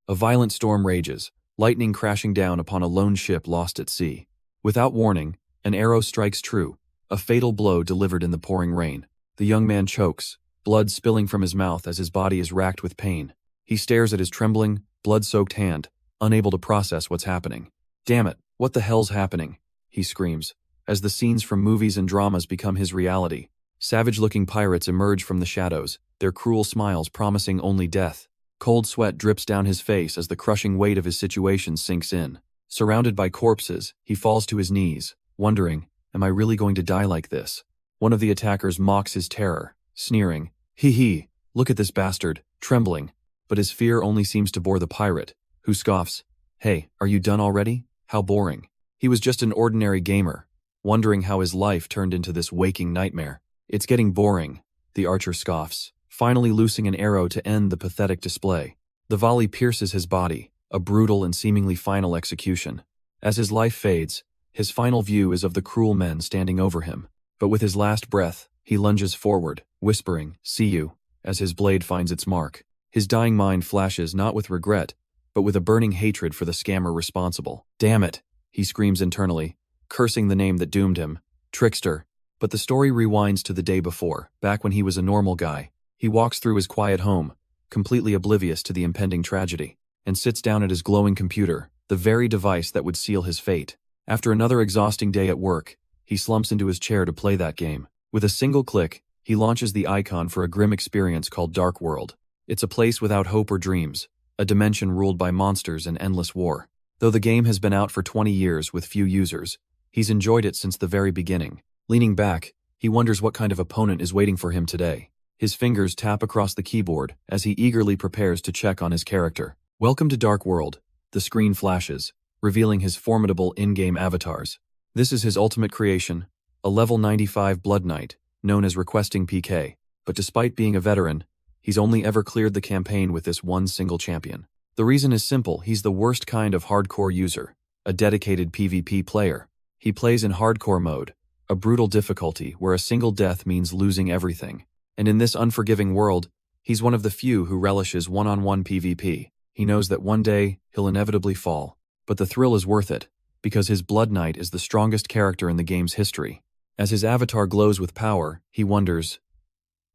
A violent storm rages, lightning crashing down upon a lone ship lost at sea. Without warning, an arrow strikes true, a fatal blow delivered in the pouring rain. The young man chokes, blood spilling from his mouth as his body is racked with pain. He stares at his trembling, blood-soaked hand, unable to process what's happening. "Damn it, what the hell's happening?" he screams, as the scenes from movies and dramas become his reality. Savage-looking pirates emerge from the shadows, their cruel smiles promising only death. Cold sweat drips down his face as the crushing weight of his situation sinks in. Surrounded by corpses, he falls to his knees, wondering, "Am I really going to die like this?" One of the attackers mocks his terror, sneering, "Hee, look at this bastard," trembling. But his fear only seems to bore the pirate, who scoffs, "Hey, are you done already? How boring." He was just an ordinary gamer, wondering how his life turned into this waking nightmare. "It's getting boring," the archer scoffs, finally loosing an arrow to end the pathetic display. The volley pierces his body, a brutal and seemingly final execution. As his life fades, his final view is of the cruel men standing over him. But with his last breath, he lunges forward, whispering, "See you," as his blade finds its mark. His dying mind flashes not with regret, but with a burning hatred for the scammer responsible. "Damn it," he screams internally, cursing the name that doomed him, trickster. But the story rewinds to the day before, back when he was a normal guy. He walks through his quiet home, completely oblivious to the impending tragedy, and sits down at his glowing computer, the very device that would seal his fate. After another exhausting day at work, he slumps into his chair to play that game. With a single click, he launches the icon for a grim experience called Dark World. It's a place without hope or dreams, a dimension ruled by monsters and endless war. Though the game has been out for 20 years with few users, he's enjoyed it since the very beginning. Leaning back, he wonders what kind of opponent is waiting for him today. His fingers tap across the keyboard as he eagerly prepares to check on his character. "Welcome to Dark World," the screen flashes, revealing his formidable in-game avatars. This is his ultimate creation, a level 95 Blood Knight, known as Requesting PK. But despite being a veteran, he's only ever cleared the campaign with this one single champion. The reason is simple: he's the worst kind of hardcore user, a dedicated PvP player. He plays in hardcore mode, a brutal difficulty where a single death means losing everything. And in this unforgiving world, he's one of the few who relishes one-on-one PvP. He knows that one day he'll inevitably fall, but the thrill is worth it, because his Blood Knight is the strongest character in the game's history. As his avatar glows with power, he wonders,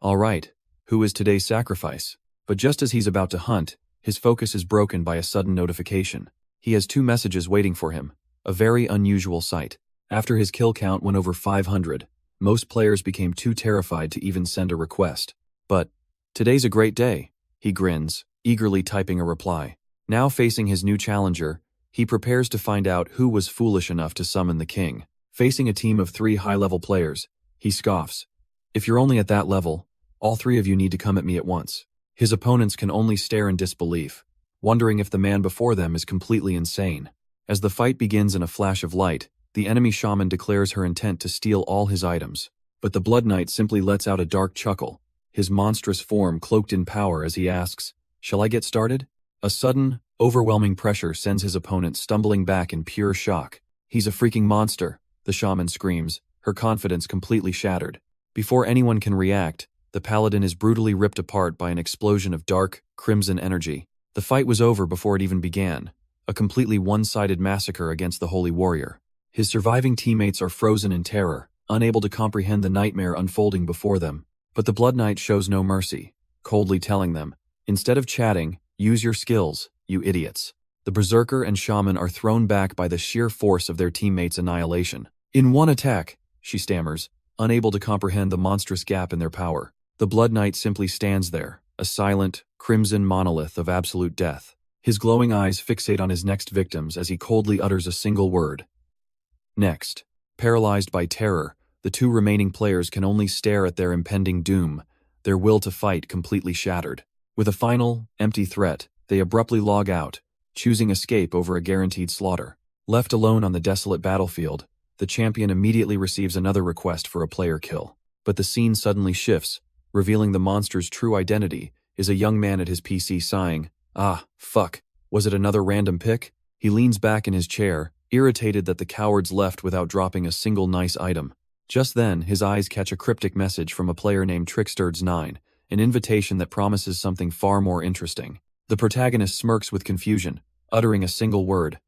"All right, who is today's sacrifice?" But just as he's about to hunt, his focus is broken by a sudden notification. He has 2 messages waiting for him, a very unusual sight. After his kill count went over 500, most players became too terrified to even send a request. But, "Today's a great day," he grins, eagerly typing a reply. Now facing his new challenger, he prepares to find out who was foolish enough to summon the king. Facing a team of 3 high-level players, he scoffs, "If you're only at that level, all 3 of you need to come at me at once." His opponents can only stare in disbelief, wondering if the man before them is completely insane. As the fight begins in a flash of light, the enemy shaman declares her intent to steal all his items. But the Blood Knight simply lets out a dark chuckle, his monstrous form cloaked in power as he asks, "Shall I get started?" A sudden, overwhelming pressure sends his opponent stumbling back in pure shock. "He's a freaking monster," the shaman screams, her confidence completely shattered. Before anyone can react, the paladin is brutally ripped apart by an explosion of dark, crimson energy. The fight was over before it even began, a completely one-sided massacre against the holy warrior. His surviving teammates are frozen in terror, unable to comprehend the nightmare unfolding before them. But the Blood Knight shows no mercy, coldly telling them, "Instead of chatting, use your skills, you idiots." The berserker and shaman are thrown back by the sheer force of their teammates' annihilation. "In one attack," she stammers, unable to comprehend the monstrous gap in their power. The Blood Knight simply stands there, a silent, crimson monolith of absolute death. His glowing eyes fixate on his next victims as he coldly utters a single word. Next. Paralyzed by terror, the 2 remaining players can only stare at their impending doom, their will to fight completely shattered. With a final, empty threat, they abruptly log out, choosing escape over a guaranteed slaughter. Left alone on the desolate battlefield, the champion immediately receives another request for a player kill. But the scene suddenly shifts, revealing the monster's true identity is a young man at his PC sighing, "Ah, fuck, was it another random pick?" He leans back in his chair, irritated that the cowards left without dropping a single nice item. Just then, his eyes catch a cryptic message from a player named Tricksters9, an invitation that promises something far more interesting. The protagonist smirks with confusion, uttering a single word.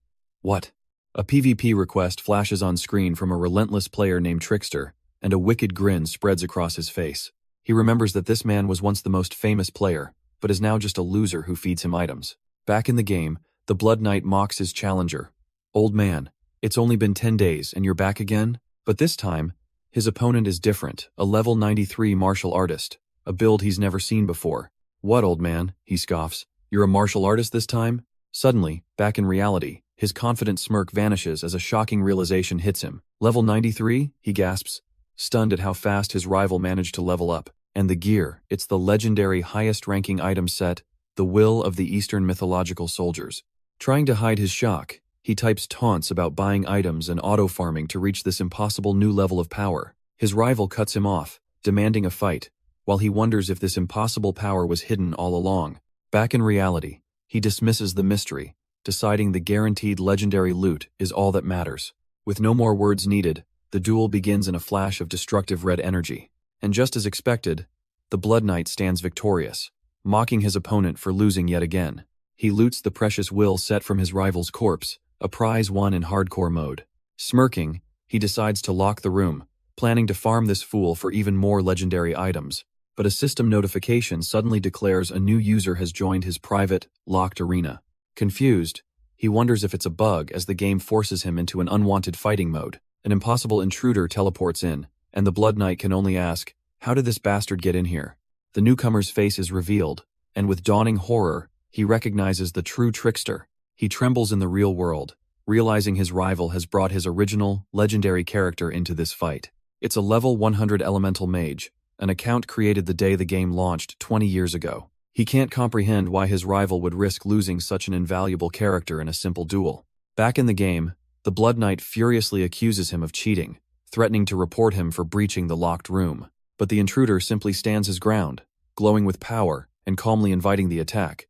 What? A PvP request flashes on screen from a relentless player named Trickster, and a wicked grin spreads across his face. He remembers that this man was once the most famous player, but is now just a loser who feeds him items. Back in the game, the Blood Knight mocks his challenger. Old man, it's only been 10 days and you're back again? But this time, his opponent is different, a level 93 martial artist, a build he's never seen before. What, old man? He scoffs. You're a martial artist this time? Suddenly, back in reality, his confident smirk vanishes as a shocking realization hits him. Level 93? He gasps, stunned at how fast his rival managed to level up. And the gear, it's the legendary highest-ranking item set, the Will of the Eastern Mythological Soldiers. Trying to hide his shock, he types taunts about buying items and auto-farming to reach this impossible new level of power. His rival cuts him off, demanding a fight, while he wonders if this impossible power was hidden all along. Back in reality, he dismisses the mystery, deciding the guaranteed legendary loot is all that matters. With no more words needed, the duel begins in a flash of destructive red energy. And just as expected, the Blood Knight stands victorious, mocking his opponent for losing yet again. He loots the precious will set from his rival's corpse, a prize won in hardcore mode. Smirking, he decides to lock the room, planning to farm this fool for even more legendary items. But a system notification suddenly declares a new user has joined his private, locked arena. Confused, he wonders if it's a bug as the game forces him into an unwanted fighting mode. An impossible intruder teleports in, and the Blood Knight can only ask, how did this bastard get in here? The newcomer's face is revealed, and with dawning horror, he recognizes the true Trickster. He trembles in the real world, realizing his rival has brought his original, legendary character into this fight. It's a level 100 elemental mage, an account created the day the game launched 20 years ago. He can't comprehend why his rival would risk losing such an invaluable character in a simple duel. Back in the game, the Blood Knight furiously accuses him of cheating, threatening to report him for breaching the locked room. But the intruder simply stands his ground, glowing with power and calmly inviting the attack.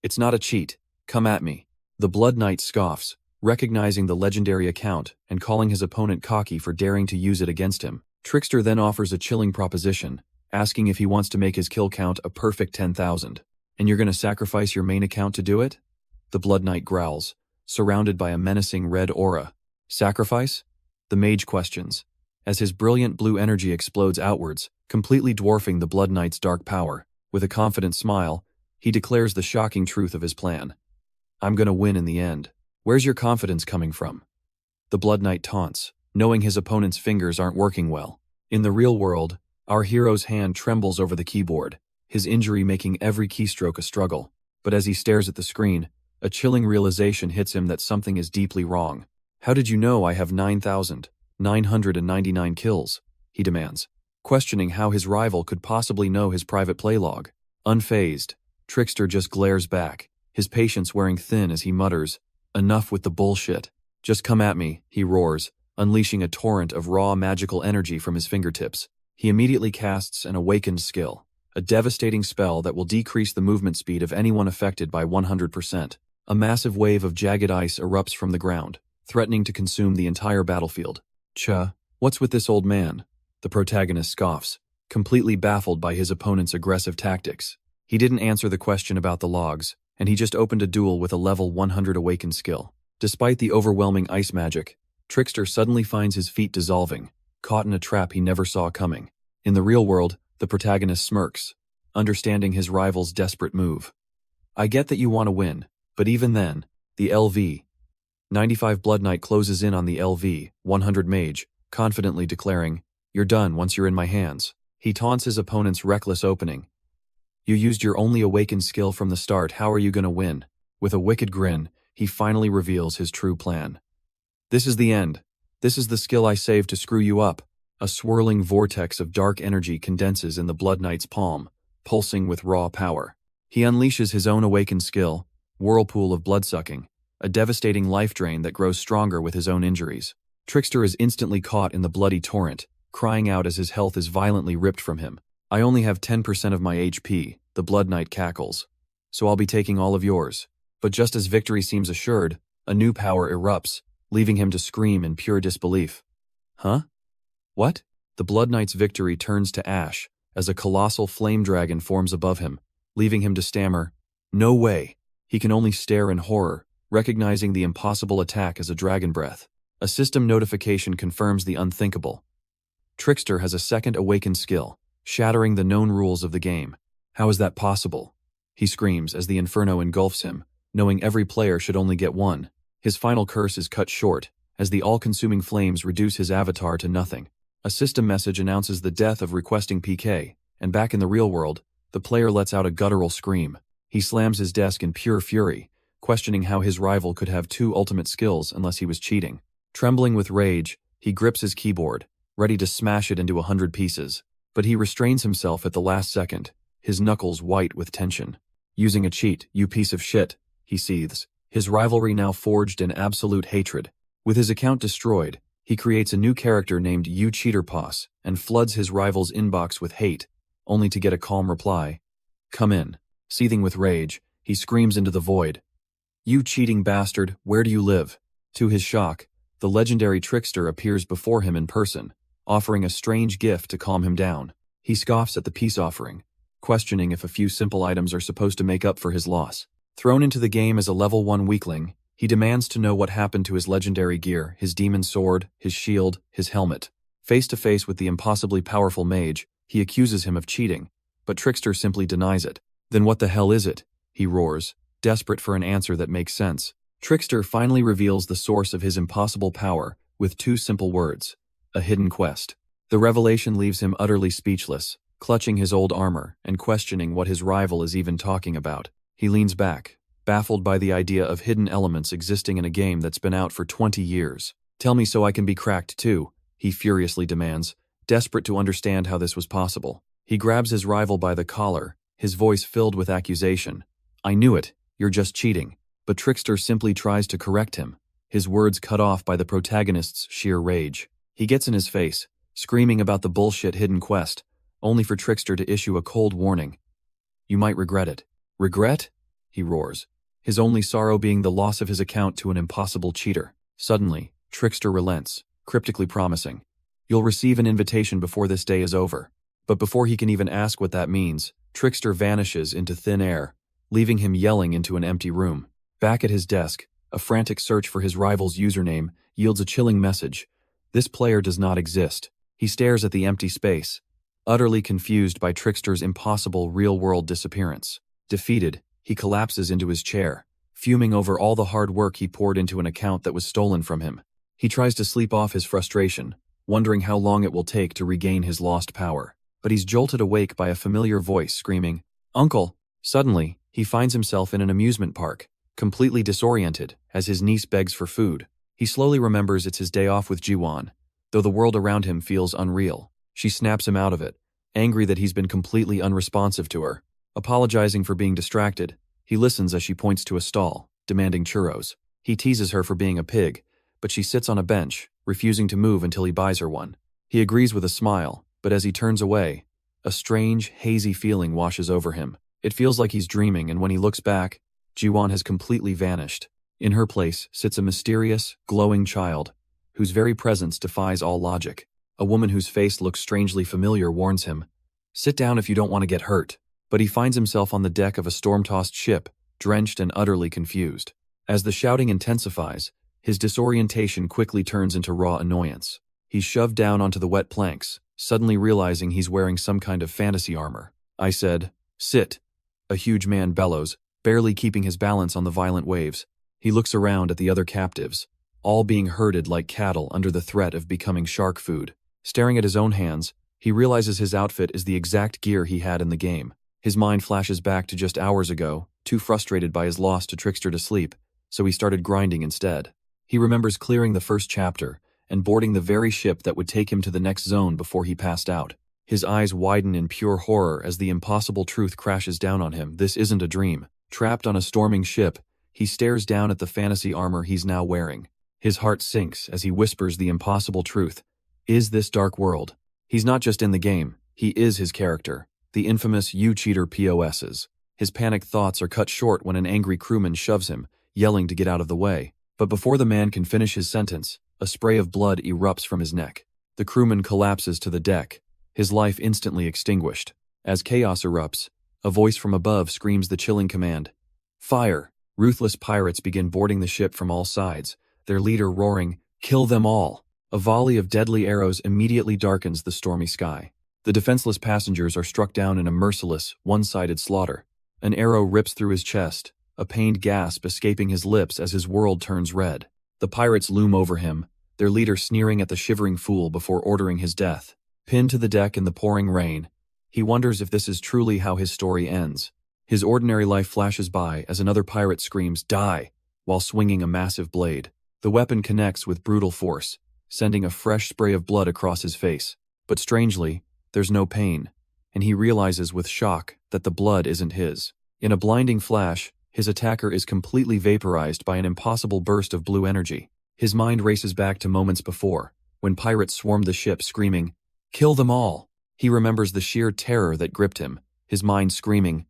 It's not a cheat. Come at me. The Blood Knight scoffs, recognizing the legendary account and calling his opponent cocky for daring to use it against him. Trickster then offers a chilling proposition, asking if he wants to make his kill count a perfect 10,000. And you're gonna sacrifice your main account to do it? The Blood Knight growls, surrounded by a menacing red aura. Sacrifice? The mage questions, as his brilliant blue energy explodes outwards, completely dwarfing the Blood Knight's dark power. With a confident smile, he declares the shocking truth of his plan. I'm gonna win in the end. Where's your confidence coming from? The Blood Knight taunts, knowing his opponent's fingers aren't working well. In the real world, our hero's hand trembles over the keyboard, his injury making every keystroke a struggle. But as he stares at the screen, a chilling realization hits him that something is deeply wrong. How did you know I have 9,999 kills? He demands, questioning how his rival could possibly know his private play log. Unfazed, Trickster just glares back, his patience wearing thin as he mutters, enough with the bullshit. Just come at me, he roars, unleashing a torrent of raw magical energy from his fingertips. He immediately casts an awakened skill, a devastating spell that will decrease the movement speed of anyone affected by 100%. A massive wave of jagged ice erupts from the ground, threatening to consume the entire battlefield. What's with this old man? The protagonist scoffs, completely baffled by his opponent's aggressive tactics. He didn't answer the question about the logs, and he just opened a duel with a level 100 awakened skill. Despite the overwhelming ice magic, Trickster suddenly finds his feet dissolving, caught in a trap he never saw coming. In the real world, the protagonist smirks, understanding his rival's desperate move. I get that you want to win, but even then, the LV 95 Blood Knight closes in on the LV 100 mage, confidently declaring, "You're done once you're in my hands." He taunts his opponent's reckless opening. "You used your only awakened skill from the start, how are you gonna win?" With a wicked grin, he finally reveals his true plan. "This is the end. This is the skill I saved to screw you up." A swirling vortex of dark energy condenses in the Blood Knight's palm, pulsing with raw power. He unleashes his own awakened skill, Whirlpool of Bloodsucking, a devastating life drain that grows stronger with his own injuries. Trickster is instantly caught in the bloody torrent, crying out as his health is violently ripped from him. "I only have 10% of my HP, the Blood Knight cackles, so I'll be taking all of yours." But just as victory seems assured, a new power erupts, leaving him to scream in pure disbelief. Huh? What? The Blood Knight's victory turns to ash as a colossal flame dragon forms above him, leaving him to stammer, No way. He can only stare in horror, recognizing the impossible attack as a dragon breath. A system notification confirms the unthinkable. Trickster has a second awakened skill, shattering the known rules of the game. How is that possible? He screams as the inferno engulfs him, knowing every player should only get one. His final curse is cut short, as the all-consuming flames reduce his avatar to nothing. A system message announces the death of requesting PK, and back in the real world, the player lets out a guttural scream. He slams his desk in pure fury, questioning how his rival could have two ultimate skills unless he was cheating. Trembling with rage, he grips his keyboard, ready to smash it into 100 pieces. But he restrains himself at the last second, his knuckles white with tension. Using a cheat, you piece of shit, he seethes, his rivalry now forged in absolute hatred. With his account destroyed, he creates a new character named You Cheater Poss and floods his rival's inbox with hate, only to get a calm reply. Come in. Seething with rage, he screams into the void. You cheating bastard, where do you live? To his shock, the legendary trickster appears before him in person, offering a strange gift to calm him down. He scoffs at the peace offering, questioning if a few simple items are supposed to make up for his loss. Thrown into the game as a level 1 weakling, he demands to know what happened to his legendary gear, his demon sword, his shield, his helmet. Face to face with the impossibly powerful mage, he accuses him of cheating, but Trickster simply denies it. Then what the hell is it? He roars, desperate for an answer that makes sense. Trickster finally reveals the source of his impossible power with 2 simple words: a hidden quest. The revelation leaves him utterly speechless, clutching his old armor and questioning what his rival is even talking about. He leans back, baffled by the idea of hidden elements existing in a game that's been out for 20 years. Tell me so I can be cracked too, he furiously demands, desperate to understand how this was possible. He grabs his rival by the collar, his voice filled with accusation. I knew it, you're just cheating. But Trickster simply tries to correct him, his words cut off by the protagonist's sheer rage. He gets in his face, screaming about the bullshit hidden quest, only for Trickster to issue a cold warning. You might regret it. Regret? He roars, his only sorrow being the loss of his account to an impossible cheater. Suddenly, Trickster relents, cryptically promising, you'll receive an invitation before this day is over. But before he can even ask what that means, Trickster vanishes into thin air, leaving him yelling into an empty room. Back at his desk, a frantic search for his rival's username yields a chilling message. This player does not exist. He stares at the empty space, utterly confused by Trickster's impossible real-world disappearance. Defeated, he collapses into his chair, fuming over all the hard work he poured into an account that was stolen from him. He tries to sleep off his frustration, wondering how long it will take to regain his lost power. But he's jolted awake by a familiar voice screaming, Uncle! Suddenly, he finds himself in an amusement park, completely disoriented as his niece begs for food. He slowly remembers it's his day off with Jiwon, though the world around him feels unreal. She snaps him out of it, angry that he's been completely unresponsive to her. Apologizing for being distracted, he listens as she points to a stall, demanding churros. He teases her for being a pig, but she sits on a bench, refusing to move until he buys her one. He agrees with a smile, but as he turns away, a strange, hazy feeling washes over him. It feels like he's dreaming, and when he looks back, Jiwon has completely vanished. In her place sits a mysterious, glowing child, whose very presence defies all logic. A woman whose face looks strangely familiar warns him, sit down if you don't want to get hurt. But he finds himself on the deck of a storm-tossed ship, drenched and utterly confused. As the shouting intensifies, his disorientation quickly turns into raw annoyance. He's shoved down onto the wet planks, suddenly realizing he's wearing some kind of fantasy armor. I said, sit. A huge man bellows, barely keeping his balance on the violent waves. He looks around at the other captives, all being herded like cattle under the threat of becoming shark food. Staring at his own hands, he realizes his outfit is the exact gear he had in the game. His mind flashes back to just hours ago, too frustrated by his loss to Trickster to sleep, so he started grinding instead. He remembers clearing the first chapter and boarding the very ship that would take him to the next zone before he passed out. His eyes widen in pure horror as the impossible truth crashes down on him. This isn't a dream. Trapped on a storming ship, he stares down at the fantasy armor he's now wearing. His heart sinks as he whispers the impossible truth. Is this dark world? He's not just in the game, he is his character, the infamous You Cheater POSs. His panicked thoughts are cut short when an angry crewman shoves him, yelling to get out of the way. But before the man can finish his sentence, a spray of blood erupts from his neck. The crewman collapses to the deck, his life instantly extinguished. As chaos erupts, A voice from above screams the chilling command. Fire! Ruthless pirates begin boarding the ship from all sides, their leader roaring, "Kill them all!" A volley of deadly arrows immediately darkens the stormy sky. The defenseless passengers are struck down in a merciless, one-sided slaughter. An arrow rips through his chest, a pained gasp escaping his lips as his world turns red. The pirates loom over him, their leader sneering at the shivering fool before ordering his death. Pinned to the deck in the pouring rain, he wonders if this is truly how his story ends. His ordinary life flashes by as another pirate screams, "Die!" while swinging a massive blade. The weapon connects with brutal force, sending a fresh spray of blood across his face. But strangely, there's no pain, and he realizes with shock that the blood isn't his. In a blinding flash, his attacker is completely vaporized by an impossible burst of blue energy. His mind races back to moments before, when pirates swarmed the ship screaming, "Kill them all!" He remembers the sheer terror that gripped him, his mind screaming,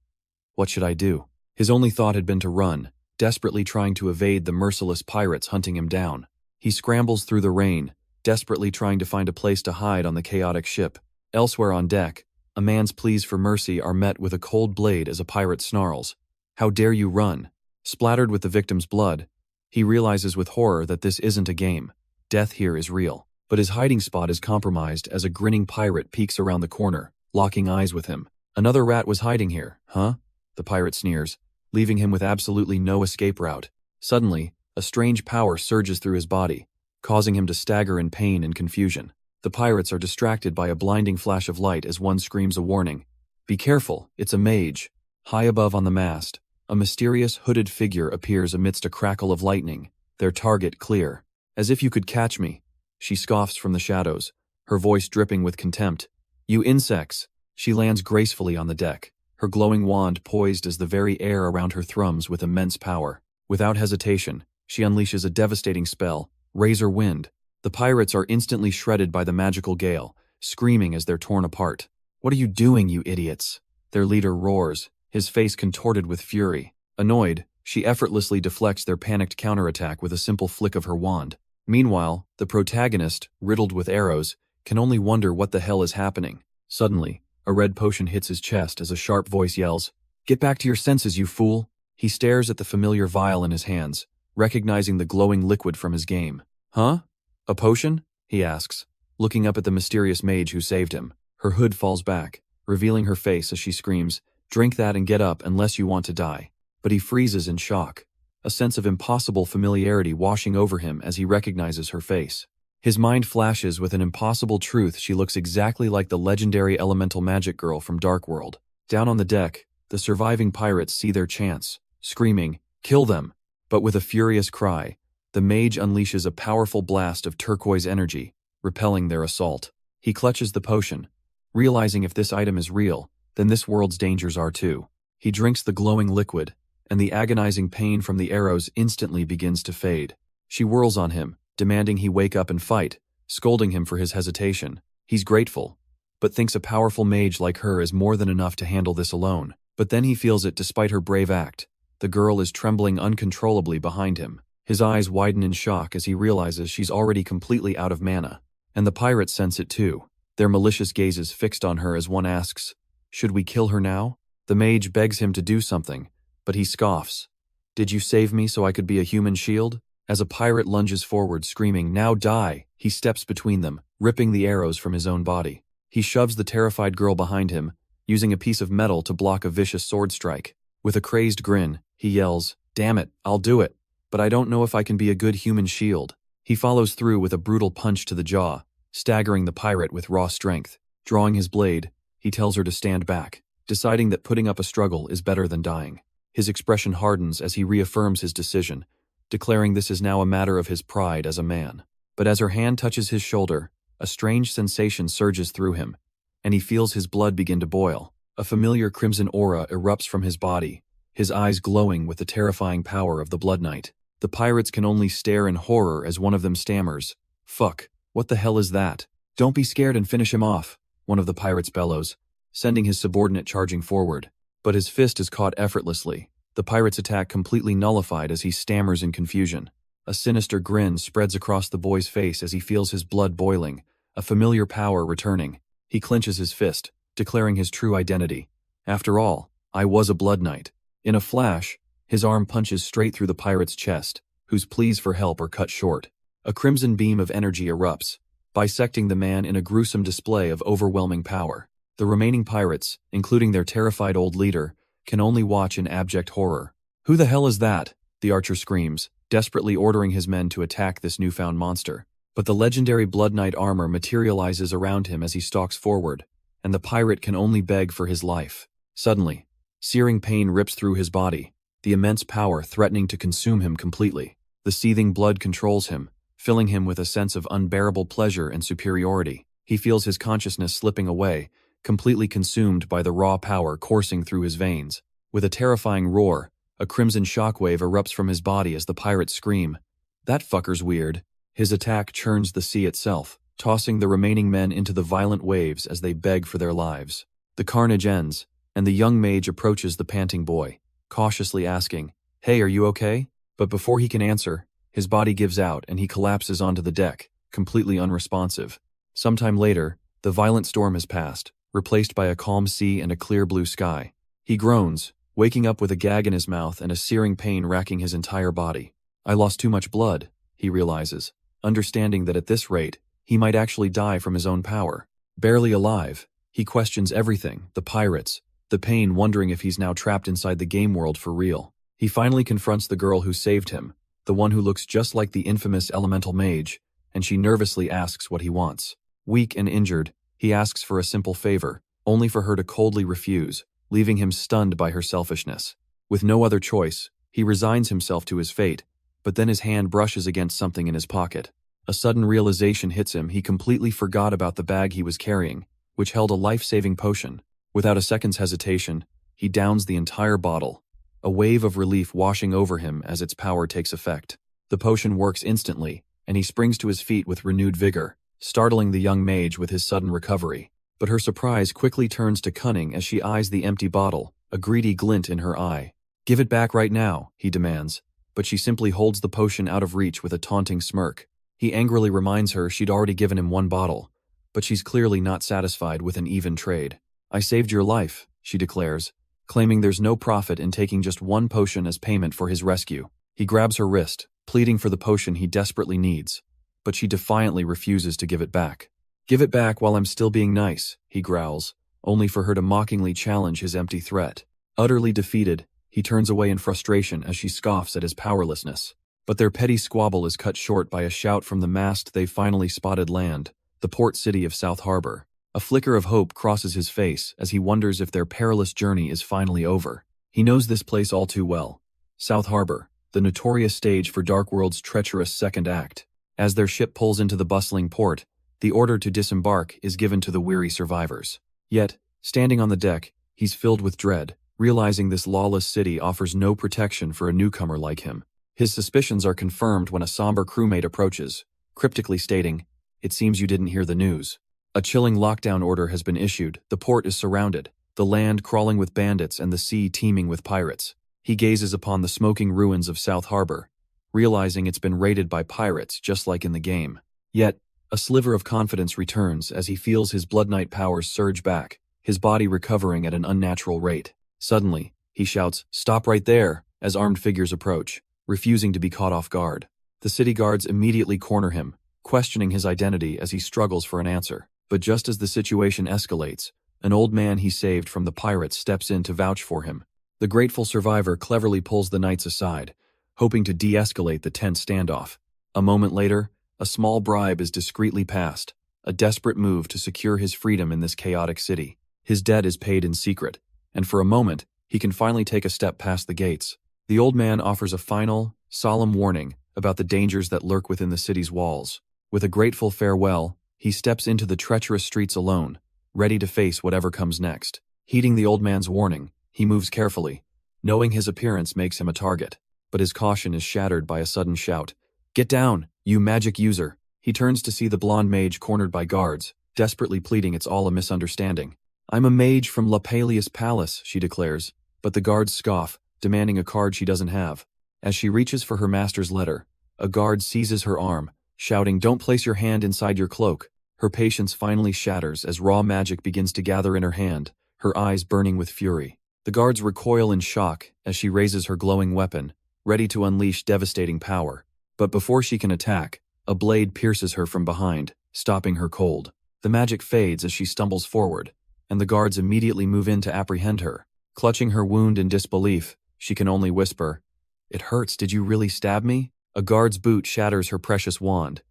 "What should I do?" His only thought had been to run, desperately trying to evade the merciless pirates hunting him down. He scrambles through the rain, desperately trying to find a place to hide on the chaotic ship. Elsewhere on deck, a man's pleas for mercy are met with a cold blade as a pirate snarls, "How dare you run?" Splattered with the victim's blood, he realizes with horror that this isn't a game. Death here is real. But his hiding spot is compromised as a grinning pirate peeks around the corner, locking eyes with him. "Another rat was hiding here, huh?" The pirate sneers, leaving him with absolutely no escape route. Suddenly, a strange power surges through his body, causing him to stagger in pain and confusion. The pirates are distracted by a blinding flash of light as one screams a warning. "Be careful, it's a mage." High above on the mast, a mysterious hooded figure appears amidst a crackle of lightning, their target clear. "As if you could catch me," she scoffs from the shadows, her voice dripping with contempt. "You insects!" She lands gracefully on the deck, her glowing wand poised as the very air around her thrums with immense power. Without hesitation, she unleashes a devastating spell, Razor Wind. The pirates are instantly shredded by the magical gale, screaming as they're torn apart. "What are you doing, you idiots?" Their leader roars, his face contorted with fury. Annoyed, she effortlessly deflects their panicked counterattack with a simple flick of her wand. Meanwhile, the protagonist, riddled with arrows, can only wonder what the hell is happening. Suddenly, a red potion hits his chest as a sharp voice yells, "Get back to your senses, you fool!" He stares at the familiar vial in his hands, recognizing the glowing liquid from his game. "Huh? A potion?" he asks, looking up at the mysterious mage who saved him. Her hood falls back, revealing her face as she screams, "Drink that and get up unless you want to die." But he freezes in shock, a sense of impossible familiarity washing over him as he recognizes her face. His mind flashes with an impossible truth: she looks exactly like the legendary elemental magic girl from Dark World. Down on the deck, the surviving pirates see their chance, screaming, "Kill them!" But with a furious cry, the mage unleashes a powerful blast of turquoise energy, repelling their assault. He clutches the potion, realizing if this item is real, then this world's dangers are too. He drinks the glowing liquid, and the agonizing pain from the arrows instantly begins to fade. She whirls on him, demanding he wake up and fight, scolding him for his hesitation. He's grateful, but thinks a powerful mage like her is more than enough to handle this alone. But then he feels it despite her brave act. The girl is trembling uncontrollably behind him. His eyes widen in shock as he realizes she's already completely out of mana. And the pirates sense it too, their malicious gazes fixed on her as one asks, "Should we kill her now?" The mage begs him to do something, but he scoffs. "Did you save me so I could be a human shield?" As a pirate lunges forward, screaming, "Now die!" he steps between them, ripping the arrows from his own body. He shoves the terrified girl behind him, using a piece of metal to block a vicious sword strike. With a crazed grin, he yells, "Damn it, I'll do it, but I don't know if I can be a good human shield." He follows through with a brutal punch to the jaw, staggering the pirate with raw strength. Drawing his blade, he tells her to stand back, deciding that putting up a struggle is better than dying. His expression hardens as he reaffirms his decision, declaring this is now a matter of his pride as a man. But as her hand touches his shoulder, a strange sensation surges through him, and he feels his blood begin to boil. A familiar crimson aura erupts from his body, his eyes glowing with the terrifying power of the Blood Knight. The pirates can only stare in horror as one of them stammers, "Fuck, what the hell is that?" "Don't be scared and finish him off," one of the pirates bellows, sending his subordinate charging forward. But his fist is caught effortlessly, the pirate's attack completely nullified as he stammers in confusion. A sinister grin spreads across the boy's face as he feels his blood boiling, a familiar power returning. He clenches his fist, declaring his true identity. After all, I was a blood knight. In a flash, his arm punches straight through the pirate's chest, whose pleas for help are cut short. A crimson beam of energy erupts, bisecting the man in a gruesome display of overwhelming power. The remaining pirates, including their terrified old leader, can only watch in abject horror. "Who the hell is that?" the archer screams, desperately ordering his men to attack this newfound monster. But the legendary Blood Knight armor materializes around him as he stalks forward, and the pirate can only beg for his life. Suddenly, searing pain rips through his body, the immense power threatening to consume him completely. The seething blood controls him, filling him with a sense of unbearable pleasure and superiority. He feels his consciousness slipping away, completely consumed by the raw power coursing through his veins. With a terrifying roar, a crimson shockwave erupts from his body as the pirates scream, "That fucker's weird." His attack churns the sea itself, tossing the remaining men into the violent waves as they beg for their lives. The carnage ends, and the young mage approaches the panting boy, cautiously asking, "Hey, are you okay?" But before he can answer, his body gives out and he collapses onto the deck, completely unresponsive. Sometime later, the violent storm has passed, replaced by a calm sea and a clear blue sky. He groans, waking up with a gag in his mouth and a searing pain racking his entire body. "I lost too much blood," he realizes, understanding that at this rate, he might actually die from his own power. Barely alive, he questions everything, the pirates, the pain, wondering if he's now trapped inside the game world for real. He finally confronts the girl who saved him, the one who looks just like the infamous elemental mage, and she nervously asks what he wants. Weak and injured, he asks for a simple favor, only for her to coldly refuse, leaving him stunned by her selfishness. With no other choice, he resigns himself to his fate, but then his hand brushes against something in his pocket. A sudden realization hits him. He completely forgot about the bag he was carrying, which held a life-saving potion. Without a second's hesitation, he downs the entire bottle, a wave of relief washing over him as its power takes effect. The potion works instantly, and he springs to his feet with renewed vigor, startling the young mage with his sudden recovery. But her surprise quickly turns to cunning as she eyes the empty bottle, a greedy glint in her eye. "Give it back right now," he demands, but she simply holds the potion out of reach with a taunting smirk. He angrily reminds her she'd already given him one bottle, but she's clearly not satisfied with an even trade. "I saved your life," she declares, claiming there's no profit in taking just one potion as payment for his rescue. He grabs her wrist, pleading for the potion he desperately needs, but she defiantly refuses to give it back. "Give it back while I'm still being nice," he growls, only for her to mockingly challenge his empty threat. Utterly defeated, he turns away in frustration as she scoffs at his powerlessness. But their petty squabble is cut short by a shout from the mast they finally spotted land, the port city of South Harbor. A flicker of hope crosses his face as he wonders if their perilous journey is finally over. He knows this place all too well. South Harbor, the notorious stage for Darkworld's treacherous second act. As their ship pulls into the bustling port, the order to disembark is given to the weary survivors. Yet, standing on the deck, he's filled with dread, realizing this lawless city offers no protection for a newcomer like him. His suspicions are confirmed when a somber crewmate approaches, cryptically stating, "It seems you didn't hear the news." A chilling lockdown order has been issued. The port is surrounded, the land crawling with bandits and the sea teeming with pirates. He gazes upon the smoking ruins of South Harbor, realizing it's been raided by pirates just like in the game. Yet, a sliver of confidence returns as he feels his Blood Knight powers surge back, his body recovering at an unnatural rate. Suddenly, he shouts, "Stop right there," as armed figures approach, refusing to be caught off guard. The city guards immediately corner him, questioning his identity as he struggles for an answer. But just as the situation escalates, an old man he saved from the pirates steps in to vouch for him. The grateful survivor cleverly pulls the knights aside, hoping to de-escalate the tense standoff. A moment later, a small bribe is discreetly passed, a desperate move to secure his freedom in this chaotic city. His debt is paid in secret, and for a moment, he can finally take a step past the gates. The old man offers a final, solemn warning about the dangers that lurk within the city's walls. With a grateful farewell, he steps into the treacherous streets alone, ready to face whatever comes next. Heeding the old man's warning, he moves carefully, knowing his appearance makes him a target. But his caution is shattered by a sudden shout. "Get down, you magic user!" He turns to see the blonde mage cornered by guards, desperately pleading it's all a misunderstanding. "I'm a mage from La Peleus Palace," she declares, but the guards scoff, demanding a card she doesn't have. As she reaches for her master's letter, a guard seizes her arm, shouting, "Don't place your hand inside your cloak." Her patience finally shatters as raw magic begins to gather in her hand, her eyes burning with fury. The guards recoil in shock as she raises her glowing weapon, ready to unleash devastating power. But before she can attack, a blade pierces her from behind, stopping her cold. The magic fades as she stumbles forward, and the guards immediately move in to apprehend her. Clutching her wound in disbelief, she can only whisper, "It hurts, did you really stab me?" A guard's boot shatters her precious wand,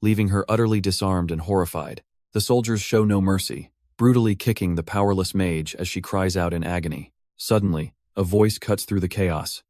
leaving her utterly disarmed and horrified. The soldiers show no mercy, brutally kicking the powerless mage as she cries out in agony. Suddenly, a voice cuts through the chaos.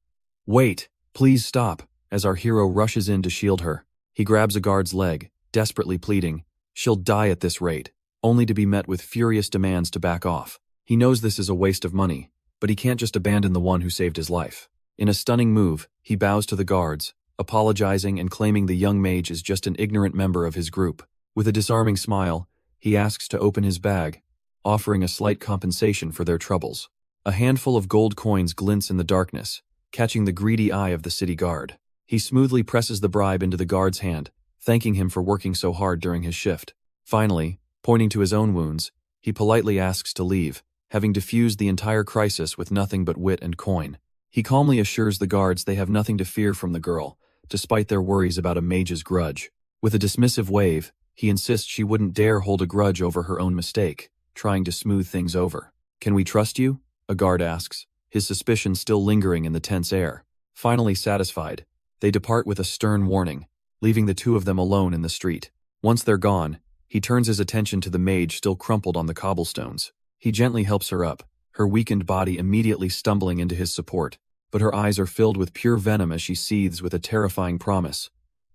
"Wait, please stop," as our hero rushes in to shield her. He grabs a guard's leg, desperately pleading, "She'll die at this rate," only to be met with furious demands to back off. He knows this is a waste of money, but he can't just abandon the one who saved his life. In a stunning move, he bows to the guards, apologizing and claiming the young mage is just an ignorant member of his group. With a disarming smile, he asks to open his bag, offering a slight compensation for their troubles. A handful of gold coins glints in the darkness, catching the greedy eye of the city guard. He smoothly presses the bribe into the guard's hand, thanking him for working so hard during his shift. Finally, pointing to his own wounds, he politely asks to leave, having diffused the entire crisis with nothing but wit and coin. He calmly assures the guards they have nothing to fear from the girl, despite their worries about a mage's grudge. With a dismissive wave, he insists she wouldn't dare hold a grudge over her own mistake, trying to smooth things over. "Can we trust you?" a guard asks, his suspicion still lingering in the tense air. Finally satisfied, they depart with a stern warning, leaving the two of them alone in the street. Once they're gone, he turns his attention to the mage still crumpled on the cobblestones. He gently helps her up, her weakened body immediately stumbling into his support, but her eyes are filled with pure venom as she seethes with a terrifying promise.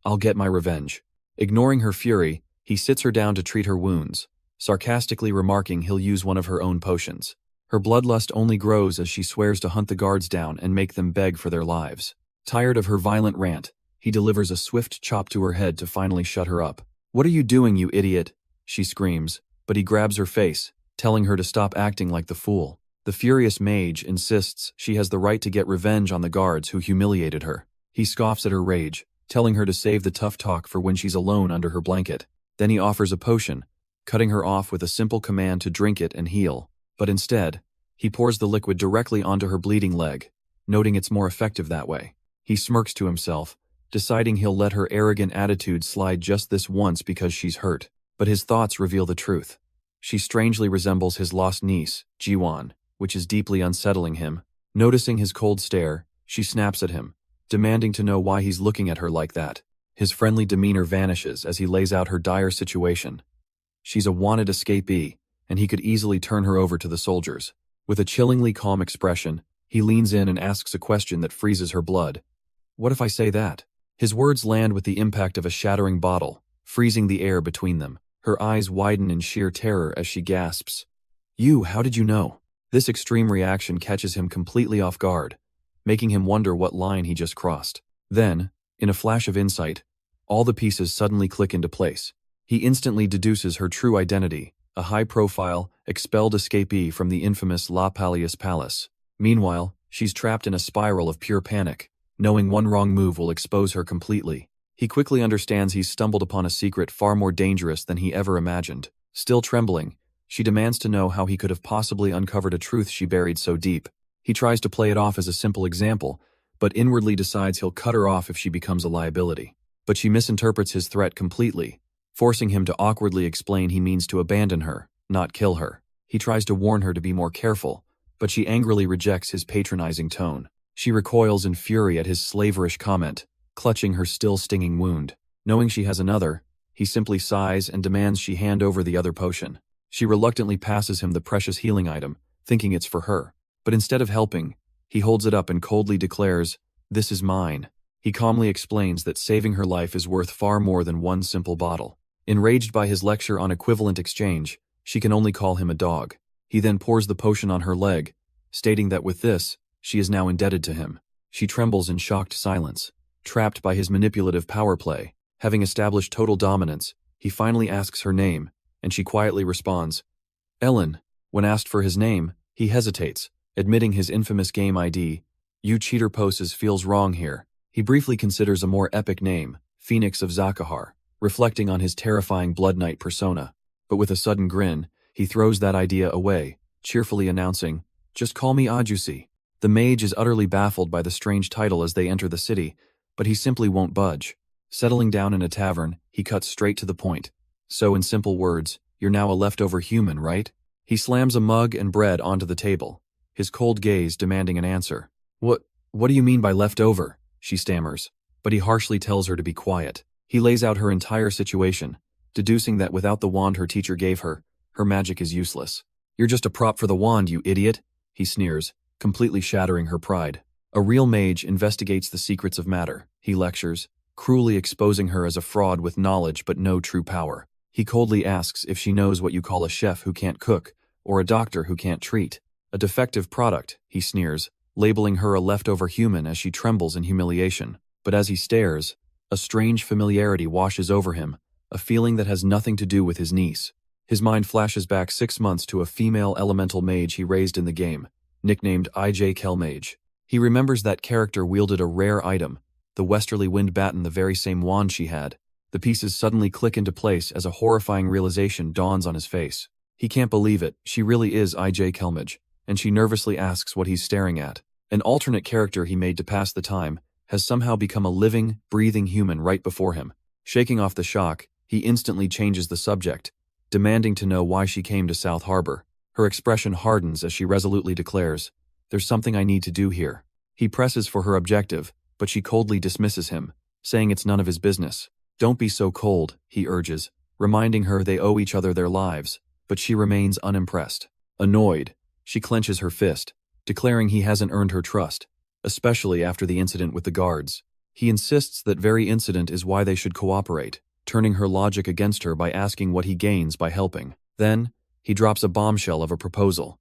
"I'll get my revenge." Ignoring her fury, he sits her down to treat her wounds, sarcastically remarking he'll use one of her own potions. Her bloodlust only grows as she swears to hunt the guards down and make them beg for their lives. Tired of her violent rant, he delivers a swift chop to her head to finally shut her up. "What are you doing, you idiot?" she screams, but he grabs her face, telling her to stop acting like the fool. The furious mage insists she has the right to get revenge on the guards who humiliated her. He scoffs at her rage, telling her to save the tough talk for when she's alone under her blanket. Then he offers a potion, cutting her off with a simple command to drink it and heal. But instead, he pours the liquid directly onto her bleeding leg, noting it's more effective that way. He smirks to himself, deciding he'll let her arrogant attitude slide just this once because she's hurt. But his thoughts reveal the truth. She strangely resembles his lost niece, Jiwon, which is deeply unsettling him. Noticing his cold stare, she snaps at him, demanding to know why he's looking at her like that. His friendly demeanor vanishes as he lays out her dire situation. She's a wanted escapee, and he could easily turn her over to the soldiers. With a chillingly calm expression, he leans in and asks a question that freezes her blood. "What if I say that?" His words land with the impact of a shattering bottle, freezing the air between them. Her eyes widen in sheer terror as she gasps, How did you know?" This extreme reaction catches him completely off guard, making him wonder what line he just crossed. Then, in a flash of insight, all the pieces suddenly click into place. He instantly deduces her true identity, a high-profile, expelled escapee from the infamous La Palace Palace. Meanwhile, she's trapped in a spiral of pure panic, knowing one wrong move will expose her completely. He quickly understands he's stumbled upon a secret far more dangerous than he ever imagined. Still trembling, she demands to know how he could have possibly uncovered a truth she buried so deep. He tries to play it off as a simple example, but inwardly decides he'll cut her off if she becomes a liability. But she misinterprets his threat completely, forcing him to awkwardly explain he means to abandon her, not kill her. He tries to warn her to be more careful, but she angrily rejects his patronizing tone. She recoils in fury at his slaverish comment, clutching her still stinging wound. Knowing she has another, he simply sighs and demands she hand over the other potion. She reluctantly passes him the precious healing item, thinking it's for her. But instead of helping, he holds it up and coldly declares, "This is mine." He calmly explains that saving her life is worth far more than one simple bottle. Enraged by his lecture on equivalent exchange, she can only call him a dog. He then pours the potion on her leg, stating that with this, she is now indebted to him. She trembles in shocked silence, trapped by his manipulative power play. Having established total dominance, he finally asks her name, and she quietly responds, "Ellen." When asked for his name, he hesitates, admitting his infamous game ID. "You cheater poses feels wrong here." He briefly considers a more epic name, Phoenix of Zakahar, reflecting on his terrifying Blood Knight persona. But with a sudden grin, he throws that idea away, cheerfully announcing, Just call me Ajusi. The mage is utterly baffled by the strange title as they enter the city, but he simply won't budge. Settling down in a tavern, he cuts straight to the point. So in simple words, you're now a leftover human, right? He slams a mug and bread onto the table, his cold gaze demanding an answer. What do you mean by leftover? She stammers, but he harshly tells her to be quiet. He lays out her entire situation, deducing that without the wand her teacher gave her, her magic is useless. You're just a prop for the wand, you idiot, he sneers, completely shattering her pride. A real mage investigates the secrets of matter, he lectures, cruelly exposing her as a fraud with knowledge but no true power. He coldly asks if she knows what you call a chef who can't cook, or a doctor who can't treat. A defective product, he sneers, labeling her a leftover human as she trembles in humiliation. But as he stares, a strange familiarity washes over him, a feeling that has nothing to do with his niece. His mind flashes back 6 months to a female elemental mage he raised in the game, nicknamed Kelmage. He remembers that character wielded a rare item, the Westerly Wind Baton, the very same wand she had. The pieces suddenly click into place as a horrifying realization dawns on his face. He can't believe it, she really is Kelmage, and she nervously asks what he's staring at. An alternate character he made to pass the time has somehow become a living, breathing human right before him. Shaking off the shock, he instantly changes the subject, demanding to know why she came to South Harbor. Her expression hardens as she resolutely declares, "There's something I need to do here." He presses for her objective, but she coldly dismisses him, saying it's none of his business. "Don't be so cold," he urges, reminding her they owe each other their lives, but she remains unimpressed. Annoyed, she clenches her fist, declaring he hasn't earned her trust, especially after the incident with the guards. He insists that very incident is why they should cooperate, turning her logic against her by asking what he gains by helping. Then, he drops a bombshell of a proposal.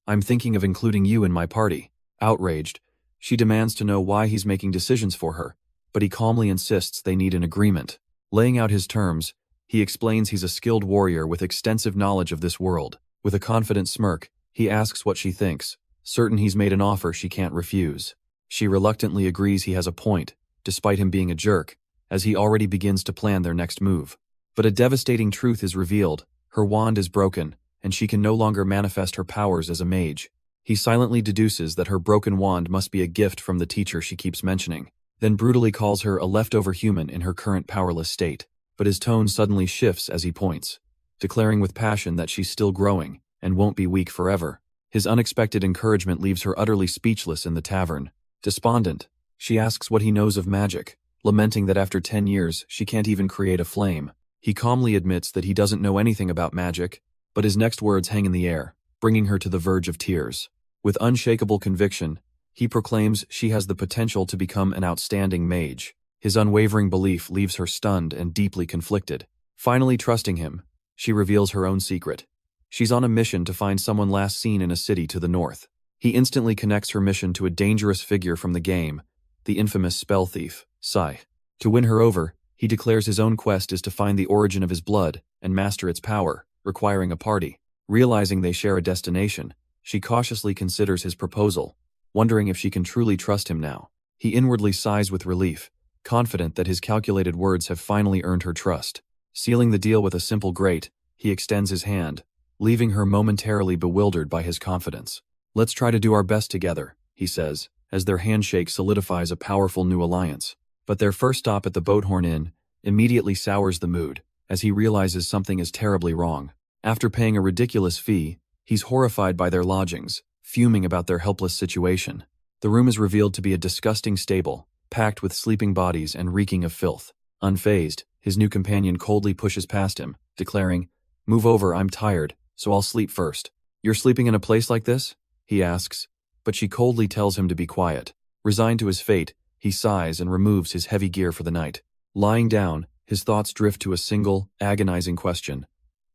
"I'm thinking of including you in my party." Outraged, she demands to know why he's making decisions for her, but he calmly insists they need an agreement. Laying out his terms, he explains he's a skilled warrior with extensive knowledge of this world. With a confident smirk, he asks what she thinks, certain he's made an offer she can't refuse. She reluctantly agrees he has a point, despite him being a jerk, as he already begins to plan their next move. But a devastating truth is revealed: her wand is broken, and she can no longer manifest her powers as a mage. He silently deduces that her broken wand must be a gift from the teacher she keeps mentioning, then brutally calls her a leftover human in her current powerless state. But his tone suddenly shifts as he points, declaring with passion that she's still growing, and won't be weak forever. His unexpected encouragement leaves her utterly speechless in the tavern. Despondent, she asks what he knows of magic, lamenting that after 10 years she can't even create a flame. He calmly admits that he doesn't know anything about magic, but his next words hang in the air, bringing her to the verge of tears. With unshakable conviction, he proclaims she has the potential to become an outstanding mage. His unwavering belief leaves her stunned and deeply conflicted. Finally trusting him, she reveals her own secret. She's on a mission to find someone last seen in a city to the north. He instantly connects her mission to a dangerous figure from the game, the infamous spell thief, Sai. To win her over, he declares his own quest is to find the origin of his blood and master its power, requiring a party. Realizing they share a destination, she cautiously considers his proposal, wondering if she can truly trust him now. He inwardly sighs with relief, confident that his calculated words have finally earned her trust. Sealing the deal with a simple "great," he extends his hand, leaving her momentarily bewildered by his confidence. "Let's try to do our best together," he says, as their handshake solidifies a powerful new alliance. But their first stop at the Boathorn Inn immediately sours the mood, as he realizes something is terribly wrong. After paying a ridiculous fee, he's horrified by their lodgings, fuming about their helpless situation. The room is revealed to be a disgusting stable, packed with sleeping bodies and reeking of filth. Unfazed, his new companion coldly pushes past him, declaring, "Move over, I'm tired, so I'll sleep first." "You're sleeping in a place like this?" he asks, but she coldly tells him to be quiet. Resigned to his fate, he sighs and removes his heavy gear for the night. Lying down, his thoughts drift to a single, agonizing question: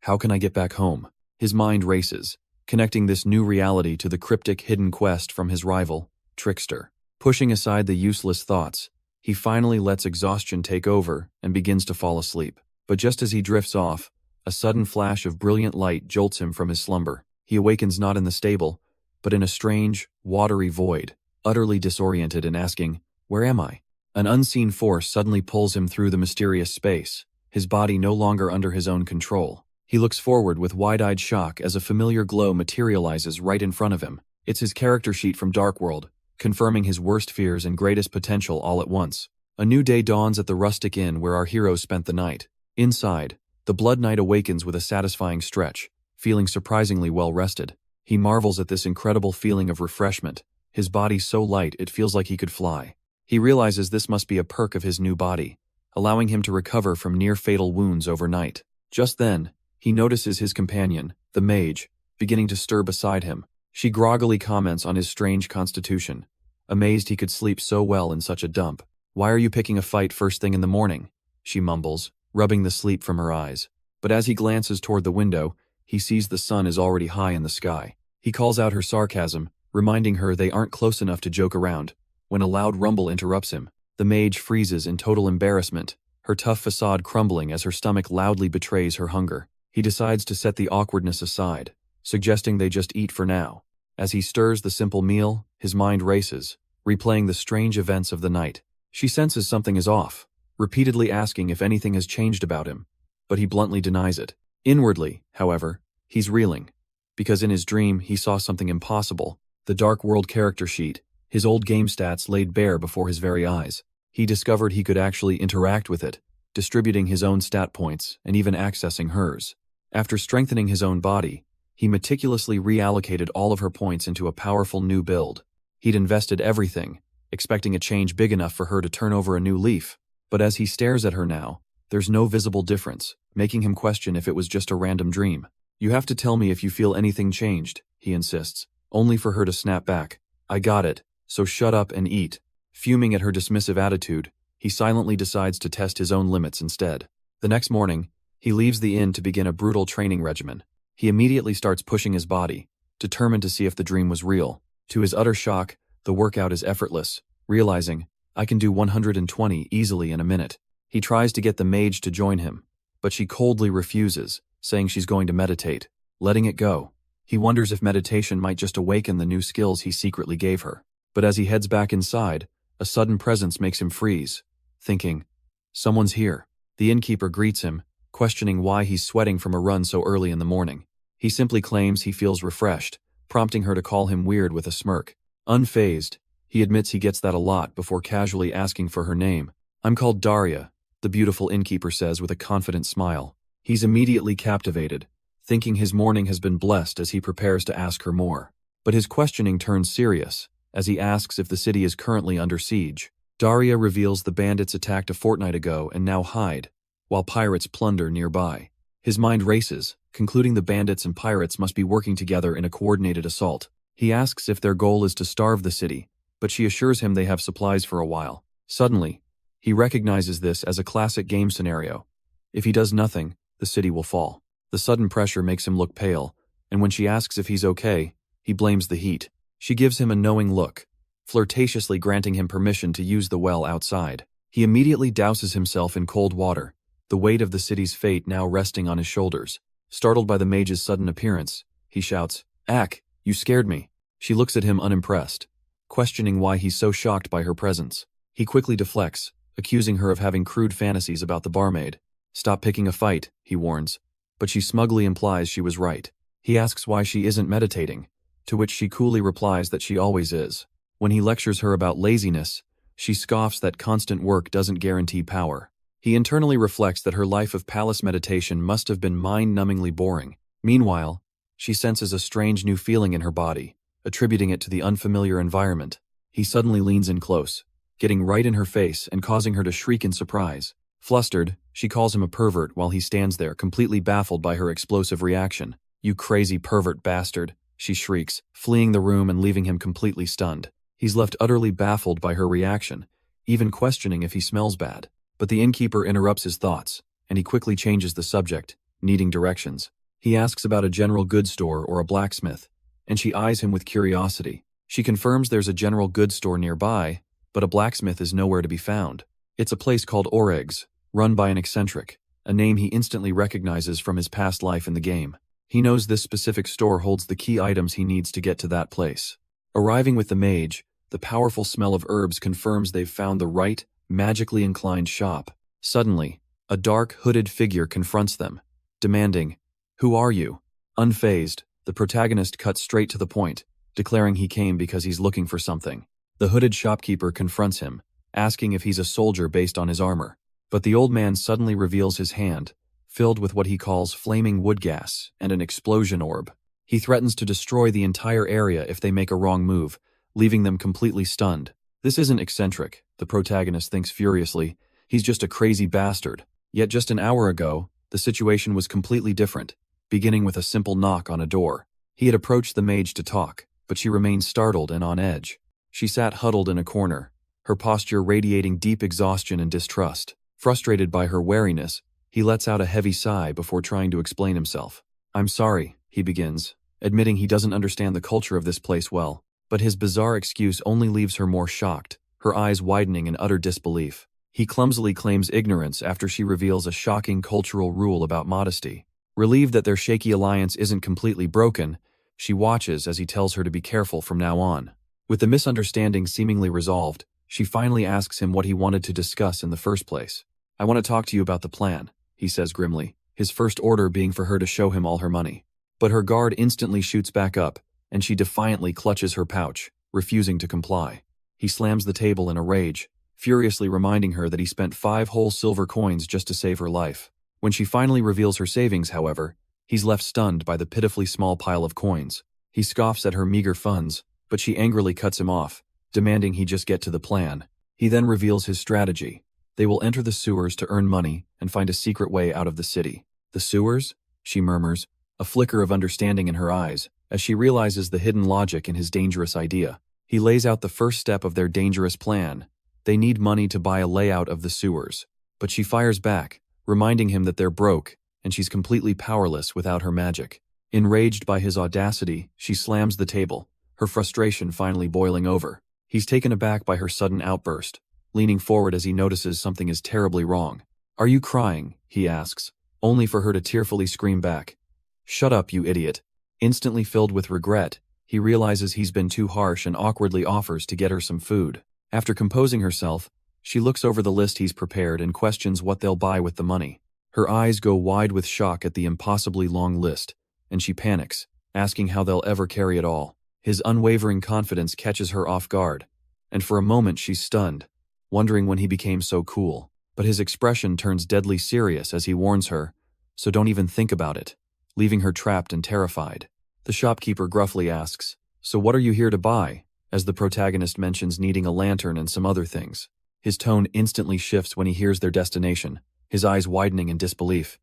how can I get back home? His mind races, connecting this new reality to the cryptic hidden quest from his rival, Trickster. Pushing aside the useless thoughts, he finally lets exhaustion take over and begins to fall asleep. But just as he drifts off, a sudden flash of brilliant light jolts him from his slumber. He awakens not in the stable, but in a strange, watery void, utterly disoriented and asking, "Where am I?" An unseen force suddenly pulls him through the mysterious space, his body no longer under his own control. He looks forward with wide-eyed shock as a familiar glow materializes right in front of him. It's his character sheet from Dark World, confirming his worst fears and greatest potential all at once. A new day dawns at the rustic inn where our heroes spent the night. Inside, the Blood Knight awakens with a satisfying stretch, feeling surprisingly well rested. He marvels at this incredible feeling of refreshment, his body so light it feels like he could fly. He realizes this must be a perk of his new body, allowing him to recover from near-fatal wounds overnight. Just then, he notices his companion, the mage, beginning to stir beside him. She groggily comments on his strange constitution, amazed he could sleep so well in such a dump. "Why are you picking a fight first thing in the morning?" she mumbles, rubbing the sleep from her eyes. But as he glances toward the window, he sees the sun is already high in the sky. He calls out her sarcasm, reminding her they aren't close enough to joke around, when a loud rumble interrupts him. The mage freezes in total embarrassment, her tough facade crumbling as her stomach loudly betrays her hunger. He decides to set the awkwardness aside, suggesting they just eat for now. As he stirs the simple meal, his mind races, replaying the strange events of the night. She senses something is off, repeatedly asking if anything has changed about him, but he bluntly denies it. Inwardly, however, he's reeling, because in his dream he saw something impossible, the Dark World character sheet, his old game stats laid bare before his very eyes. He discovered he could actually interact with it, distributing his own stat points and even accessing hers. After strengthening his own body, he meticulously reallocated all of her points into a powerful new build. He'd invested everything, expecting a change big enough for her to turn over a new leaf. But as he stares at her now, there's no visible difference, making him question if it was just a random dream. "You have to tell me if you feel anything changed," he insists, only for her to snap back. "I got it, so shut up and eat." Fuming at her dismissive attitude, he silently decides to test his own limits instead. The next morning, he leaves the inn to begin a brutal training regimen. He immediately starts pushing his body, determined to see if the dream was real. To his utter shock, the workout is effortless, realizing, "I can do 120 easily in a minute." He tries to get the mage to join him, but she coldly refuses, saying she's going to meditate, letting it go. He wonders if meditation might just awaken the new skills he secretly gave her. But as he heads back inside, a sudden presence makes him freeze, thinking, "Someone's here." The innkeeper greets him, questioning why he's sweating from a run so early in the morning. He simply claims he feels refreshed, prompting her to call him weird with a smirk. Unfazed, he admits he gets that a lot before casually asking for her name. "I'm called Daria," the beautiful innkeeper says with a confident smile. He's immediately captivated, thinking his morning has been blessed as he prepares to ask her more. But his questioning turns serious, as he asks if the city is currently under siege. Daria reveals the bandits attacked a fortnight ago and now hide, while pirates plunder nearby. His mind races, concluding the bandits and pirates must be working together in a coordinated assault. He asks if their goal is to starve the city, but she assures him they have supplies for a while. Suddenly, he recognizes this as a classic game scenario. If he does nothing, the city will fall. The sudden pressure makes him look pale, and when she asks if he's okay, he blames the heat. She gives him a knowing look, flirtatiously granting him permission to use the well outside. He immediately douses himself in cold water, the weight of the city's fate now resting on his shoulders. Startled by the mage's sudden appearance, he shouts, "Ack, you scared me." She looks at him unimpressed, questioning why he's so shocked by her presence. He quickly deflects, accusing her of having crude fantasies about the barmaid. "Stop picking a fight," he warns, but she smugly implies she was right. He asks why she isn't meditating, to which she coolly replies that she always is. When he lectures her about laziness, she scoffs that constant work doesn't guarantee power. He internally reflects that her life of palace meditation must have been mind-numbingly boring. Meanwhile, she senses a strange new feeling in her body, attributing it to the unfamiliar environment. He suddenly leans in close, getting right in her face and causing her to shriek in surprise. Flustered, she calls him a pervert while he stands there completely baffled by her explosive reaction. "You crazy pervert bastard," she shrieks, fleeing the room and leaving him completely stunned. He's left utterly baffled by her reaction, even questioning if he smells bad. But the innkeeper interrupts his thoughts, and he quickly changes the subject, needing directions. He asks about a general goods store or a blacksmith, and she eyes him with curiosity. She confirms there's a general goods store nearby, but a blacksmith is nowhere to be found. It's a place called Oreg's, run by an eccentric, a name he instantly recognizes from his past life in the game. He knows this specific store holds the key items he needs to get to that place. Arriving with the mage, the powerful smell of herbs confirms they've found the right, magically inclined shop. Suddenly, a dark, hooded figure confronts them, demanding, "Who are you?" Unfazed, the protagonist cuts straight to the point, declaring he came because he's looking for something. The hooded shopkeeper confronts him, asking if he's a soldier based on his armor. But the old man suddenly reveals his hand, filled with what he calls flaming wood gas and an explosion orb. He threatens to destroy the entire area if they make a wrong move, leaving them completely stunned. This isn't eccentric, the protagonist thinks furiously. He's just a crazy bastard. Yet just an hour ago, the situation was completely different, beginning with a simple knock on a door. He had approached the mage to talk, but she remained startled and on edge. She sat huddled in a corner, her posture radiating deep exhaustion and distrust. Frustrated by her wariness, he lets out a heavy sigh before trying to explain himself. "I'm sorry," he begins, admitting he doesn't understand the culture of this place well. But his bizarre excuse only leaves her more shocked, her eyes widening in utter disbelief. He clumsily claims ignorance after she reveals a shocking cultural rule about modesty. Relieved that their shaky alliance isn't completely broken, she watches as he tells her to be careful from now on. With the misunderstanding seemingly resolved, she finally asks him what he wanted to discuss in the first place. "I want to talk to you about the plan," he says grimly, his first order being for her to show him all her money. But her guard instantly shoots back up, and she defiantly clutches her pouch, refusing to comply. He slams the table in a rage, furiously reminding her that he spent 5 whole silver coins just to save her life. When she finally reveals her savings, however, he's left stunned by the pitifully small pile of coins. He scoffs at her meager funds, but she angrily cuts him off, demanding he just get to the plan. He then reveals his strategy. They will enter the sewers to earn money and find a secret way out of the city. "The sewers?" she murmurs, a flicker of understanding in her eyes, as she realizes the hidden logic in his dangerous idea. He lays out the first step of their dangerous plan. They need money to buy a layout of the sewers. But she fires back, reminding him that they're broke, and she's completely powerless without her magic. Enraged by his audacity, she slams the table, her frustration finally boiling over. He's taken aback by her sudden outburst, leaning forward as he notices something is terribly wrong. "Are you crying?" he asks, only for her to tearfully scream back. "Shut up, you idiot." Instantly filled with regret, he realizes he's been too harsh and awkwardly offers to get her some food. After composing herself, she looks over the list he's prepared and questions what they'll buy with the money. Her eyes go wide with shock at the impossibly long list, and she panics, asking how they'll ever carry it all. His unwavering confidence catches her off guard, and for a moment she's stunned, wondering when he became so cool. But his expression turns deadly serious as he warns her, "So don't even think about it," leaving her trapped and terrified. The shopkeeper gruffly asks, "So what are you here to buy?" as the protagonist mentions needing a lantern and some other things. His tone instantly shifts when he hears their destination, his eyes widening in disbelief.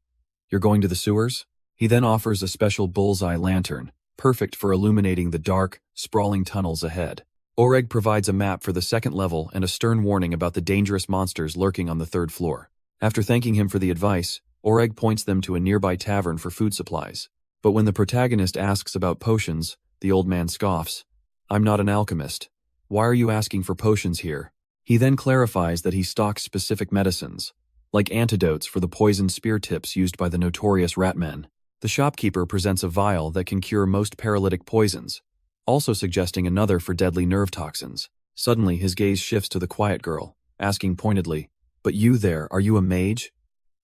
"You're going to the sewers?" He then offers a special bullseye lantern, perfect for illuminating the dark, sprawling tunnels ahead. Oreg provides a map for the second level and a stern warning about the dangerous monsters lurking on the 3rd floor. After thanking him for the advice, Oreg points them to a nearby tavern for food supplies. But when the protagonist asks about potions, the old man scoffs. "I'm not an alchemist. Why are you asking for potions here?" He then clarifies that he stocks specific medicines, like antidotes for the poisoned spear tips used by the notorious ratmen. The shopkeeper presents a vial that can cure most paralytic poisons, also suggesting another for deadly nerve toxins. Suddenly, his gaze shifts to the quiet girl, asking pointedly, "But you there, are you a mage?"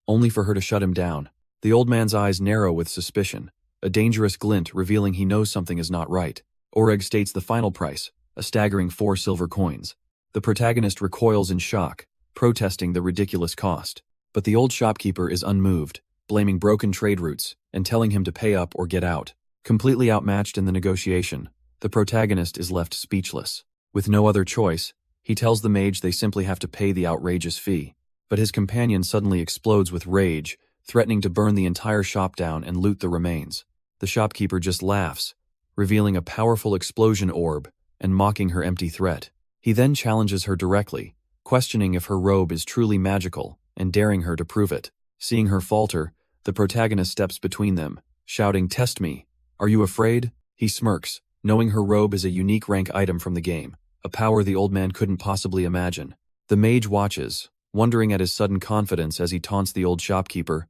Only for her to shut him down. The old man's eyes narrow with suspicion, a dangerous glint revealing he knows something is not right. Oreg states the final price, a staggering 4 silver coins. The protagonist recoils in shock, protesting the ridiculous cost. But the old shopkeeper is unmoved, blaming broken trade routes and telling him to pay up or get out. Completely outmatched in the negotiation, the protagonist is left speechless. With no other choice, he tells the mage they simply have to pay the outrageous fee. But his companion suddenly explodes with rage, threatening to burn the entire shop down and loot the remains. The shopkeeper just laughs, revealing a powerful explosion orb and mocking her empty threat. He then challenges her directly, questioning if her robe is truly magical and daring her to prove it. Seeing her falter, the protagonist steps between them, shouting, "Test me. Are you afraid?" He smirks, knowing her robe is a unique rank item from the game, a power the old man couldn't possibly imagine. The mage watches, wondering at his sudden confidence as he taunts the old shopkeeper.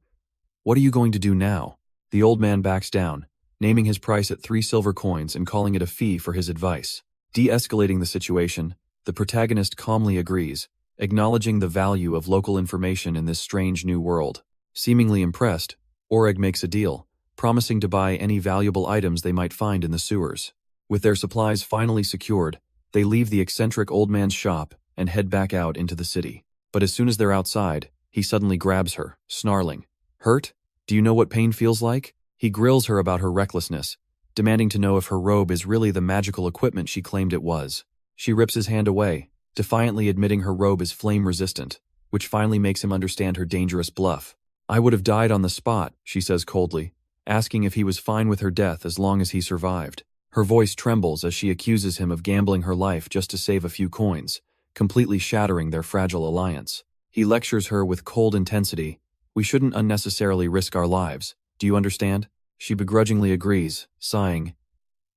"What are you going to do now?" The old man backs down, naming his price at 3 silver coins and calling it a fee for his advice. De-escalating the situation, the protagonist calmly agrees, acknowledging the value of local information in this strange new world. Seemingly impressed, Oreg makes a deal, promising to buy any valuable items they might find in the sewers. With their supplies finally secured, they leave the eccentric old man's shop and head back out into the city. But as soon as they're outside, he suddenly grabs her, snarling, "Hurt? Do you know what pain feels like?" He grills her about her recklessness, demanding to know if her robe is really the magical equipment she claimed it was. She rips his hand away, defiantly admitting her robe is flame-resistant, which finally makes him understand her dangerous bluff. "I would have died on the spot," she says coldly, asking if he was fine with her death as long as he survived. Her voice trembles as she accuses him of gambling her life just to save a few coins, completely shattering their fragile alliance. He lectures her with cold intensity. "We shouldn't unnecessarily risk our lives. Do you understand?" She begrudgingly agrees, sighing,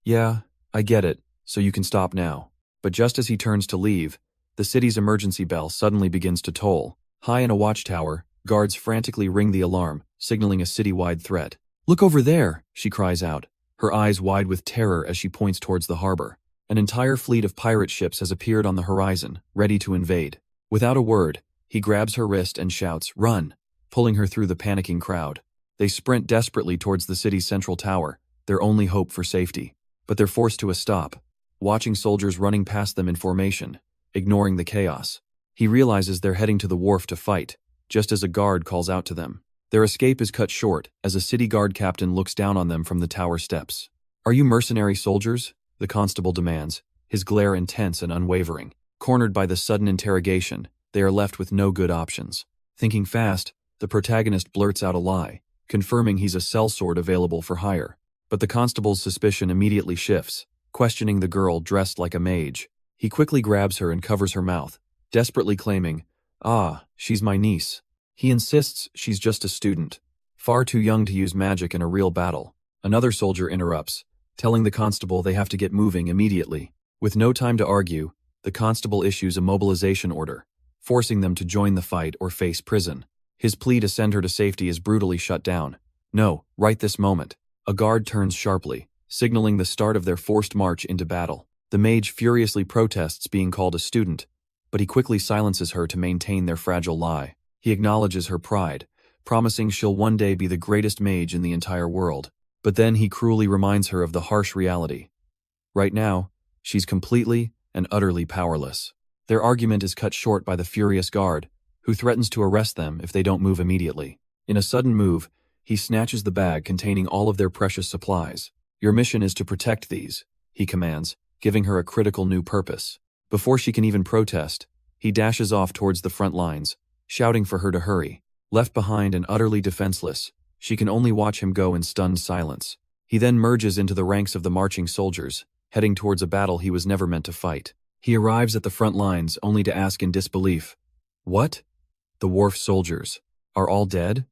"Yeah, I get it, so you can stop now." But just as he turns to leave, the city's emergency bell suddenly begins to toll. High in a watchtower, guards frantically ring the alarm, signaling a citywide threat. "Look over there," she cries out, her eyes wide with terror as she points towards the harbor. An entire fleet of pirate ships has appeared on the horizon, ready to invade. Without a word, he grabs her wrist and shouts, "Run!" pulling her through the panicking crowd. They sprint desperately towards the city's central tower, their only hope for safety. But they're forced to a stop, watching soldiers running past them in formation, ignoring the chaos. He realizes they're heading to the wharf to fight, just as a guard calls out to them. Their escape is cut short as a city guard captain looks down on them from the tower steps. "Are you mercenary soldiers?" the constable demands, his glare intense and unwavering. Cornered by the sudden interrogation, they are left with no good options. Thinking fast, the protagonist blurts out a lie, confirming he's a sellsword available for hire. But the constable's suspicion immediately shifts, questioning the girl dressed like a mage. He quickly grabs her and covers her mouth, desperately claiming, "Ah, she's my niece." He insists she's just a student, far too young to use magic in a real battle. Another soldier interrupts, telling the constable they have to get moving immediately. With no time to argue, the constable issues a mobilization order, forcing them to join the fight or face prison. His plea to send her to safety is brutally shut down. No, right this moment. A guard turns sharply, signaling the start of their forced march into battle. The mage furiously protests being called a student, but he quickly silences her to maintain their fragile lie. He acknowledges her pride, promising she'll one day be the greatest mage in the entire world. But then he cruelly reminds her of the harsh reality. Right now, she's completely and utterly powerless. Their argument is cut short by the furious guard, who threatens to arrest them if they don't move immediately. In a sudden move, he snatches the bag containing all of their precious supplies. "Your mission is to protect these," he commands, giving her a critical new purpose. Before she can even protest, he dashes off towards the front lines, shouting for her to hurry. Left behind and utterly defenseless, she can only watch him go in stunned silence. He then merges into the ranks of the marching soldiers, heading towards a battle he was never meant to fight. He arrives at the front lines only to ask in disbelief, "What? The wharf soldiers are all dead?"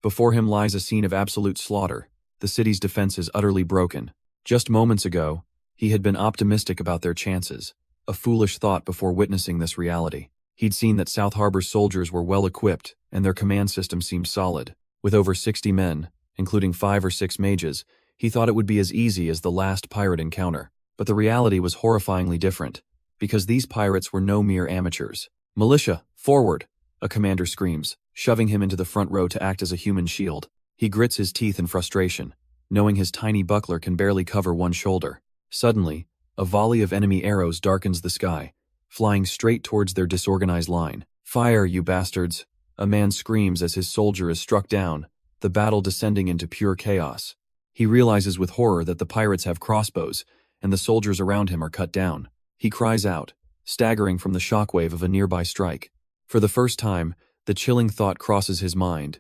Before him lies a scene of absolute slaughter, the city's defenses utterly broken. Just moments ago, he had been optimistic about their chances, a foolish thought before witnessing this reality. He'd seen that South Harbor's soldiers were well equipped, and their command system seemed solid. With over 60 men, including 5 or 6 mages, he thought it would be as easy as the last pirate encounter. But the reality was horrifyingly different, because these pirates were no mere amateurs. "Militia, forward!" a commander screams, shoving him into the front row to act as a human shield. He grits his teeth in frustration, knowing his tiny buckler can barely cover one shoulder. Suddenly, a volley of enemy arrows darkens the sky, flying straight towards their disorganized line. "Fire, you bastards!" a man screams as his soldier is struck down, the battle descending into pure chaos. He realizes with horror that the pirates have crossbows, and the soldiers around him are cut down. He cries out, staggering from the shockwave of a nearby strike. For the first time, the chilling thought crosses his mind.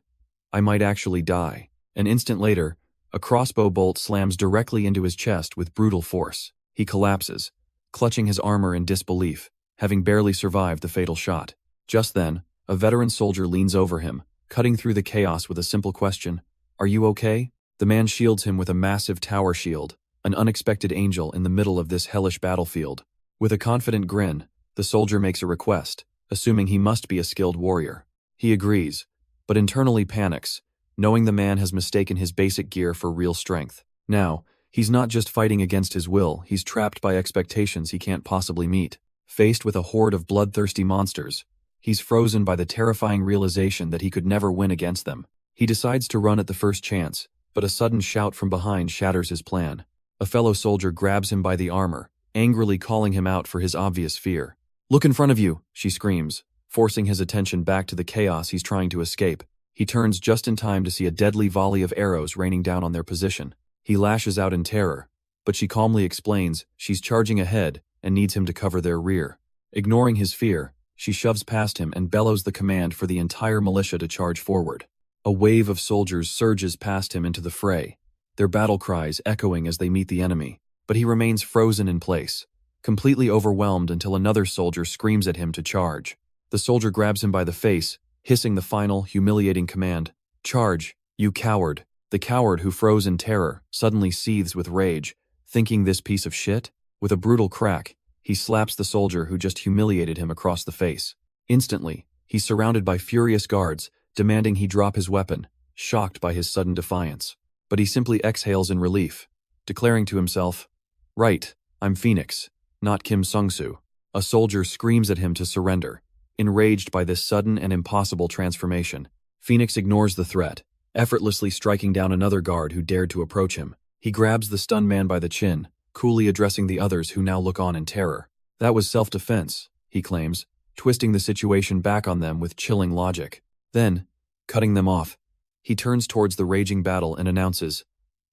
I might actually die. An instant later, a crossbow bolt slams directly into his chest with brutal force. He collapses, clutching his armor in disbelief, having barely survived the fatal shot. Just then, a veteran soldier leans over him, cutting through the chaos with a simple question, "Are you okay?" The man shields him with a massive tower shield, an unexpected angel in the middle of this hellish battlefield. With a confident grin, the soldier makes a request, assuming he must be a skilled warrior. He agrees, but internally panics, knowing the man has mistaken his basic gear for real strength. Now, he's not just fighting against his will, he's trapped by expectations he can't possibly meet. Faced with a horde of bloodthirsty monsters, he's frozen by the terrifying realization that he could never win against them. He decides to run at the first chance, but a sudden shout from behind shatters his plan. A fellow soldier grabs him by the armor, angrily calling him out for his obvious fear. "Look in front of you," she screams, forcing his attention back to the chaos he's trying to escape. He turns just in time to see a deadly volley of arrows raining down on their position. He lashes out in terror, but she calmly explains she's charging ahead and needs him to cover their rear. Ignoring his fear, she shoves past him and bellows the command for the entire militia to charge forward. A wave of soldiers surges past him into the fray, their battle cries echoing as they meet the enemy, but he remains frozen in place, completely overwhelmed until another soldier screams at him to charge. The soldier grabs him by the face, hissing the final, humiliating command, "Charge, you coward." The coward, who froze in terror, suddenly seethes with rage, thinking this piece of shit? With a brutal crack, he slaps the soldier who just humiliated him across the face. Instantly, he's surrounded by furious guards, demanding he drop his weapon, shocked by his sudden defiance. But he simply exhales in relief, declaring to himself, "Right, I'm Phoenix, not Kim Sung-soo." A soldier screams at him to surrender. Enraged by this sudden and impossible transformation, Phoenix ignores the threat, effortlessly striking down another guard who dared to approach him. He grabs the stunned man by the chin, coolly addressing the others who now look on in terror. "That was self-defense," he claims, twisting the situation back on them with chilling logic. Then, cutting them off, he turns towards the raging battle and announces,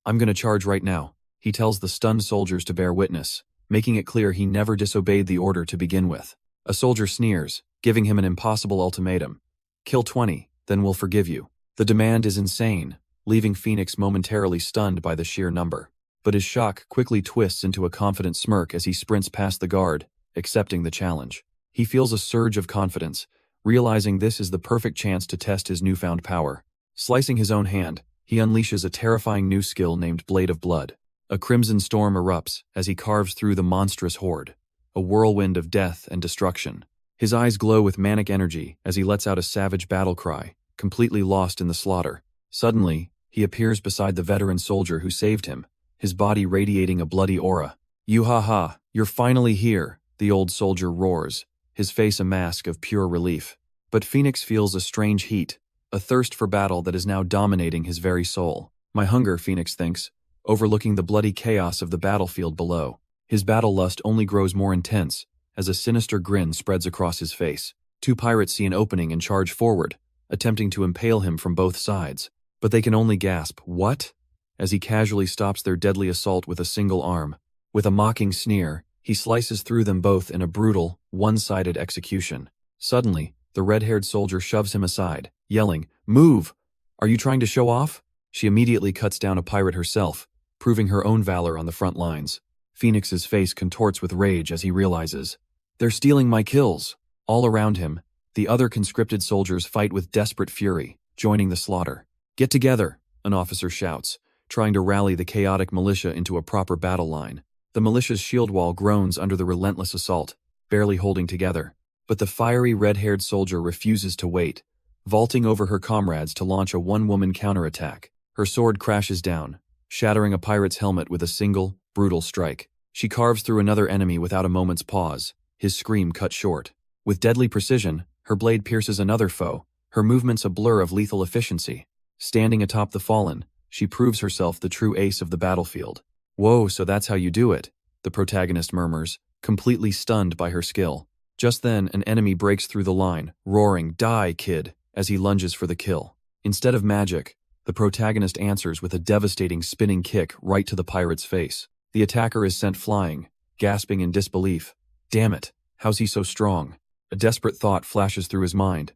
"I'm gonna charge right now." He tells the stunned soldiers to bear witness, making it clear he never disobeyed the order to begin with. A soldier sneers, giving him an impossible ultimatum. "Kill 20, then we'll forgive you." The demand is insane, leaving Phoenix momentarily stunned by the sheer number. But his shock quickly twists into a confident smirk as he sprints past the guard, accepting the challenge. He feels a surge of confidence, realizing this is the perfect chance to test his newfound power. Slicing his own hand, he unleashes a terrifying new skill named Blade of Blood. A crimson storm erupts as he carves through the monstrous horde, a whirlwind of death and destruction. His eyes glow with manic energy as he lets out a savage battle cry, completely lost in the slaughter. Suddenly, he appears beside the veteran soldier who saved him, his body radiating a bloody aura. "You ha-ha, you're finally here," the old soldier roars, his face a mask of pure relief. But Phoenix feels a strange heat, a thirst for battle that is now dominating his very soul. "My hunger," Phoenix thinks, overlooking the bloody chaos of the battlefield below. His battle lust only grows more intense as a sinister grin spreads across his face. Two pirates see an opening and charge forward, attempting to impale him from both sides. But they can only gasp, "What?" as he casually stops their deadly assault with a single arm. With a mocking sneer, he slices through them both in a brutal, one-sided execution. Suddenly, the red-haired soldier shoves him aside, yelling, "Move! Are you trying to show off?" She immediately cuts down a pirate herself, proving her own valor on the front lines. Phoenix's face contorts with rage as he realizes, "They're stealing my kills." All around him, the other conscripted soldiers fight with desperate fury, joining the slaughter. "Get together," an officer shouts, trying to rally the chaotic militia into a proper battle line. The militia's shield wall groans under the relentless assault, barely holding together. But the fiery red-haired soldier refuses to wait, vaulting over her comrades to launch a one-woman counterattack. Her sword crashes down, shattering a pirate's helmet with a single, brutal strike. She carves through another enemy without a moment's pause, his scream cut short. With deadly precision, her blade pierces another foe, her movements a blur of lethal efficiency. Standing atop the fallen, she proves herself the true ace of the battlefield. "Whoa, so that's how you do it," the protagonist murmurs, completely stunned by her skill. Just then, an enemy breaks through the line, roaring, "Die, kid," as he lunges for the kill. Instead of magic, the protagonist answers with a devastating spinning kick right to the pirate's face. The attacker is sent flying, gasping in disbelief. "Damn it, how's he so strong?" A desperate thought flashes through his mind.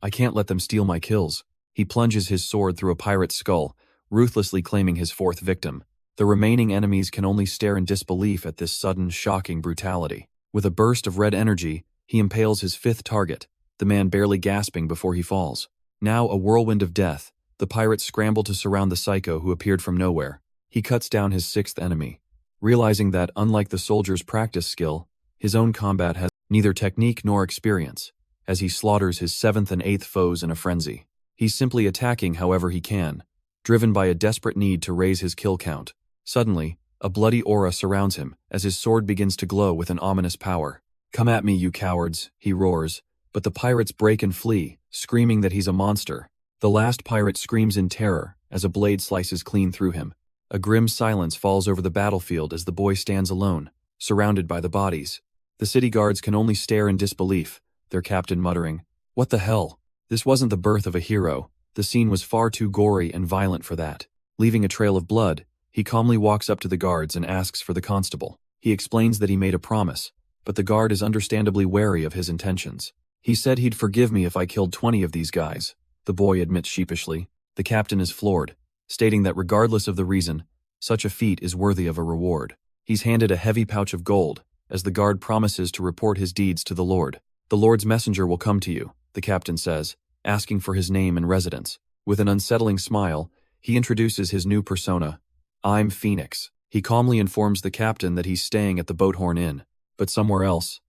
"I can't let them steal my kills." He plunges his sword through a pirate's skull, ruthlessly claiming his fourth victim. The remaining enemies can only stare in disbelief at this sudden, shocking brutality. With a burst of red energy, he impales his fifth target, the man barely gasping before he falls. Now a whirlwind of death, the pirates scramble to surround the psycho who appeared from nowhere. He cuts down his sixth enemy, realizing that, unlike the soldier's practice skill, his own combat has neither technique nor experience, as he slaughters his seventh and eighth foes in a frenzy. He's simply attacking however he can, driven by a desperate need to raise his kill count. Suddenly, a bloody aura surrounds him as his sword begins to glow with an ominous power. "Come at me, you cowards," he roars, but the pirates break and flee, screaming that he's a monster. The last pirate screams in terror as a blade slices clean through him. A grim silence falls over the battlefield as the boy stands alone, surrounded by the bodies. The city guards can only stare in disbelief, their captain muttering, "What the hell? This wasn't the birth of a hero." The scene was far too gory and violent for that. Leaving a trail of blood, he calmly walks up to the guards and asks for the constable. He explains that he made a promise, but the guard is understandably wary of his intentions. "He said he'd forgive me if I killed 20 of these guys," the boy admits sheepishly. The captain is floored, stating that regardless of the reason, such a feat is worthy of a reward. He's handed a heavy pouch of gold, as the guard promises to report his deeds to the Lord. "The Lord's messenger will come to you," the captain says, asking for his name and residence. With an unsettling smile, he introduces his new persona. "I'm Phoenix." He calmly informs the captain that he's staying at the Boathorn Inn, but somewhere else.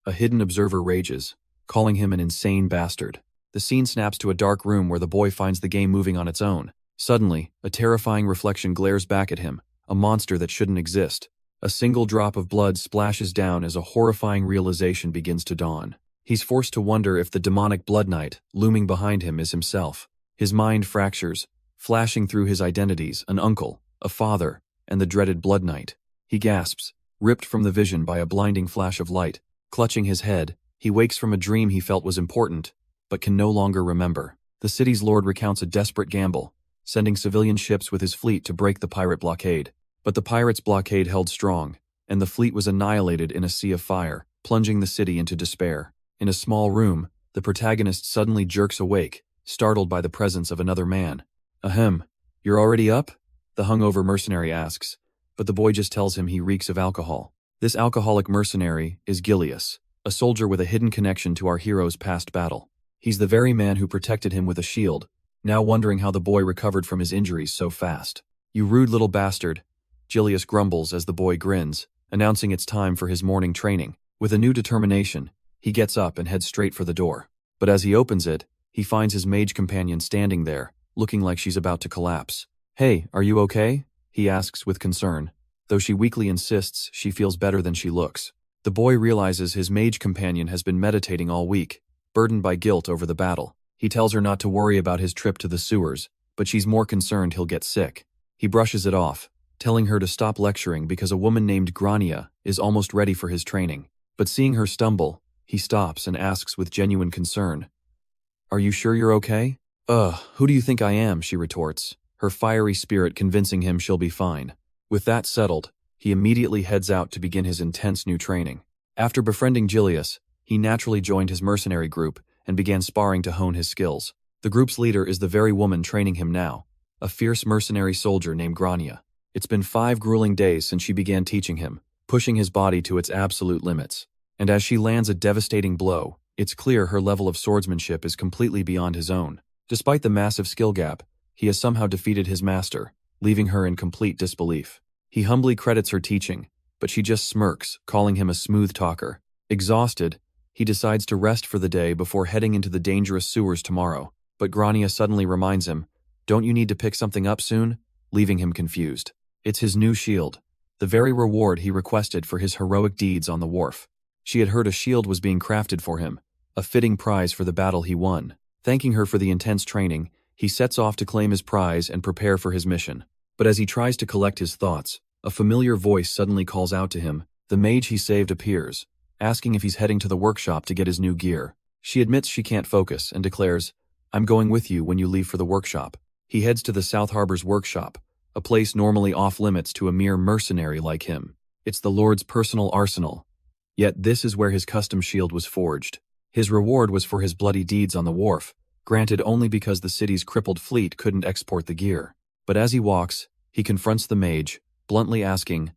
A hidden observer rages, calling him an insane bastard. The scene snaps to a dark room where the boy finds the game moving on its own. Suddenly, a terrifying reflection glares back at him, a monster that shouldn't exist. A single drop of blood splashes down as a horrifying realization begins to dawn. He's forced to wonder if the demonic Blood Knight, looming behind him, is himself. His mind fractures, flashing through his identities, an uncle, a father, and the dreaded Blood Knight. He gasps, ripped from the vision by a blinding flash of light. Clutching his head, he wakes from a dream he felt was important, but can no longer remember. The city's lord recounts a desperate gamble, sending civilian ships with his fleet to break the pirate blockade. But the pirates' blockade held strong, and the fleet was annihilated in a sea of fire, plunging the city into despair. In a small room, the protagonist suddenly jerks awake, startled by the presence of another man. "Ahem, you're already up?" the hungover mercenary asks, but the boy just tells him he reeks of alcohol. This alcoholic mercenary is Gilius, a soldier with a hidden connection to our hero's past battle. He's the very man who protected him with a shield, now wondering how the boy recovered from his injuries so fast. "You rude little bastard," Gilius grumbles as the boy grins, announcing it's time for his morning training. With a new determination, he gets up and heads straight for the door. But as he opens it, he finds his mage companion standing there, looking like she's about to collapse. "Hey, are you okay?" he asks with concern, though she weakly insists she feels better than she looks. The boy realizes his mage companion has been meditating all week, burdened by guilt over the battle. He tells her not to worry about his trip to the sewers, but she's more concerned he'll get sick. He brushes it off, telling her to stop lecturing because a woman named Grania is almost ready for his training. But seeing her stumble, he stops and asks with genuine concern, "Are you sure you're okay?" Who do you think I am?" she retorts, her fiery spirit convincing him she'll be fine. With that settled, he immediately heads out to begin his intense new training. After befriending Gilius, he naturally joined his mercenary group and began sparring to hone his skills. The group's leader is the very woman training him now, a fierce mercenary soldier named Grania. It's been 5 grueling days since she began teaching him, pushing his body to its absolute limits. And as she lands a devastating blow, it's clear her level of swordsmanship is completely beyond his own. Despite the massive skill gap, he has somehow defeated his master, leaving her in complete disbelief. He humbly credits her teaching, but she just smirks, calling him a smooth talker. Exhausted, he decides to rest for the day before heading into the dangerous sewers tomorrow. But Grania suddenly reminds him, "Don't you need to pick something up soon?" leaving him confused. It's his new shield, the very reward he requested for his heroic deeds on the wharf. She had heard a shield was being crafted for him, a fitting prize for the battle he won. Thanking her for the intense training, he sets off to claim his prize and prepare for his mission. But as he tries to collect his thoughts, a familiar voice suddenly calls out to him. The mage he saved appears, asking if he's heading to the workshop to get his new gear. She admits she can't focus and declares, "I'm going with you when you leave for the workshop." He heads to the South Harbor's workshop, a place normally off-limits to a mere mercenary like him. It's the Lord's personal arsenal. Yet this is where his custom shield was forged. His reward was for his bloody deeds on the wharf, granted only because the city's crippled fleet couldn't export the gear. But as he walks, he confronts the mage, bluntly asking,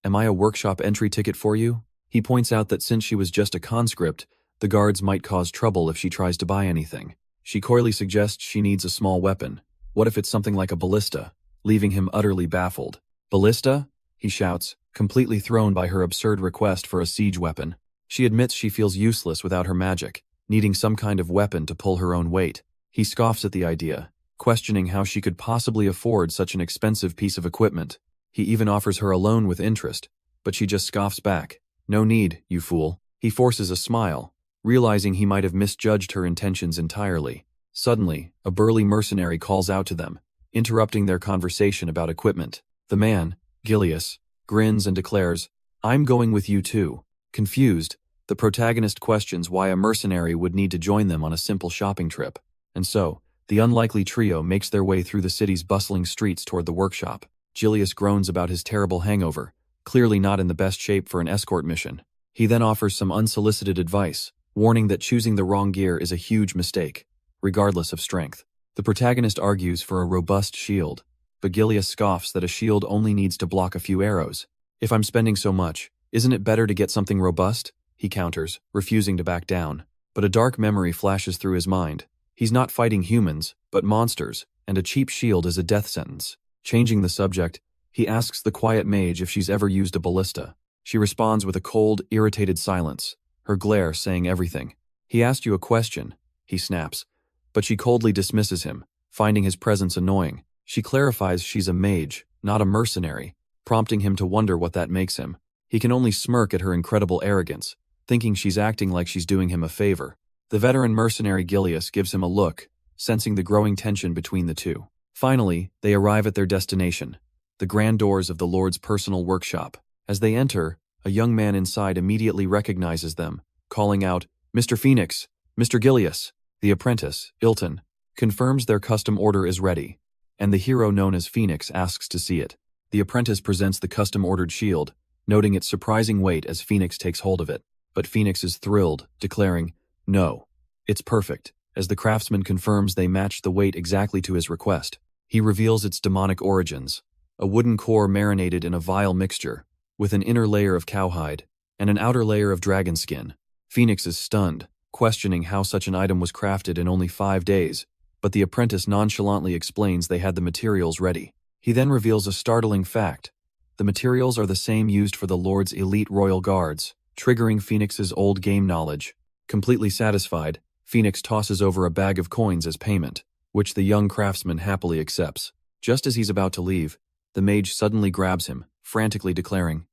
"Am I a workshop entry ticket for you?" He points out that since she was just a conscript, the guards might cause trouble if she tries to buy anything. She coyly suggests she needs a small weapon. What if it's something like a ballista? Leaving him utterly baffled. "Ballista?" he shouts, completely thrown by her absurd request for a siege weapon. She admits she feels useless without her magic, needing some kind of weapon to pull her own weight. He scoffs at the idea, questioning how she could possibly afford such an expensive piece of equipment. He even offers her a loan with interest, but she just scoffs back. "No need, you fool." He forces a smile, realizing he might have misjudged her intentions entirely. Suddenly, a burly mercenary calls out to them, interrupting their conversation about equipment. The man, Gilius, grins and declares, "I'm going with you too." Confused, the protagonist questions why a mercenary would need to join them on a simple shopping trip. And so, the unlikely trio makes their way through the city's bustling streets toward the workshop. Gilius groans about his terrible hangover, clearly not in the best shape for an escort mission. He then offers some unsolicited advice, warning that choosing the wrong gear is a huge mistake, regardless of strength. The protagonist argues for a robust shield, but Gilius scoffs that a shield only needs to block a few arrows. "If I'm spending so much, isn't it better to get something robust?" he counters, refusing to back down. But a dark memory flashes through his mind. He's not fighting humans, but monsters, and a cheap shield is a death sentence. Changing the subject, he asks the quiet mage if she's ever used a ballista. She responds with a cold, irritated silence, her glare saying everything. "He asked you a question," he snaps, but she coldly dismisses him, finding his presence annoying. She clarifies she's a mage, not a mercenary, prompting him to wonder what that makes him. He can only smirk at her incredible arrogance, thinking she's acting like she's doing him a favor. The veteran mercenary Gilius gives him a look, sensing the growing tension between the two. Finally, they arrive at their destination, the grand doors of the Lord's personal workshop. As they enter, a young man inside immediately recognizes them, calling out, "Mr. Phoenix, Mr. Gilius." The apprentice, Ilton, confirms their custom order is ready, and the hero known as Phoenix asks to see it. The apprentice presents the custom-ordered shield, noting its surprising weight as Phoenix takes hold of it. But Phoenix is thrilled, declaring, "No, it's perfect," as the craftsman confirms they matched the weight exactly to his request. He reveals its demonic origins, a wooden core marinated in a vile mixture, with an inner layer of cowhide and an outer layer of dragon skin. Phoenix is stunned, questioning how such an item was crafted in only 5 days, but the apprentice nonchalantly explains they had the materials ready. He then reveals a startling fact. The materials are the same used for the Lord's elite royal guards, triggering Phoenix's old game knowledge. Completely satisfied, Phoenix tosses over a bag of coins as payment, which the young craftsman happily accepts. Just as he's about to leave, the mage suddenly grabs him, frantically declaring,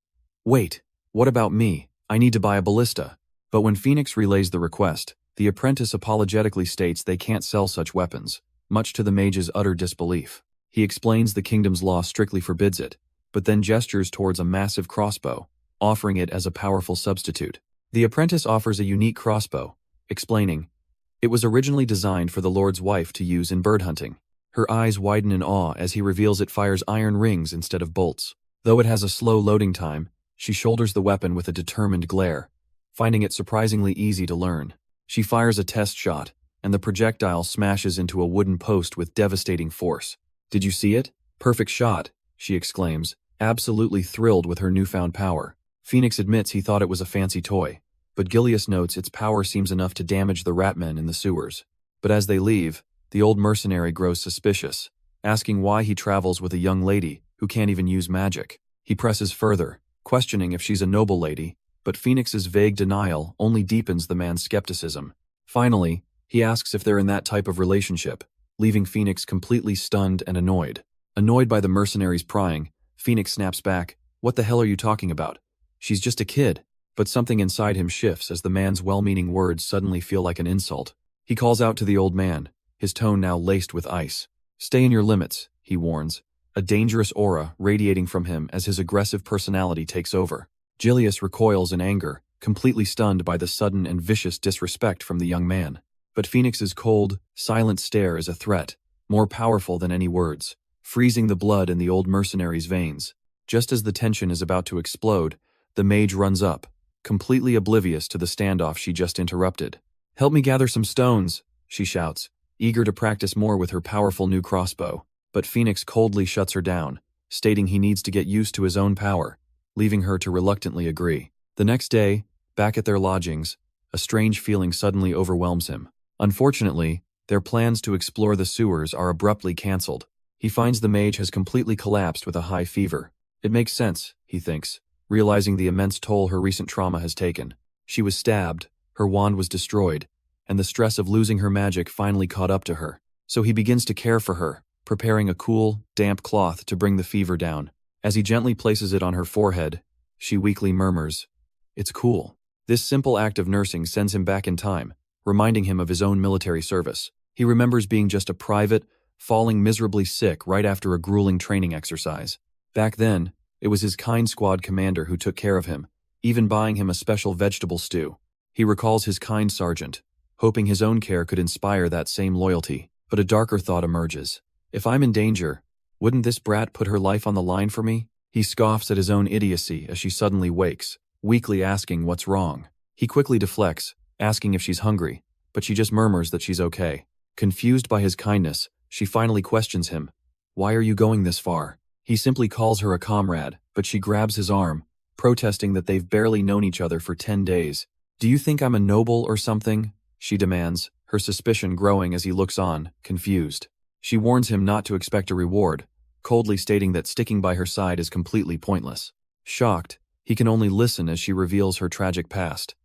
"Wait, what about me? I need to buy a ballista." But when Phoenix relays the request, the apprentice apologetically states they can't sell such weapons, much to the mage's utter disbelief. He explains the kingdom's law strictly forbids it, but then gestures towards a massive crossbow, offering it as a powerful substitute. The apprentice offers a unique crossbow, explaining, "It was originally designed for the Lord's wife to use in bird hunting." Her eyes widen in awe as he reveals it fires iron rings instead of bolts. Though it has a slow loading time, she shoulders the weapon with a determined glare, finding it surprisingly easy to learn. She fires a test shot, and the projectile smashes into a wooden post with devastating force. "Did you see it? Perfect shot," she exclaims, absolutely thrilled with her newfound power. Phoenix admits he thought it was a fancy toy, but Gilius notes its power seems enough to damage the ratmen in the sewers. But as they leave, the old mercenary grows suspicious, asking why he travels with a young lady who can't even use magic. He presses further, questioning if she's a noble lady, but Phoenix's vague denial only deepens the man's skepticism. Finally, he asks if they're in that type of relationship, leaving Phoenix completely stunned and annoyed. Annoyed by the mercenary's prying, Phoenix snaps back, "What the hell are you talking about? She's just a kid." But something inside him shifts as the man's well-meaning words suddenly feel like an insult. He calls out to the old man, his tone now laced with ice. "Stay in your limits," he warns, a dangerous aura radiating from him as his aggressive personality takes over. Gilius recoils in anger, completely stunned by the sudden and vicious disrespect from the young man. But Phoenix's cold, silent stare is a threat, more powerful than any words, freezing the blood in the old mercenary's veins. Just as the tension is about to explode, the mage runs up, completely oblivious to the standoff she just interrupted. "Help me gather some stones," she shouts, eager to practice more with her powerful new crossbow. But Phoenix coldly shuts her down, stating he needs to get used to his own power, leaving her to reluctantly agree. The next day, back at their lodgings, a strange feeling suddenly overwhelms him. Unfortunately, their plans to explore the sewers are abruptly cancelled. He finds the mage has completely collapsed with a high fever. It makes sense, he thinks, realizing the immense toll her recent trauma has taken. She was stabbed, her wand was destroyed, and the stress of losing her magic finally caught up to her. So he begins to care for her, preparing a cool, damp cloth to bring the fever down. As he gently places it on her forehead, she weakly murmurs, "It's cool." This simple act of nursing sends him back in time, reminding him of his own military service. He remembers being just a private, falling miserably sick right after a grueling training exercise. Back then, it was his kind squad commander who took care of him, even buying him a special vegetable stew. He recalls his kind sergeant, hoping his own care could inspire that same loyalty. But a darker thought emerges. If I'm in danger, wouldn't this brat put her life on the line for me? He scoffs at his own idiocy as she suddenly wakes, weakly asking what's wrong. He quickly deflects, asking if she's hungry, but she just murmurs that she's okay. Confused by his kindness, she finally questions him. Why are you going this far? He simply calls her a comrade, but she grabs his arm, protesting that they've barely known each other for 10 days. Do you think I'm a noble or something? She demands, her suspicion growing as he looks on, confused. She warns him not to expect a reward, coldly stating that sticking by her side is completely pointless. Shocked, he can only listen as she reveals her tragic past.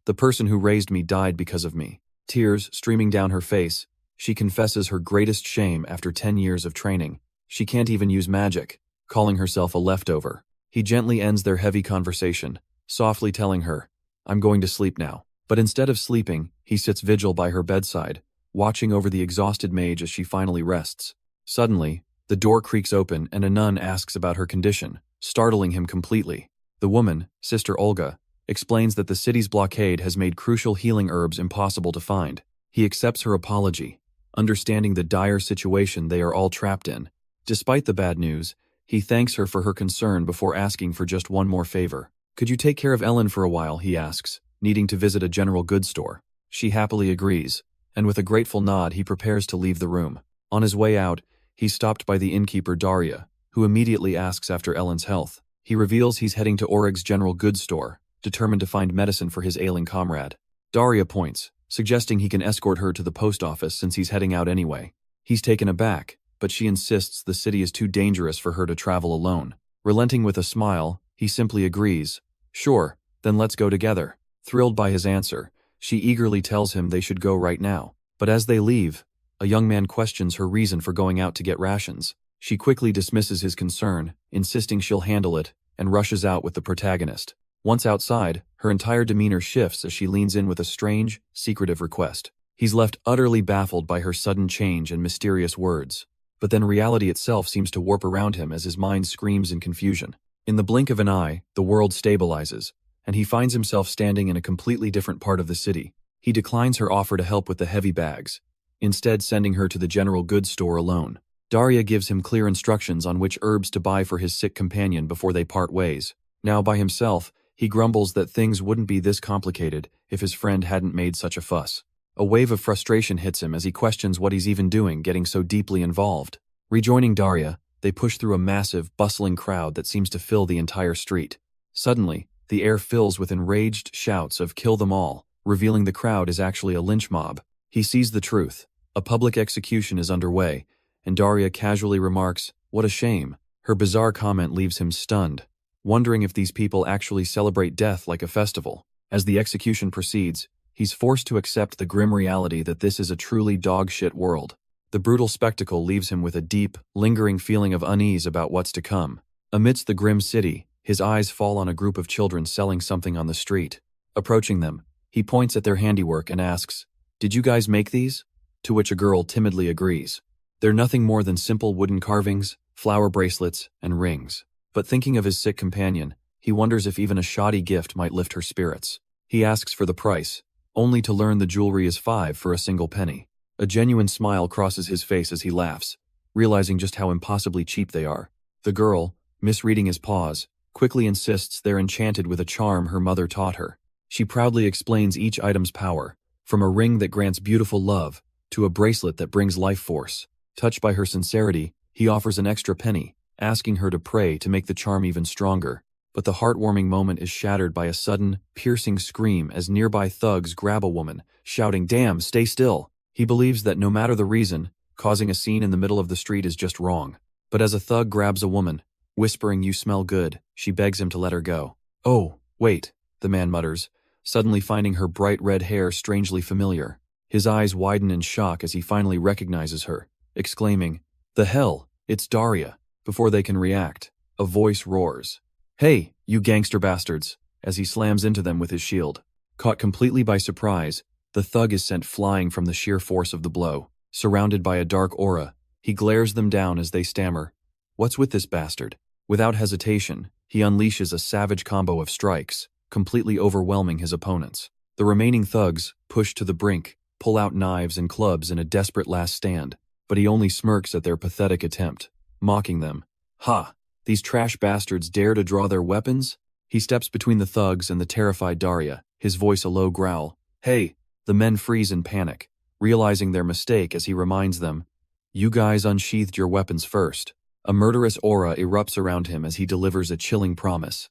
The person who raised me died because of me. Tears streaming down her face, she confesses her greatest shame after 10 years of training. She can't even use magic, calling herself a leftover. He gently ends their heavy conversation, softly telling her, I'm going to sleep now. But instead of sleeping, he sits vigil by her bedside, watching over the exhausted mage as she finally rests. Suddenly, the door creaks open and a nun asks about her condition, startling him completely. The woman, Sister Olga, explains that the city's blockade has made crucial healing herbs impossible to find. He accepts her apology, understanding the dire situation they are all trapped in. Despite the bad news, he thanks her for her concern before asking for just one more favor. Could you take care of Ellen for a while, he asks, needing to visit a general goods store. She happily agrees, and with a grateful nod he prepares to leave the room. On his way out, he's stopped by the innkeeper Daria, who immediately asks after Ellen's health. He reveals he's heading to Orig's general goods store, determined to find medicine for his ailing comrade. Daria points, suggesting he can escort her to the post office since he's heading out anyway. He's taken aback, but she insists the city is too dangerous for her to travel alone. Relenting with a smile, he simply agrees. Sure, then let's go together. Thrilled by his answer, she eagerly tells him they should go right now. But as they leave, a young man questions her reason for going out to get rations. She quickly dismisses his concern, insisting she'll handle it, and rushes out with the protagonist. Once outside, her entire demeanor shifts as she leans in with a strange, secretive request. He's left utterly baffled by her sudden change and mysterious words. But then reality itself seems to warp around him as his mind screams in confusion. In the blink of an eye, the world stabilizes, and he finds himself standing in a completely different part of the city. He declines her offer to help with the heavy bags, instead sending her to the general goods store alone. Daria gives him clear instructions on which herbs to buy for his sick companion before they part ways. Now by himself, he grumbles that things wouldn't be this complicated if his friend hadn't made such a fuss. A wave of frustration hits him as he questions what he's even doing getting so deeply involved. Rejoining Daria, they push through a massive, bustling crowd that seems to fill the entire street. Suddenly, the air fills with enraged shouts of "kill them all," revealing the crowd is actually a lynch mob. He sees the truth. A public execution is underway, and Daria casually remarks, "What a shame." Her bizarre comment leaves him stunned, wondering if these people actually celebrate death like a festival. As the execution proceeds, he's forced to accept the grim reality that this is a truly dog-shit world. The brutal spectacle leaves him with a deep, lingering feeling of unease about what's to come. Amidst the grim city, his eyes fall on a group of children selling something on the street. Approaching them, he points at their handiwork and asks, "Did you guys make these?" To which a girl timidly agrees. They're nothing more than simple wooden carvings, flower bracelets, and rings. But thinking of his sick companion, he wonders if even a shoddy gift might lift her spirits. He asks for the price, only to learn the jewelry is 5 for a single penny. A genuine smile crosses his face as he laughs, realizing just how impossibly cheap they are. The girl, misreading his pause, quickly insists they're enchanted with a charm her mother taught her. She proudly explains each item's power, from a ring that grants beautiful love to a bracelet that brings life force. Touched by her sincerity, he offers an extra penny, asking her to pray to make the charm even stronger. But the heartwarming moment is shattered by a sudden, piercing scream as nearby thugs grab a woman, shouting, "Damn, stay still!" He believes that no matter the reason, causing a scene in the middle of the street is just wrong. But as a thug grabs a woman, whispering, "You smell good," she begs him to let her go. "Oh, wait," the man mutters, suddenly finding her bright red hair strangely familiar. His eyes widen in shock as he finally recognizes her, exclaiming, "The hell, it's Daria!" Before they can react, a voice roars, "Hey, you gangster bastards," as he slams into them with his shield. Caught completely by surprise, the thug is sent flying from the sheer force of the blow. Surrounded by a dark aura, he glares them down as they stammer, "What's with this bastard?" Without hesitation, he unleashes a savage combo of strikes, completely overwhelming his opponents. The remaining thugs, pushed to the brink, pull out knives and clubs in a desperate last stand, but he only smirks at their pathetic attempt, mocking them. Ha! These trash bastards dare to draw their weapons? He steps between the thugs and the terrified Daria, his voice a low growl. Hey! The men freeze in panic, realizing their mistake as he reminds them, you guys unsheathed your weapons first. A murderous aura erupts around him as he delivers a chilling promise.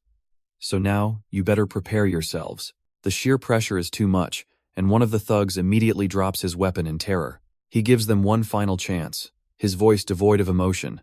So now, you better prepare yourselves. The sheer pressure is too much, and one of the thugs immediately drops his weapon in terror. He gives them one final chance, his voice devoid of emotion.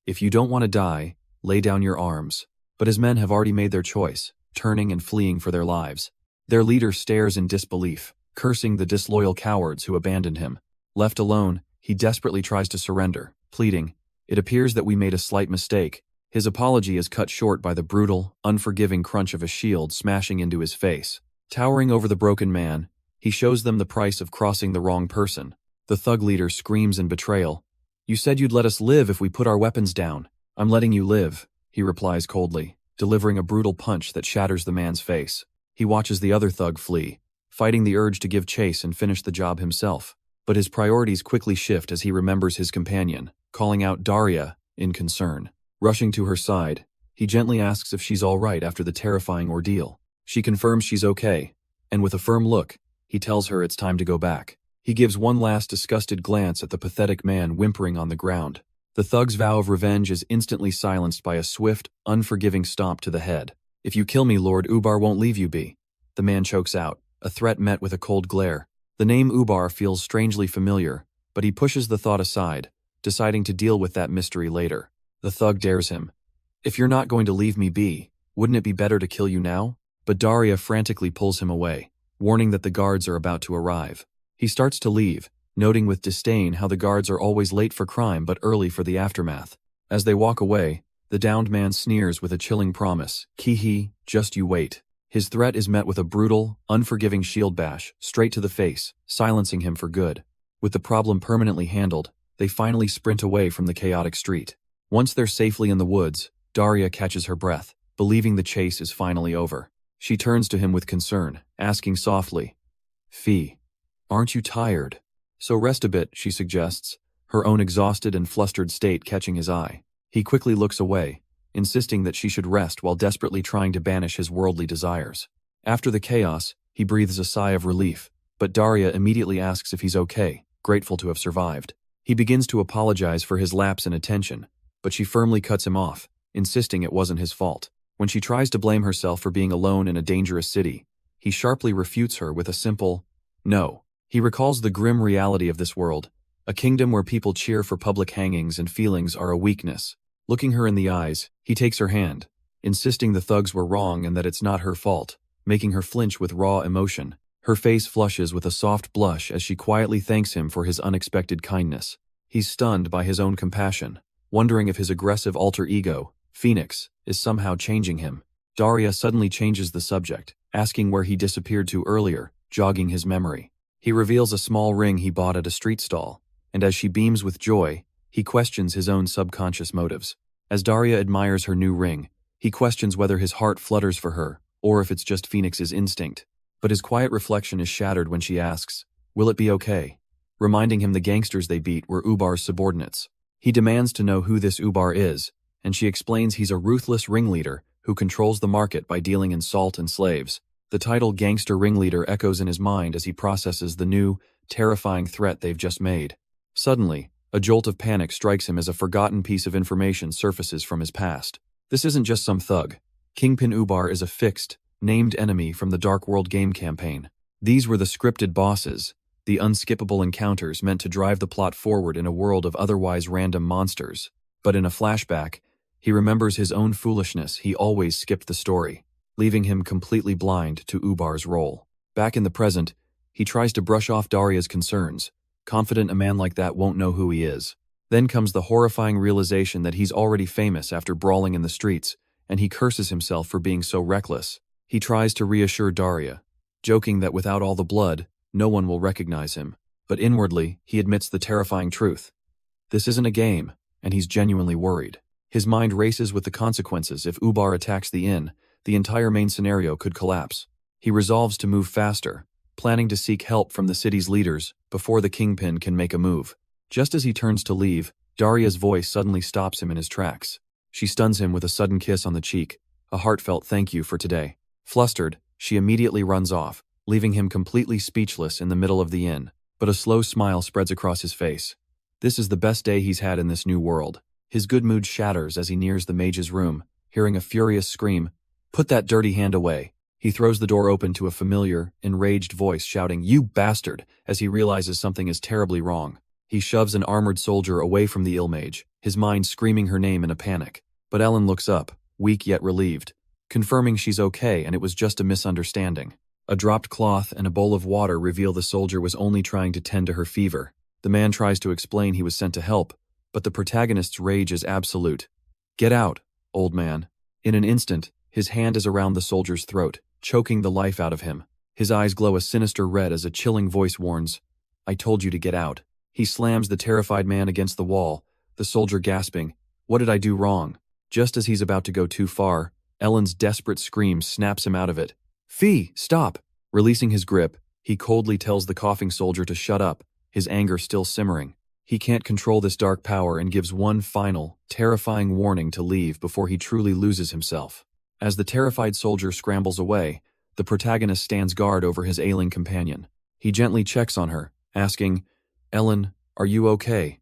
If you don't want to die, lay down your arms. But his men have already made their choice, turning and fleeing for their lives. Their leader stares in disbelief, cursing the disloyal cowards who abandoned him. Left alone, he desperately tries to surrender, pleading, it appears that we made a slight mistake. His apology is cut short by the brutal, unforgiving crunch of a shield smashing into his face. Towering over the broken man, he shows them the price of crossing the wrong person. The thug leader screams in betrayal. You said you'd let us live if we put our weapons down. I'm letting you live, he replies coldly, delivering a brutal punch that shatters the man's face. He watches the other thug flee, fighting the urge to give chase and finish the job himself. But his priorities quickly shift as he remembers his companion, calling out Daria in concern. Rushing to her side, he gently asks if she's all right after the terrifying ordeal. She confirms she's okay, and with a firm look, he tells her it's time to go back. He gives one last disgusted glance at the pathetic man whimpering on the ground. The thug's vow of revenge is instantly silenced by a swift, unforgiving stomp to the head. If you kill me, Lord Ubar won't leave you be. The man chokes out, a threat met with a cold glare. The name Ubar feels strangely familiar, but he pushes the thought aside, deciding to deal with that mystery later. The thug dares him. If you're not going to leave me be, wouldn't it be better to kill you now? But Daria frantically pulls him away, warning that the guards are about to arrive. He starts to leave, noting with disdain how the guards are always late for crime but early for the aftermath. As they walk away, the downed man sneers with a chilling promise. Kihi, just you wait. His threat is met with a brutal, unforgiving shield bash, straight to the face, silencing him for good. With the problem permanently handled, they finally sprint away from the chaotic street. Once they're safely in the woods, Daria catches her breath, believing the chase is finally over. She turns to him with concern, asking softly, Fee, aren't you tired? So rest a bit, she suggests, her own exhausted and flustered state catching his eye. He quickly looks away, insisting that she should rest while desperately trying to banish his worldly desires. After the chaos, he breathes a sigh of relief, but Daria immediately asks if he's okay, grateful to have survived. He begins to apologize for his lapse in attention, but she firmly cuts him off, insisting it wasn't his fault. When she tries to blame herself for being alone in a dangerous city, he sharply refutes her with a simple, no. He recalls the grim reality of this world, a kingdom where people cheer for public hangings and feelings are a weakness. Looking her in the eyes, he takes her hand, insisting the thugs were wrong and that it's not her fault, making her flinch with raw emotion. Her face flushes with a soft blush as she quietly thanks him for his unexpected kindness. He's stunned by his own compassion, wondering if his aggressive alter ego, Phoenix, is somehow changing him. Daria suddenly changes the subject, asking where he disappeared to earlier, jogging his memory. He reveals a small ring he bought at a street stall, and as she beams with joy, he questions his own subconscious motives. As Daria admires her new ring, he questions whether his heart flutters for her, or if it's just Phoenix's instinct. But his quiet reflection is shattered when she asks, will it be okay? Reminding him the gangsters they beat were Ubar's subordinates. He demands to know who this Ubar is, and she explains he's a ruthless ringleader who controls the market by dealing in salt and slaves. The title gangster ringleader echoes in his mind as he processes the new, terrifying threat they've just made. Suddenly, a jolt of panic strikes him as a forgotten piece of information surfaces from his past. This isn't just some thug. Kingpin Ubar is a fixed, named enemy from the Dark World game campaign. These were the scripted bosses, the unskippable encounters meant to drive the plot forward in a world of otherwise random monsters. But in a flashback, he remembers his own foolishness. He always skipped the story, leaving him completely blind to Ubar's role. Back in the present, he tries to brush off Daria's concerns, confident a man like that won't know who he is. Then comes the horrifying realization that he's already famous after brawling in the streets, and he curses himself for being so reckless. He tries to reassure Daria, joking that without all the blood, no one will recognize him. But inwardly, he admits the terrifying truth. This isn't a game, and he's genuinely worried. His mind races with the consequences. If Ubar attacks the inn, the entire main scenario could collapse. He resolves to move faster, planning to seek help from the city's leaders before the kingpin can make a move. Just as he turns to leave, Daria's voice suddenly stops him in his tracks. She stuns him with a sudden kiss on the cheek, a heartfelt thank you for today. Flustered, she immediately runs off, leaving him completely speechless in the middle of the inn. But a slow smile spreads across his face. This is the best day he's had in this new world. His good mood shatters as he nears the mage's room, hearing a furious scream, "Put that dirty hand away." He throws the door open to a familiar, enraged voice shouting, "You bastard," as he realizes something is terribly wrong. He shoves an armored soldier away from the ill mage, his mind screaming her name in a panic. But Ellen looks up, weak yet relieved, confirming she's okay and it was just a misunderstanding. A dropped cloth and a bowl of water reveal the soldier was only trying to tend to her fever. The man tries to explain he was sent to help, but the protagonist's rage is absolute. "Get out, old man." In an instant, his hand is around the soldier's throat, choking the life out of him. His eyes glow a sinister red as a chilling voice warns, "I told you to get out." He slams the terrified man against the wall, the soldier gasping, "What did I do wrong?" Just as he's about to go too far, Ellen's desperate scream snaps him out of it. "Fee, stop!" Releasing his grip, he coldly tells the coughing soldier to shut up, his anger still simmering. He can't control this dark power and gives one final, terrifying warning to leave before he truly loses himself. As the terrified soldier scrambles away, the protagonist stands guard over his ailing companion. He gently checks on her, asking, "Ellen, are you okay?"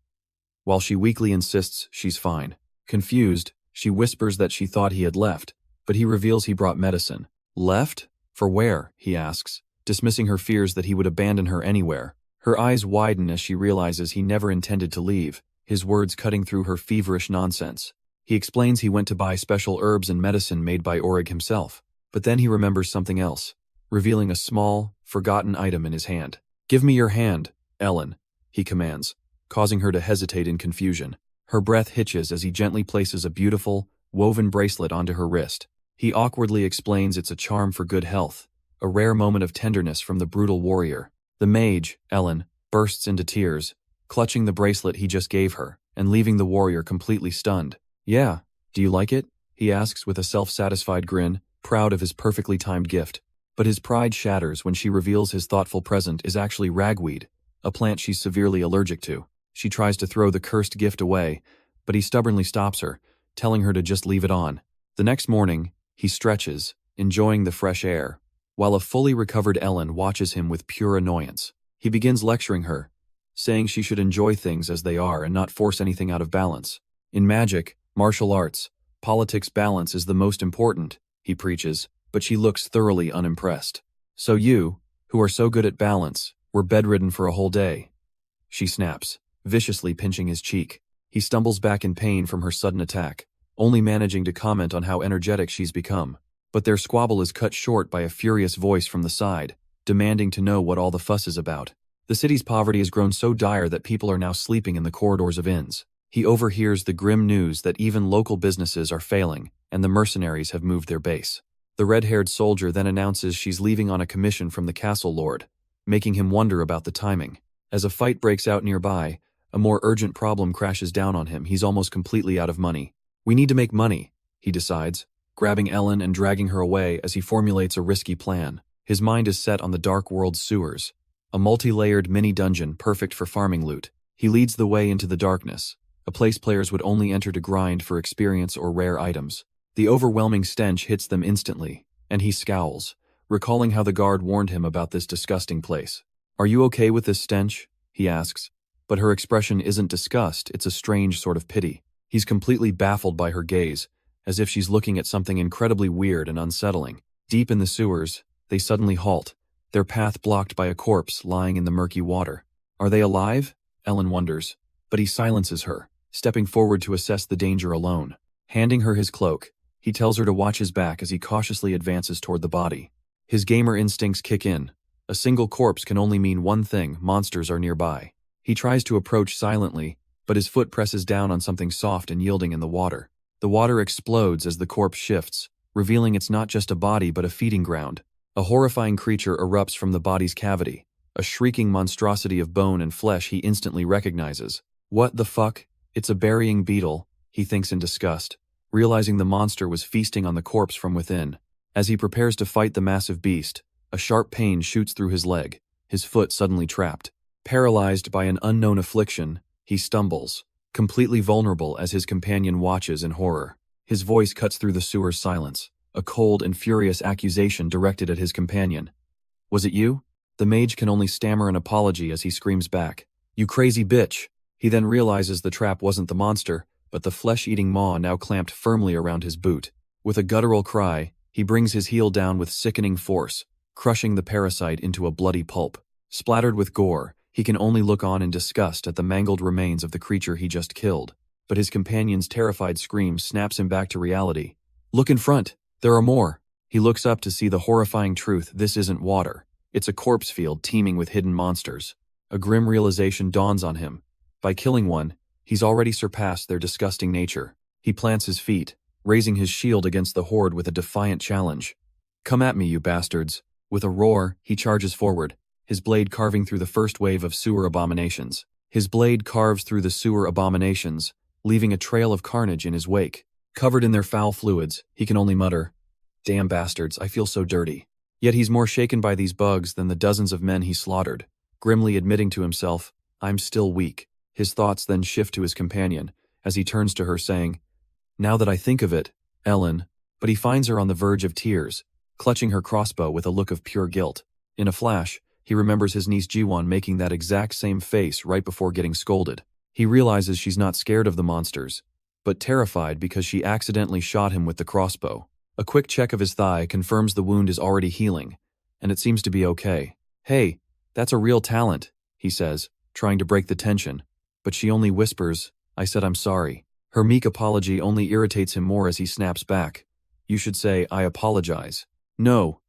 While she weakly insists she's fine. Confused, she whispers that she thought he had left, but he reveals he brought medicine. "Left? For where?" he asks, dismissing her fears that he would abandon her anywhere. Her eyes widen as she realizes he never intended to leave, his words cutting through her feverish nonsense. He explains he went to buy special herbs and medicine made by Orig himself, but then he remembers something else, revealing a small, forgotten item in his hand. "Give me your hand, Ellen," he commands, causing her to hesitate in confusion. Her breath hitches as he gently places a beautiful, woven bracelet onto her wrist. He awkwardly explains it's a charm for good health, a rare moment of tenderness from the brutal warrior. The mage, Ellen, bursts into tears, clutching the bracelet he just gave her, and leaving the warrior completely stunned. "Yeah, do you like it?" he asks with a self-satisfied grin, proud of his perfectly timed gift. But his pride shatters when she reveals his thoughtful present is actually ragweed, a plant she's severely allergic to. She tries to throw the cursed gift away, but he stubbornly stops her, telling her to just leave it on. The next morning, he stretches, enjoying the fresh air, while a fully recovered Ellen watches him with pure annoyance. He begins lecturing her, saying she should enjoy things as they are and not force anything out of balance. In magic, martial arts, politics, balance is the most important, he preaches, but she looks thoroughly unimpressed. "So you, who are so good at balance, were bedridden for a whole day," she snaps, viciously pinching his cheek. He stumbles back in pain from her sudden attack, only managing to comment on how energetic she's become. But their squabble is cut short by a furious voice from the side, demanding to know what all the fuss is about. The city's poverty has grown so dire that people are now sleeping in the corridors of inns. He overhears the grim news that even local businesses are failing, and the mercenaries have moved their base. The red-haired soldier then announces she's leaving on a commission from the castle lord, making him wonder about the timing. As a fight breaks out nearby, a more urgent problem crashes down on him. He's almost completely out of money. "We need to make money," he decides, grabbing Ellen and dragging her away as he formulates a risky plan. His mind is set on the Dark World's sewers, a multi-layered mini-dungeon perfect for farming loot. He leads the way into the darkness, a place players would only enter to grind for experience or rare items. The overwhelming stench hits them instantly, and he scowls, recalling how the guard warned him about this disgusting place. "Are you okay with this stench?" he asks, but her expression isn't disgust, it's a strange sort of pity. He's completely baffled by her gaze, as if she's looking at something incredibly weird and unsettling. Deep in the sewers, they suddenly halt, their path blocked by a corpse lying in the murky water. "Are they alive?" Ellen wonders, but he silences her, stepping forward to assess the danger alone. Handing her his cloak, he tells her to watch his back as he cautiously advances toward the body. His gamer instincts kick in. A single corpse can only mean one thing: monsters are nearby. He tries to approach silently, but his foot presses down on something soft and yielding in the water. The water explodes as the corpse shifts, revealing it's not just a body but a feeding ground. A horrifying creature erupts from the body's cavity, a shrieking monstrosity of bone and flesh he instantly recognizes. "What the fuck? It's a burying beetle," he thinks in disgust, realizing the monster was feasting on the corpse from within. As he prepares to fight the massive beast, a sharp pain shoots through his leg, his foot suddenly trapped. Paralyzed by an unknown affliction, he stumbles, completely vulnerable as his companion watches in horror. His voice cuts through the sewer's silence, a cold and furious accusation directed at his companion. "Was it you?" The mage can only stammer an apology as he screams back, "You crazy bitch!" He then realizes the trap wasn't the monster, but the flesh-eating maw now clamped firmly around his boot. With a guttural cry, he brings his heel down with sickening force, crushing the parasite into a bloody pulp. Splattered with gore, he can only look on in disgust at the mangled remains of the creature he just killed. But his companion's terrified scream snaps him back to reality. "Look in front! There are more!" He looks up to see the horrifying truth: this isn't water. It's a corpse field teeming with hidden monsters. A grim realization dawns on him. By killing one, he's already surpassed their disgusting nature. He plants his feet, raising his shield against the horde with a defiant challenge. "Come at me, you bastards!" With a roar, he charges forward, his blade carving through the first wave of sewer abominations. His blade carves through the sewer abominations, leaving a trail of carnage in his wake. Covered in their foul fluids, he can only mutter, "Damn bastards, I feel so dirty." Yet he's more shaken by these bugs than the dozens of men he slaughtered, grimly admitting to himself, "I'm still weak." His thoughts then shift to his companion, as he turns to her saying, "Now that I think of it, Ellen," but he finds her on the verge of tears, clutching her crossbow with a look of pure guilt. In a flash, he remembers his niece Jiwon making that exact same face right before getting scolded. He realizes she's not scared of the monsters, but terrified because she accidentally shot him with the crossbow. A quick check of his thigh confirms the wound is already healing, and it seems to be okay. "Hey, that's a real talent," he says, trying to break the tension, but she only whispers, "I said I'm sorry." Her meek apology only irritates him more as he snaps back. "You should say, I apologize." "No.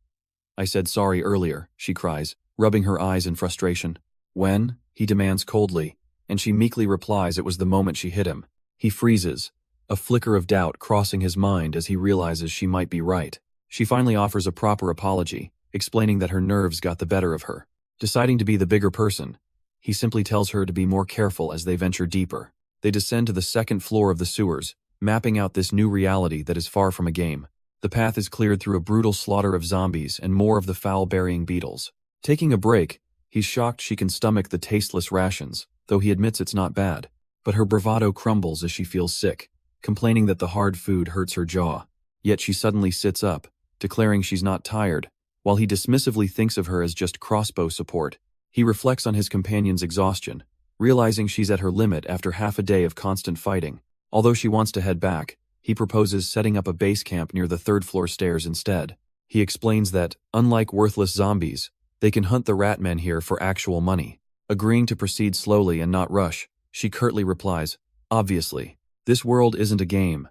I said sorry earlier," she cries, rubbing her eyes in frustration. "When?" he demands coldly, and she meekly replies it was the moment she hit him. He freezes, a flicker of doubt crossing his mind as he realizes she might be right. She finally offers a proper apology, explaining that her nerves got the better of her. Deciding to be the bigger person, he simply tells her to be more careful as they venture deeper. They descend to the second floor of the sewers, mapping out this new reality that is far from a game. The path is cleared through a brutal slaughter of zombies and more of the foul-burying beetles. Taking a break, he's shocked she can stomach the tasteless rations, though he admits it's not bad. But her bravado crumbles as she feels sick, complaining that the hard food hurts her jaw. Yet she suddenly sits up, declaring she's not tired, while he dismissively thinks of her as just crossbow support. He reflects on his companion's exhaustion, realizing she's at her limit after half a day of constant fighting. Although she wants to head back, he proposes setting up a base camp near the third-floor stairs instead. He explains that, unlike worthless zombies, they can hunt the rat men here for actual money. Agreeing to proceed slowly and not rush, she curtly replies, "Obviously. This world isn't a game.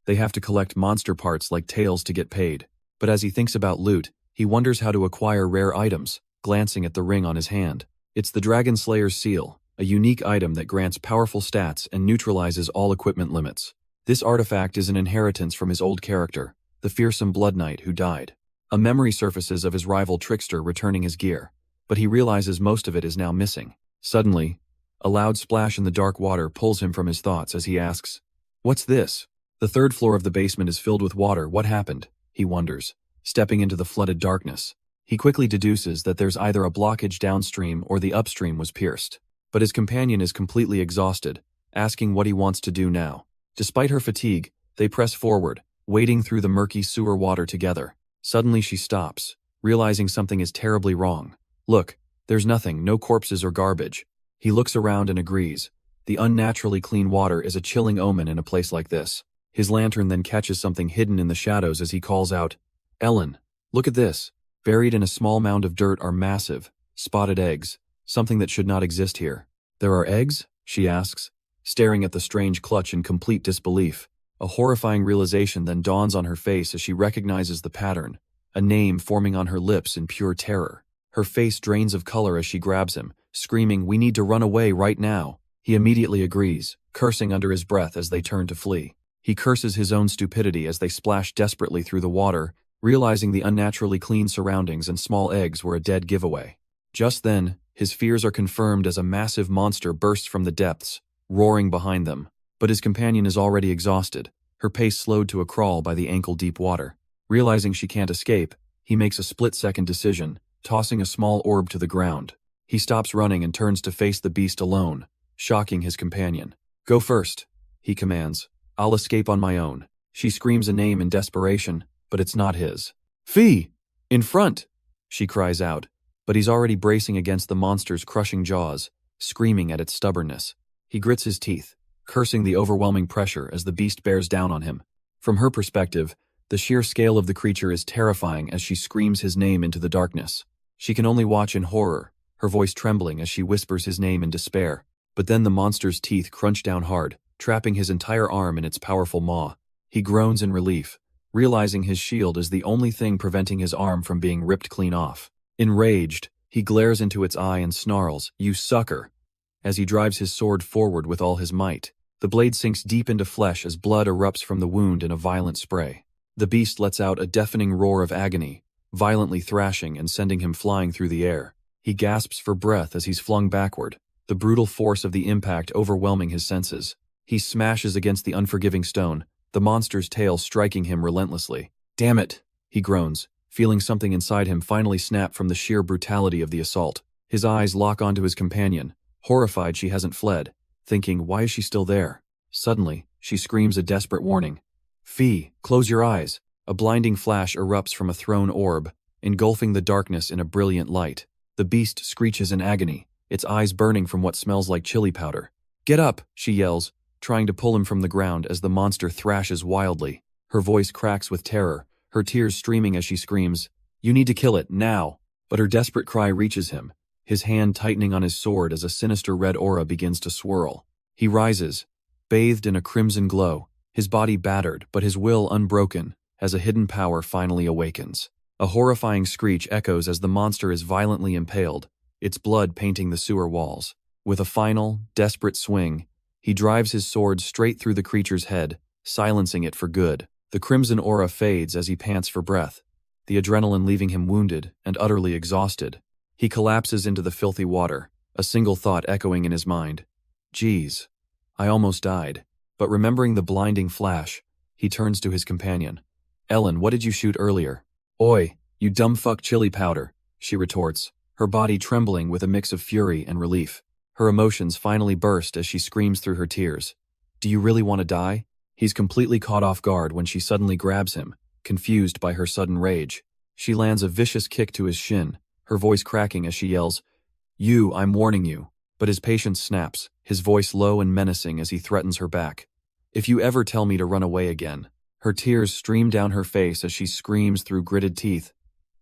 They have to collect monster parts like tails to get paid." But as he thinks about loot, he wonders how to acquire rare items, glancing at the ring on his hand. It's the Dragon Slayer's seal, a unique item that grants powerful stats and neutralizes all equipment limits. This artifact is an inheritance from his old character, the fearsome Blood Knight who died. A memory surfaces of his rival Trickster returning his gear, but he realizes most of it is now missing. Suddenly, a loud splash in the dark water pulls him from his thoughts as he asks, "What's this?" The third floor of the basement is filled with water. What happened? He wonders, stepping into the flooded darkness. He quickly deduces that there's either a blockage downstream or the upstream was pierced. But his companion is completely exhausted, asking what he wants to do now. Despite her fatigue, they press forward, wading through the murky sewer water together. Suddenly she stops, realizing something is terribly wrong. "Look, there's nothing, no corpses or garbage." He looks around and agrees. The unnaturally clean water is a chilling omen in a place like this. His lantern then catches something hidden in the shadows as he calls out, "Ellen, look at this." Buried in a small mound of dirt are massive, spotted eggs, something that should not exist here. "There are eggs?" she asks, staring at the strange clutch in complete disbelief. A horrifying realization then dawns on her face as she recognizes the pattern, a name forming on her lips in pure terror. Her face drains of color as she grabs him, screaming, "We need to run away right now." He immediately agrees, cursing under his breath as they turn to flee. He curses his own stupidity as they splash desperately through the water, realizing the unnaturally clean surroundings and small eggs were a dead giveaway. Just then, his fears are confirmed as a massive monster bursts from the depths, roaring behind them. But his companion is already exhausted, her pace slowed to a crawl by the ankle-deep water. Realizing she can't escape, he makes a split-second decision, tossing a small orb to the ground. He stops running and turns to face the beast alone, shocking his companion. "Go first," he commands. "I'll escape on my own." She screams a name in desperation, but it's not his. "Fee! In front!" she cries out, but he's already bracing against the monster's crushing jaws, screaming at its stubbornness. He grits his teeth, cursing the overwhelming pressure as the beast bears down on him. From her perspective, the sheer scale of the creature is terrifying as she screams his name into the darkness. She can only watch in horror, her voice trembling as she whispers his name in despair. But then the monster's teeth crunch down hard, trapping his entire arm in its powerful maw. He groans in relief, realizing his shield is the only thing preventing his arm from being ripped clean off. Enraged, he glares into its eye and snarls, "You sucker!" as he drives his sword forward with all his might. The blade sinks deep into flesh as blood erupts from the wound in a violent spray. The beast lets out a deafening roar of agony, violently thrashing and sending him flying through the air. He gasps for breath as he's flung backward, the brutal force of the impact overwhelming his senses. He smashes against the unforgiving stone, the monster's tail striking him relentlessly. "Damn it!" he groans, feeling something inside him finally snap from the sheer brutality of the assault. His eyes lock onto his companion, horrified she hasn't fled, thinking, why is she still there? Suddenly, she screams a desperate warning. "Fee, close your eyes!" A blinding flash erupts from a thrown orb, engulfing the darkness in a brilliant light. The beast screeches in agony, its eyes burning from what smells like chili powder. "Get up!" she yells, trying to pull him from the ground as the monster thrashes wildly. Her voice cracks with terror, her tears streaming as she screams, "You need to kill it, now!" But her desperate cry reaches him, his hand tightening on his sword as a sinister red aura begins to swirl. He rises, bathed in a crimson glow, his body battered but his will unbroken, as a hidden power finally awakens. A horrifying screech echoes as the monster is violently impaled, its blood painting the sewer walls. With a final, desperate swing, he drives his sword straight through the creature's head, silencing it for good. The crimson aura fades as he pants for breath, the adrenaline leaving him wounded and utterly exhausted. He collapses into the filthy water, a single thought echoing in his mind. "Geez, I almost died." But remembering the blinding flash, he turns to his companion. "Ellen, what did you shoot earlier?" "Oi, you dumb fuck chili powder," she retorts, her body trembling with a mix of fury and relief. Her emotions finally burst as she screams through her tears. "Do you really want to die?" He's completely caught off guard when she suddenly grabs him, confused by her sudden rage. She lands a vicious kick to his shin, her voice cracking as she yells, I'm warning you." But his patience snaps, his voice low and menacing as he threatens her back. "If you ever tell me to run away again." Her tears stream down her face as she screams through gritted teeth,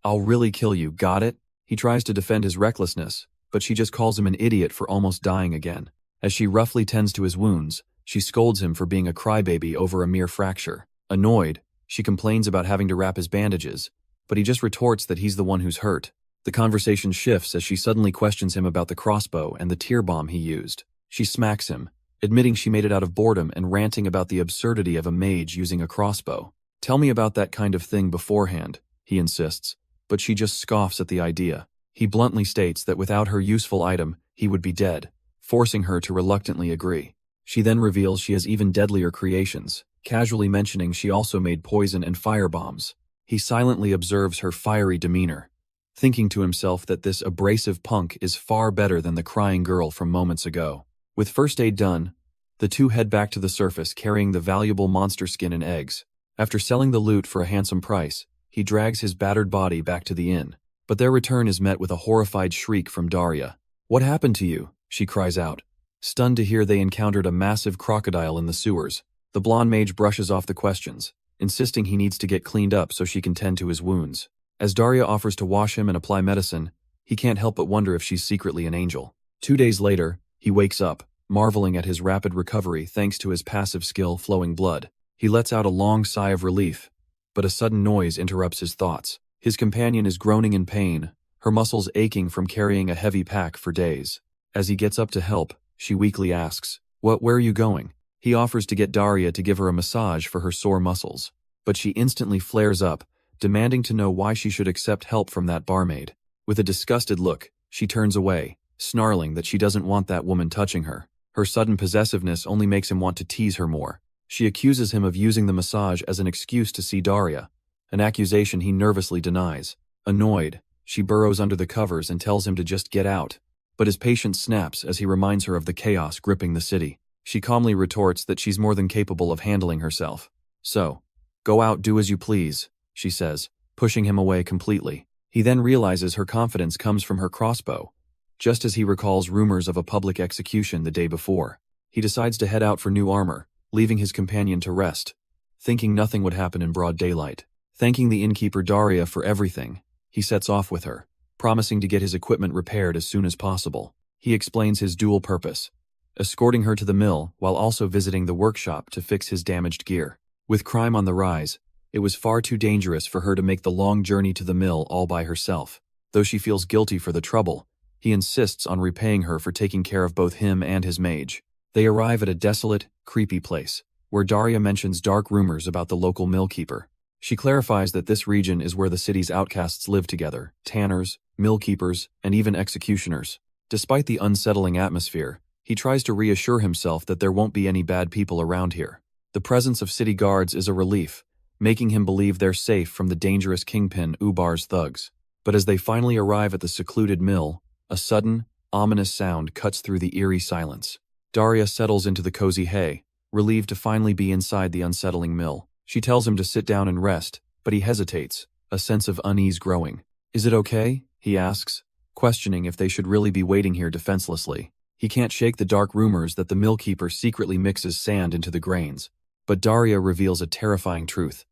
"I'll really kill you, got it?" He tries to defend his recklessness, but she just calls him an idiot for almost dying again. As she roughly tends to his wounds, she scolds him for being a crybaby over a mere fracture. Annoyed, she complains about having to wrap his bandages, but he just retorts that he's the one who's hurt. The conversation shifts as she suddenly questions him about the crossbow and the tear bomb he used. She smacks him, admitting she made it out of boredom and ranting about the absurdity of a mage using a crossbow. "Tell me about that kind of thing beforehand," he insists, but she just scoffs at the idea. He bluntly states that without her useful item, he would be dead, forcing her to reluctantly agree. She then reveals she has even deadlier creations, casually mentioning she also made poison and fire bombs. He silently observes her fiery demeanor, thinking to himself that this abrasive punk is far better than the crying girl from moments ago. With first aid done, the two head back to the surface carrying the valuable monster skin and eggs. After selling the loot for a handsome price, he drags his battered body back to the inn. But their return is met with a horrified shriek from Daria. "What happened to you?" she cries out, stunned to hear they encountered a massive crocodile in the sewers. The blonde mage brushes off the questions, insisting he needs to get cleaned up so she can tend to his wounds. As Daria offers to wash him and apply medicine, he can't help but wonder if she's secretly an angel. 2 days later, he wakes up, marveling at his rapid recovery thanks to his passive skill flowing blood. He lets out a long sigh of relief, but a sudden noise interrupts his thoughts. His companion is groaning in pain, her muscles aching from carrying a heavy pack for days. As he gets up to help, she weakly asks, Where are you going?" He offers to get Daria to give her a massage for her sore muscles, but she instantly flares up, demanding to know why she should accept help from that barmaid. With a disgusted look, she turns away, snarling that she doesn't want that woman touching her. Her sudden possessiveness only makes him want to tease her more. She accuses him of using the massage as an excuse to see Daria, an accusation he nervously denies. Annoyed, she burrows under the covers and tells him to just get out. But his patience snaps as he reminds her of the chaos gripping the city. She calmly retorts that she's more than capable of handling herself. So, go out, do as you please, she says, pushing him away completely. He then realizes her confidence comes from her crossbow, just as he recalls rumors of a public execution the day before. He decides to head out for new armor, leaving his companion to rest, thinking nothing would happen in broad daylight. Thanking the innkeeper Daria for everything, he sets off with her, promising to get his equipment repaired as soon as possible. He explains his dual purpose, escorting her to the mill while also visiting the workshop to fix his damaged gear. With crime on the rise, it was far too dangerous for her to make the long journey to the mill all by herself. Though she feels guilty for the trouble, he insists on repaying her for taking care of both him and his mage. They arrive at a desolate, creepy place, where Daria mentions dark rumors about the local mill keeper. She clarifies that this region is where the city's outcasts live together: tanners, mill keepers, and even executioners. Despite the unsettling atmosphere, he tries to reassure himself that there won't be any bad people around here. The presence of city guards is a relief, making him believe they're safe from the dangerous kingpin Ubar's thugs. But as they finally arrive at the secluded mill, a sudden, ominous sound cuts through the eerie silence. Daria settles into the cozy hay, relieved to finally be inside the unsettling mill. She tells him to sit down and rest, but he hesitates, a sense of unease growing. "Is it okay?" he asks, questioning if they should really be waiting here defenselessly. He can't shake the dark rumors that the mill keeper secretly mixes sand into the grains. But Daria reveals a terrifying truth.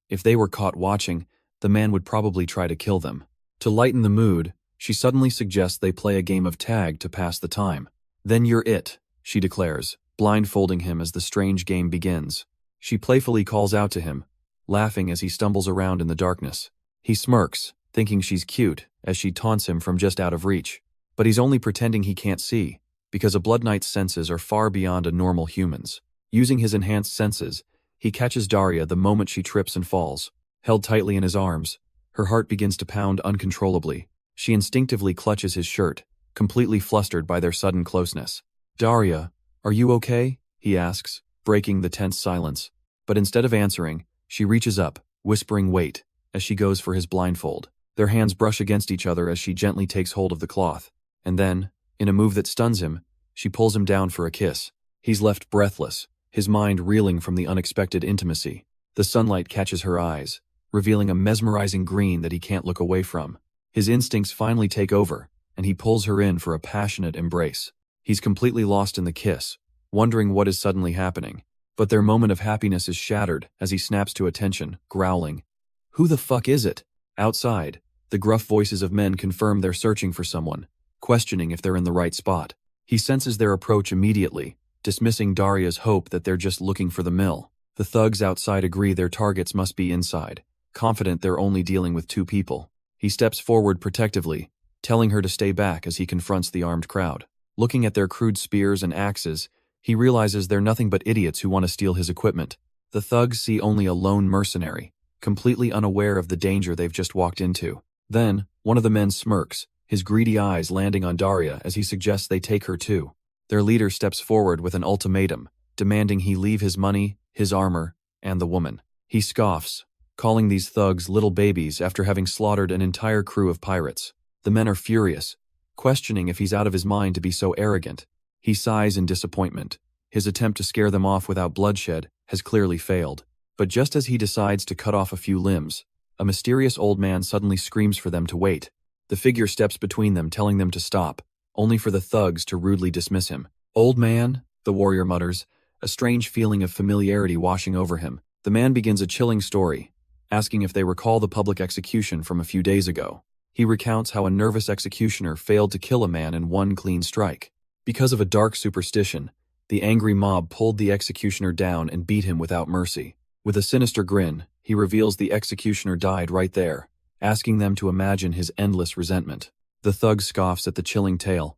If they were caught watching, the man would probably try to kill them. To lighten the mood, she suddenly suggests they play a game of tag to pass the time. "Then you're it," she declares, blindfolding him as the strange game begins. She playfully calls out to him, laughing as he stumbles around in the darkness. He smirks, thinking she's cute, as she taunts him from just out of reach. But he's only pretending he can't see, because a Blood Knight's senses are far beyond a normal human's. Using his enhanced senses, he catches Daria the moment she trips and falls. Held tightly in his arms, her heart begins to pound uncontrollably. She instinctively clutches his shirt, completely flustered by their sudden closeness. "Daria, are you okay?" he asks, breaking the tense silence. But instead of answering, she reaches up, whispering "wait," as she goes for his blindfold. Their hands brush against each other as she gently takes hold of the cloth. And then, in a move that stuns him, she pulls him down for a kiss. He's left breathless, his mind reeling from the unexpected intimacy. The sunlight catches her eyes, revealing a mesmerizing green that he can't look away from. His instincts finally take over, and he pulls her in for a passionate embrace. He's completely lost in the kiss, wondering what is suddenly happening. But their moment of happiness is shattered as he snaps to attention, growling, "Who the fuck is it?" Outside, the gruff voices of men confirm they're searching for someone, questioning if they're in the right spot. He senses their approach immediately, dismissing Daria's hope that they're just looking for the mill. The thugs outside agree their targets must be inside, confident they're only dealing with two people. He steps forward protectively, telling her to stay back as he confronts the armed crowd. Looking at their crude spears and axes, he realizes they're nothing but idiots who want to steal his equipment. The thugs see only a lone mercenary, completely unaware of the danger they've just walked into. Then, one of the men smirks, his greedy eyes landing on Daria as he suggests they take her too. Their leader steps forward with an ultimatum, demanding he leave his money, his armor, and the woman. He scoffs, calling these thugs little babies after having slaughtered an entire crew of pirates. The men are furious, questioning if he's out of his mind to be so arrogant. He sighs in disappointment. His attempt to scare them off without bloodshed has clearly failed. But just as he decides to cut off a few limbs, a mysterious old man suddenly screams for them to wait. The figure steps between them, telling them to stop, only for the thugs to rudely dismiss him. "Old man," the warrior mutters, a strange feeling of familiarity washing over him. The man begins a chilling story, asking if they recall the public execution from a few days ago. He recounts how a nervous executioner failed to kill a man in one clean strike. Because of a dark superstition, the angry mob pulled the executioner down and beat him without mercy. With a sinister grin, he reveals the executioner died right there, asking them to imagine his endless resentment. The thug scoffs at the chilling tale.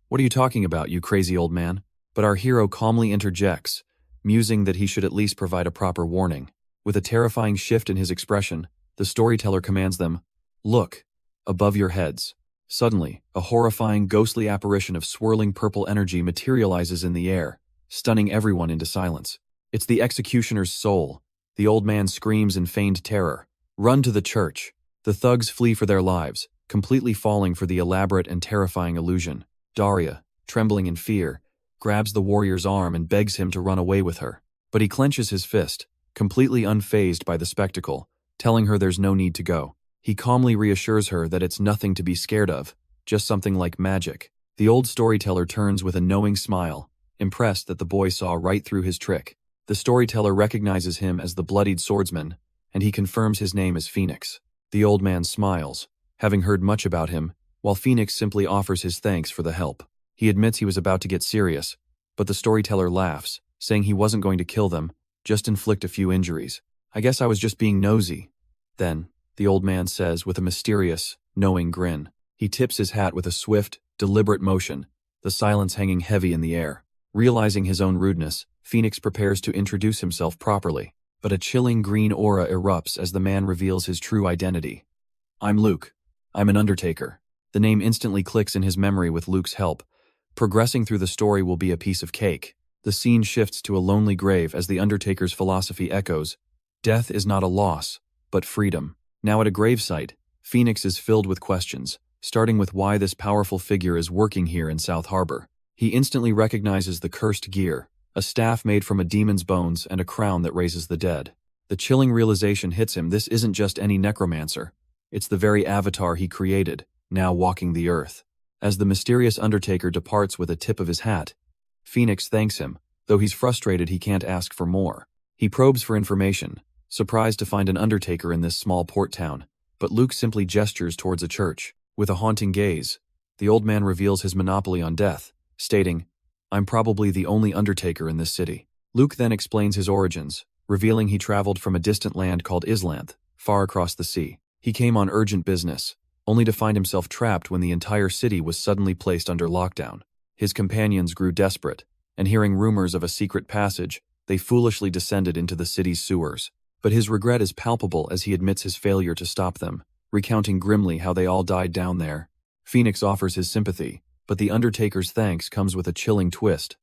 "What are you talking about, you crazy old man?" But our hero calmly interjects, musing that he should at least provide a proper warning. With a terrifying shift in his expression, the storyteller commands them, "Look, above your heads." Suddenly, a horrifying, ghostly apparition of swirling purple energy materializes in the air, stunning everyone into silence. It's the executioner's soul. The old man screams in feigned terror. Run to the church. The thugs flee for their lives, completely falling for the elaborate and terrifying illusion. Daria, trembling in fear, grabs the warrior's arm and begs him to run away with her. But he clenches his fist, completely unfazed by the spectacle, telling her there's no need to go. He calmly reassures her that it's nothing to be scared of, just something like magic. The old storyteller turns with a knowing smile, impressed that the boy saw right through his trick. The storyteller recognizes him as the bloodied swordsman, and he confirms his name is Phoenix. The old man smiles, having heard much about him, while Phoenix simply offers his thanks for the help. He admits he was about to get serious, but the storyteller laughs, saying he wasn't going to kill them, just inflict a few injuries. I guess I was just being nosy. Then, the old man says with a mysterious, knowing grin. He tips his hat with a swift, deliberate motion, the silence hanging heavy in the air. Realizing his own rudeness, Phoenix prepares to introduce himself properly, but a chilling green aura erupts as the man reveals his true identity. I'm Luke. I'm an undertaker. The name instantly clicks in his memory with Luke's help. Progressing through the story will be a piece of cake. The scene shifts to a lonely grave as the undertaker's philosophy echoes. Death is not a loss, but freedom. Now at a gravesite, Phoenix is filled with questions, starting with why this powerful figure is working here in South Harbor. He instantly recognizes the cursed gear, a staff made from a demon's bones and a crown that raises the dead. The chilling realization hits him: this isn't just any necromancer. It's the very avatar he created, now walking the earth. As the mysterious undertaker departs with a tip of his hat, Phoenix thanks him, though he's frustrated he can't ask for more. He probes for information, surprised to find an undertaker in this small port town, but Luke simply gestures towards a church. With a haunting gaze, the old man reveals his monopoly on death, stating, I'm probably the only undertaker in this city. Luke then explains his origins, revealing he traveled from a distant land called Islanth, far across the sea. He came on urgent business, only to find himself trapped when the entire city was suddenly placed under lockdown. His companions grew desperate, and hearing rumors of a secret passage, they foolishly descended into the city's sewers. But his regret is palpable as he admits his failure to stop them, recounting grimly how they all died down there. Phoenix offers his sympathy, but the Undertaker's thanks comes with a chilling twist.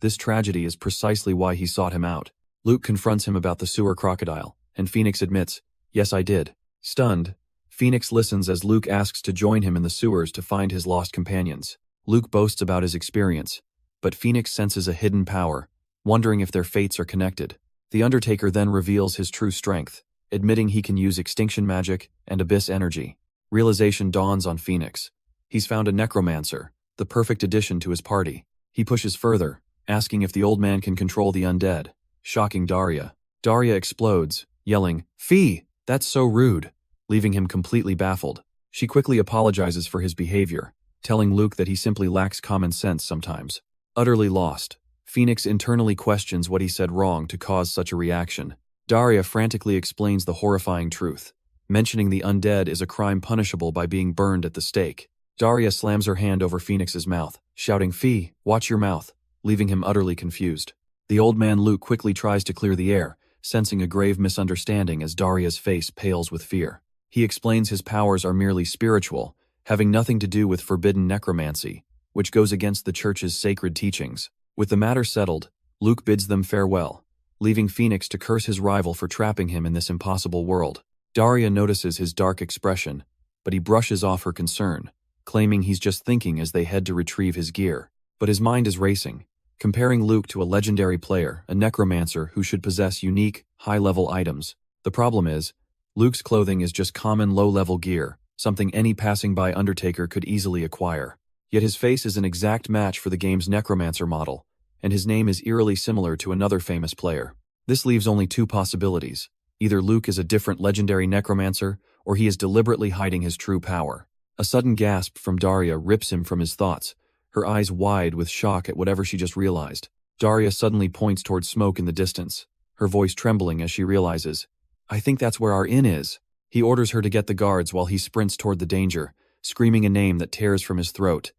This tragedy is precisely why he sought him out. Luke confronts him about the sewer crocodile, and Phoenix admits, yes, I did. Stunned, Phoenix listens as Luke asks to join him in the sewers to find his lost companions. Luke boasts about his experience, but Phoenix senses a hidden power, wondering if their fates are connected. The Undertaker then reveals his true strength, admitting he can use extinction magic and abyss energy. Realization dawns on Phoenix. He's found a necromancer, the perfect addition to his party. He pushes further, asking if the old man can control the undead, shocking Daria. Daria explodes, yelling, "Fee, that's so rude," leaving him completely baffled. She quickly apologizes for his behavior, telling Luke that he simply lacks common sense sometimes. Utterly lost, Phoenix internally questions what he said wrong to cause such a reaction. Daria frantically explains the horrifying truth, mentioning the undead is a crime punishable by being burned at the stake. Daria slams her hand over Phoenix's mouth, shouting, "Fee, watch your mouth," leaving him utterly confused. The old man Luke quickly tries to clear the air, sensing a grave misunderstanding as Daria's face pales with fear. He explains his powers are merely spiritual, having nothing to do with forbidden necromancy, which goes against the church's sacred teachings. With the matter settled, Luke bids them farewell, leaving Phoenix to curse his rival for trapping him in this impossible world. Daria notices his dark expression, but he brushes off her concern, claiming he's just thinking as they head to retrieve his gear. But his mind is racing, comparing Luke to a legendary player, a necromancer who should possess unique, high-level items. The problem is, Luke's clothing is just common low-level gear, something any passing-by Undertaker could easily acquire. Yet his face is an exact match for the game's necromancer model, and his name is eerily similar to another famous player. This leaves only two possibilities. Either Luke is a different legendary necromancer, or he is deliberately hiding his true power. A sudden gasp from Daria rips him from his thoughts, her eyes wide with shock at whatever she just realized. Daria suddenly points towards smoke in the distance, her voice trembling as she realizes, "I think that's where our inn is." He orders her to get the guards while he sprints toward the danger, screaming a name that tears from his throat.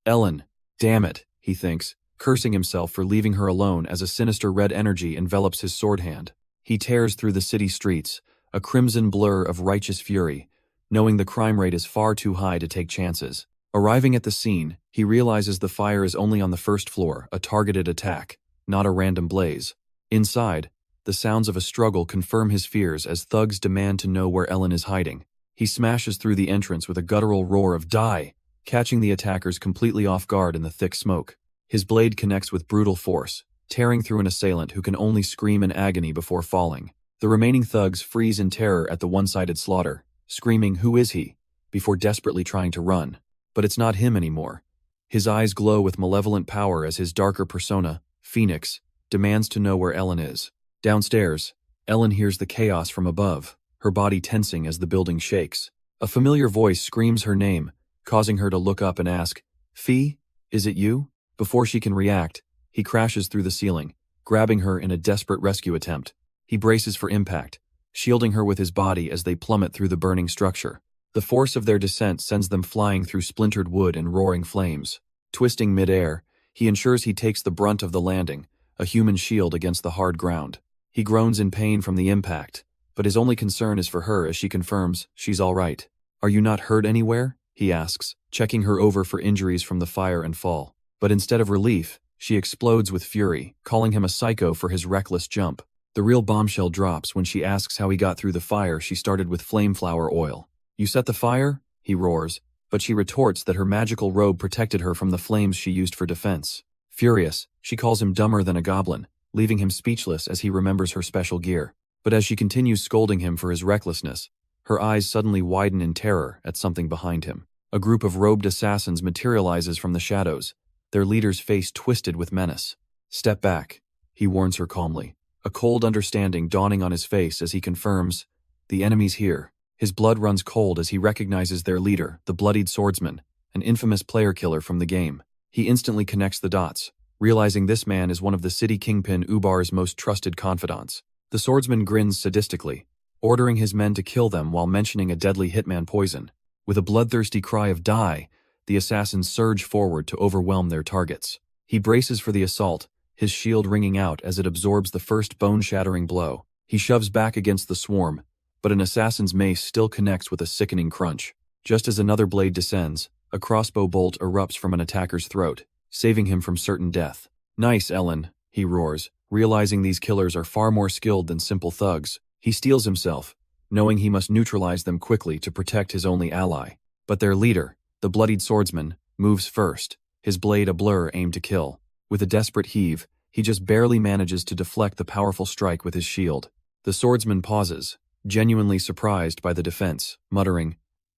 Ellen. Damn it, he thinks, cursing himself for leaving her alone as a sinister red energy envelops his sword hand. He tears through the city streets, a crimson blur of righteous fury, knowing the crime rate is far too high to take chances. Arriving at the scene, he realizes the fire is only on the first floor, a targeted attack, not a random blaze. Inside, the sounds of a struggle confirm his fears as thugs demand to know where Ellen is hiding. He smashes through the entrance with a guttural roar of "Die!" catching the attackers completely off guard in the thick smoke. His blade connects with brutal force, tearing through an assailant who can only scream in agony before falling. The remaining thugs freeze in terror at the one-sided slaughter, screaming, "Who is he?" before desperately trying to run. But it's not him anymore. His eyes glow with malevolent power as his darker persona, Phoenix, demands to know where Ellen is. Downstairs, Ellen hears the chaos from above, her body tensing as the building shakes. A familiar voice screams her name, causing her to look up and ask, "Fee, is it you?" Before she can react, he crashes through the ceiling, grabbing her in a desperate rescue attempt. He braces for impact, shielding her with his body as they plummet through the burning structure. The force of their descent sends them flying through splintered wood and roaring flames. Twisting mid-air, he ensures he takes the brunt of the landing, a human shield against the hard ground. He groans in pain from the impact, but his only concern is for her as she confirms she's all right. "Are you not hurt anywhere?" he asks, checking her over for injuries from the fire and fall. But instead of relief, she explodes with fury, calling him a psycho for his reckless jump. The real bombshell drops when she asks how he got through the fire she started with flameflower oil. "You set the fire?" he roars, but she retorts that her magical robe protected her from the flames she used for defense. Furious, she calls him dumber than a goblin, leaving him speechless as he remembers her special gear. But as she continues scolding him for his recklessness, her eyes suddenly widen in terror at something behind him. A group of robed assassins materializes from the shadows, their leader's face twisted with menace. "Step back," he warns her calmly, a cold understanding dawning on his face as he confirms, "The enemy's here." His blood runs cold as he recognizes their leader, the bloodied swordsman, an infamous player killer from the game. He instantly connects the dots, realizing this man is one of the city kingpin Ubar's most trusted confidants. The swordsman grins sadistically, ordering his men to kill them while mentioning a deadly hitman poison. With a bloodthirsty cry of "Die!" the assassins surge forward to overwhelm their targets. He braces for the assault, his shield ringing out as it absorbs the first bone-shattering blow. He shoves back against the swarm, but an assassin's mace still connects with a sickening crunch. Just as another blade descends, a crossbow bolt erupts from an attacker's throat, saving him from certain death. "Nice, Ellen," he roars, realizing these killers are far more skilled than simple thugs. He steels himself, knowing he must neutralize them quickly to protect his only ally. But their leader, the bloodied swordsman, moves first, his blade a blur aimed to kill. With a desperate heave, he just barely manages to deflect the powerful strike with his shield. The swordsman pauses, genuinely surprised by the defense, muttering,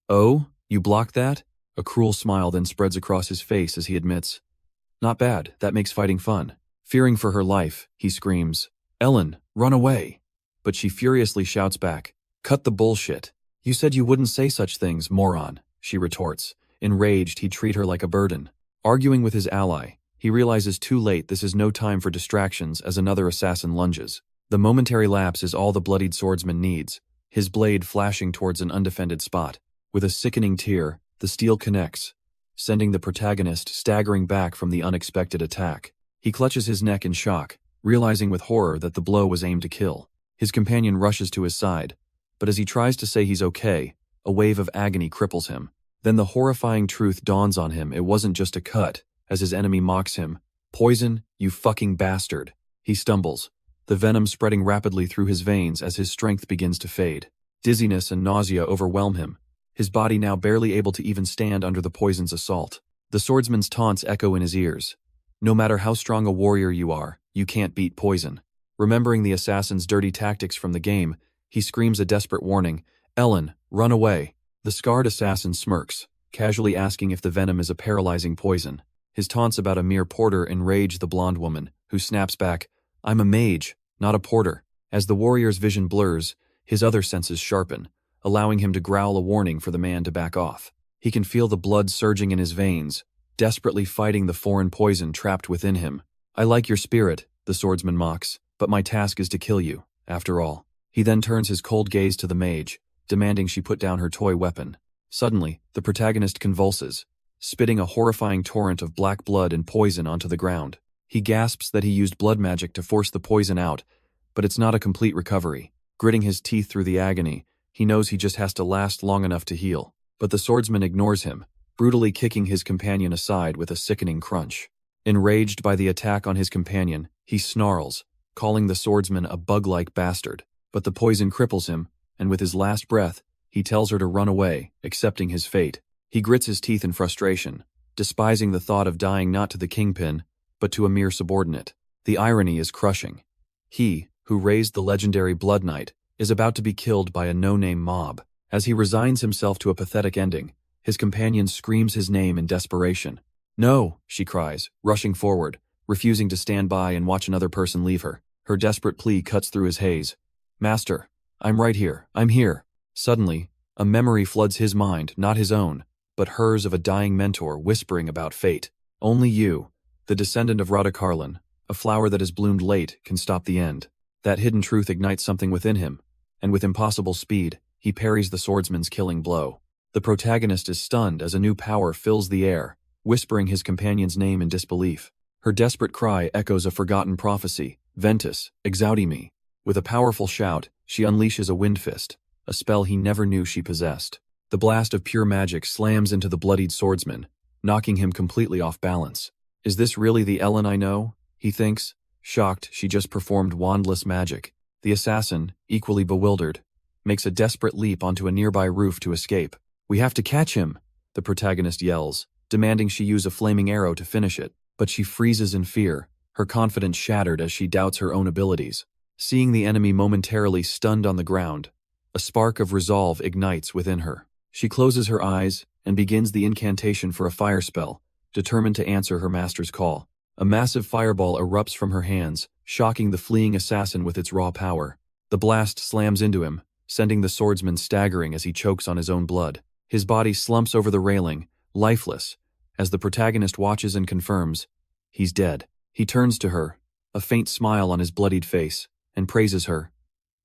"Oh, you blocked that?" A cruel smile then spreads across his face as he admits, "Not bad, that makes fighting fun." Fearing for her life, he screams, "Ellen, run away!" But she furiously shouts back, "Cut the bullshit. You said you wouldn't say such things, moron," she retorts. Enraged, he'd treat her like a burden. Arguing with his ally, he realizes too late this is no time for distractions as another assassin lunges. The momentary lapse is all the bloodied swordsman needs, his blade flashing towards an undefended spot. With a sickening tear, the steel connects, sending the protagonist staggering back from the unexpected attack. He clutches his neck in shock, realizing with horror that the blow was aimed to kill. His companion rushes to his side, but as he tries to say he's okay, a wave of agony cripples him. Then the horrifying truth dawns on him: it wasn't just a cut, as his enemy mocks him. "Poison, you fucking bastard." He stumbles, the venom spreading rapidly through his veins as his strength begins to fade. Dizziness and nausea overwhelm him, his body now barely able to even stand under the poison's assault. The swordsman's taunts echo in his ears. "No matter how strong a warrior you are, you can't beat poison." Remembering the assassin's dirty tactics from the game, he screams a desperate warning, "Ellen, run away." The scarred assassin smirks, casually asking if the venom is a paralyzing poison. His taunts about a mere porter enrage the blonde woman, who snaps back, "I'm a mage, not a porter." As the warrior's vision blurs, his other senses sharpen, allowing him to growl a warning for the man to back off. He can feel the blood surging in his veins, desperately fighting the foreign poison trapped within him. "I like your spirit," the swordsman mocks, "but my task is to kill you, after all." He then turns his cold gaze to the mage, demanding she put down her toy weapon. Suddenly, the protagonist convulses, spitting a horrifying torrent of black blood and poison onto the ground. He gasps that he used blood magic to force the poison out, but it's not a complete recovery. Gritting his teeth through the agony, He knows he just has to last long enough to heal. But the swordsman ignores him, brutally kicking his companion aside with a sickening crunch. Enraged by the attack on his companion, he snarls, calling the swordsman a bug-like bastard. But the poison cripples him, and with his last breath, he tells her to run away, accepting his fate. He grits his teeth in frustration, despising the thought of dying not to the kingpin, but to a mere subordinate. The irony is crushing. He, who raised the legendary Blood Knight, is about to be killed by a no-name mob. As he resigns himself to a pathetic ending, his companion screams his name in desperation. "No," she cries, rushing forward, refusing to stand by and watch another person leave her. Her desperate plea cuts through his haze. "Master, I'm right here, I'm here." Suddenly, a memory floods his mind, not his own, but hers of a dying mentor whispering about fate. Only you, the descendant of Radakarlan, a flower that has bloomed late, can stop the end. That hidden truth ignites something within him, and with impossible speed, he parries the swordsman's killing blow. The protagonist is stunned as a new power fills the air, whispering his companion's name in disbelief. Her desperate cry echoes a forgotten prophecy, "Ventus, exaudi me." With a powerful shout, she unleashes a wind fist, a spell he never knew she possessed. The blast of pure magic slams into the bloodied swordsman, knocking him completely off balance. Is this really the Ellen I know? He thinks, shocked she just performed wandless magic. The assassin, equally bewildered, makes a desperate leap onto a nearby roof to escape. "We have to catch him," the protagonist yells, demanding she use a flaming arrow to finish it. But she freezes in fear, her confidence shattered as she doubts her own abilities. Seeing the enemy momentarily stunned on the ground, a spark of resolve ignites within her. She closes her eyes and begins the incantation for a fire spell, determined to answer her master's call. A massive fireball erupts from her hands, shocking the fleeing assassin with its raw power. The blast slams into him, sending the swordsman staggering as he chokes on his own blood. His body slumps over the railing, lifeless, as the protagonist watches and confirms, he's dead. He turns to her, a faint smile on his bloodied face, and praises her.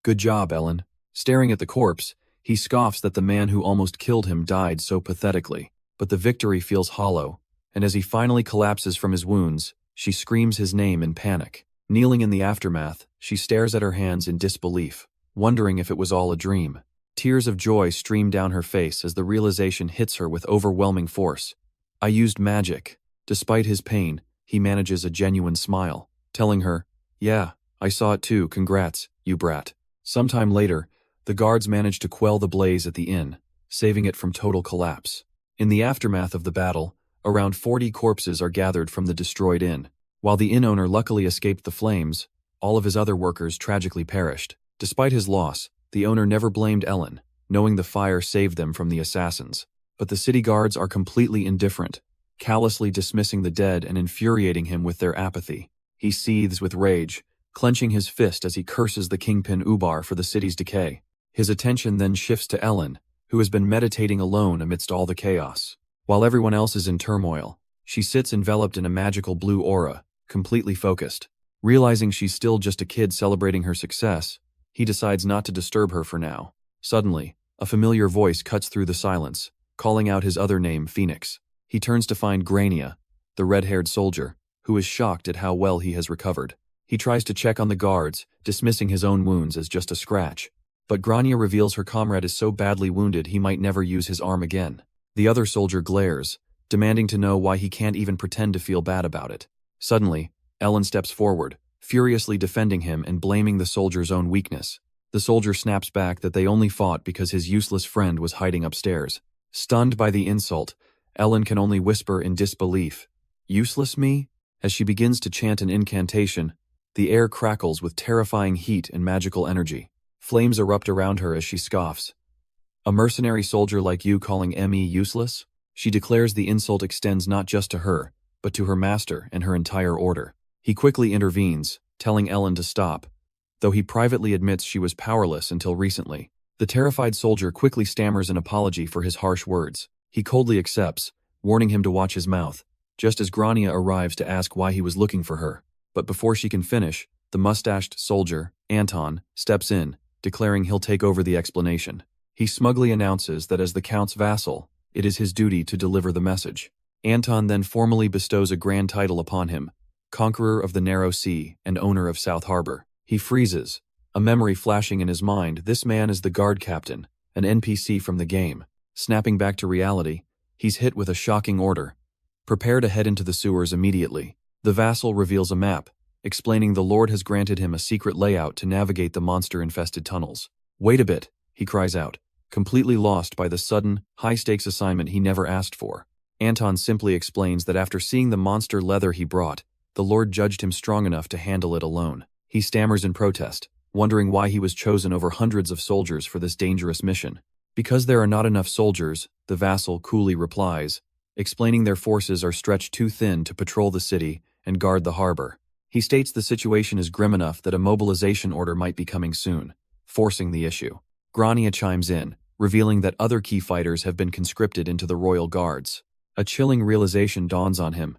"Good job, Ellen." Staring at the corpse, he scoffs that the man who almost killed him died so pathetically. But the victory feels hollow, and as he finally collapses from his wounds, she screams his name in panic. Kneeling in the aftermath, she stares at her hands in disbelief, wondering if it was all a dream. Tears of joy stream down her face as the realization hits her with overwhelming force. "I used magic." Despite his pain, he manages a genuine smile, telling her, "Yeah, I saw it too, congrats, you brat." Sometime later, the guards manage to quell the blaze at the inn, saving it from total collapse. In the aftermath of the battle, around 40 corpses are gathered from the destroyed inn. While the inn owner luckily escaped the flames, all of his other workers tragically perished. Despite his loss, the owner never blamed Ellen, knowing the fire saved them from the assassins. But the city guards are completely indifferent, callously dismissing the dead and infuriating him with their apathy. He seethes with rage, clenching his fist as he curses the kingpin Ubar for the city's decay. His attention then shifts to Ellen, who has been meditating alone amidst all the chaos. While everyone else is in turmoil, she sits enveloped in a magical blue aura, completely focused. Realizing she's still just a kid celebrating her success, he decides not to disturb her for now. Suddenly, a familiar voice cuts through the silence, calling out his other name, Phoenix. He turns to find Grania, the red-haired soldier, who is shocked at how well he has recovered. He tries to check on the guards, dismissing his own wounds as just a scratch. But Grania reveals her comrade is so badly wounded he might never use his arm again. The other soldier glares, demanding to know why he can't even pretend to feel bad about it. Suddenly, Ellen steps forward, furiously defending him and blaming the soldier's own weakness. The soldier snaps back that they only fought because his useless friend was hiding upstairs. Stunned by the insult, Ellen can only whisper in disbelief, "Useless me?" As she begins to chant an incantation, the air crackles with terrifying heat and magical energy. Flames erupt around her as she scoffs. "A mercenary soldier like you calling me useless?" She declares the insult extends not just to her, but to her master and her entire order. He quickly intervenes, telling Ellen to stop, though he privately admits she was powerless until recently. The terrified soldier quickly stammers an apology for his harsh words. He coldly accepts, warning him to watch his mouth, just as Grania arrives to ask why he was looking for her. But before she can finish, the mustached soldier, Anton, steps in, declaring he'll take over the explanation. He smugly announces that as the Count's vassal, it is his duty to deliver the message. Anton then formally bestows a grand title upon him, Conqueror of the Narrow Sea and owner of South Harbor. He freezes, a memory flashing in his mind. This man is the guard captain, an NPC from the game. Snapping back to reality, he's hit with a shocking order. Prepare to head into the sewers immediately. The vassal reveals a map, explaining the Lord has granted him a secret layout to navigate the monster-infested tunnels. Wait a bit, he cries out, completely lost by the sudden, high-stakes assignment he never asked for. Anton simply explains that after seeing the monster leather he brought, the Lord judged him strong enough to handle it alone. He stammers in protest, wondering why he was chosen over hundreds of soldiers for this dangerous mission. Because there are not enough soldiers, the vassal coolly replies, explaining their forces are stretched too thin to patrol the city and guard the harbor. He states the situation is grim enough that a mobilization order might be coming soon, forcing the issue. Grania chimes in, revealing that other key fighters have been conscripted into the royal guards. A chilling realization dawns on him.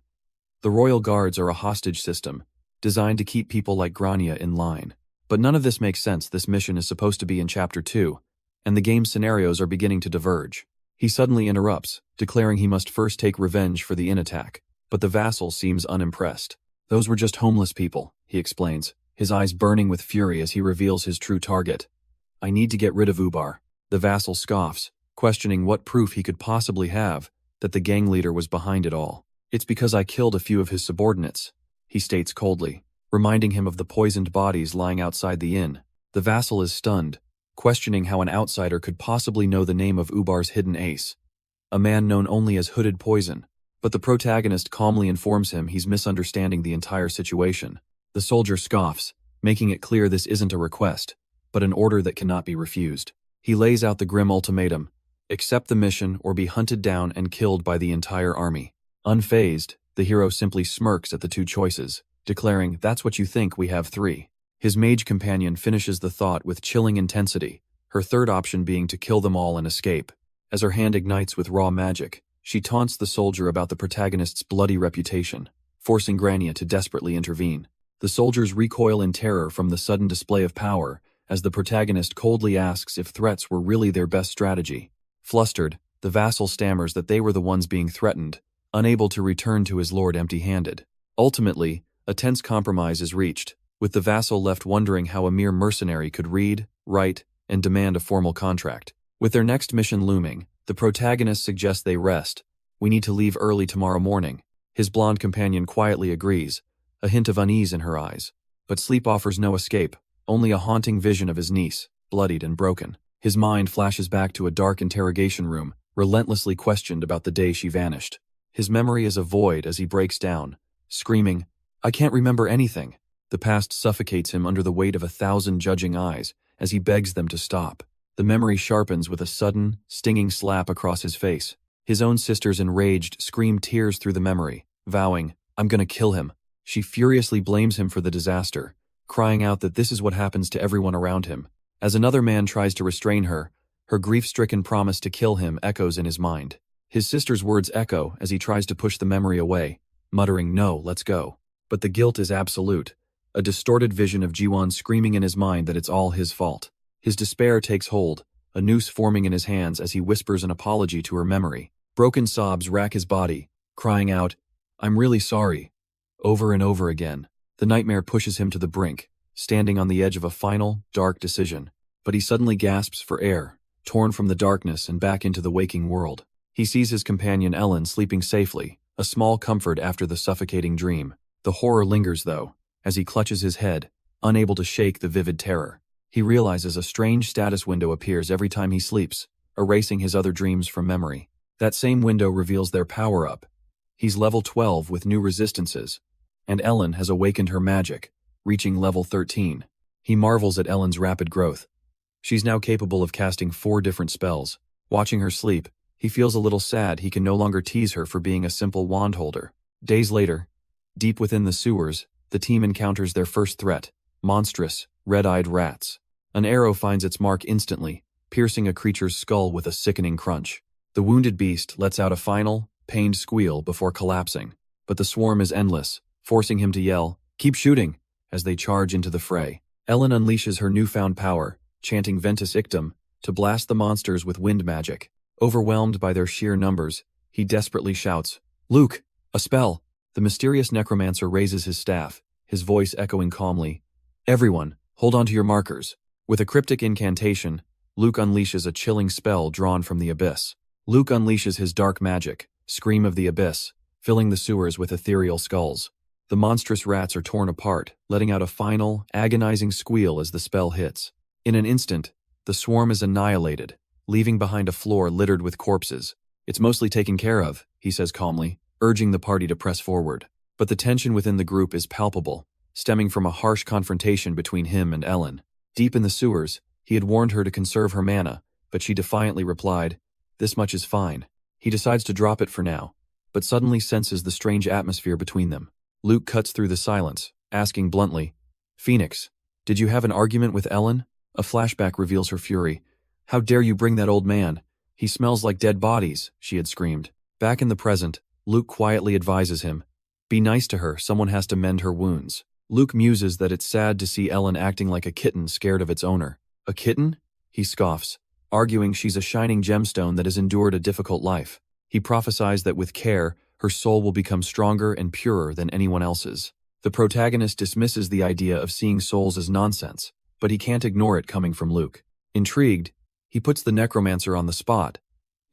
The royal guards are a hostage system, designed to keep people like Grania in line. But none of this makes sense. This mission is supposed to be in Chapter 2, and the game's scenarios are beginning to diverge. He suddenly interrupts, declaring he must first take revenge for the in-attack, but the vassal seems unimpressed. Those were just homeless people, he explains, his eyes burning with fury as he reveals his true target. I need to get rid of Ubar. The vassal scoffs, questioning what proof he could possibly have that the gang leader was behind it all. It's because I killed a few of his subordinates, he states coldly, reminding him of the poisoned bodies lying outside the inn. The vassal is stunned, questioning how an outsider could possibly know the name of Ubar's hidden ace, a man known only as Hooded Poison. But the protagonist calmly informs him he's misunderstanding the entire situation. The soldier scoffs, making it clear this isn't a request, but an order that cannot be refused. He lays out the grim ultimatum: accept the mission or be hunted down and killed by the entire army. Unfazed, the hero simply smirks at the two choices, declaring, that's what you think, we have three. His mage companion finishes the thought with chilling intensity, her third option being to kill them all and escape. As her hand ignites with raw magic, she taunts the soldier about the protagonist's bloody reputation, forcing Grania to desperately intervene. The soldiers recoil in terror from the sudden display of power, as the protagonist coldly asks if threats were really their best strategy. Flustered, the vassal stammers that they were the ones being threatened, unable to return to his lord empty-handed. Ultimately, a tense compromise is reached, with the vassal left wondering how a mere mercenary could read, write, and demand a formal contract. With their next mission looming, the protagonist suggests they rest. We need to leave early tomorrow morning. His blonde companion quietly agrees, a hint of unease in her eyes. But sleep offers no escape, only a haunting vision of his niece, bloodied and broken. His mind flashes back to a dark interrogation room, relentlessly questioned about the day she vanished. His memory is a void as he breaks down, screaming, I can't remember anything. The past suffocates him under the weight of 1,000 judging eyes as he begs them to stop. The memory sharpens with a sudden, stinging slap across his face. His own sisters, enraged, scream tears through the memory, vowing, I'm gonna kill him. She furiously blames him for the disaster, crying out that this is what happens to everyone around him. As another man tries to restrain her, her grief-stricken promise to kill him echoes in his mind. His sister's words echo as he tries to push the memory away, muttering, no, let's go. But the guilt is absolute, a distorted vision of Jiwon screaming in his mind that it's all his fault. His despair takes hold, a noose forming in his hands as he whispers an apology to her memory. Broken sobs rack his body, crying out, I'm really sorry. Over and over again, the nightmare pushes him to the brink, standing on the edge of a final, dark decision. But he suddenly gasps for air, torn from the darkness and back into the waking world. He sees his companion Ellen sleeping safely, a small comfort after the suffocating dream. The horror lingers, though, as he clutches his head, unable to shake the vivid terror. He realizes a strange status window appears every time he sleeps, erasing his other dreams from memory. That same window reveals their power-up. He's level 12 with new resistances, and Ellen has awakened her magic, reaching level 13. He marvels at Ellen's rapid growth. She's now capable of casting 4 different spells. Watching her sleep, he feels a little sad he can no longer tease her for being a simple wand holder. Days later, deep within the sewers, the team encounters their first threat, monstrous, red-eyed rats. An arrow finds its mark instantly, piercing a creature's skull with a sickening crunch. The wounded beast lets out a final, pained squeal before collapsing, but the swarm is endless, forcing him to yell, keep shooting, as they charge into the fray. Ellen unleashes her newfound power, chanting Ventus Ictum, to blast the monsters with wind magic. Overwhelmed by their sheer numbers, he desperately shouts, Luke, a spell! The mysterious necromancer raises his staff, his voice echoing calmly, everyone, hold on to your markers. With a cryptic incantation, Luke unleashes a chilling spell drawn from the abyss. Luke unleashes his dark magic, Scream of the Abyss, filling the sewers with ethereal skulls. The monstrous rats are torn apart, letting out a final, agonizing squeal as the spell hits. In an instant, the swarm is annihilated, leaving behind a floor littered with corpses. "It's mostly taken care of," he says calmly, urging the party to press forward. But the tension within the group is palpable, stemming from a harsh confrontation between him and Ellen. Deep in the sewers, he had warned her to conserve her mana, but she defiantly replied, "This much is fine." He decides to drop it for now, but suddenly senses the strange atmosphere between them. Luke cuts through the silence, asking bluntly, "Phoenix, did you have an argument with Ellen?" A flashback reveals her fury. "How dare you bring that old man? He smells like dead bodies," she had screamed. Back in the present, Luke quietly advises him, "Be nice to her, someone has to mend her wounds." Luke muses that it's sad to see Ellen acting like a kitten scared of its owner. "A kitten?" he scoffs, arguing she's a shining gemstone that has endured a difficult life. He prophesies that with care, her soul will become stronger and purer than anyone else's. The protagonist dismisses the idea of seeing souls as nonsense, but he can't ignore it coming from Luke. Intrigued, he puts the necromancer on the spot,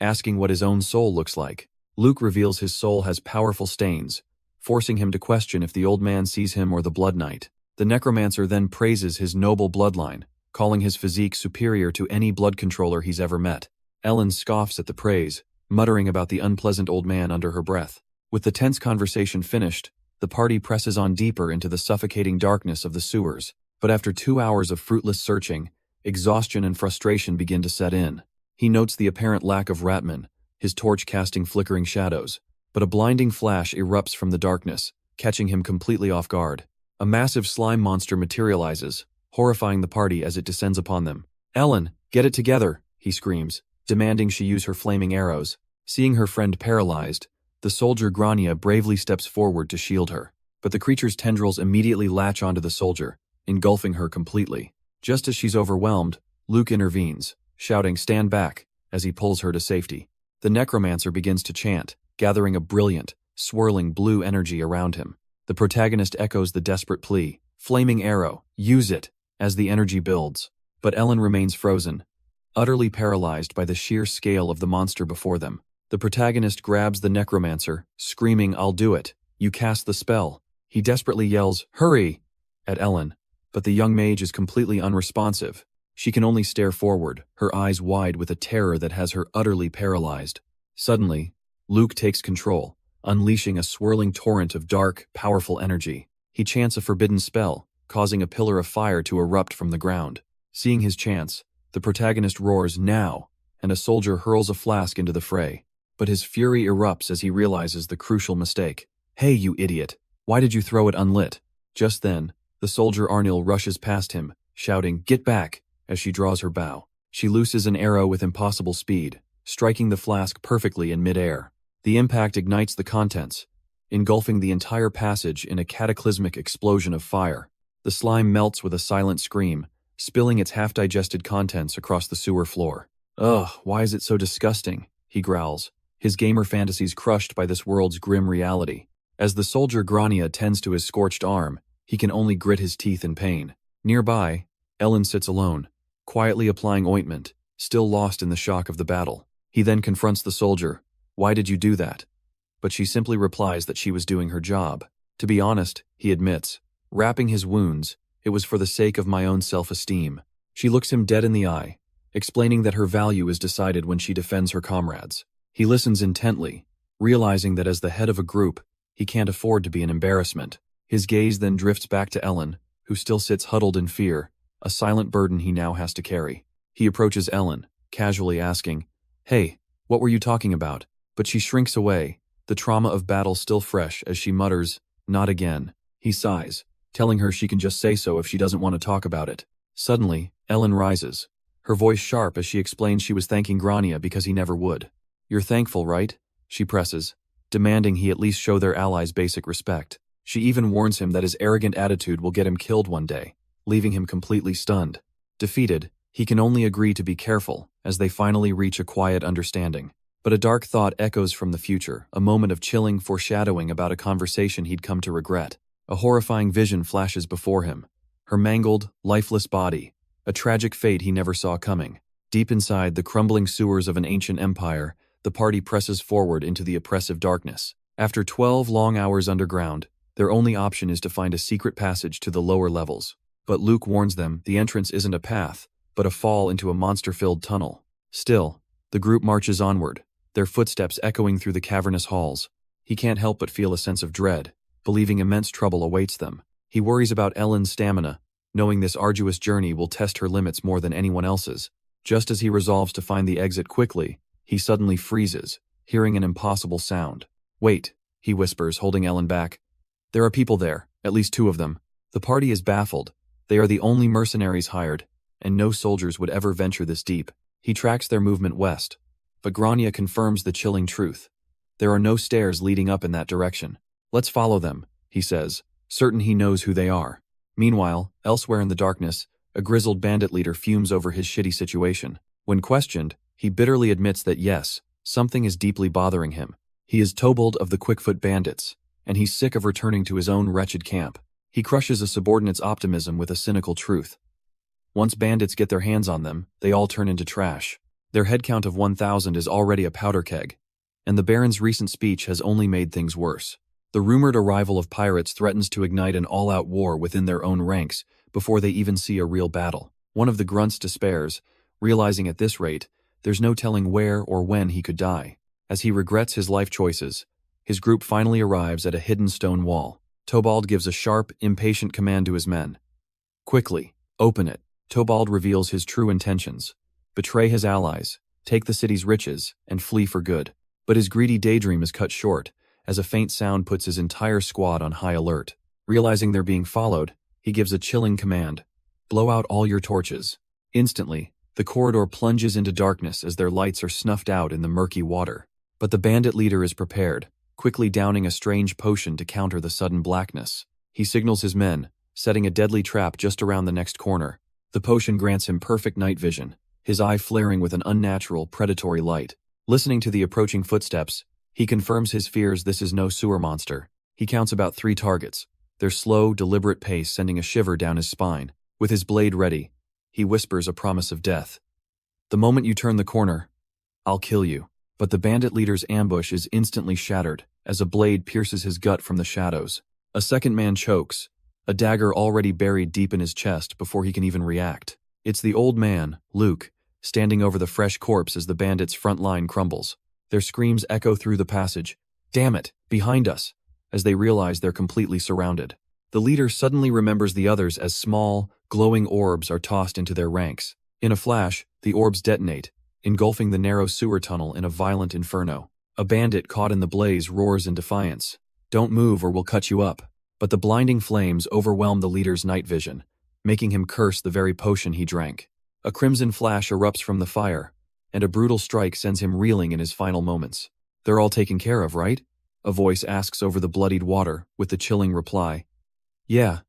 asking what his own soul looks like. Luke reveals his soul has powerful stains, forcing him to question if the old man sees him or the Blood Knight. The necromancer then praises his noble bloodline, calling his physique superior to any blood controller he's ever met. Ellen scoffs at the praise, muttering about the unpleasant old man under her breath. With the tense conversation finished, the party presses on deeper into the suffocating darkness of the sewers. But after 2 hours of fruitless searching, exhaustion and frustration begin to set in. He notes the apparent lack of Ratman, his torch casting flickering shadows. But a blinding flash erupts from the darkness, catching him completely off guard. A massive slime monster materializes, horrifying the party as it descends upon them. "Ellen, get it together," he screams, demanding she use her flaming arrows. Seeing her friend paralyzed, the soldier Grania bravely steps forward to shield her. But the creature's tendrils immediately latch onto the soldier, engulfing her completely. Just as she's overwhelmed, Luke intervenes, shouting, "Stand back," as he pulls her to safety. The necromancer begins to chant, gathering a brilliant, swirling blue energy around him. The protagonist echoes the desperate plea, "Flaming arrow, use it," as the energy builds. But Ellen remains frozen, utterly paralyzed by the sheer scale of the monster before them. The protagonist grabs the necromancer, screaming, "I'll do it. You cast the spell." He desperately yells, "Hurry!" at Ellen, but the young mage is completely unresponsive. She can only stare forward, her eyes wide with a terror that has her utterly paralyzed. Suddenly, Luke takes control, unleashing a swirling torrent of dark, powerful energy. He chants a forbidden spell, causing a pillar of fire to erupt from the ground. Seeing his chance, the protagonist roars, "Now!" and a soldier hurls a flask into the fray. But his fury erupts as he realizes the crucial mistake. "Hey, you idiot! Why did you throw it unlit?" Just then, the soldier Arnil rushes past him, shouting, "Get back!" as she draws her bow. She looses an arrow with impossible speed, striking the flask perfectly in midair. The impact ignites the contents, engulfing the entire passage in a cataclysmic explosion of fire. The slime melts with a silent scream, spilling its half-digested contents across the sewer floor. "Ugh, why is it so disgusting?" he growls, his gamer fantasies crushed by this world's grim reality. As the soldier Grania tends to his scorched arm, he can only grit his teeth in pain. Nearby, Ellen sits alone, quietly applying ointment, still lost in the shock of the battle. He then confronts the soldier. "Why did you do that?" But she simply replies that she was doing her job. To be honest, he admits, wrapping his wounds, "It was for the sake of my own self-esteem." She looks him dead in the eye, explaining that her value is decided when she defends her comrades. He listens intently, realizing that as the head of a group, he can't afford to be an embarrassment. His gaze then drifts back to Ellen, who still sits huddled in fear, a silent burden he now has to carry. He approaches Ellen, casually asking, "Hey, what were you talking about?" But she shrinks away, the trauma of battle still fresh, as she mutters, "Not again." He sighs, telling her she can just say so if she doesn't want to talk about it. Suddenly, Ellen rises, her voice sharp as she explains she was thanking Grania because he never would. "You're thankful, right?" she presses, demanding he at least show their allies basic respect. She even warns him that his arrogant attitude will get him killed one day, leaving him completely stunned. Defeated, he can only agree to be careful as they finally reach a quiet understanding. But a dark thought echoes from the future, a moment of chilling foreshadowing about a conversation he'd come to regret. A horrifying vision flashes before him, her mangled, lifeless body, a tragic fate he never saw coming. Deep inside the crumbling sewers of an ancient empire, the party presses forward into the oppressive darkness. After 12 long hours underground, their only option is to find a secret passage to the lower levels. But Luke warns them the entrance isn't a path, but a fall into a monster-filled tunnel. Still, the group marches onward, their footsteps echoing through the cavernous halls. He can't help but feel a sense of dread, believing immense trouble awaits them. He worries about Ellen's stamina, knowing this arduous journey will test her limits more than anyone else's. Just as he resolves to find the exit quickly, he suddenly freezes, hearing an impossible sound. "Wait," he whispers, holding Ellen back. "There are people there, at least 2 of them." The party is baffled. They are the only mercenaries hired, and no soldiers would ever venture this deep. He tracks their movement west, but Grania confirms the chilling truth. There are no stairs leading up in that direction. "Let's follow them," he says, certain he knows who they are. Meanwhile, elsewhere in the darkness, a grizzled bandit leader fumes over his shitty situation. When questioned, he bitterly admits that yes, something is deeply bothering him. He is Tobold of the Quickfoot Bandits, and he's sick of returning to his own wretched camp. He crushes a subordinate's optimism with a cynical truth. Once bandits get their hands on them, they all turn into trash. Their head count of 1,000 is already a powder keg, and the Baron's recent speech has only made things worse. The rumored arrival of pirates threatens to ignite an all-out war within their own ranks before they even see a real battle. One of the grunts despairs, realizing at this rate, there's no telling where or when he could die. As he regrets his life choices, his group finally arrives at a hidden stone wall. Tobold gives a sharp, impatient command to his men. "Quickly, open it." Tobold reveals his true intentions: betray his allies, take the city's riches, and flee for good. But his greedy daydream is cut short, as a faint sound puts his entire squad on high alert. Realizing they're being followed, he gives a chilling command: "Blow out all your torches." Instantly, the corridor plunges into darkness as their lights are snuffed out in the murky water. But the bandit leader is prepared, quickly downing a strange potion to counter the sudden blackness. He signals his men, setting a deadly trap just around the next corner. The potion grants him perfect night vision, his eye flaring with an unnatural, predatory light. Listening to the approaching footsteps, he confirms his fears this is no sewer monster. He counts about 3 targets, their slow, deliberate pace sending a shiver down his spine. With his blade ready, he whispers a promise of death. "The moment you turn the corner, I'll kill you." But the bandit leader's ambush is instantly shattered, as a blade pierces his gut from the shadows. A second man chokes, a dagger already buried deep in his chest before he can even react. It's the old man, Luke, standing over the fresh corpse as the bandits' front line crumbles. Their screams echo through the passage. "Damn it, behind us!" as they realize they're completely surrounded. The leader suddenly remembers the others as small, glowing orbs are tossed into their ranks. In a flash, the orbs detonate, engulfing the narrow sewer tunnel in a violent inferno. A bandit caught in the blaze roars in defiance. "Don't move or we'll cut you up." But the blinding flames overwhelm the leader's night vision, making him curse the very potion he drank. A crimson flash erupts from the fire, and a brutal strike sends him reeling in his final moments. "They're all taken care of, right?" a voice asks over the bloodied water, with the chilling reply, "Yeah,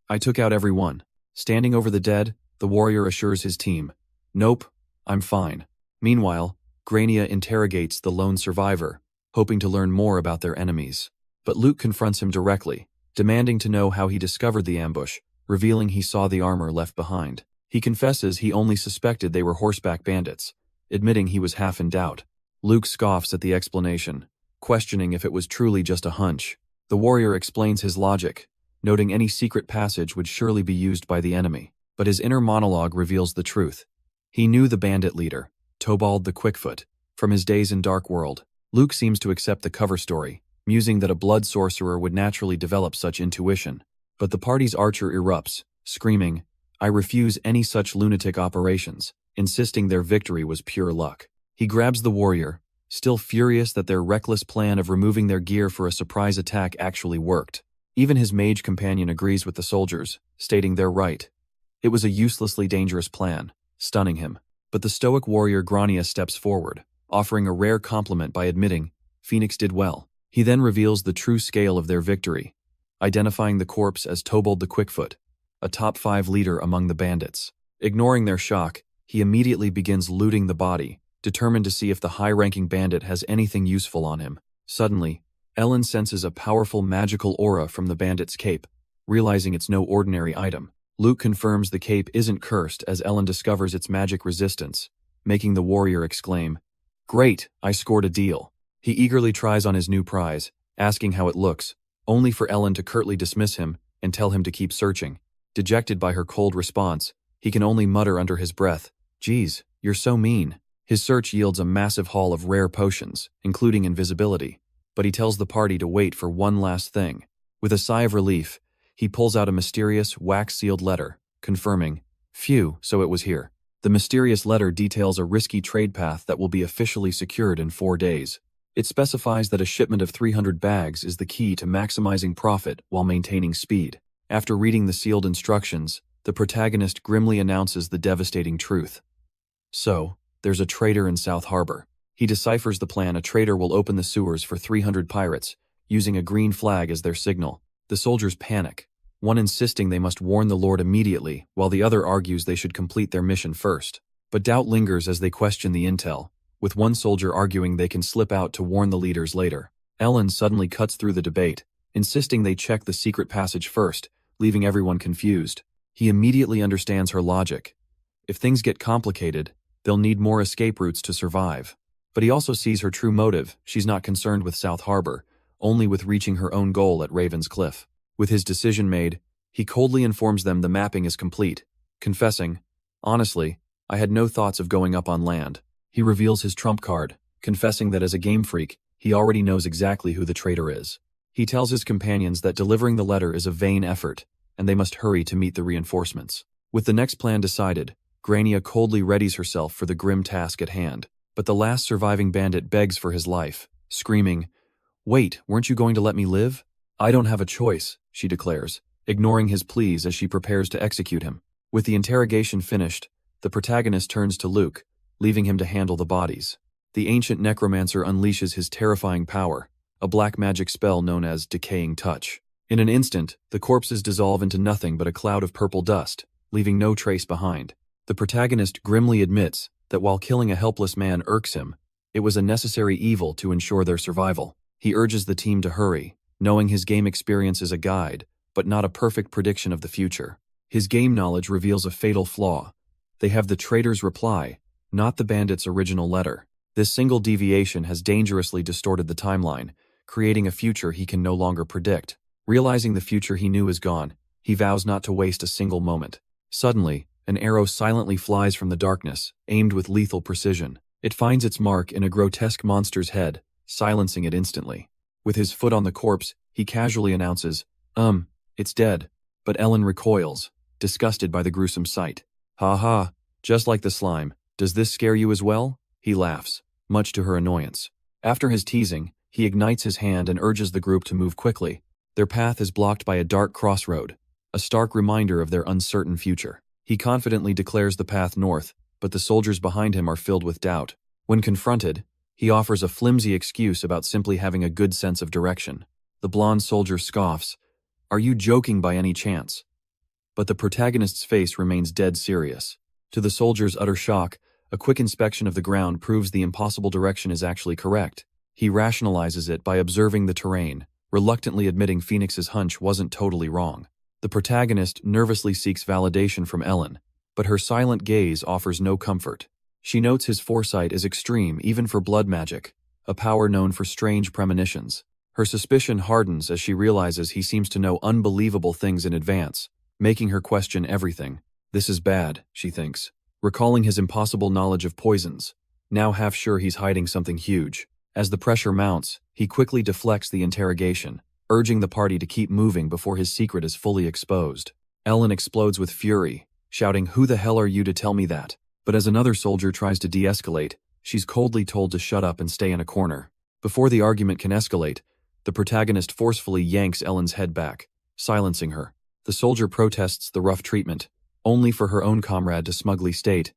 I took out every one." Standing over the dead, the warrior assures his team, "Nope, I'm fine." Meanwhile, Grania interrogates the lone survivor, hoping to learn more about their enemies. But Luke confronts him directly, demanding to know how he discovered the ambush, revealing he saw the armor left behind. He confesses he only suspected they were horseback bandits, admitting he was half in doubt. Luke scoffs at the explanation, questioning if it was truly just a hunch. The warrior explains his logic, noting any secret passage would surely be used by the enemy. But his inner monologue reveals the truth. He knew the bandit leader, Tobold the Quickfoot, from his days in Dark World. Luke seems to accept the cover story, musing that a blood sorcerer would naturally develop such intuition. But the party's archer erupts, screaming, "I refuse any such lunatic operations," insisting their victory was pure luck. He grabs the warrior, still furious that their reckless plan of removing their gear for a surprise attack actually worked. Even his mage companion agrees with the soldiers, stating they're right. It was a uselessly dangerous plan, stunning him. But the stoic warrior Grania steps forward, offering a rare compliment by admitting, Phoenix did well. He then reveals the true scale of their victory, identifying the corpse as Tobold the Quickfoot, a top 5 leader among the bandits. Ignoring their shock, he immediately begins looting the body, determined to see if the high-ranking bandit has anything useful on him. Suddenly, Ellen senses a powerful magical aura from the bandit's cape, realizing it's no ordinary item. Luke confirms the cape isn't cursed as Ellen discovers its magic resistance, making the warrior exclaim, "Great, I scored a deal." He eagerly tries on his new prize, asking how it looks, only for Ellen to curtly dismiss him and tell him to keep searching. Dejected by her cold response, he can only mutter under his breath, "Geez, you're so mean." His search yields a massive haul of rare potions, including invisibility, but he tells the party to wait for one last thing. With a sigh of relief, he pulls out a mysterious, wax-sealed letter, confirming, "Phew, so it was here." The mysterious letter details a risky trade path that will be officially secured in 4 days. It specifies that a shipment of 300 bags is the key to maximizing profit while maintaining speed. After reading the sealed instructions, the protagonist grimly announces the devastating truth. So, there's a traitor in South Harbor. He deciphers the plan. A traitor will open the sewers for 300 pirates, using a green flag as their signal. The soldiers panic, one insisting they must warn the Lord immediately, while the other argues they should complete their mission first. But doubt lingers as they question the intel, with one soldier arguing they can slip out to warn the leaders later. Ellen suddenly cuts through the debate, insisting they check the secret passage first, leaving everyone confused. He immediately understands her logic. If things get complicated, they'll need more escape routes to survive. But he also sees her true motive. She's not concerned with South Harbor, only with reaching her own goal at Raven's Cliff. With his decision made, he coldly informs them the mapping is complete, confessing, "Honestly, I had no thoughts of going up on land." He reveals his trump card, confessing that as a game freak, he already knows exactly who the traitor is. He tells his companions that delivering the letter is a vain effort, and they must hurry to meet the reinforcements. With the next plan decided, Grania coldly readies herself for the grim task at hand. But the last surviving bandit begs for his life, screaming, "Wait, weren't you going to let me live?" "I don't have a choice," she declares, ignoring his pleas as she prepares to execute him. With the interrogation finished, the protagonist turns to Luke, leaving him to handle the bodies. The ancient necromancer unleashes his terrifying power, a black magic spell known as Decaying Touch. In an instant, the corpses dissolve into nothing but a cloud of purple dust, leaving no trace behind. The protagonist grimly admits that while killing a helpless man irks him, it was a necessary evil to ensure their survival. He urges the team to hurry, knowing his game experience is a guide, but not a perfect prediction of the future. His game knowledge reveals a fatal flaw. They have the traitor's reply, not the bandit's original letter. This single deviation has dangerously distorted the timeline, creating a future he can no longer predict. Realizing the future he knew is gone, he vows not to waste a single moment. Suddenly, an arrow silently flies from the darkness, aimed with lethal precision. It finds its mark in a grotesque monster's head, silencing it instantly. With his foot on the corpse, he casually announces, "It's dead." But Ellen recoils, disgusted by the gruesome sight. "Ha ha, just like the slime. Does this scare you as well?" He laughs, much to her annoyance. After his teasing, he ignites his hand and urges the group to move quickly. Their path is blocked by a dark crossroad, a stark reminder of their uncertain future. He confidently declares the path north, but the soldiers behind him are filled with doubt. When confronted, he offers a flimsy excuse about simply having a good sense of direction. The blonde soldier scoffs, "Are you joking by any chance?" But the protagonist's face remains dead serious. To the soldier's utter shock, a quick inspection of the ground proves the impossible direction is actually correct. He rationalizes it by observing the terrain, reluctantly admitting Phoenix's hunch wasn't totally wrong. The protagonist nervously seeks validation from Ellen, but her silent gaze offers no comfort. She notes his foresight is extreme even for blood magic, a power known for strange premonitions. Her suspicion hardens as she realizes he seems to know unbelievable things in advance, making her question everything. This is bad, she thinks, recalling his impossible knowledge of poisons, now half sure he's hiding something huge. As the pressure mounts, he quickly deflects the interrogation, urging the party to keep moving before his secret is fully exposed. Ellen explodes with fury, shouting, "Who the hell are you to tell me that?" But as another soldier tries to de-escalate, she's coldly told to shut up and stay in a corner. Before the argument can escalate, the protagonist forcefully yanks Ellen's head back, silencing her. The soldier protests the rough treatment, only for her own comrade to smugly state,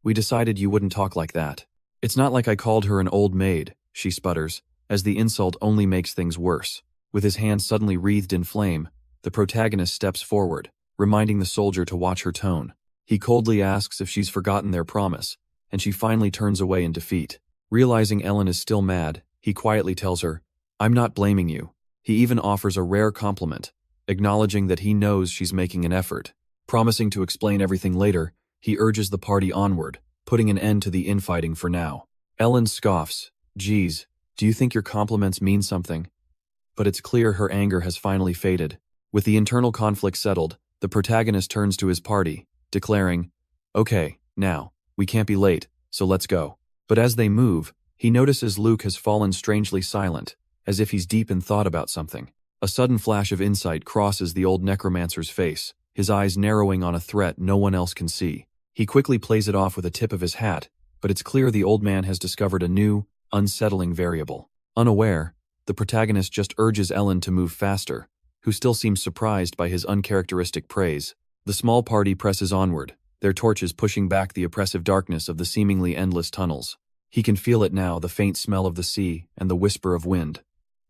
"We decided you wouldn't talk like that." "It's not like I called her an old maid," she sputters, as the insult only makes things worse. With his hand suddenly wreathed in flame, the protagonist steps forward, reminding the soldier to watch her tone. He coldly asks if she's forgotten their promise, and she finally turns away in defeat. Realizing Ellen is still mad, he quietly tells her, "I'm not blaming you." He even offers a rare compliment, acknowledging that he knows she's making an effort. Promising to explain everything later, he urges the party onward, putting an end to the infighting for now. Ellen scoffs. Geez, do you think your compliments mean something? But it's clear her anger has finally faded. With the internal conflict settled, the protagonist turns to his party, declaring, "Okay, now, we can't be late, so let's go." But as they move, he notices Luke has fallen strangely silent, as if he's deep in thought about something. A sudden flash of insight crosses the old necromancer's face, his eyes narrowing on a threat no one else can see. He quickly plays it off with a tip of his hat, but it's clear the old man has discovered a new, unsettling variable. Unaware, the protagonist just urges Ellen to move faster, who still seems surprised by his uncharacteristic praise. The small party presses onward, their torches pushing back the oppressive darkness of the seemingly endless tunnels. He can feel it now, the faint smell of the sea and the whisper of wind.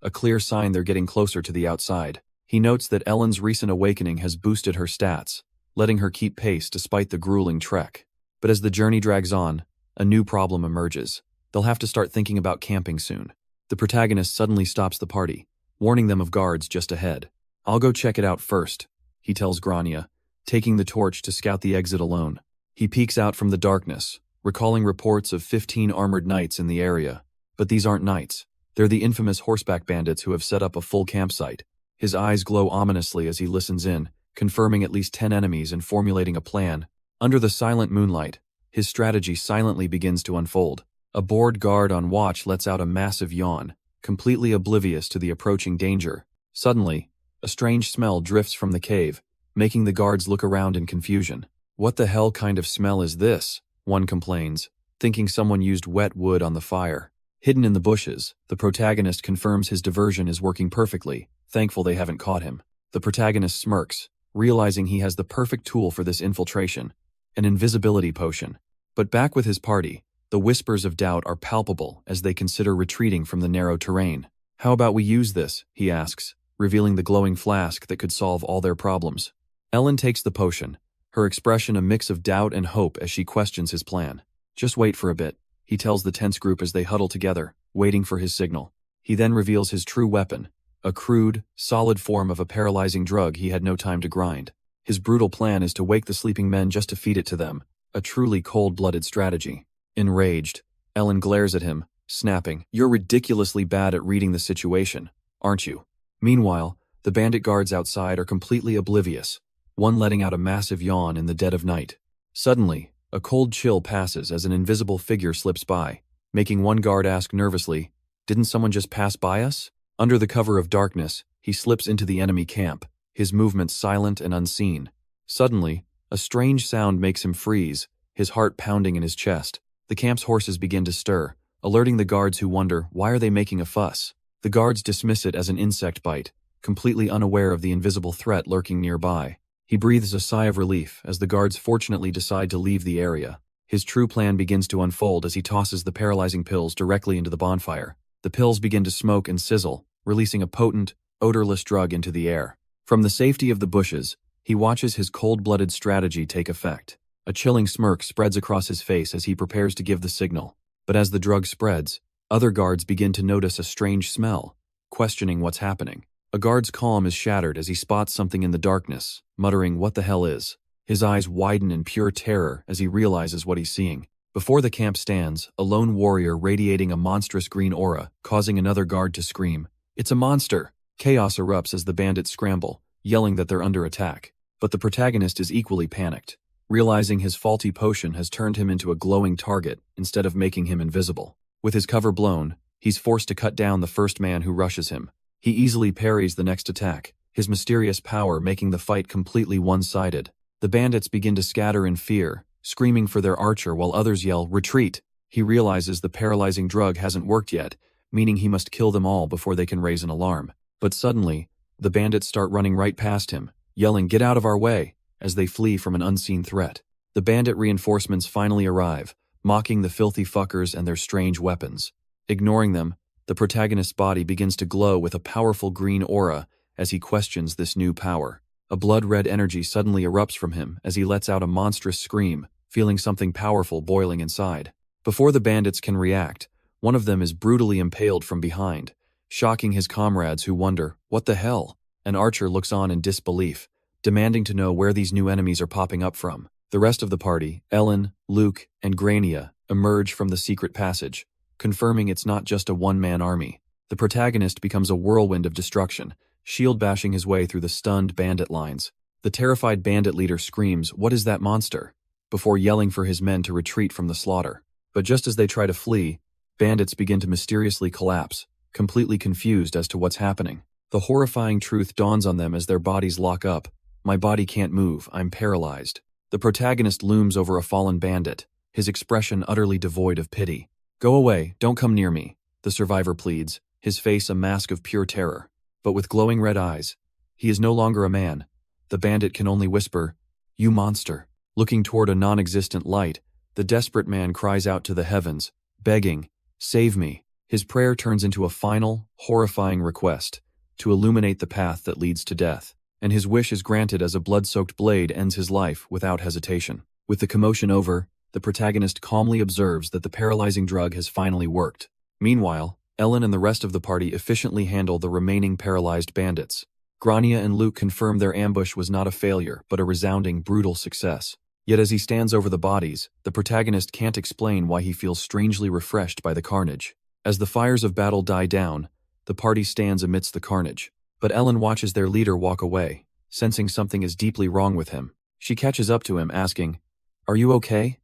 A clear sign they're getting closer to the outside. He notes that Ellen's recent awakening has boosted her stats, letting her keep pace despite the grueling trek. But as the journey drags on, a new problem emerges. They'll have to start thinking about camping soon. The protagonist suddenly stops the party, warning them of guards just ahead. "I'll go check it out first," he tells Grania, taking the torch to scout the exit alone. He peeks out from the darkness, recalling reports of 15 armored knights in the area. But these aren't knights. They're the infamous horseback bandits who have set up a full campsite. His eyes glow ominously as he listens in, confirming at least 10 enemies and formulating a plan. Under the silent moonlight, his strategy silently begins to unfold. A bored guard on watch lets out a massive yawn, completely oblivious to the approaching danger. Suddenly, a strange smell drifts from the cave, making the guards look around in confusion. "What the hell kind of smell is this?" one complains, thinking someone used wet wood on the fire. Hidden in the bushes, the protagonist confirms his diversion is working perfectly, thankful they haven't caught him. The protagonist smirks, realizing he has the perfect tool for this infiltration, an invisibility potion. But back with his party, the whispers of doubt are palpable as they consider retreating from the narrow terrain. "How about we use this?" he asks, revealing the glowing flask that could solve all their problems. Ellen takes the potion, her expression a mix of doubt and hope as she questions his plan. "Just wait for a bit," he tells the tense group as they huddle together, waiting for his signal. He then reveals his true weapon, a crude, solid form of a paralyzing drug he had no time to grind. His brutal plan is to wake the sleeping men just to feed it to them, a truly cold-blooded strategy. Enraged, Ellen glares at him, snapping, "You're ridiculously bad at reading the situation, aren't you?" Meanwhile, the bandit guards outside are completely oblivious, one letting out a massive yawn in the dead of night. Suddenly, a cold chill passes as an invisible figure slips by, making one guard ask nervously, "Didn't someone just pass by us?" Under the cover of darkness, he slips into the enemy camp, his movements silent and unseen. Suddenly, a strange sound makes him freeze, his heart pounding in his chest. The camp's horses begin to stir, alerting the guards who wonder, why are they making a fuss? The guards dismiss it as an insect bite, completely unaware of the invisible threat lurking nearby. He breathes a sigh of relief as the guards fortunately decide to leave the area. His true plan begins to unfold as he tosses the paralyzing pills directly into the bonfire. The pills begin to smoke and sizzle, releasing a potent, odorless drug into the air. From the safety of the bushes, he watches his cold-blooded strategy take effect. A chilling smirk spreads across his face as he prepares to give the signal. But as the drug spreads, other guards begin to notice a strange smell, questioning what's happening. A guard's calm is shattered as he spots something in the darkness, muttering, "What the hell is?" His eyes widen in pure terror as he realizes what he's seeing. Before the camp stands, a lone warrior radiating a monstrous green aura, causing another guard to scream, "It's a monster!" Chaos erupts as the bandits scramble, yelling that they're under attack. But the protagonist is equally panicked, realizing his faulty potion has turned him into a glowing target instead of making him invisible. With his cover blown, he's forced to cut down the first man who rushes him. He easily parries the next attack, his mysterious power making the fight completely one-sided. The bandits begin to scatter in fear, screaming for their archer while others yell, "Retreat!" He realizes the paralyzing drug hasn't worked yet, meaning he must kill them all before they can raise an alarm. But suddenly, the bandits start running right past him, yelling, "Get out of our way!" as they flee from an unseen threat. The bandit reinforcements finally arrive, mocking the filthy fuckers and their strange weapons. Ignoring them, the protagonist's body begins to glow with a powerful green aura as he questions this new power. A blood-red energy suddenly erupts from him as he lets out a monstrous scream, feeling something powerful boiling inside. Before the bandits can react, one of them is brutally impaled from behind, shocking his comrades who wonder, "What the hell?" An archer looks on in disbelief, demanding to know where these new enemies are popping up from. The rest of the party, Ellen, Luke, and Grania, emerge from the secret passage, confirming it's not just a one-man army. The protagonist becomes a whirlwind of destruction, shield bashing his way through the stunned bandit lines. The terrified bandit leader screams, "What is that monster?" before yelling for his men to retreat from the slaughter. But just as they try to flee, bandits begin to mysteriously collapse, completely confused as to what's happening. The horrifying truth dawns on them as their bodies lock up. "My body can't move, I'm paralyzed." The protagonist looms over a fallen bandit, his expression utterly devoid of pity. "Go away, don't come near me," the survivor pleads, his face a mask of pure terror. But with glowing red eyes, he is no longer a man. The bandit can only whisper, "You monster." Looking toward a non-existent light, the desperate man cries out to the heavens, begging, "Save me." His prayer turns into a final, horrifying request to illuminate the path that leads to death. And his wish is granted as a blood-soaked blade ends his life without hesitation. With the commotion over, the protagonist calmly observes that the paralyzing drug has finally worked. Meanwhile, Ellen and the rest of the party efficiently handle the remaining paralyzed bandits. Grania and Luke confirm their ambush was not a failure, but a resounding, brutal success. Yet as he stands over the bodies, the protagonist can't explain why he feels strangely refreshed by the carnage. As the fires of battle die down, the party stands amidst the carnage. But Ellen watches their leader walk away, sensing something is deeply wrong with him. She catches up to him, asking, "Are you okay?"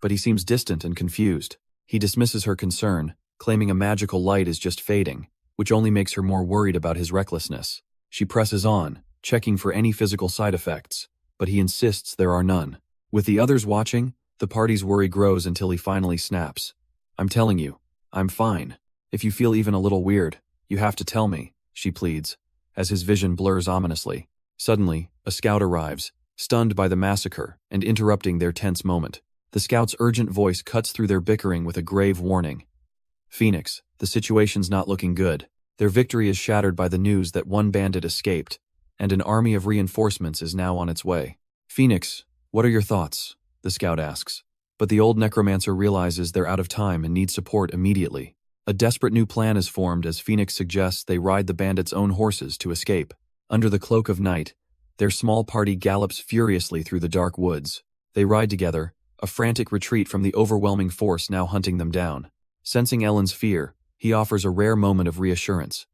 But he seems distant and confused. He dismisses her concern, claiming a magical light is just fading, which only makes her more worried about his recklessness. She presses on, checking for any physical side effects, but he insists there are none. With the others watching, the party's worry grows until he finally snaps. "I'm telling you, I'm fine. If you feel even a little weird, you have to tell me," she pleads, as his vision blurs ominously. Suddenly, a scout arrives, stunned by the massacre and interrupting their tense moment. The scout's urgent voice cuts through their bickering with a grave warning. "Phoenix, the situation's not looking good. Their victory is shattered by the news that one bandit escaped, and an army of reinforcements is now on its way." "Phoenix, what are your thoughts?" the scout asks. But the old necromancer realizes they're out of time and need support immediately. A desperate new plan is formed as Phoenix suggests they ride the bandits' own horses to escape. Under the cloak of night, their small party gallops furiously through the dark woods. They ride together, a frantic retreat from the overwhelming force now hunting them down. Sensing Ellen's fear, he offers a rare moment of reassurance.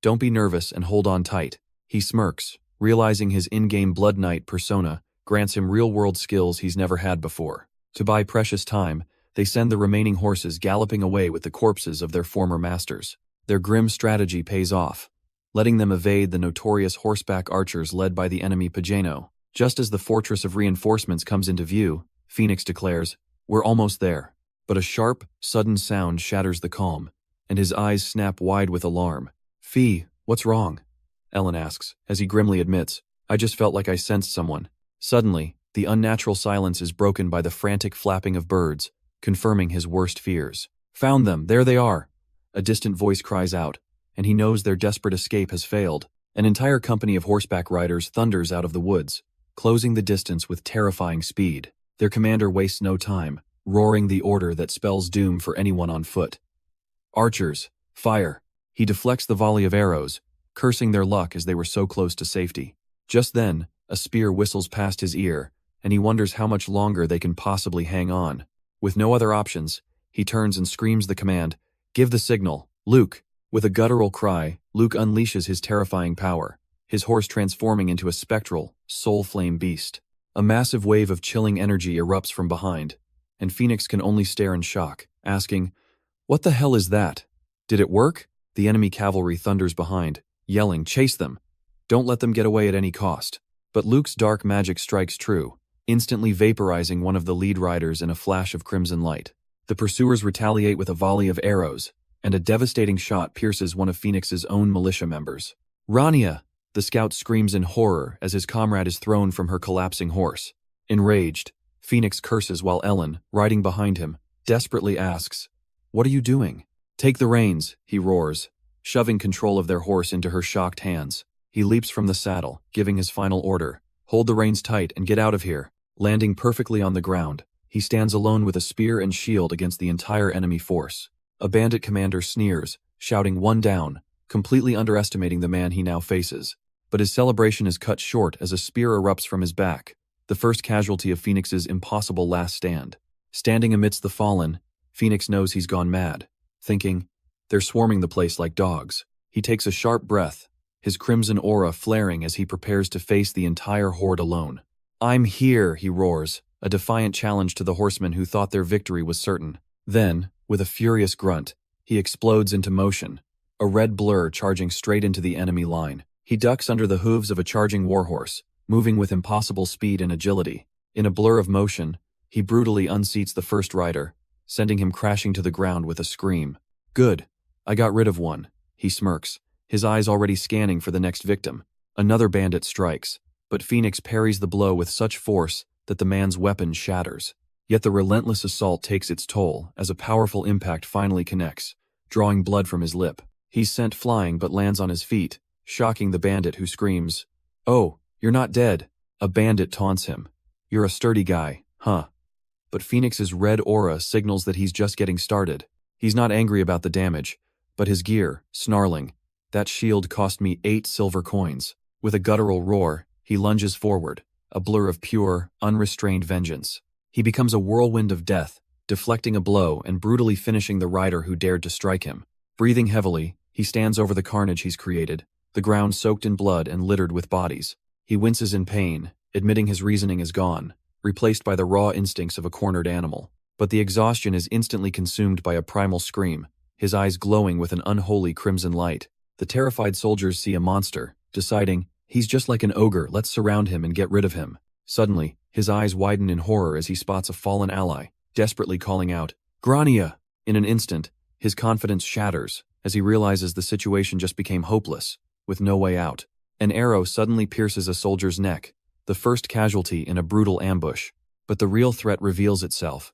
"Don't be nervous and hold on tight." He smirks, realizing his in-game Blood Knight persona grants him real-world skills he's never had before. To buy precious time, they send the remaining horses galloping away with the corpses of their former masters. Their grim strategy pays off, letting them evade the notorious horseback archers led by the enemy Pagano. Just as the fortress of reinforcements comes into view, Phoenix declares, "We're almost there." But a sharp, sudden sound shatters the calm, and his eyes snap wide with alarm. "Fee, what's wrong?" Ellen asks, as he grimly admits, "I just felt like I sensed someone." Suddenly, the unnatural silence is broken by the frantic flapping of birds, confirming his worst fears. "Found them, there they are!" A distant voice cries out, and he knows their desperate escape has failed. An entire company of horseback riders thunders out of the woods, closing the distance with terrifying speed. Their commander wastes no time, roaring the order that spells doom for anyone on foot. "Archers, fire!" He deflects the volley of arrows, cursing their luck as they were so close to safety. Just then, a spear whistles past his ear, and he wonders how much longer they can possibly hang on. With no other options, he turns and screams the command, "Give the signal, Luke!" With a guttural cry, Luke unleashes his terrifying power, his horse transforming into a spectral, soul-flame beast. A massive wave of chilling energy erupts from behind, and Phoenix can only stare in shock, asking, "What the hell is that? Did it work?" The enemy cavalry thunders behind, yelling, "Chase them! Don't let them get away at any cost." But Luke's dark magic strikes true, instantly vaporizing one of the lead riders in a flash of crimson light. The pursuers retaliate with a volley of arrows, and a devastating shot pierces one of Phoenix's own militia members. "Rania!" The scout screams in horror as his comrade is thrown from her collapsing horse. Enraged, Phoenix curses while Ellen, riding behind him, desperately asks, "What are you doing?" "Take the reins," he roars, shoving control of their horse into her shocked hands. He leaps from the saddle, giving his final order, "Hold the reins tight and get out of here." Landing perfectly on the ground, he stands alone with a spear and shield against the entire enemy force. A bandit commander sneers, shouting "One down," completely underestimating the man he now faces. But his celebration is cut short as a spear erupts from his back, the first casualty of Phoenix's impossible last stand. Standing amidst the fallen, Phoenix knows he's gone mad, thinking, they're swarming the place like dogs. He takes a sharp breath, his crimson aura flaring as he prepares to face the entire horde alone. I'm here, he roars, a defiant challenge to the horsemen who thought their victory was certain. Then, with a furious grunt, he explodes into motion, a red blur charging straight into the enemy line. He ducks under the hooves of a charging warhorse, moving with impossible speed and agility. In a blur of motion, he brutally unseats the first rider, sending him crashing to the ground with a scream. Good. I got rid of one, he smirks, his eyes already scanning for the next victim. Another bandit strikes, but Phoenix parries the blow with such force that the man's weapon shatters. Yet the relentless assault takes its toll as a powerful impact finally connects, drawing blood from his lip. He's sent flying but lands on his feet, shocking the bandit who screams, "Oh, you're not dead." A bandit taunts him. "You're a sturdy guy, huh?" But Phoenix's red aura signals that he's just getting started. He's not angry about the damage, but his gear, snarling, "That shield cost me 8 silver coins." With a guttural roar, he lunges forward, a blur of pure, unrestrained vengeance. He becomes a whirlwind of death, deflecting a blow and brutally finishing the rider who dared to strike him. Breathing heavily, he stands over the carnage he's created, the ground soaked in blood and littered with bodies. He winces in pain, admitting his reasoning is gone, replaced by the raw instincts of a cornered animal. But the exhaustion is instantly consumed by a primal scream, his eyes glowing with an unholy crimson light. The terrified soldiers see a monster, deciding, he's just like an ogre, let's surround him and get rid of him. Suddenly, his eyes widen in horror as he spots a fallen ally, desperately calling out, "Grania!" In an instant, his confidence shatters as he realizes the situation just became hopeless, with no way out. An arrow suddenly pierces a soldier's neck, the first casualty in a brutal ambush. But the real threat reveals itself,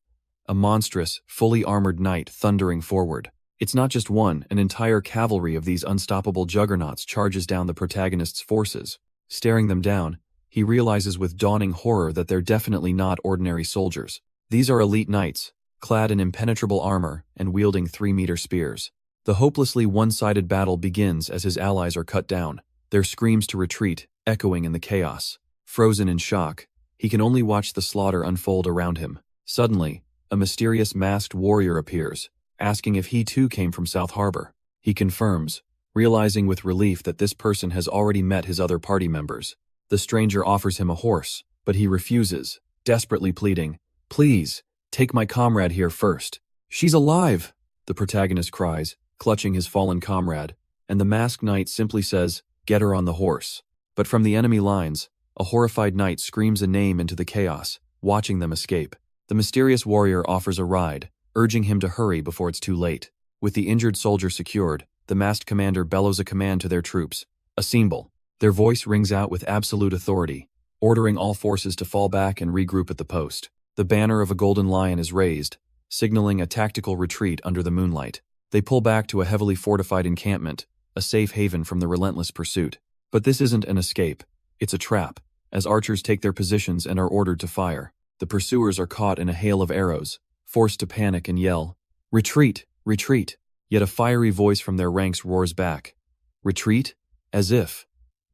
a monstrous, fully armored knight thundering forward. It's not just one, an entire cavalry of these unstoppable juggernauts charges down the protagonist's forces. Staring them down, he realizes with dawning horror that they're definitely not ordinary soldiers. These are elite knights, clad in impenetrable armor and wielding 3-meter spears. The hopelessly one-sided battle begins as his allies are cut down, their screams to retreat echoing in the chaos. Frozen in shock, he can only watch the slaughter unfold around him. Suddenly, a mysterious masked warrior appears, asking if he too came from South Harbor. He confirms, realizing with relief that this person has already met his other party members. The stranger offers him a horse, but he refuses, desperately pleading, "Please, take my comrade here first." "She's alive!" the protagonist cries, clutching his fallen comrade, and the masked knight simply says, "Get her on the horse." But from the enemy lines, a horrified knight screams a name into the chaos, watching them escape. The mysterious warrior offers a ride, urging him to hurry before it's too late. With the injured soldier secured, the masked commander bellows a command to their troops, a symbol. Their voice rings out with absolute authority, ordering all forces to fall back and regroup at the post. The banner of a golden lion is raised, signaling a tactical retreat under the moonlight. They pull back to a heavily fortified encampment, a safe haven from the relentless pursuit. But this isn't an escape, it's a trap, as archers take their positions and are ordered to fire. The pursuers are caught in a hail of arrows, forced to panic and yell, "Retreat! Retreat!" Yet a fiery voice from their ranks roars back, "Retreat? As if!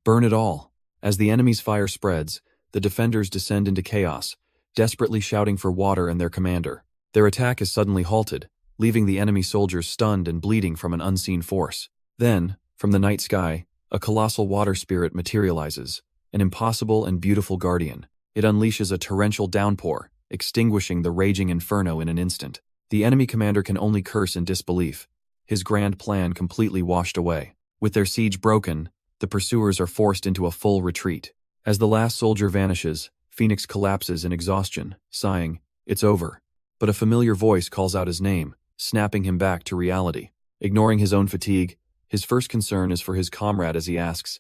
Burn it all!" As the enemy's fire spreads, the defenders descend into chaos, desperately shouting for water and their commander. Their attack is suddenly halted, leaving the enemy soldiers stunned and bleeding from an unseen force. Then, from the night sky, a colossal water spirit materializes, an impossible and beautiful guardian. It unleashes a torrential downpour, extinguishing the raging inferno in an instant. The enemy commander can only curse in disbelief, his grand plan completely washed away. With their siege broken, the pursuers are forced into a full retreat. As the last soldier vanishes, Phoenix collapses in exhaustion, sighing, "It's over." But a familiar voice calls out his name, snapping him back to reality. Ignoring his own fatigue, his first concern is for his comrade as he asks,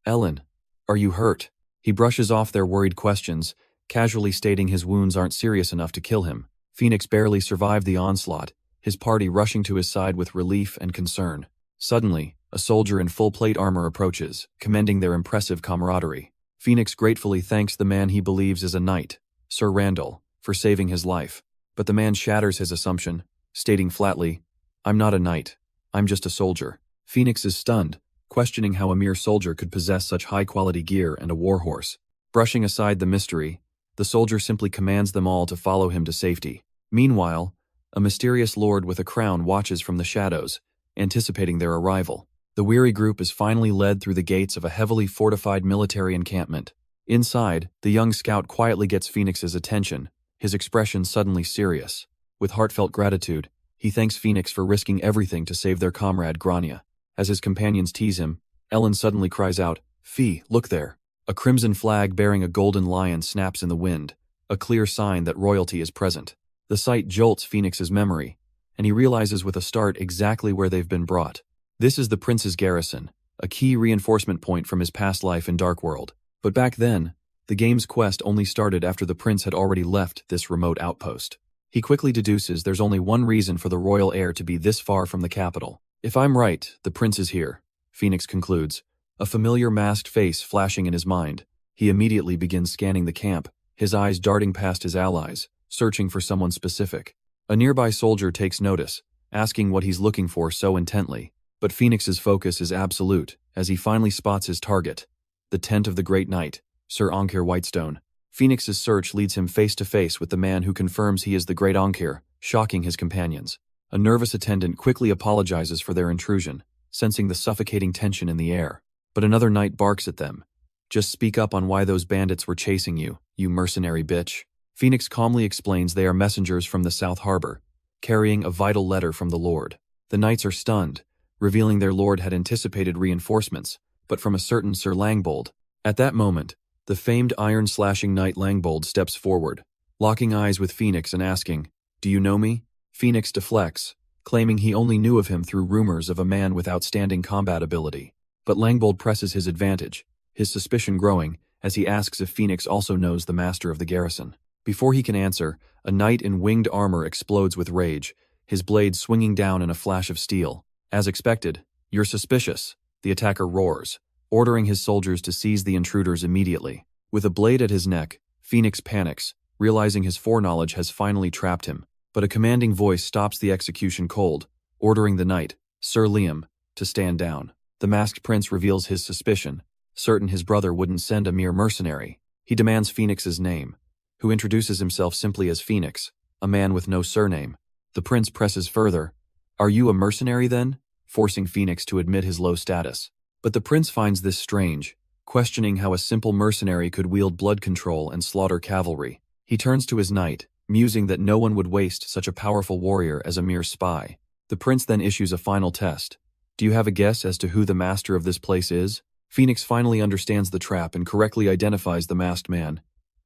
"Ellen, are you hurt?" He brushes off their worried questions, casually stating his wounds aren't serious enough to kill him. Phoenix barely survived the onslaught, his party rushing to his side with relief and concern. Suddenly, a soldier in full plate armor approaches, commending their impressive camaraderie. Phoenix gratefully thanks the man he believes is a knight, Sir Randall, for saving his life. But the man shatters his assumption, stating flatly, "I'm not a knight, I'm just a soldier." Phoenix is stunned, questioning how a mere soldier could possess such high-quality gear and a warhorse. Brushing aside the mystery, the soldier simply commands them all to follow him to safety. Meanwhile, a mysterious lord with a crown watches from the shadows, anticipating their arrival. The weary group is finally led through the gates of a heavily fortified military encampment. Inside, the young scout quietly gets Phoenix's attention, his expression suddenly serious. With heartfelt gratitude, he thanks Phoenix for risking everything to save their comrade Grania. As his companions tease him, Ellen suddenly cries out, "Fee, look there." A crimson flag bearing a golden lion snaps in the wind, a clear sign that royalty is present. The sight jolts Phoenix's memory, and he realizes with a start exactly where they've been brought. This is the prince's garrison, a key reinforcement point from his past life in Darkworld. But back then, the game's quest only started after the prince had already left this remote outpost. He quickly deduces there's only one reason for the royal heir to be this far from the capital. "If I'm right, the prince is here," Phoenix concludes, a familiar masked face flashing in his mind. He immediately begins scanning the camp, his eyes darting past his allies, searching for someone specific. A nearby soldier takes notice, asking what he's looking for so intently. But Phoenix's focus is absolute, as he finally spots his target, the tent of the Great Knight, Sir Ankir Whitestone. Phoenix's search leads him face to face with the man who confirms he is the Great Ankir, shocking his companions. A nervous attendant quickly apologizes for their intrusion, sensing the suffocating tension in the air. But another knight barks at them. "Just speak up on why those bandits were chasing you, you mercenary bitch." Phoenix calmly explains they are messengers from the South Harbor, carrying a vital letter from the Lord. The knights are stunned, revealing their lord had anticipated reinforcements, but from a certain Sir Langbold. At that moment, the famed iron-slashing knight Langbold steps forward, locking eyes with Phoenix and asking, "Do you know me?" Phoenix deflects, claiming he only knew of him through rumors of a man with outstanding combat ability. But Langbold presses his advantage, his suspicion growing, as he asks if Phoenix also knows the master of the garrison. Before he can answer, a knight in winged armor explodes with rage, his blade swinging down in a flash of steel. As expected, "You're suspicious," the attacker roars, ordering his soldiers to seize the intruders immediately. With a blade at his neck, Phoenix panics, realizing his foreknowledge has finally trapped him. But a commanding voice stops the execution cold, ordering the knight, Sir Liam, to stand down. The masked prince reveals his suspicion, certain his brother wouldn't send a mere mercenary. He demands Phoenix's name, who introduces himself simply as Phoenix, a man with no surname. The prince presses further, "Are you a mercenary then?" forcing Phoenix to admit his low status. But the prince finds this strange, questioning how a simple mercenary could wield blood control and slaughter cavalry. He turns to his knight, musing that no one would waste such a powerful warrior as a mere spy. The prince then issues a final test. "Do you have a guess as to who the master of this place is?" Phoenix finally understands the trap and correctly identifies the masked man.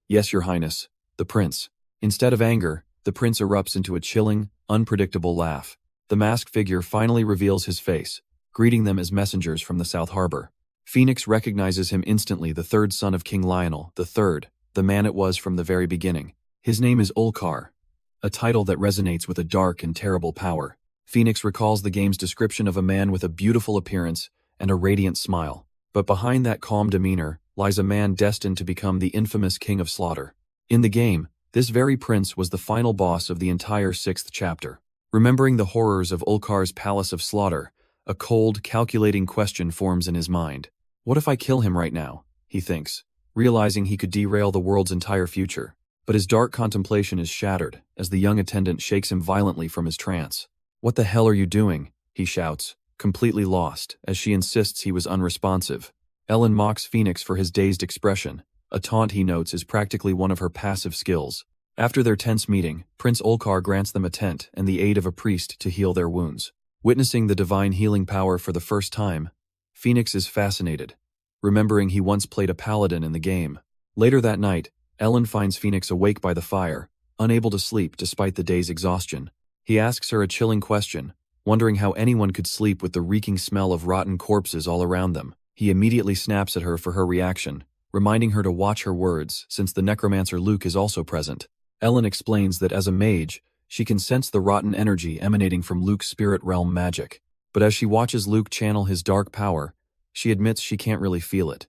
"Yes, your highness, the prince." Instead of anger, the prince erupts into a chilling, unpredictable laugh. The masked figure finally reveals his face, greeting them as messengers from the South Harbor. Phoenix recognizes him instantly, the third son of King Lionel, the man it was from the very beginning. His name is Ulkar, a title that resonates with a dark and terrible power. Phoenix recalls the game's description of a man with a beautiful appearance and a radiant smile. But behind that calm demeanor lies a man destined to become the infamous King of Slaughter. In the game, this very prince was the final boss of the entire 6th chapter. Remembering the horrors of Ulkar's Palace of Slaughter, a cold, calculating question forms in his mind. "What if I kill him right now?" he thinks, realizing he could derail the world's entire future. But his dark contemplation is shattered as the young attendant shakes him violently from his trance. "What the hell are you doing?" he shouts, completely lost, as she insists he was unresponsive. Ellen mocks Phoenix for his dazed expression, a taunt he notes is practically one of her passive skills. After their tense meeting, Prince Ulkar grants them a tent and the aid of a priest to heal their wounds. Witnessing the divine healing power for the first time, Phoenix is fascinated, remembering he once played a paladin in the game. Later that night, Ellen finds Phoenix awake by the fire, unable to sleep despite the day's exhaustion. He asks her a chilling question, wondering how anyone could sleep with the reeking smell of rotten corpses all around them. He immediately snaps at her for her reaction, reminding her to watch her words since the necromancer Luke is also present. Ellen explains that as a mage, she can sense the rotten energy emanating from Luke's spirit realm magic. But as she watches Luke channel his dark power, she admits she can't really feel it,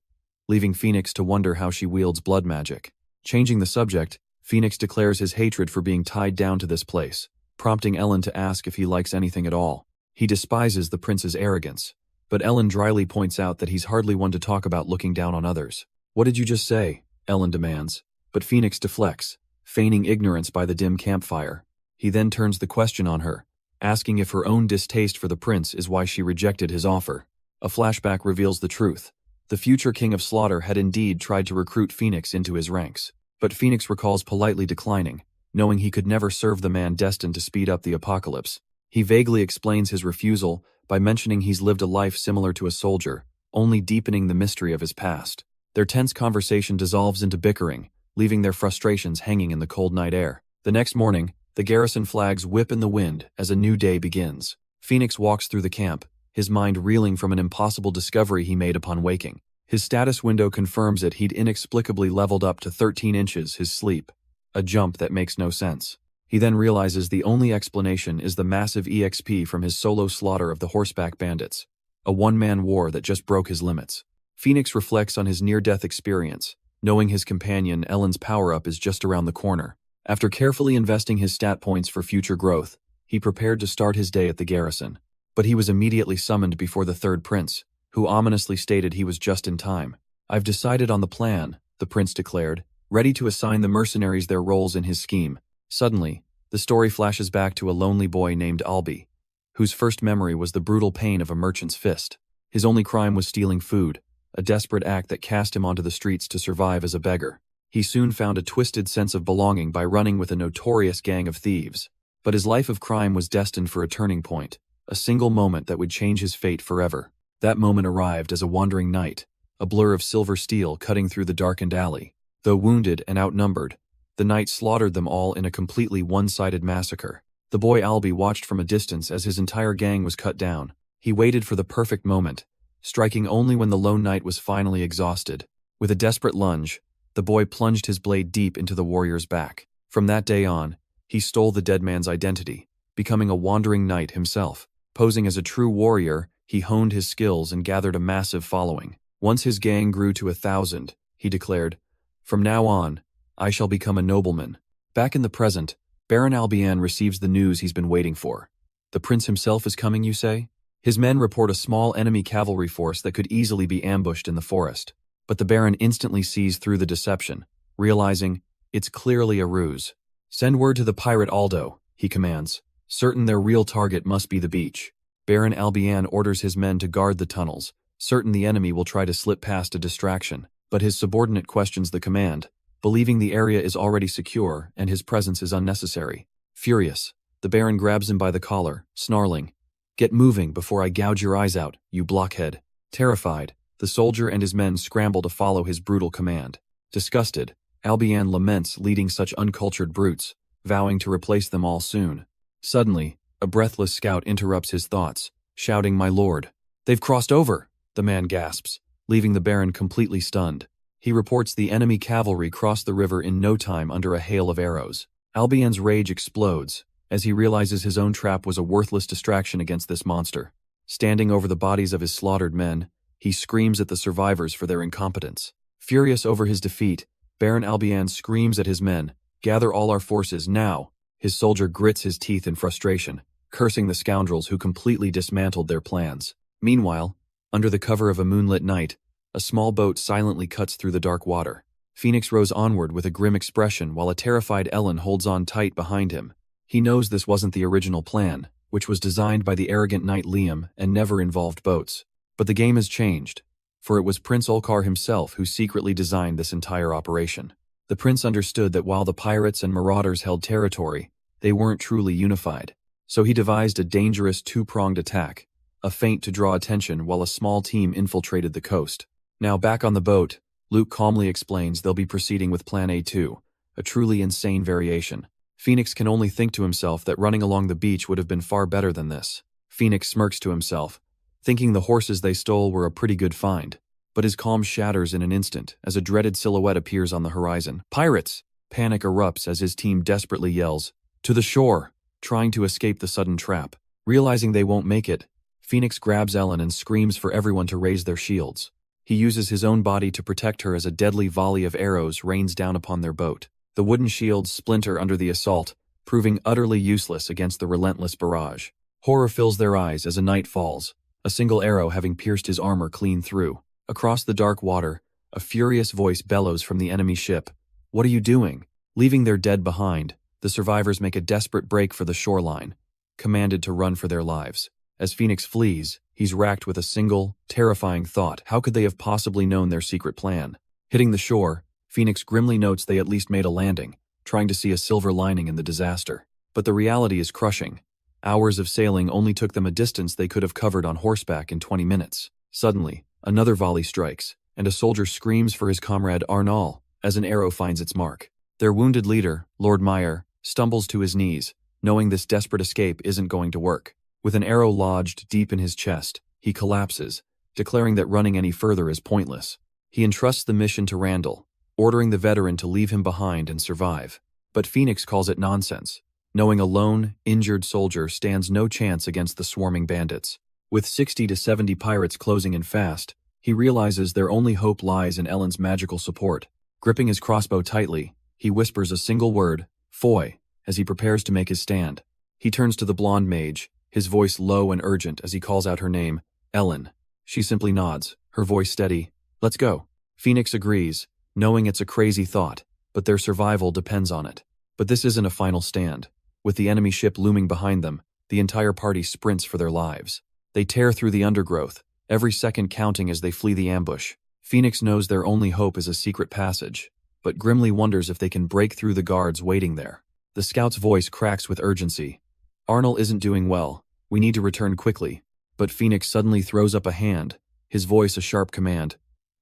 leaving Phoenix to wonder how she wields blood magic. Changing the subject, Phoenix declares his hatred for being tied down to this place, prompting Ellen to ask if he likes anything at all. He despises the prince's arrogance, but Ellen dryly points out that he's hardly one to talk about looking down on others. "What did you just say?" Ellen demands, but Phoenix deflects, feigning ignorance by the dim campfire. He then turns the question on her, asking if her own distaste for the prince is why she rejected his offer. A flashback reveals the truth. The future King of Slaughter had indeed tried to recruit Phoenix into his ranks, but Phoenix recalls politely declining, knowing he could never serve the man destined to speed up the apocalypse. He vaguely explains his refusal by mentioning he's lived a life similar to a soldier, only deepening the mystery of his past. Their tense conversation dissolves into bickering, leaving their frustrations hanging in the cold night air. The next morning, the garrison flags whip in the wind as a new day begins. Phoenix walks through the camp, his mind reeling from an impossible discovery he made upon waking. His status window confirms it he'd inexplicably leveled up to 13 inches his sleep, a jump that makes no sense. He then realizes the only explanation is the massive EXP from his solo slaughter of the horseback bandits, a one-man war that just broke his limits. Phoenix reflects on his near-death experience, knowing his companion Ellen's power-up is just around the corner. After carefully investing his stat points for future growth, he prepared to start his day at the garrison. But he was immediately summoned before the third prince, who ominously stated he was just in time. "I've decided on the plan," the prince declared, ready to assign the mercenaries their roles in his scheme. Suddenly, the story flashes back to a lonely boy named Albie, whose first memory was the brutal pain of a merchant's fist. His only crime was stealing food, a desperate act that cast him onto the streets to survive as a beggar. He soon found a twisted sense of belonging by running with a notorious gang of thieves. But his life of crime was destined for a turning point, a single moment that would change his fate forever. That moment arrived as a wandering knight, a blur of silver steel cutting through the darkened alley. Though wounded and outnumbered, the knight slaughtered them all in a completely one-sided massacre. The boy Albie watched from a distance as his entire gang was cut down. He waited for the perfect moment, striking only when the lone knight was finally exhausted. With a desperate lunge, the boy plunged his blade deep into the warrior's back. From that day on, he stole the dead man's identity, becoming a wandering knight himself. Posing as a true warrior, he honed his skills and gathered a massive following. Once his gang grew to 1,000, he declared, "From now on, I shall become a nobleman." Back in the present, Baron Albion receives the news he's been waiting for. The prince himself is coming, you say? His men report a small enemy cavalry force that could easily be ambushed in the forest. But the Baron instantly sees through the deception, realizing it's clearly a ruse. "Send word to the pirate Aldo," he commands, certain their real target must be the beach. Baron Albion orders his men to guard the tunnels, certain the enemy will try to slip past a distraction. But his subordinate questions the command, believing the area is already secure and his presence is unnecessary. Furious, the Baron grabs him by the collar, snarling, "Get moving before I gouge your eyes out, you blockhead." Terrified, the soldier and his men scramble to follow his brutal command. Disgusted, Albion laments leading such uncultured brutes, vowing to replace them all soon. Suddenly, a breathless scout interrupts his thoughts, shouting, "My lord, they've crossed over!" The man gasps, leaving the Baron completely stunned. He reports the enemy cavalry crossed the river in no time under a hail of arrows. Albion's rage explodes, as he realizes his own trap was a worthless distraction against this monster. Standing over the bodies of his slaughtered men, he screams at the survivors for their incompetence. Furious over his defeat, Baron Albion screams at his men, "Gather all our forces, now!" His soldier grits his teeth in frustration, cursing the scoundrels who completely dismantled their plans. Meanwhile, under the cover of a moonlit night, a small boat silently cuts through the dark water. Phoenix rows onward with a grim expression while a terrified Ellen holds on tight behind him. He knows this wasn't the original plan, which was designed by the arrogant knight Liam and never involved boats. But the game has changed, for it was Prince Olkar himself who secretly designed this entire operation. The prince understood that while the pirates and marauders held territory, they weren't truly unified. So he devised a dangerous two-pronged attack, a feint to draw attention while a small team infiltrated the coast. Now back on the boat, Luke calmly explains they'll be proceeding with Plan A2, a truly insane variation. Phoenix can only think to himself that running along the beach would have been far better than this. Phoenix smirks to himself, thinking the horses they stole were a pretty good find. But his calm shatters in an instant as a dreaded silhouette appears on the horizon. "Pirates!" Panic erupts as his team desperately yells, "To the shore!" trying to escape the sudden trap. Realizing they won't make it, Phoenix grabs Ellen and screams for everyone to raise their shields. He uses his own body to protect her as a deadly volley of arrows rains down upon their boat. The wooden shields splinter under the assault, proving utterly useless against the relentless barrage. Horror fills their eyes as a knight falls, a single arrow having pierced his armor clean through. Across the dark water, A furious voice bellows from the enemy ship. What are you doing? Leaving their dead behind, the survivors make a desperate break for the shoreline, commanded to run for their lives. As Phoenix flees, he's racked with a single, terrifying thought. How could they have possibly known their secret plan? Hitting the shore, Phoenix grimly notes they at least made a landing, trying to see a silver lining in the disaster. But the reality is crushing. Hours of sailing only took them a distance they could have covered on horseback in 20 minutes. Suddenly, another volley strikes, and a soldier screams for his comrade Arnal as an arrow finds its mark. Their wounded leader, Lord Meyer, stumbles to his knees, knowing this desperate escape isn't going to work. With an arrow lodged deep in his chest, he collapses, declaring that running any further is pointless. He entrusts the mission to Randall, ordering the veteran to leave him behind and survive. But Phoenix calls it nonsense, knowing a lone, injured soldier stands no chance against the swarming bandits. With 60 to 70 pirates closing in fast, he realizes their only hope lies in Ellen's magical support. Gripping his crossbow tightly, he whispers a single word, "Foy," as he prepares to make his stand. He turns to the blonde mage, his voice low and urgent as he calls out her name, Ellen. She simply nods, her voice steady. "Let's go." Phoenix agrees, knowing it's a crazy thought, but their survival depends on it. But this isn't a final stand. With the enemy ship looming behind them, the entire party sprints for their lives. They tear through the undergrowth, every second counting as they flee the ambush. Phoenix knows their only hope is a secret passage, but grimly wonders if they can break through the guards waiting there. The scout's voice cracks with urgency. "Arnold isn't doing well. We need to return quickly." But Phoenix suddenly throws up a hand, his voice a sharp command.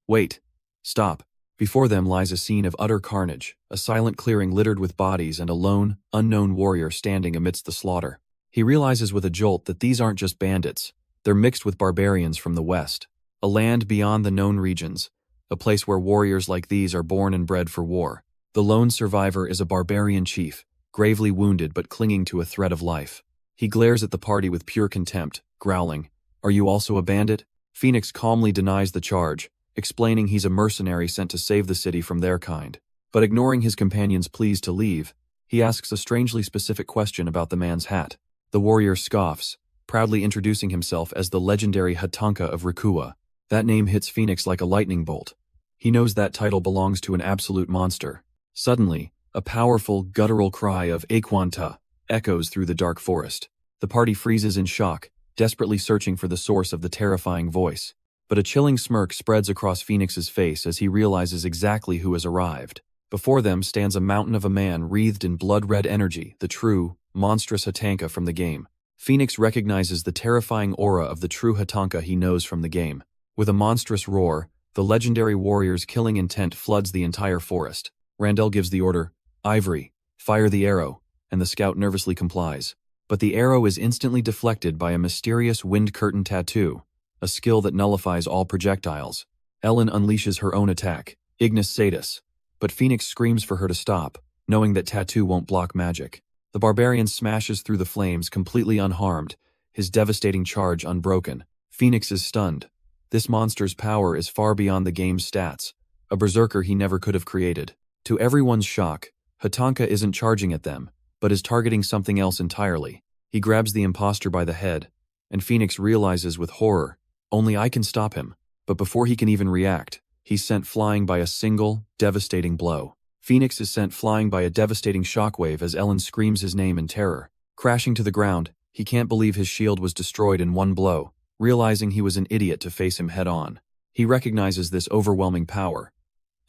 "Wait. Stop." Before them lies a scene of utter carnage, a silent clearing littered with bodies and a lone, unknown warrior standing amidst the slaughter. He realizes with a jolt that these aren't just bandits. They're mixed with barbarians from the west, a land beyond the known regions, a place where warriors like these are born and bred for war. The lone survivor is a barbarian chief, gravely wounded but clinging to a thread of life. He glares at the party with pure contempt, growling, "Are you also a bandit?" Phoenix calmly denies the charge, explaining he's a mercenary sent to save the city from their kind. But ignoring his companion's pleas to leave, he asks a strangely specific question about the man's hat. The warrior scoffs, proudly introducing himself as the legendary Hatanka of Rikua. That name hits Phoenix like a lightning bolt. He knows that title belongs to an absolute monster. Suddenly, a powerful, guttural cry of "Aquanta" echoes through the dark forest. The party freezes in shock, desperately searching for the source of the terrifying voice. But a chilling smirk spreads across Phoenix's face as he realizes exactly who has arrived. Before them stands a mountain of a man wreathed in blood-red energy, the true, monstrous Hatanka from the game. Phoenix recognizes the terrifying aura of the true Hatanka he knows from the game. With a monstrous roar, the legendary warrior's killing intent floods the entire forest. Randall gives the order, "Ivory, fire the arrow," and the scout nervously complies. But the arrow is instantly deflected by a mysterious wind curtain tattoo, a skill that nullifies all projectiles. Ellen unleashes her own attack, Ignis Satis, but Phoenix screams for her to stop, knowing that tattoo won't block magic. The barbarian smashes through the flames completely unharmed, his devastating charge unbroken. Phoenix is stunned. This monster's power is far beyond the game's stats, a berserker he never could have created. To everyone's shock, Hatanka isn't charging at them, but is targeting something else entirely. He grabs the imposter by the head, and Phoenix realizes with horror, "Only I can stop him." But before he can even react, he's sent flying by a single, devastating blow. Phoenix is sent flying by a devastating shockwave as Ellen screams his name in terror. Crashing to the ground, he can't believe his shield was destroyed in one blow, realizing he was an idiot to face him head-on. He recognizes this overwhelming power.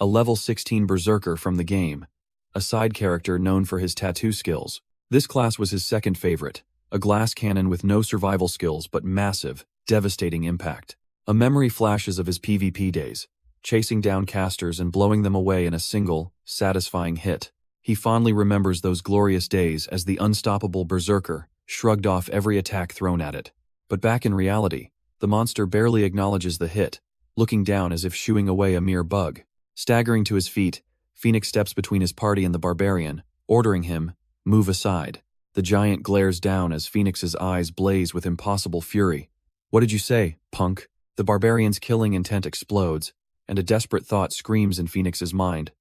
A level 16 berserker from the game, a side character known for his tattoo skills. This class was his second favorite, a glass cannon with no survival skills but massive, devastating impact. A memory flashes of his PvP days, chasing down casters and blowing them away in a single, satisfying hit. He fondly remembers those glorious days as the unstoppable berserker shrugged off every attack thrown at it. But back in reality, the monster barely acknowledges the hit, looking down as if shooing away a mere bug. Staggering to his feet, Phoenix steps between his party and the barbarian, ordering him, "Move aside." The giant glares down as Phoenix's eyes blaze with impossible fury. "What did you say, punk?" The barbarian's killing intent explodes, and a desperate thought screams in Phoenix's mind.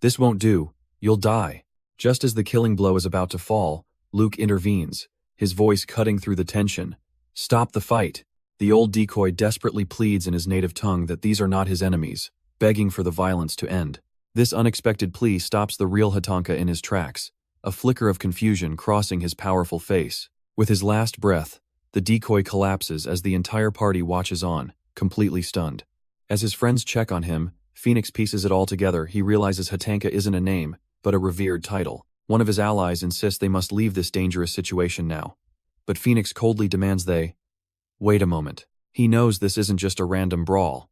"This won't do. You'll die." Just as the killing blow is about to fall, Luke intervenes, his voice cutting through the tension. "Stop the fight." The old decoy desperately pleads in his native tongue that these are not his enemies. begging for the violence to end. This unexpected plea stops the real Hatanka in his tracks, a flicker of confusion crossing his powerful face. With his last breath, the decoy collapses as the entire party watches on, completely stunned. As his friends check on him, Phoenix pieces it all together. He realizes Hatanka isn't a name, but a revered title. One of his allies insists they must leave this dangerous situation now. But Phoenix coldly demands they wait a moment. He knows this isn't just a random brawl.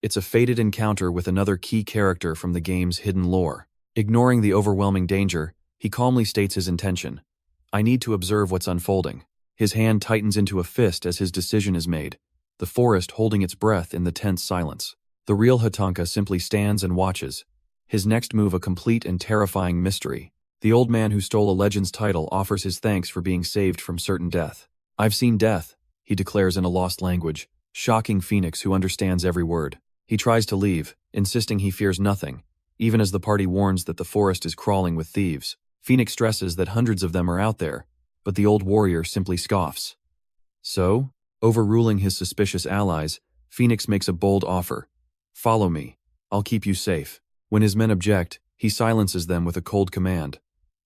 It's a fated encounter with another key character from the game's hidden lore. Ignoring the overwhelming danger, he calmly states his intention. I need to observe what's unfolding. His hand tightens into a fist as his decision is made, the forest holding its breath in the tense silence. The real Hatanka simply stands and watches, his next move a complete and terrifying mystery. The old man who stole a legend's title offers his thanks for being saved from certain death. I've seen death, he declares in a lost language, shocking Phoenix who understands every word. He tries to leave, insisting he fears nothing, even as the party warns that the forest is crawling with thieves. Phoenix stresses that hundreds of them are out there, but the old warrior simply scoffs. So, overruling his suspicious allies, Phoenix makes a bold offer. Follow me. I'll keep you safe. When his men object, he silences them with a cold command.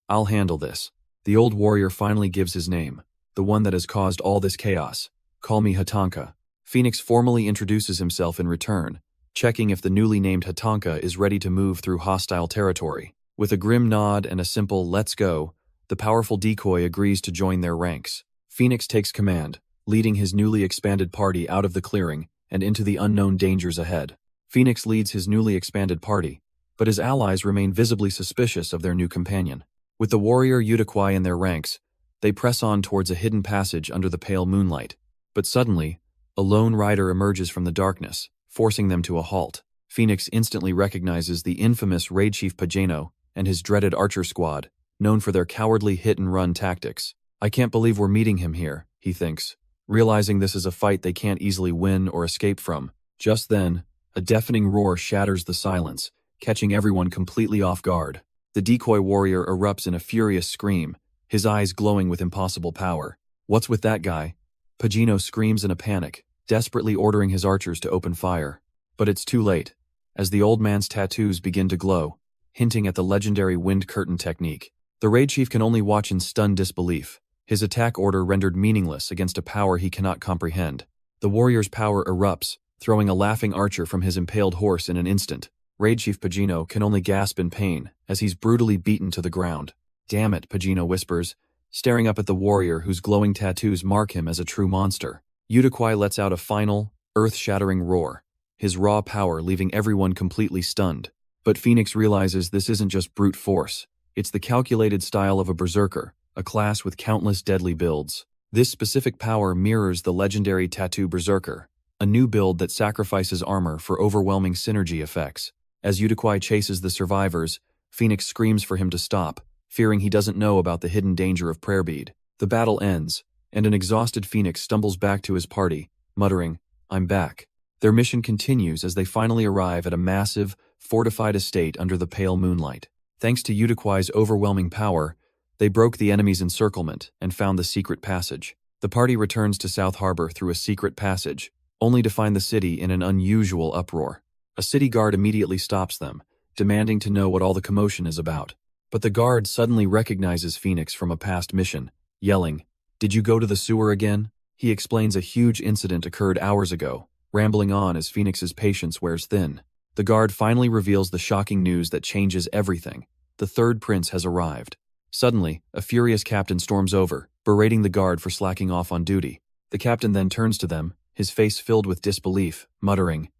I'll handle this. The old warrior finally gives his name, the one that has caused all this chaos. Call me Hatanka. Phoenix formally introduces himself in return, checking if the newly named Hatanka is ready to move through hostile territory. With a grim nod and a simple let's go, the powerful decoy agrees to join their ranks. Phoenix takes command, leading his newly expanded party out of the clearing and into the unknown dangers ahead. Phoenix leads his newly expanded party, but his allies remain visibly suspicious of their new companion. With the warrior Udakwai in their ranks, they press on towards a hidden passage under the pale moonlight. But suddenly, a lone rider emerges from the darkness, forcing them to a halt. Phoenix instantly recognizes the infamous raid chief Pagano and his dreaded archer squad, known for their cowardly hit-and-run tactics. I can't believe we're meeting him here, he thinks, realizing this is a fight they can't easily win or escape from. Just then, a deafening roar shatters the silence, catching everyone completely off guard. The decoy warrior erupts in a furious scream, his eyes glowing with impossible power. What's with that guy? Pagano screams in a panic, desperately ordering his archers to open fire. But it's too late, as the old man's tattoos begin to glow, hinting at the legendary wind curtain technique. The raid chief can only watch in stunned disbelief, his attack order rendered meaningless against a power he cannot comprehend. The warrior's power erupts, throwing a laughing archer from his impaled horse in an instant. Raid chief Pagano can only gasp in pain as he's brutally beaten to the ground. Damn it, Pagano whispers, staring up at the warrior whose glowing tattoos mark him as a true monster. Udakwai lets out a final, earth-shattering roar, his raw power leaving everyone completely stunned. But Phoenix realizes this isn't just brute force. It's the calculated style of a berserker, a class with countless deadly builds. This specific power mirrors the legendary tattoo berserker, a new build that sacrifices armor for overwhelming synergy effects. As Udakwai chases the survivors, Phoenix screams for him to stop, fearing he doesn't know about the hidden danger of prayer bead. The battle ends, and an exhausted Phoenix stumbles back to his party, muttering, I'm back. Their mission continues as they finally arrive at a massive, fortified estate under the pale moonlight. Thanks to Udakwai's overwhelming power, they broke the enemy's encirclement and found the secret passage. The party returns to South Harbor through a secret passage, only to find the city in an unusual uproar. A city guard immediately stops them, demanding to know what all the commotion is about. But the guard suddenly recognizes Phoenix from a past mission, yelling, Did you go to the sewer again? He explains a huge incident occurred hours ago, rambling on as Phoenix's patience wears thin. The guard finally reveals the shocking news that changes everything. The third prince has arrived. Suddenly, a furious captain storms over, berating the guard for slacking off on duty. The captain then turns to them, his face filled with disbelief, muttering,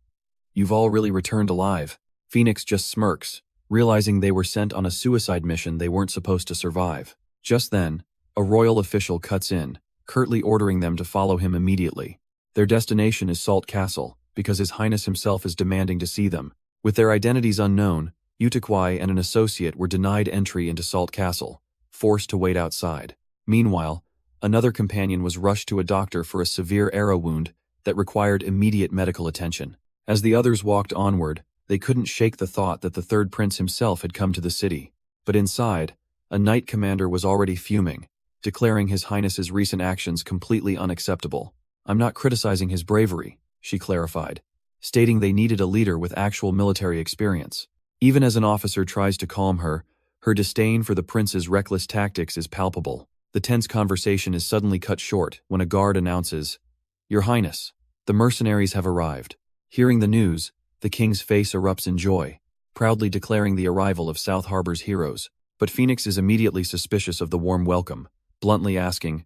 You've all really returned alive. Phoenix just smirks, realizing they were sent on a suicide mission they weren't supposed to survive. Just then, a royal official cuts in, curtly ordering them to follow him immediately. Their destination is Salt Castle, because His Highness himself is demanding to see them. With their identities unknown, Udakwai and an associate were denied entry into Salt Castle, forced to wait outside. Meanwhile, another companion was rushed to a doctor for a severe arrow wound that required immediate medical attention. As the others walked onward, they couldn't shake the thought that the third prince himself had come to the city. But inside, a knight commander was already fuming, declaring His Highness's recent actions completely unacceptable. I'm not criticizing his bravery, she clarified. stating they needed a leader with actual military experience. Even as an officer tries to calm her, her disdain for the prince's reckless tactics is palpable. The tense conversation is suddenly cut short when a guard announces, "Your Highness, the mercenaries have arrived." Hearing the news, the king's face erupts in joy, proudly declaring the arrival of South Harbor's heroes. But Phoenix is immediately suspicious of the warm welcome, bluntly asking,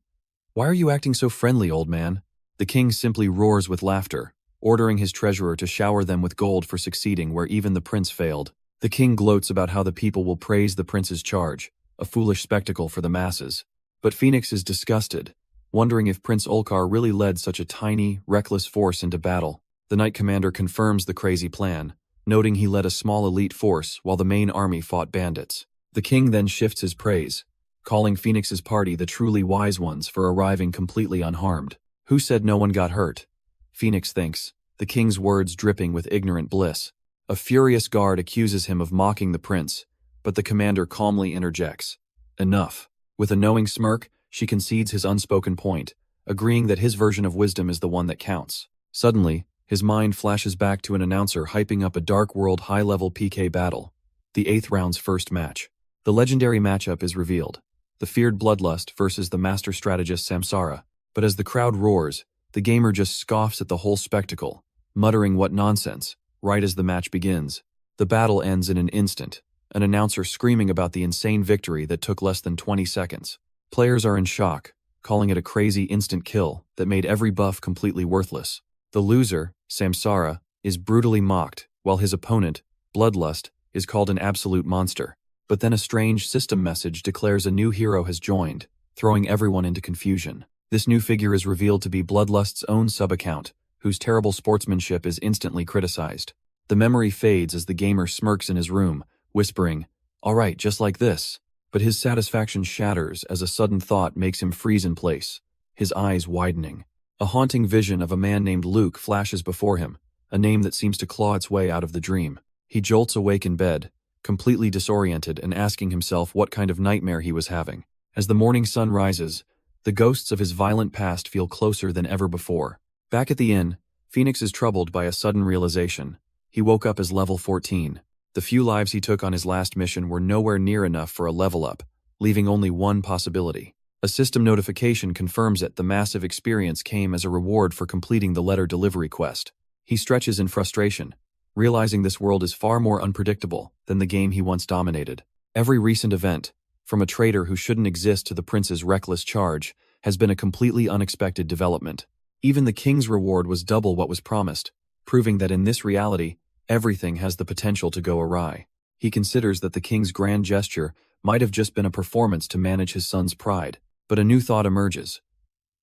"Why are you acting so friendly, old man?" The king simply roars with laughter, ordering his treasurer to shower them with gold for succeeding where even the prince failed. The king gloats about how the people will praise the prince's charge, a foolish spectacle for the masses. But Phoenix is disgusted, wondering if Prince Olkar really led such a tiny, reckless force into battle. The knight commander confirms the crazy plan, noting he led a small elite force while the main army fought bandits. The king then shifts his praise, calling Phoenix's party the truly wise ones for arriving completely unharmed. Who said no one got hurt? Phoenix thinks, the king's words dripping with ignorant bliss. A furious guard accuses him of mocking the prince, but the commander calmly interjects, "Enough." With a knowing smirk, she concedes his unspoken point, agreeing that his version of wisdom is the one that counts. Suddenly, his mind flashes back to an announcer hyping up a Dark World high-level PK battle, the 8th round's first match. The legendary matchup is revealed, the feared Bloodlust versus the master strategist Samsara. But as the crowd roars, the gamer just scoffs at the whole spectacle, muttering what nonsense, right as the match begins. The battle ends in an instant, an announcer screaming about the insane victory that took less than 20 seconds. Players are in shock, calling it a crazy instant kill that made every buff completely worthless. The loser, Samsara, is brutally mocked, while his opponent, Bloodlust, is called an absolute monster. But then a strange system message declares a new hero has joined, throwing everyone into confusion. This new figure is revealed to be Bloodlust's own sub-account, whose terrible sportsmanship is instantly criticized. The memory fades as the gamer smirks in his room, whispering, "All right, just like this." But his satisfaction shatters as a sudden thought makes him freeze in place, his eyes widening. A haunting vision of a man named Luke flashes before him, a name that seems to claw its way out of the dream. He jolts awake in bed, completely disoriented and asking himself what kind of nightmare he was having. As the morning sun rises, the ghosts of his violent past feel closer than ever before. Back at the inn, Phoenix is troubled by a sudden realization. He woke up as level 14. The few lives he took on his last mission were nowhere near enough for a level up, leaving only one possibility. A system notification confirms it. The massive experience came as a reward for completing the letter delivery quest. He stretches in frustration, realizing this world is far more unpredictable than the game he once dominated. Every recent event, from a traitor who shouldn't exist to the prince's reckless charge, has been a completely unexpected development. Even the king's reward was double what was promised, proving that in this reality, everything has the potential to go awry. He considers that the king's grand gesture might have just been a performance to manage his son's pride. But a new thought emerges.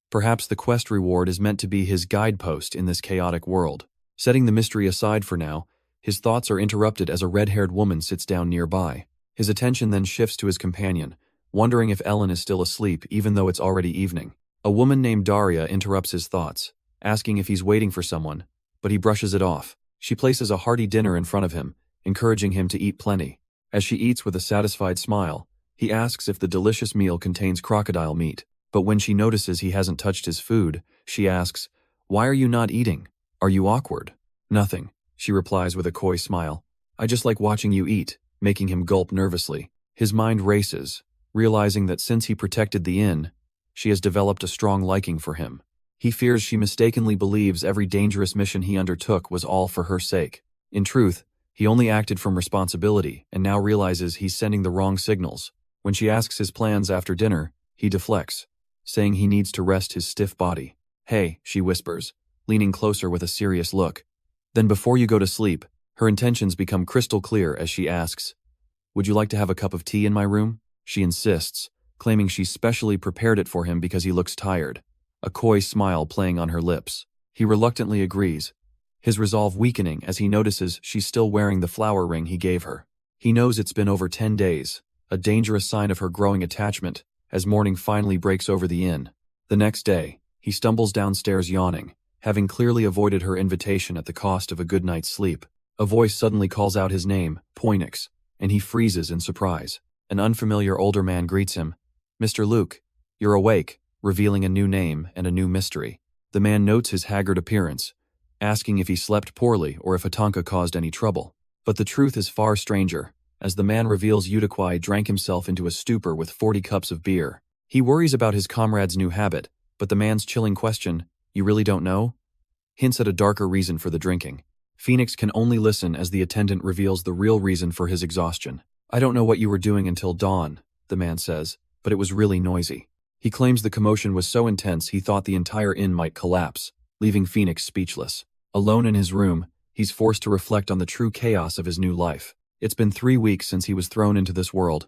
Perhaps the quest reward is meant to be his guidepost in this chaotic world. Setting the mystery aside for now, his thoughts are interrupted as a red-haired woman sits down nearby. His attention then shifts to his companion, wondering if Ellen is still asleep even though it's already evening. A woman named Daria interrupts his thoughts, asking if he's waiting for someone, but he brushes it off. She places a hearty dinner in front of him, encouraging him to eat plenty. As she eats with a satisfied smile, he asks if the delicious meal contains crocodile meat. But when she notices he hasn't touched his food, she asks, "Why are you not eating? Are you awkward?" "Nothing," she replies with a coy smile. "I just like watching you eat," making him gulp nervously. His mind races, realizing that since he protected the inn, she has developed a strong liking for him. He fears she mistakenly believes every dangerous mission he undertook was all for her sake. In truth, he only acted from responsibility and now realizes he's sending the wrong signals. When she asks his plans after dinner, he deflects, saying he needs to rest his stiff body. "Hey," she whispers, leaning closer with a serious look. Then before you go to sleep, her intentions become crystal clear as she asks, "Would you like to have a cup of tea in my room?" She insists, claiming she specially prepared it for him because he looks tired, a coy smile playing on her lips. He reluctantly agrees, his resolve weakening as he notices she's still wearing the flower ring he gave her. He knows it's been over 10 days, a dangerous sign of her growing attachment, as morning finally breaks over the inn. The next day, he stumbles downstairs yawning, having clearly avoided her invitation at the cost of a good night's sleep. A voice suddenly calls out his name, Poinix, and he freezes in surprise. An unfamiliar older man greets him. "Mr. Luke, you're awake," revealing a new name and a new mystery. The man notes his haggard appearance, asking if he slept poorly or if Hatanka caused any trouble. But the truth is far stranger, as the man reveals Udakwai drank himself into a stupor with 40 cups of beer. He worries about his comrade's new habit, but the man's chilling question, "You really don't know?" hints at a darker reason for the drinking. Phoenix can only listen as the attendant reveals the real reason for his exhaustion. "I don't know what you were doing until dawn," the man says, "but it was really noisy." He claims the commotion was so intense he thought the entire inn might collapse, leaving Phoenix speechless. Alone in his room, he's forced to reflect on the true chaos of his new life. It's been 3 weeks since he was thrown into this world,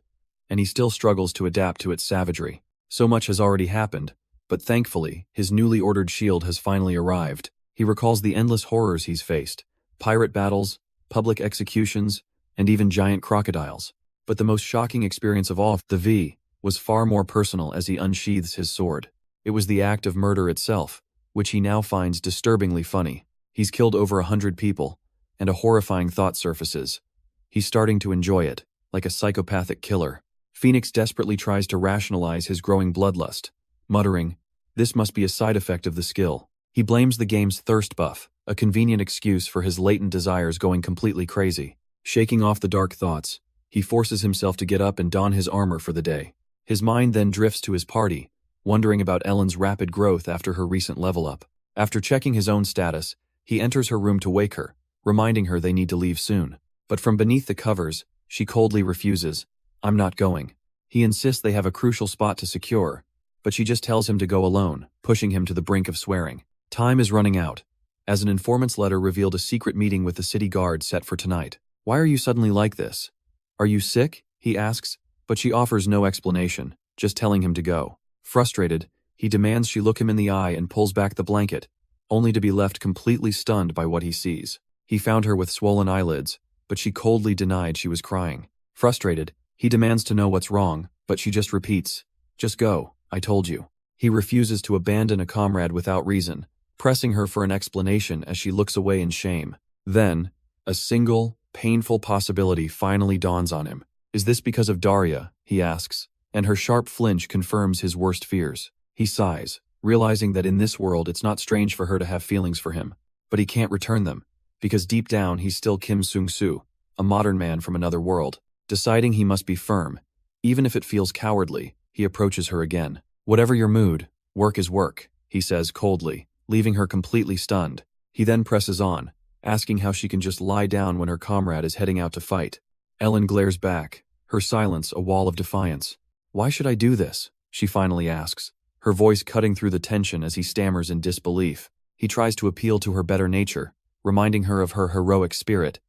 and he still struggles to adapt to its savagery. So much has already happened, but thankfully, his newly ordered shield has finally arrived. He recalls the endless horrors he's faced: pirate battles, public executions, and even giant crocodiles. But the most shocking experience of all, the V, was far more personal as he unsheathes his sword. It was the act of murder itself, which he now finds disturbingly funny. He's killed over 100 people, and a horrifying thought surfaces. He's starting to enjoy it, like a psychopathic killer. Phoenix desperately tries to rationalize his growing bloodlust, muttering, "This must be a side effect of the skill." He blames the game's thirst buff, a convenient excuse for his latent desires going completely crazy. Shaking off the dark thoughts, he forces himself to get up and don his armor for the day. His mind then drifts to his party, wondering about Ellen's rapid growth after her recent level up. After checking his own status, he enters her room to wake her, reminding her they need to leave soon. But from beneath the covers, she coldly refuses. "I'm not going." He insists they have a crucial spot to secure, but she just tells him to go alone, pushing him to the brink of swearing. Time is running out, as an informant's letter revealed a secret meeting with the city guard set for tonight. "Why are you suddenly like this? Are you sick?" he asks, but she offers no explanation, just telling him to go. Frustrated, he demands she look him in the eye and pulls back the blanket, only to be left completely stunned by what he sees. He found her with swollen eyelids, but she coldly denied she was crying. Frustrated, he demands to know what's wrong, but she just repeats, "Just go, I told you." He refuses to abandon a comrade without reason, pressing her for an explanation as she looks away in shame. Then, a single, painful possibility finally dawns on him. Is this because of Daria, he asks, and her sharp flinch confirms his worst fears. He sighs, realizing that in this world it's not strange for her to have feelings for him, but he can't return them, because deep down he's still Kim Sung-soo, a modern man from another world. Deciding he must be firm, even if it feels cowardly, he approaches her again. "Whatever your mood, work is work," he says coldly, leaving her completely stunned. He then presses on, asking how she can just lie down when her comrade is heading out to fight. Ellen glares back, her silence a wall of defiance. "Why should I do this?" she finally asks, her voice cutting through the tension as he stammers in disbelief. He tries to appeal to her better nature, reminding her of her heroic spirit,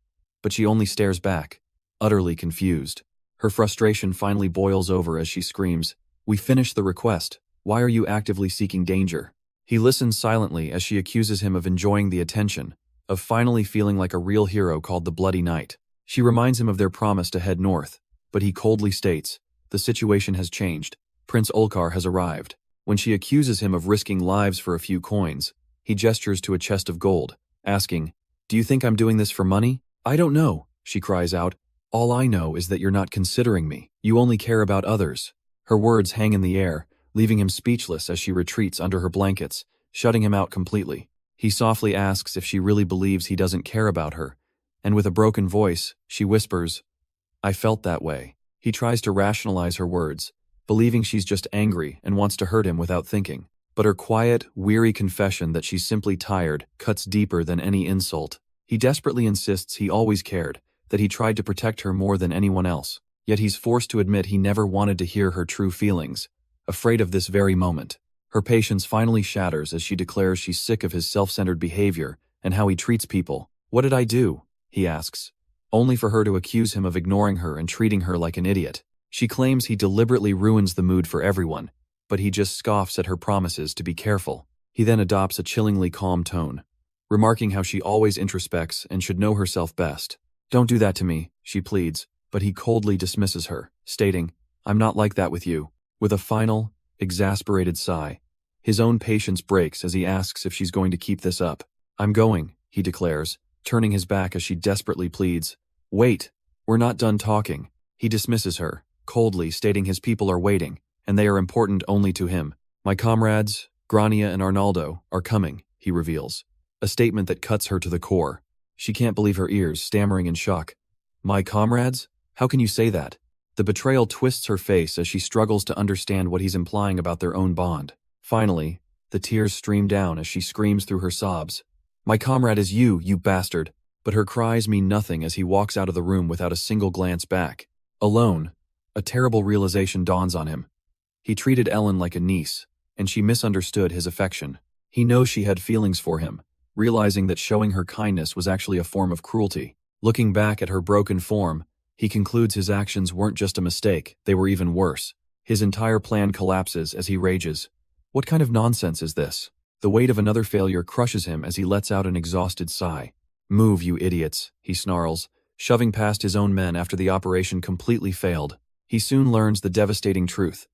but she only stares back, utterly confused. Her frustration finally boils over as she screams, "We finished the request. Why are you actively seeking danger?" He listens silently as she accuses him of enjoying the attention, of finally feeling like a real hero called the Bloody Knight. She reminds him of their promise to head north, but he coldly states, "The situation has changed. Prince Ulkar has arrived." When she accuses him of risking lives for a few coins, he gestures to a chest of gold, asking, "Do you think I'm doing this for money?" "I don't know," she cries out. "All I know is that you're not considering me. You only care about others." Her words hang in the air, leaving him speechless as she retreats under her blankets, shutting him out completely. He softly asks if she really believes he doesn't care about her, and with a broken voice, she whispers, "I felt that way." He tries to rationalize her words, believing she's just angry and wants to hurt him without thinking. But her quiet, weary confession that she's simply tired cuts deeper than any insult. He desperately insists he always cared, that he tried to protect her more than anyone else. Yet he's forced to admit he never wanted to hear her true feelings, afraid of this very moment. Her patience finally shatters as she declares she's sick of his self-centered behavior and how he treats people. "What did I do?" he asks, only for her to accuse him of ignoring her and treating her like an idiot. She claims he deliberately ruins the mood for everyone, but he just scoffs at her promises to be careful. He then adopts a chillingly calm tone, remarking how she always introspects and should know herself best. "Don't do that to me," she pleads, but he coldly dismisses her, stating, "I'm not like that with you." With a final, exasperated sigh, his own patience breaks as he asks if she's going to keep this up. "I'm going," he declares, turning his back as she desperately pleads. "Wait, we're not done talking." He dismisses her, coldly stating his people are waiting, and they are important only to him. "My comrades, Grania and Arnaldo, are coming," he reveals. A a statement that cuts her to the core. She can't believe her ears, stammering in shock. My comrades? How can you say that? The betrayal twists her face as she struggles to understand what he's implying about their own bond. Finally, the tears stream down as she screams through her sobs. My comrade is you, you bastard! But her cries mean nothing as he walks out of the room without a single glance back. Alone, a terrible realization dawns on him. He treated Ellen like a niece, and she misunderstood his affection. He knows she had feelings for him, realizing that showing her kindness was actually a form of cruelty. Looking back at her broken form, he concludes his actions weren't just a mistake, they were even worse. His entire plan collapses as he rages. What kind of nonsense is this? The weight of another failure crushes him as he lets out an exhausted sigh. Move, you idiots, he snarls, shoving past his own men after the operation completely failed. He soon learns the devastating truth.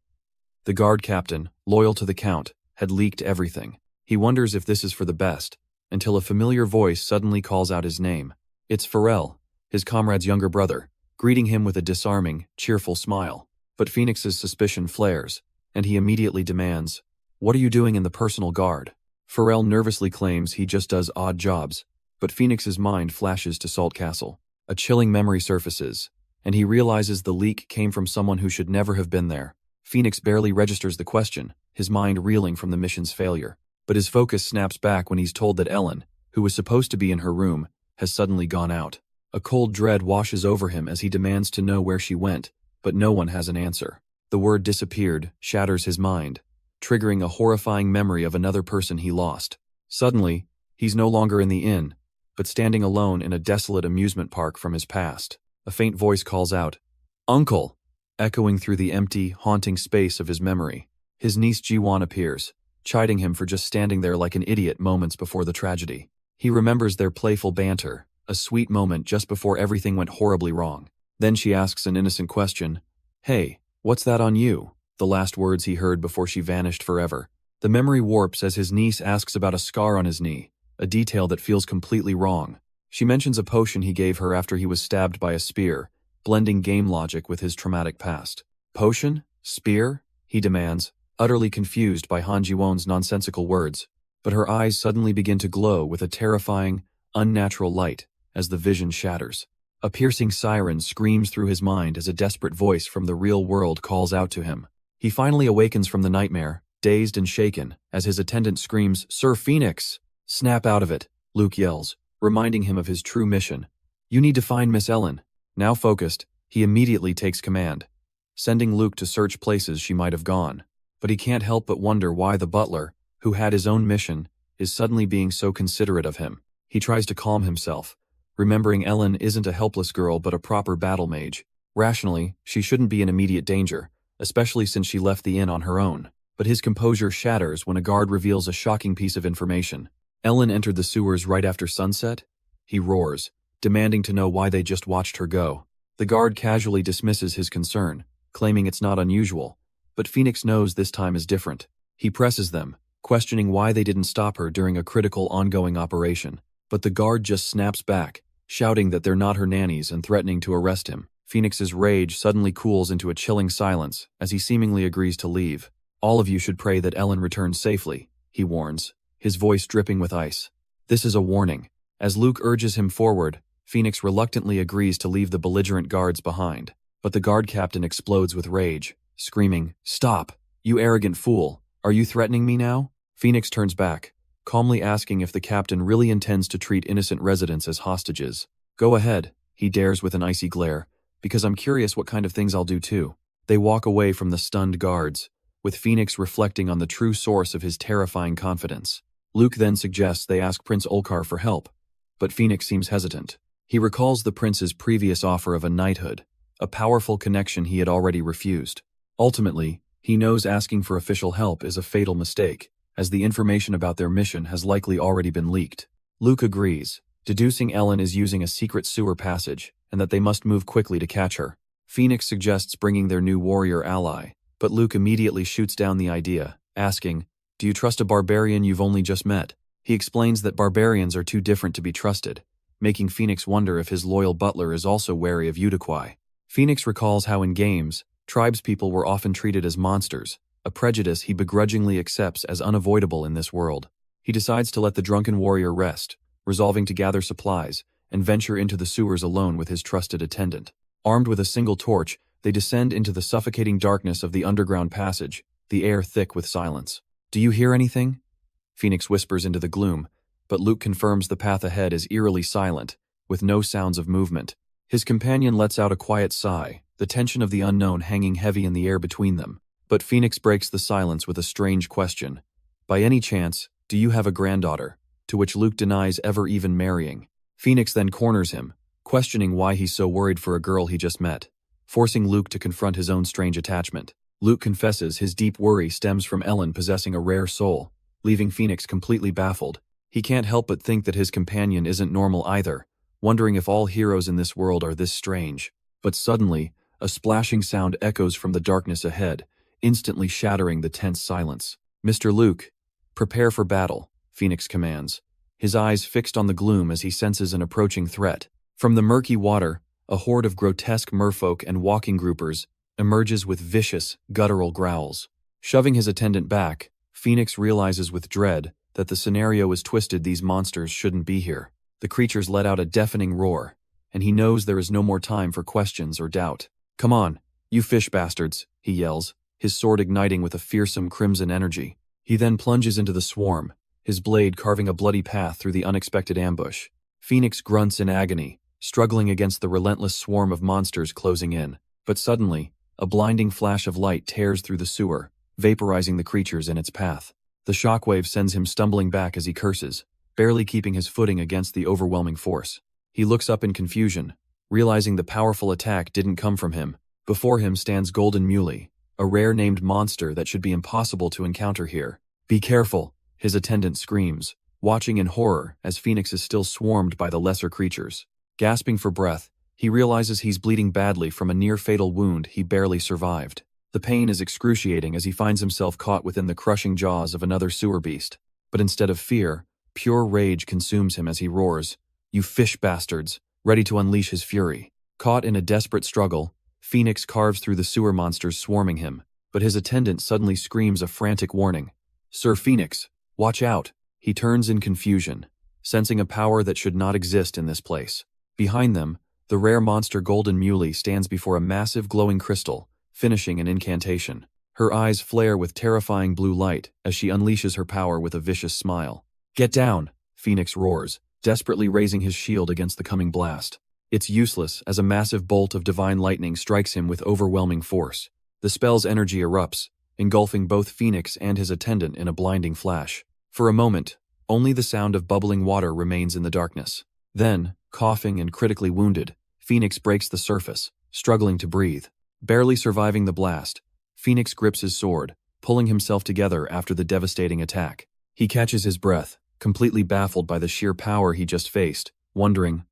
The guard captain, loyal to the Count, had leaked everything. He wonders if this is for the best, until a familiar voice suddenly calls out his name. It's Pharrell, his comrade's younger brother, greeting him with a disarming, cheerful smile. But Phoenix's suspicion flares, and he immediately demands, "What are you doing in the personal guard?" Pharrell nervously claims he just does odd jobs, but Phoenix's mind flashes to Salt Castle. A chilling memory surfaces, and he realizes the leak came from someone who should never have been there. Phoenix barely registers the question, his mind reeling from the mission's failure. But his focus snaps back when he's told that Ellen, who was supposed to be in her room, has suddenly gone out. A cold dread washes over him as he demands to know where she went, but no one has an answer. The word disappeared shatters his mind, triggering a horrifying memory of another person he lost. Suddenly, he's no longer in the inn, but standing alone in a desolate amusement park from his past. A faint voice calls out, "Uncle!" echoing through the empty, haunting space of his memory. His niece Jiwon appears, chiding him for just standing there like an idiot moments before the tragedy. He remembers their playful banter, a sweet moment just before everything went horribly wrong. Then she asks an innocent question, "Hey, what's that on you?" The last words he heard before she vanished forever. The memory warps as his niece asks about a scar on his knee, a detail that feels completely wrong. She mentions a potion he gave her after he was stabbed by a spear, blending game logic with his traumatic past. Potion? Spear? He demands, utterly confused by Han Ji-won's nonsensical words. But her eyes suddenly begin to glow with a terrifying, unnatural light as the vision shatters. A piercing siren screams through his mind as a desperate voice from the real world calls out to him. He finally awakens from the nightmare, dazed and shaken, as his attendant screams, "Sir Phoenix!" "Snap out of it," Luke yells, reminding him of his true mission. "You need to find Miss Ellen." Now focused, he immediately takes command, sending Luke to search places she might have gone. But he can't help but wonder why the butler, who had his own mission, is suddenly being so considerate of him. He tries to calm himself, remembering Ellen isn't a helpless girl but a proper battle mage. Rationally, she shouldn't be in immediate danger, especially since she left the inn on her own. But his composure shatters when a guard reveals a shocking piece of information. Ellen entered the sewers right after sunset? He roars, demanding to know why they just watched her go. The guard casually dismisses his concern, claiming it's not unusual, but Phoenix knows this time is different. He presses them, questioning why they didn't stop her during a critical ongoing operation. But the guard just snaps back, shouting that they're not her nannies and threatening to arrest him. Phoenix's rage suddenly cools into a chilling silence as he seemingly agrees to leave. "All of you should pray that Ellen returns safely," he warns, his voice dripping with ice. This is a warning. As Luke urges him forward, Phoenix reluctantly agrees to leave the belligerent guards behind. But the guard captain explodes with rage, screaming, "Stop! You arrogant fool! Are you threatening me now?" Phoenix turns back, calmly asking if the captain really intends to treat innocent residents as hostages. "Go ahead," he dares with an icy glare, "because I'm curious what kind of things I'll do too." They walk away from the stunned guards, with Phoenix reflecting on the true source of his terrifying confidence. Luke then suggests they ask Prince Olkar for help, but Phoenix seems hesitant. He recalls the prince's previous offer of a knighthood, a powerful connection he had already refused. Ultimately, he knows asking for official help is a fatal mistake, as the information about their mission has likely already been leaked. Luke agrees, deducing Ellen is using a secret sewer passage, and that they must move quickly to catch her. Phoenix suggests bringing their new warrior ally, but Luke immediately shoots down the idea, asking, "Do you trust a barbarian you've only just met?" He explains that barbarians are too different to be trusted, making Phoenix wonder if his loyal butler is also wary of Udaquai. Phoenix recalls how in games, tribespeople were often treated as monsters, a prejudice he begrudgingly accepts as unavoidable in this world. He decides to let the drunken warrior rest, resolving to gather supplies and venture into the sewers alone with his trusted attendant. Armed with a single torch, they descend into the suffocating darkness of the underground passage, the air thick with silence. "Do you hear anything?" Phoenix whispers into the gloom, but Luke confirms the path ahead is eerily silent, with no sounds of movement. His companion lets out a quiet sigh, the tension of the unknown hanging heavy in the air between them. But Phoenix breaks the silence with a strange question. "By any chance, do you have a granddaughter?" To which Luke denies ever even marrying. Phoenix then corners him, questioning why he's so worried for a girl he just met, forcing Luke to confront his own strange attachment. Luke confesses his deep worry stems from Ellen possessing a rare soul, leaving Phoenix completely baffled. He can't help but think that his companion isn't normal either, wondering if all heroes in this world are this strange. But suddenly, a splashing sound echoes from the darkness ahead, instantly shattering the tense silence. "Mr. Luke, prepare for battle," Phoenix commands, his eyes fixed on the gloom as he senses an approaching threat. From the murky water, a horde of grotesque merfolk and walking groupers emerges with vicious, guttural growls. Shoving his attendant back, Phoenix realizes with dread that the scenario is twisted. These monsters shouldn't be here. The creatures let out a deafening roar, and he knows there is no more time for questions or doubt. "Come on, you fish bastards," he yells, his sword igniting with a fearsome crimson energy. He then plunges into the swarm, his blade carving a bloody path through the unexpected ambush. Phoenix grunts in agony, struggling against the relentless swarm of monsters closing in. But suddenly, a blinding flash of light tears through the sewer, vaporizing the creatures in its path. The shockwave sends him stumbling back as he curses, barely keeping his footing against the overwhelming force. He looks up in confusion, realizing the powerful attack didn't come from him. Before him stands Golden Muley, a rare named monster that should be impossible to encounter here. "Be careful," his attendant screams, watching in horror as Phoenix is still swarmed by the lesser creatures. Gasping for breath, he realizes he's bleeding badly from a near-fatal wound he barely survived. The pain is excruciating as he finds himself caught within the crushing jaws of another sewer beast. But instead of fear, pure rage consumes him as he roars, "You fish bastards," ready to unleash his fury. Caught in a desperate struggle, Phoenix carves through the sewer monsters swarming him, but his attendant suddenly screams a frantic warning. "Sir Phoenix, watch out!" He turns in confusion, sensing a power that should not exist in this place. Behind them, the rare monster Golden Muley stands before a massive glowing crystal, finishing an incantation. Her eyes flare with terrifying blue light as she unleashes her power with a vicious smile. "Get down!" Phoenix roars, desperately raising his shield against the coming blast. It's useless as a massive bolt of divine lightning strikes him with overwhelming force. The spell's energy erupts, engulfing both Phoenix and his attendant in a blinding flash. For a moment, only the sound of bubbling water remains in the darkness. Then, coughing and critically wounded, Phoenix breaks the surface, struggling to breathe. Barely surviving the blast, Phoenix grips his sword, pulling himself together after the devastating attack. He catches his breath, completely baffled by the sheer power he just faced, wondering,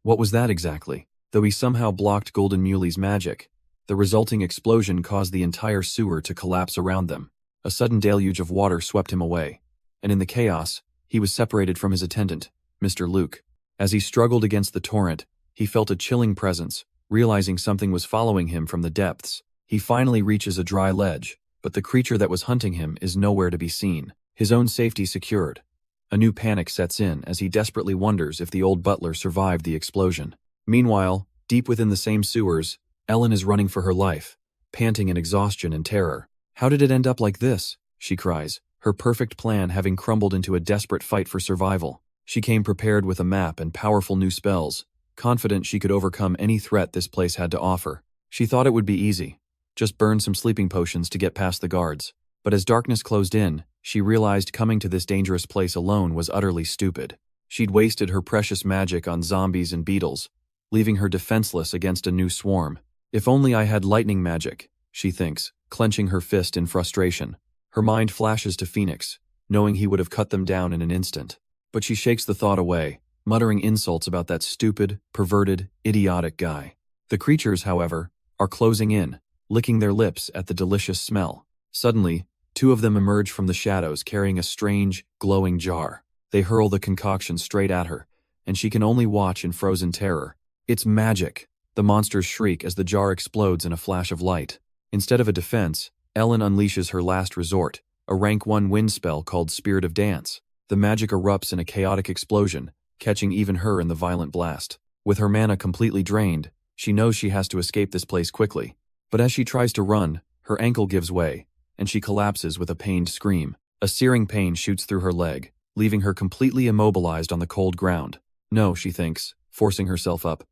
what was that exactly? Though he somehow blocked Golden Muley's magic, the resulting explosion caused the entire sewer to collapse around them. A sudden deluge of water swept him away, and in the chaos, he was separated from his attendant, Mr. Luke. As he struggled against the torrent, he felt a chilling presence, realizing something was following him from the depths. He finally reaches a dry ledge, but the creature that was hunting him is nowhere to be seen. His own safety secured, a new panic sets in as he desperately wonders if the old butler survived the explosion. Meanwhile, deep within the same sewers, Ellen is running for her life, panting in exhaustion and terror. "How did it end up like this?" she cries, her perfect plan having crumbled into a desperate fight for survival. She came prepared with a map and powerful new spells, confident she could overcome any threat this place had to offer. She thought it would be easy, just burn some sleeping potions to get past the guards. But as darkness closed in, she realized coming to this dangerous place alone was utterly stupid. She'd wasted her precious magic on zombies and beetles, leaving her defenseless against a new swarm. "If only I had lightning magic," she thinks, clenching her fist in frustration. Her mind flashes to Phoenix, knowing he would have cut them down in an instant. But she shakes the thought away, muttering insults about that stupid, perverted, idiotic guy. The creatures, however, are closing in, licking their lips at the delicious smell. Suddenly, two of them emerge from the shadows carrying a strange, glowing jar. They hurl the concoction straight at her, and she can only watch in frozen terror. "It's magic!" The monsters shriek as the jar explodes in a flash of light. Instead of a defense, Ellen unleashes her last resort, a rank 1 wind spell called Spirit of Dance. The magic erupts in a chaotic explosion, catching even her in the violent blast. With her mana completely drained, she knows she has to escape this place quickly. But as she tries to run, her ankle gives way, and she collapses with a pained scream. A searing pain shoots through her leg, leaving her completely immobilized on the cold ground. No, she thinks, forcing herself up.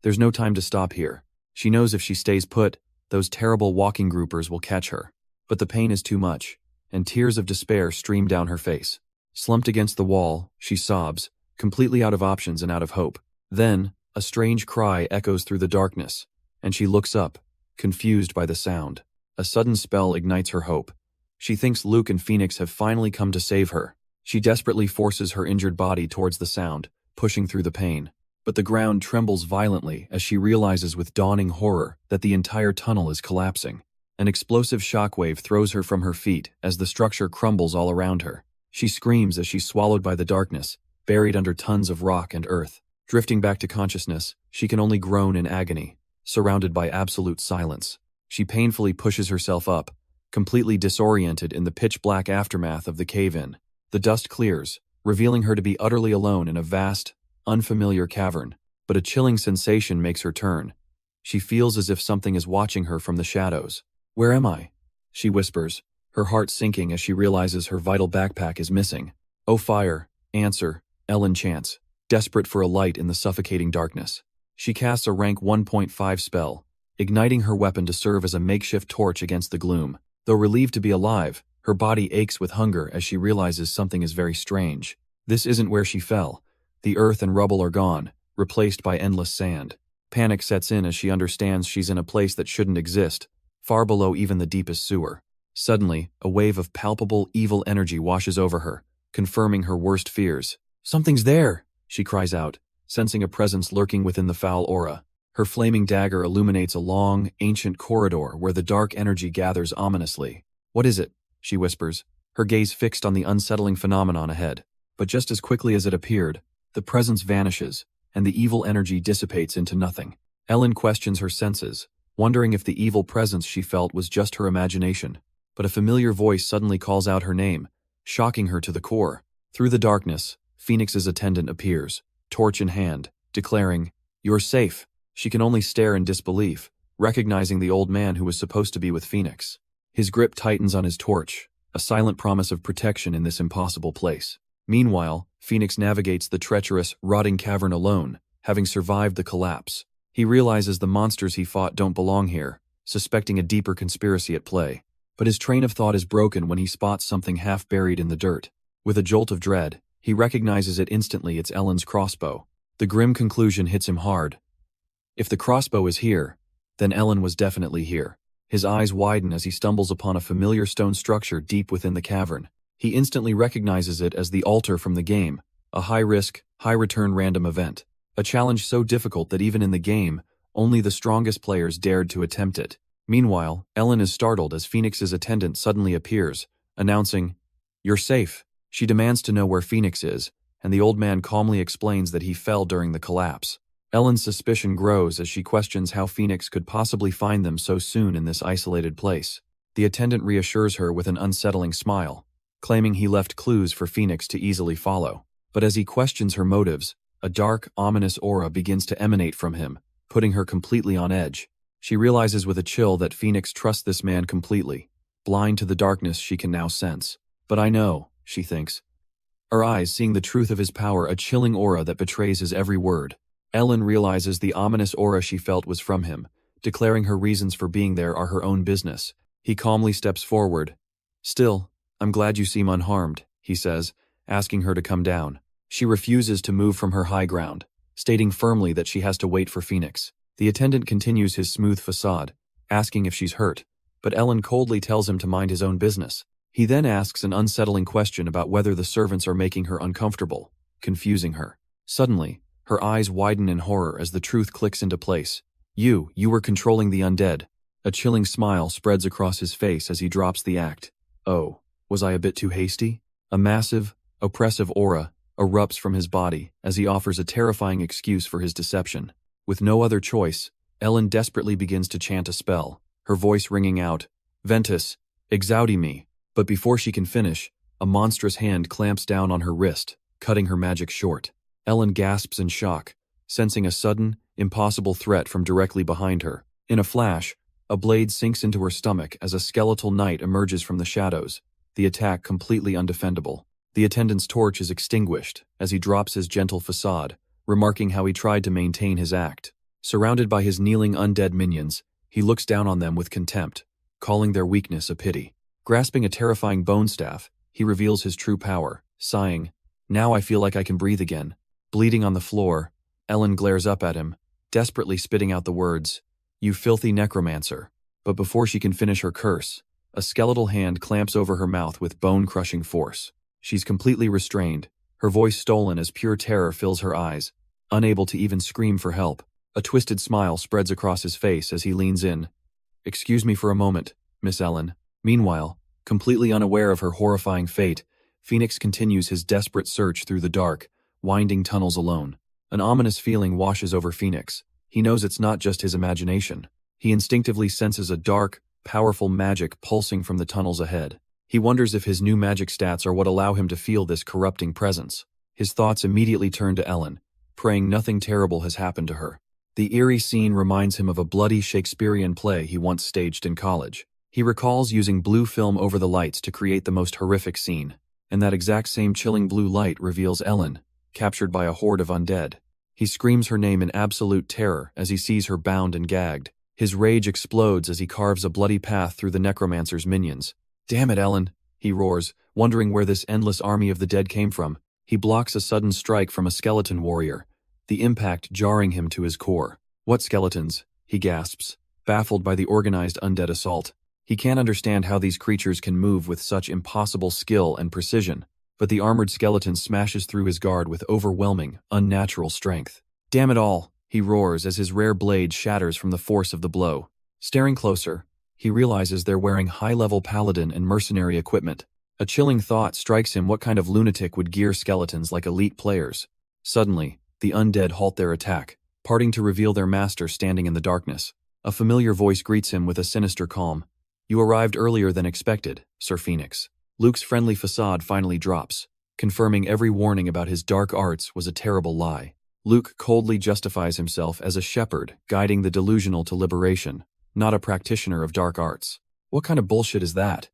There's no time to stop here. She knows if she stays put, those terrible walking groupers will catch her. But the pain is too much, and tears of despair stream down her face. Slumped against the wall, she sobs, completely out of options and out of hope. Then, a strange cry echoes through the darkness, and she looks up, confused by the sound. A sudden spell ignites her hope. She thinks Luke and Phoenix have finally come to save her. She desperately forces her injured body towards the sound, pushing through the pain. But the ground trembles violently as she realizes with dawning horror that the entire tunnel is collapsing. An explosive shockwave throws her from her feet as the structure crumbles all around her. She screams as she's swallowed by the darkness, buried under tons of rock and earth. Drifting back to consciousness, she can only groan in agony, surrounded by absolute silence. She painfully pushes herself up, completely disoriented in the pitch-black aftermath of the cave-in. The dust clears, revealing her to be utterly alone in a vast, unfamiliar cavern. But a chilling sensation makes her turn. She feels as if something is watching her from the shadows. "Where am I?" she whispers, her heart sinking as she realizes her vital backpack is missing. "Oh fire, answer," Ellen chants, desperate for a light in the suffocating darkness. She casts a rank 1.5 spell, igniting her weapon to serve as a makeshift torch against the gloom. Though relieved to be alive, her body aches with hunger as she realizes something is very strange. This isn't where she fell. The earth and rubble are gone, replaced by endless sand. Panic sets in as she understands she's in a place that shouldn't exist, far below even the deepest sewer. Suddenly, a wave of palpable, evil energy washes over her, confirming her worst fears. "Something's there!" she cries out, sensing a presence lurking within the foul aura. Her flaming dagger illuminates a long, ancient corridor where the dark energy gathers ominously. "What is it?" she whispers, her gaze fixed on the unsettling phenomenon ahead. But just as quickly as it appeared, the presence vanishes, and the evil energy dissipates into nothing. Ellen questions her senses, wondering if the evil presence she felt was just her imagination. But a familiar voice suddenly calls out her name, shocking her to the core. Through the darkness, Phoenix's attendant appears, torch in hand, declaring, "You're safe." She can only stare in disbelief, recognizing the old man who was supposed to be with Phoenix. His grip tightens on his torch, a silent promise of protection in this impossible place. Meanwhile, Phoenix navigates the treacherous, rotting cavern alone, having survived the collapse. He realizes the monsters he fought don't belong here, suspecting a deeper conspiracy at play. But his train of thought is broken when he spots something half buried in the dirt. With a jolt of dread, he recognizes it instantly. It's Ellen's crossbow. The grim conclusion hits him hard. If the crossbow is here, then Ellen was definitely here. His eyes widen as he stumbles upon a familiar stone structure deep within the cavern. He instantly recognizes it as the altar from the game, a high-risk, high-return random event. A challenge so difficult that even in the game, only the strongest players dared to attempt it. Meanwhile, Ellen is startled as Phoenix's attendant suddenly appears, announcing, "You're safe." She demands to know where Phoenix is, and the old man calmly explains that he fell during the collapse. Ellen's suspicion grows as she questions how Phoenix could possibly find them so soon in this isolated place. The attendant reassures her with an unsettling smile, claiming he left clues for Phoenix to easily follow. But as he questions her motives, a dark, ominous aura begins to emanate from him, putting her completely on edge. She realizes with a chill that Phoenix trusts this man completely. Blind to the darkness she can now sense. "But I know," she thinks, her eyes seeing the truth of his power, a chilling aura that betrays his every word. Ellen realizes the ominous aura she felt was from him, declaring her reasons for being there are her own business. He calmly steps forward. "Still, I'm glad you seem unharmed," he says, asking her to come down. She refuses to move from her high ground, stating firmly that she has to wait for Phoenix. The attendant continues his smooth facade, asking if she's hurt, but Ellen coldly tells him to mind his own business. He then asks an unsettling question about whether the servants are making her uncomfortable, confusing her. Suddenly, her eyes widen in horror as the truth clicks into place. You were controlling the undead." A chilling smile spreads across his face as he drops the act. "Oh, was I a bit too hasty?" A massive, oppressive aura erupts from his body as he offers a terrifying excuse for his deception. With no other choice, Ellen desperately begins to chant a spell, her voice ringing out, "Ventus, exaudi me." But before she can finish, A monstrous hand clamps down on her wrist, cutting her magic short. Ellen gasps in shock, sensing a sudden, impossible threat from directly behind her. In a flash, a blade sinks into her stomach as a skeletal knight emerges from the shadows, the attack completely undefendable. The attendant's torch is extinguished as he drops his gentle facade, remarking how he tried to maintain his act. Surrounded by his kneeling undead minions, he looks down on them with contempt, calling their weakness a pity. Grasping a terrifying bone staff, he reveals his true power, sighing, "Now I feel like I can breathe again." Bleeding on the floor, Ellen glares up at him, desperately spitting out the words, "You filthy necromancer." But before she can finish her curse, a skeletal hand clamps over her mouth with bone-crushing force. She's completely restrained, her voice stolen as pure terror fills her eyes, unable to even scream for help. A twisted smile spreads across his face as he leans in. "Excuse me for a moment, Miss Ellen." Meanwhile, completely unaware of her horrifying fate, Phoenix continues his desperate search through the dark, winding tunnels alone. An ominous feeling washes over Phoenix. He knows it's not just his imagination. He instinctively senses a dark, powerful magic pulsing from the tunnels ahead. He wonders if his new magic stats are what allow him to feel this corrupting presence. His thoughts immediately turn to Ellen, praying nothing terrible has happened to her. The eerie scene reminds him of a bloody Shakespearean play he once staged in college. He recalls using blue film over the lights to create the most horrific scene, and that exact same chilling blue light reveals Ellen, captured by a horde of undead. He screams her name in absolute terror as he sees her bound and gagged. His rage explodes as he carves a bloody path through the necromancer's minions. "Damn it, Ellen," he roars, wondering where this endless army of the dead came from. He blocks a sudden strike from a skeleton warrior, the impact jarring him to his core. "What skeletons?" he gasps, baffled by the organized undead assault. He can't understand how these creatures can move with such impossible skill and precision, but the armored skeleton smashes through his guard with overwhelming, unnatural strength. "Damn it all," he roars as his rare blade shatters from the force of the blow. Staring closer, he realizes they're wearing high-level paladin and mercenary equipment. A chilling thought strikes him: what kind of lunatic would gear skeletons like elite players? Suddenly, the undead halt their attack, parting to reveal their master standing in the darkness. A familiar voice greets him with a sinister calm. "You arrived earlier than expected, Sir Phoenix." Luke's friendly facade finally drops, confirming every warning about his dark arts was a terrible lie. Luke coldly justifies himself as a shepherd guiding the delusional to liberation, not a practitioner of dark arts. "What kind of bullshit is that?"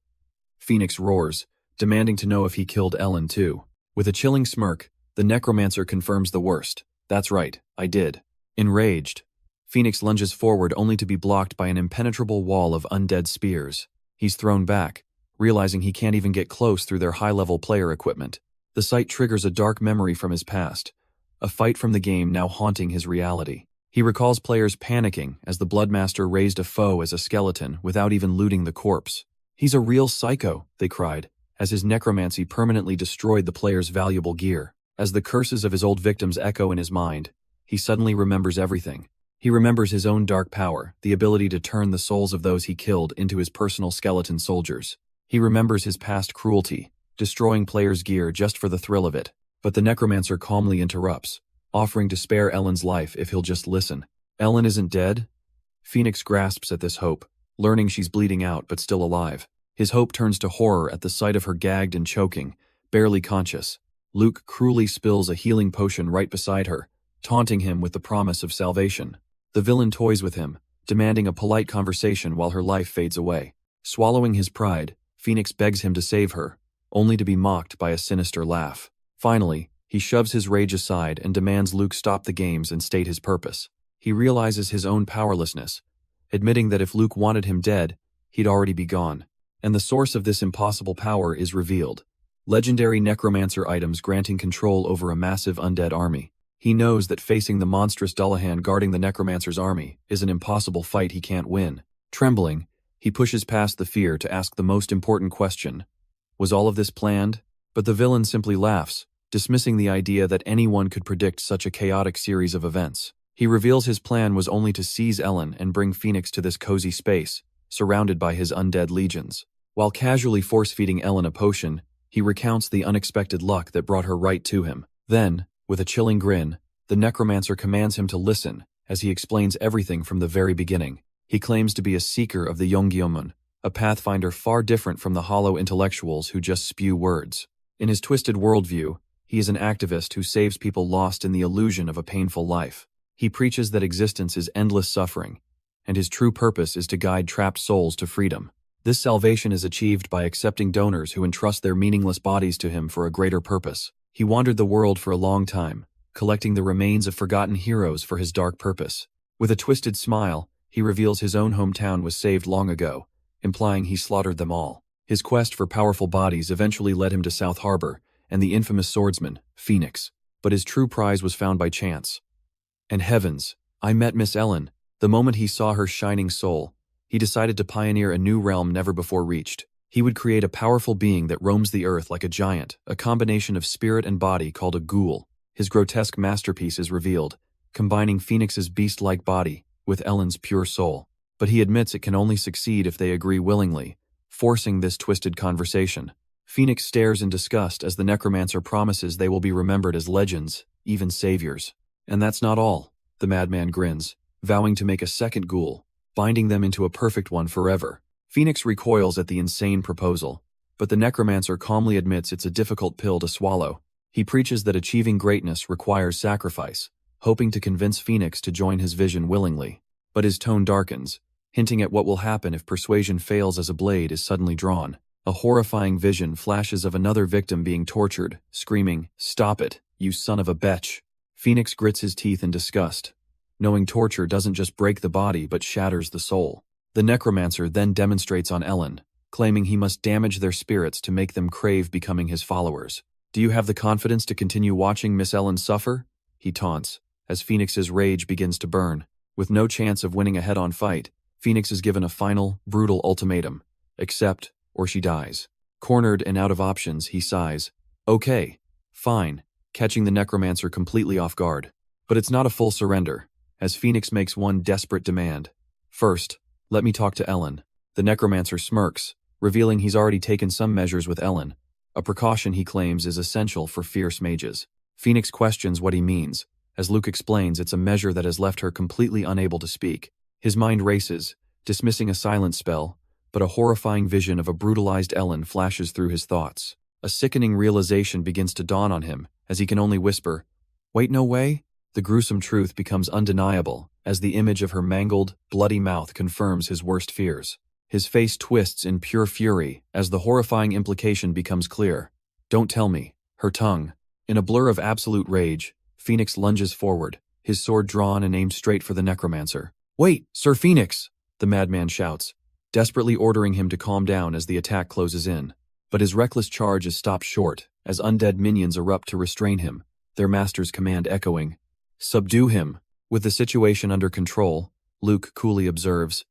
Phoenix roars, demanding to know if he killed Ellen too. With a chilling smirk, the necromancer confirms the worst. "That's right, I did." Enraged, Phoenix lunges forward only to be blocked by an impenetrable wall of undead spears. He's thrown back, realizing he can't even get close through their high-level player equipment. The sight triggers a dark memory from his past, a fight from the game now haunting his reality. He recalls players panicking as the Bloodmaster raised a foe as a skeleton without even looting the corpse. "He's a real psycho," they cried, as his necromancy permanently destroyed the player's valuable gear. As the curses of his old victims echo in his mind, he suddenly remembers everything. He remembers his own dark power, the ability to turn the souls of those he killed into his personal skeleton soldiers. He remembers his past cruelty, destroying players' gear just for the thrill of it. But the necromancer calmly interrupts, offering to spare Ellen's life if he'll just listen. "Ellen isn't dead?" Phoenix grasps at this hope, learning she's bleeding out but still alive. His hope turns to horror at the sight of her gagged and choking, barely conscious. Luke cruelly spills a healing potion right beside her, taunting him with the promise of salvation. The villain toys with him, demanding a polite conversation while her life fades away. Swallowing his pride, Phoenix begs him to save her, only to be mocked by a sinister laugh. Finally, he shoves his rage aside and demands Luke stop the games and state his purpose. He realizes his own powerlessness, admitting that if Luke wanted him dead, he'd already be gone. And the source of this impossible power is revealed. Legendary necromancer items granting control over a massive undead army. He knows that facing the monstrous Dullahan guarding the necromancer's army is an impossible fight he can't win. Trembling, he pushes past the fear to ask the most important question. Was all of this planned? But the villain simply laughs, dismissing the idea that anyone could predict such a chaotic series of events. He reveals his plan was only to seize Ellen and bring Phoenix to this cozy space, surrounded by his undead legions. While casually force-feeding Ellen a potion, he recounts the unexpected luck that brought her right to him. Then, with a chilling grin, the necromancer commands him to listen as he explains everything from the very beginning. He claims to be a seeker of the Yonggyomun, a pathfinder far different from the hollow intellectuals who just spew words. In his twisted worldview, he is an activist who saves people lost in the illusion of a painful life. He preaches that existence is endless suffering, and his true purpose is to guide trapped souls to freedom. This salvation is achieved by accepting donors who entrust their meaningless bodies to him for a greater purpose. He wandered the world for a long time, collecting the remains of forgotten heroes for his dark purpose. With a twisted smile, he reveals his own hometown was saved long ago, implying he slaughtered them all. His quest for powerful bodies eventually led him to South Harbor and the infamous swordsman, Phoenix. But his true prize was found by chance. And heavens, I met Miss Ellen. The moment he saw her shining soul, he decided to pioneer a new realm never before reached. He would create a powerful being that roams the earth like a giant, a combination of spirit and body called a ghoul. His grotesque masterpiece is revealed, combining Phoenix's beast-like body with Ellen's pure soul. But he admits it can only succeed if they agree willingly, forcing this twisted conversation. Phoenix stares in disgust as the necromancer promises they will be remembered as legends, even saviors. And that's not all, the madman grins, vowing to make a second ghoul, binding them into a perfect one forever. Phoenix recoils at the insane proposal, but the necromancer calmly admits it's a difficult pill to swallow. He preaches that achieving greatness requires sacrifice, hoping to convince Phoenix to join his vision willingly. But his tone darkens, hinting at what will happen if persuasion fails as a blade is suddenly drawn. A horrifying vision flashes of another victim being tortured, screaming, "Stop it, you son of a bitch." Phoenix grits his teeth in disgust, knowing torture doesn't just break the body but shatters the soul. The necromancer then demonstrates on Ellen, claiming he must damage their spirits to make them crave becoming his followers. "Do you have the confidence to continue watching Miss Ellen suffer?" he taunts, as Phoenix's rage begins to burn. With no chance of winning a head-on fight, Phoenix is given a final, brutal ultimatum: accept, or she dies. Cornered and out of options, he sighs. "Okay, fine," catching the necromancer completely off guard. But it's not a full surrender, as Phoenix makes one desperate demand. "First, let me talk to Ellen." The necromancer smirks, revealing he's already taken some measures with Ellen, a precaution he claims is essential for fierce mages. Phoenix questions what he means, as Luke explains it's a measure that has left her completely unable to speak. His mind races, dismissing a silent spell, but a horrifying vision of a brutalized Ellen flashes through his thoughts. A sickening realization begins to dawn on him, as he can only whisper, "Wait, no way?" The gruesome truth becomes undeniable, as the image of her mangled, bloody mouth confirms his worst fears. His face twists in pure fury, as the horrifying implication becomes clear. "Don't tell me." Her tongue. In a blur of absolute rage, Phoenix lunges forward, his sword drawn and aimed straight for the necromancer. "Wait, Sir Phoenix!" the madman shouts, desperately ordering him to calm down as the attack closes in. But his reckless charge is stopped short, as undead minions erupt to restrain him, their master's command echoing, "Subdue him." With the situation under control, Luke coolly observes,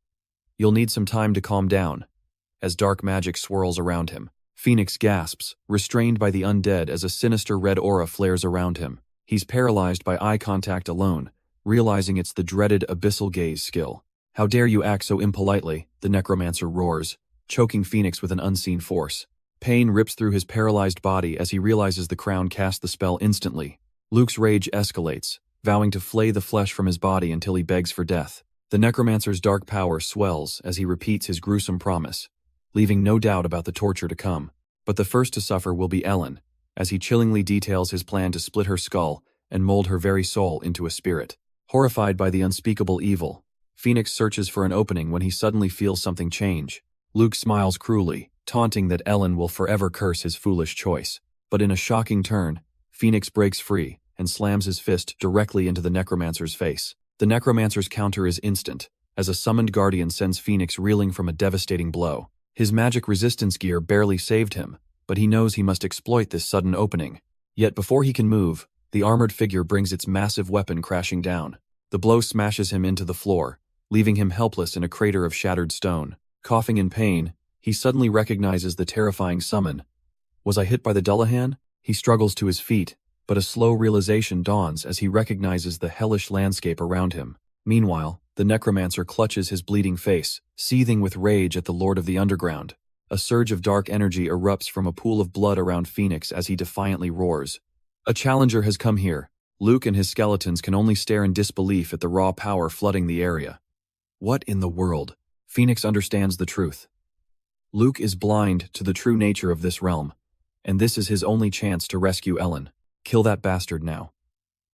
"You'll need some time to calm down." As dark magic swirls around him, Phoenix gasps, restrained by the undead as a sinister red aura flares around him. He's paralyzed by eye contact alone, realizing it's the dreaded abyssal gaze skill. "How dare you act so impolitely," the necromancer roars, choking Phoenix with an unseen force. Pain rips through his paralyzed body as he realizes the crown cast the spell instantly. Luke's rage escalates, vowing to flay the flesh from his body until he begs for death. The necromancer's dark power swells as he repeats his gruesome promise, leaving no doubt about the torture to come. But the first to suffer will be Ellen, as he chillingly details his plan to split her skull and mold her very soul into a spirit. Horrified by the unspeakable evil, Phoenix searches for an opening when he suddenly feels something change. Luke smiles cruelly, taunting that Ellen will forever curse his foolish choice. But in a shocking turn, Phoenix breaks free and slams his fist directly into the necromancer's face. The necromancer's counter is instant, as a summoned guardian sends Phoenix reeling from a devastating blow. His magic resistance gear barely saved him, but he knows he must exploit this sudden opening. Yet before he can move, the armored figure brings its massive weapon crashing down. The blow smashes him into the floor, leaving him helpless in a crater of shattered stone. Coughing in pain, he suddenly recognizes the terrifying summon. "Was I hit by the Dullahan?" He struggles to his feet, but a slow realization dawns as he recognizes the hellish landscape around him. Meanwhile, the necromancer clutches his bleeding face, seething with rage at the Lord of the Underground. A surge of dark energy erupts from a pool of blood around Phoenix as he defiantly roars. "A challenger has come here." Luke and his skeletons can only stare in disbelief at the raw power flooding the area. What in the world? Phoenix understands the truth. Luke is blind to the true nature of this realm, and this is his only chance to rescue Ellen. Kill that bastard now.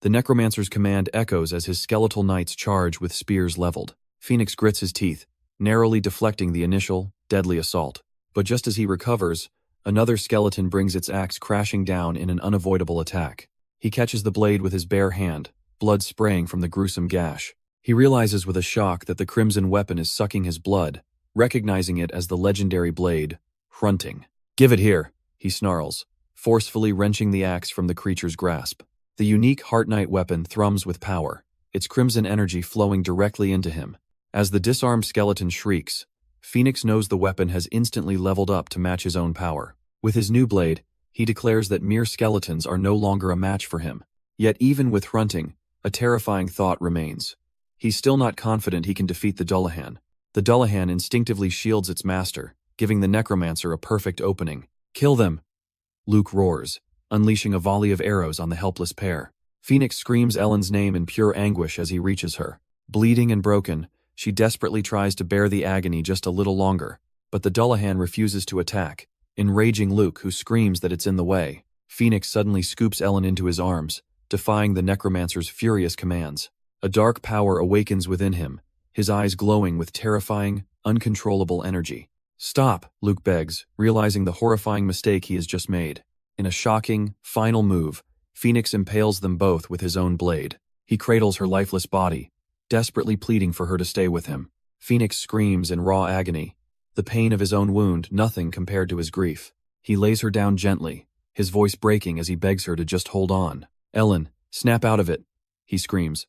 The necromancer's command echoes as his skeletal knights charge with spears leveled. Phoenix grits his teeth, narrowly deflecting the initial, deadly assault. But just as he recovers, another skeleton brings its axe crashing down in an unavoidable attack. He catches the blade with his bare hand, blood spraying from the gruesome gash. He realizes with a shock that the crimson weapon is sucking his blood, recognizing it as the legendary blade, Hrunting. "Give it here," he snarls, forcefully wrenching the axe from the creature's grasp. The unique Heart Knight weapon thrums with power, its crimson energy flowing directly into him. As the disarmed skeleton shrieks, Phoenix knows the weapon has instantly leveled up to match his own power. With his new blade, he declares that mere skeletons are no longer a match for him. Yet even with Hrunting, a terrifying thought remains. He's still not confident he can defeat the Dullahan. The Dullahan instinctively shields its master, giving the necromancer a perfect opening. "Kill them!" Luke roars, unleashing a volley of arrows on the helpless pair. Phoenix screams Ellen's name in pure anguish as he reaches her. Bleeding and broken, she desperately tries to bear the agony just a little longer, but the Dullahan refuses to attack, enraging Luke, who screams that it's in the way. Phoenix suddenly scoops Ellen into his arms, defying the necromancer's furious commands. A dark power awakens within him, his eyes glowing with terrifying, uncontrollable energy. "Stop," Luke begs, realizing the horrifying mistake he has just made. In a shocking, final move, Phoenix impales them both with his own blade. He cradles her lifeless body, desperately pleading for her to stay with him. Phoenix screams in raw agony, the pain of his own wound nothing compared to his grief. He lays her down gently, his voice breaking as he begs her to just hold on. "Ellen, snap out of it," he screams.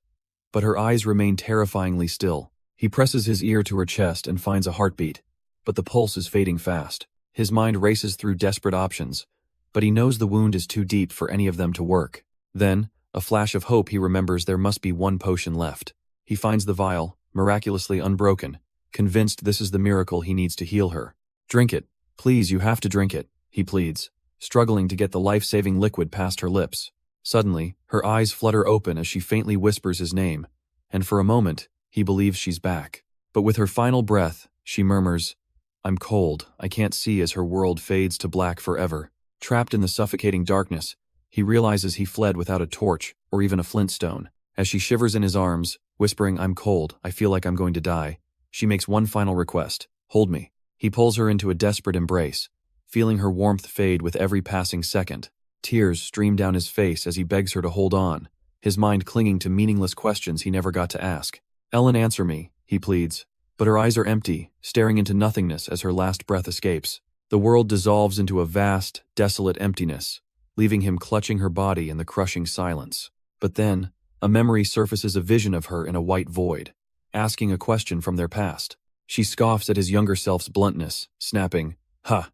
But her eyes remain terrifyingly still. He presses his ear to her chest and finds a heartbeat, but the pulse is fading fast. His mind races through desperate options, but he knows the wound is too deep for any of them to work. Then, a flash of hope, he remembers there must be one potion left. He finds the vial, miraculously unbroken, convinced this is the miracle he needs to heal her. "Drink it. Please, you have to drink it," he pleads, struggling to get the life-saving liquid past her lips. Suddenly, her eyes flutter open as she faintly whispers his name, and for a moment, he believes she's back. But with her final breath, she murmurs, "I'm cold, I can't see," as her world fades to black forever. Trapped in the suffocating darkness, he realizes he fled without a torch or even a flintstone. As she shivers in his arms, whispering, "I'm cold, I feel like I'm going to die," she makes one final request, "Hold me." He pulls her into a desperate embrace, feeling her warmth fade with every passing second. Tears stream down his face as he begs her to hold on, his mind clinging to meaningless questions he never got to ask. "Ellen, answer me," he pleads. But her eyes are empty, staring into nothingness as her last breath escapes. The world dissolves into a vast, desolate emptiness, leaving him clutching her body in the crushing silence. But then, a memory surfaces, a vision of her in a white void, asking a question from their past. She scoffs at his younger self's bluntness, snapping, "Ha!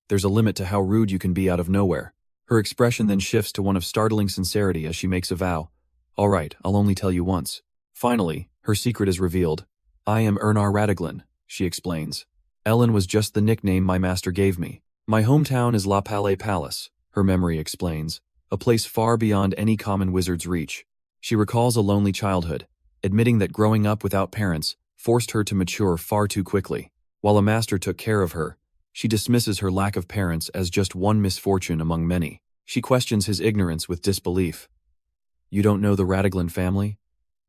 There's a limit to how rude you can be out of nowhere." Her expression then shifts to one of startling sincerity as she makes a vow. "All right, I'll only tell you once." Finally, her secret is revealed. "I am Ernar Radiglin," she explains. "Ellen was just the nickname my master gave me. My hometown is La Palais Palace," her memory explains, "a place far beyond any common wizard's reach." She recalls a lonely childhood, admitting that growing up without parents forced her to mature far too quickly. While a master took care of her, she dismisses her lack of parents as just one misfortune among many. She questions his ignorance with disbelief. "You don't know the Radiglin family?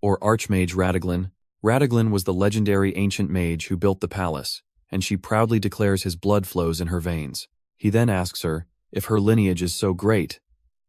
Or Archmage Radiglin?" Radiglin was the legendary ancient mage who built the palace, and she proudly declares his blood flows in her veins. He then asks her, if her lineage is so great,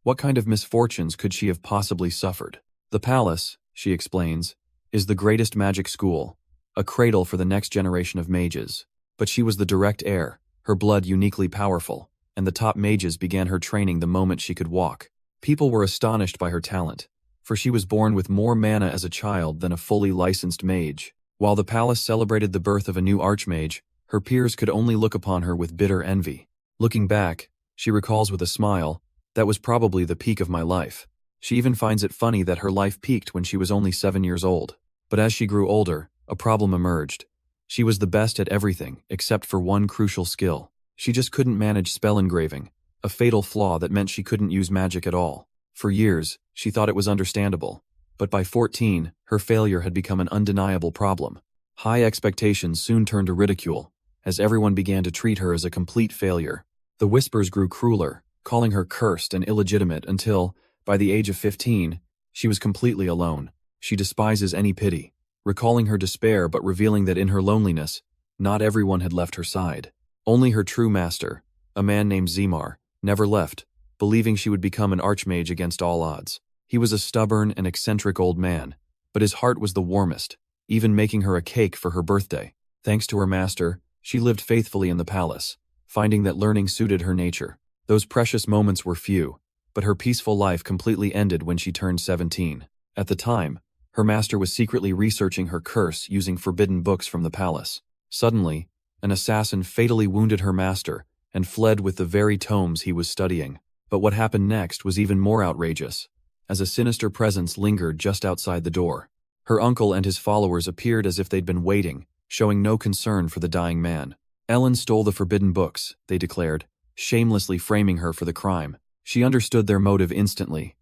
what kind of misfortunes could she have possibly suffered? "The palace," she explains, "is the greatest magic school, a cradle for the next generation of mages. But she was the direct heir, her blood uniquely powerful, and the top mages began her training the moment she could walk. People were astonished by her talent, for she was born with more mana as a child than a fully licensed mage. While the palace celebrated the birth of a new archmage, her peers could only look upon her with bitter envy. Looking back, she recalls with a smile, that was probably the peak of my life. She even finds it funny that her life peaked when she was only 7 years old. But as she grew older, a problem emerged. She was the best at everything, except for one crucial skill. She just couldn't manage spell engraving, a fatal flaw that meant she couldn't use magic at all. For years, she thought it was understandable. But by 14, her failure had become an undeniable problem. High expectations soon turned to ridicule, as everyone began to treat her as a complete failure. The whispers grew crueler, calling her cursed and illegitimate until, by the age of 15, she was completely alone. She despises any pity, recalling her despair but revealing that in her loneliness, not everyone had left her side. Only her true master, a man named Zemar, never left, believing she would become an archmage against all odds. He was a stubborn and eccentric old man, but his heart was the warmest, even making her a cake for her birthday. Thanks to her master, she lived faithfully in the palace, finding that learning suited her nature. Those precious moments were few, but her peaceful life completely ended when she turned 17. At the time, her master was secretly researching her curse using forbidden books from the palace. Suddenly, an assassin fatally wounded her master and fled with the very tomes he was studying. But what happened next was even more outrageous, as a sinister presence lingered just outside the door. Her uncle and his followers appeared as if they'd been waiting, showing no concern for the dying man. Ellen stole the forbidden books, they declared, shamelessly framing her for the crime. She understood their motive instantly: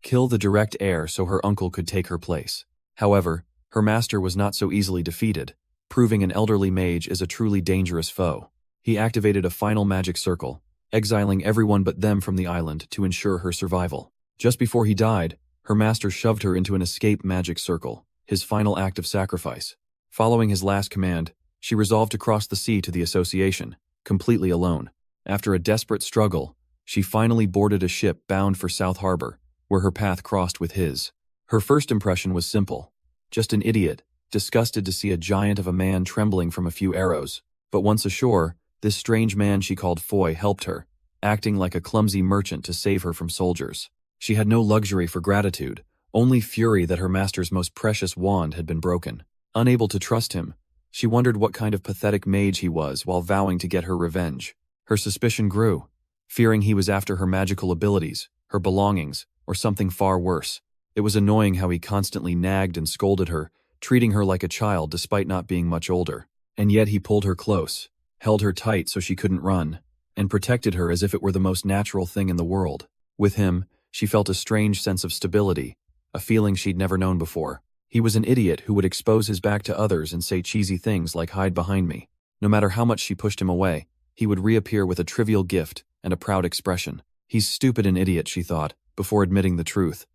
kill the direct heir so her uncle could take her place. However, her master was not so easily defeated, proving an elderly mage is a truly dangerous foe. He activated a final magic circle, exiling everyone but them from the island to ensure her survival. Just before he died, her master shoved her into an escape magic circle, his final act of sacrifice. Following his last command, she resolved to cross the sea to the Association, completely alone. After a desperate struggle, she finally boarded a ship bound for South Harbor, where her path crossed with his. Her first impression was simple: just an idiot, disgusted to see a giant of a man trembling from a few arrows. But once ashore, this strange man she called Foy helped her, acting like a clumsy merchant to save her from soldiers. She had no luxury for gratitude, only fury that her master's most precious wand had been broken. Unable to trust him, she wondered what kind of pathetic mage he was while vowing to get her revenge. Her suspicion grew, fearing he was after her magical abilities, her belongings, or something far worse. It was annoying how he constantly nagged and scolded her, treating her like a child despite not being much older. And yet he pulled her close, held her tight so she couldn't run, and protected her as if it were the most natural thing in the world. With him, she felt a strange sense of stability, a feeling she'd never known before. He was an idiot who would expose his back to others and say cheesy things like "hide behind me." No matter how much she pushed him away, he would reappear with a trivial gift and a proud expression. He's stupid and idiot, she thought, before admitting the truth.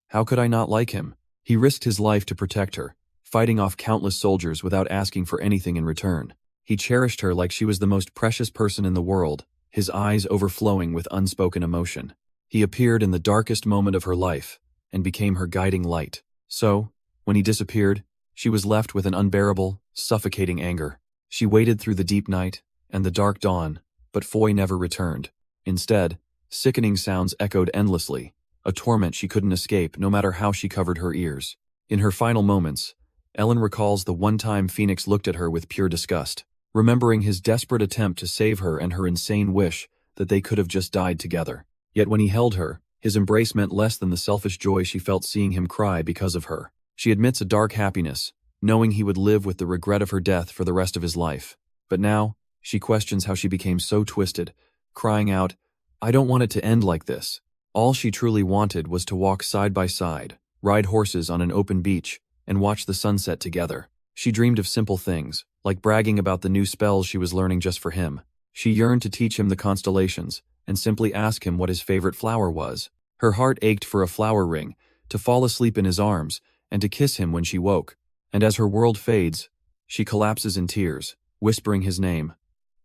How could I not like him? He risked his life to protect her, fighting off countless soldiers without asking for anything in return. He cherished her like she was the most precious person in the world, his eyes overflowing with unspoken emotion. He appeared in the darkest moment of her life and became her guiding light. So, when he disappeared, she was left with an unbearable, suffocating anger. She waited through the deep night and the dark dawn, but Foy never returned. Instead, sickening sounds echoed endlessly, a torment she couldn't escape no matter how she covered her ears. In her final moments, Ellen recalls the one time Phoenix looked at her with pure disgust, remembering his desperate attempt to save her and her insane wish that they could have just died together. Yet when he held her, his embrace meant less than the selfish joy she felt seeing him cry because of her. She admits a dark happiness, knowing he would live with the regret of her death for the rest of his life. But now, she questions how she became so twisted, crying out, "I don't want it to end like this." All she truly wanted was to walk side by side, ride horses on an open beach, and watch the sunset together. She dreamed of simple things, like bragging about the new spells she was learning just for him. She yearned to teach him the constellations, and simply ask him what his favorite flower was. Her heart ached for a flower ring, to fall asleep in his arms, and to kiss him when she woke. And as her world fades, she collapses in tears, whispering his name.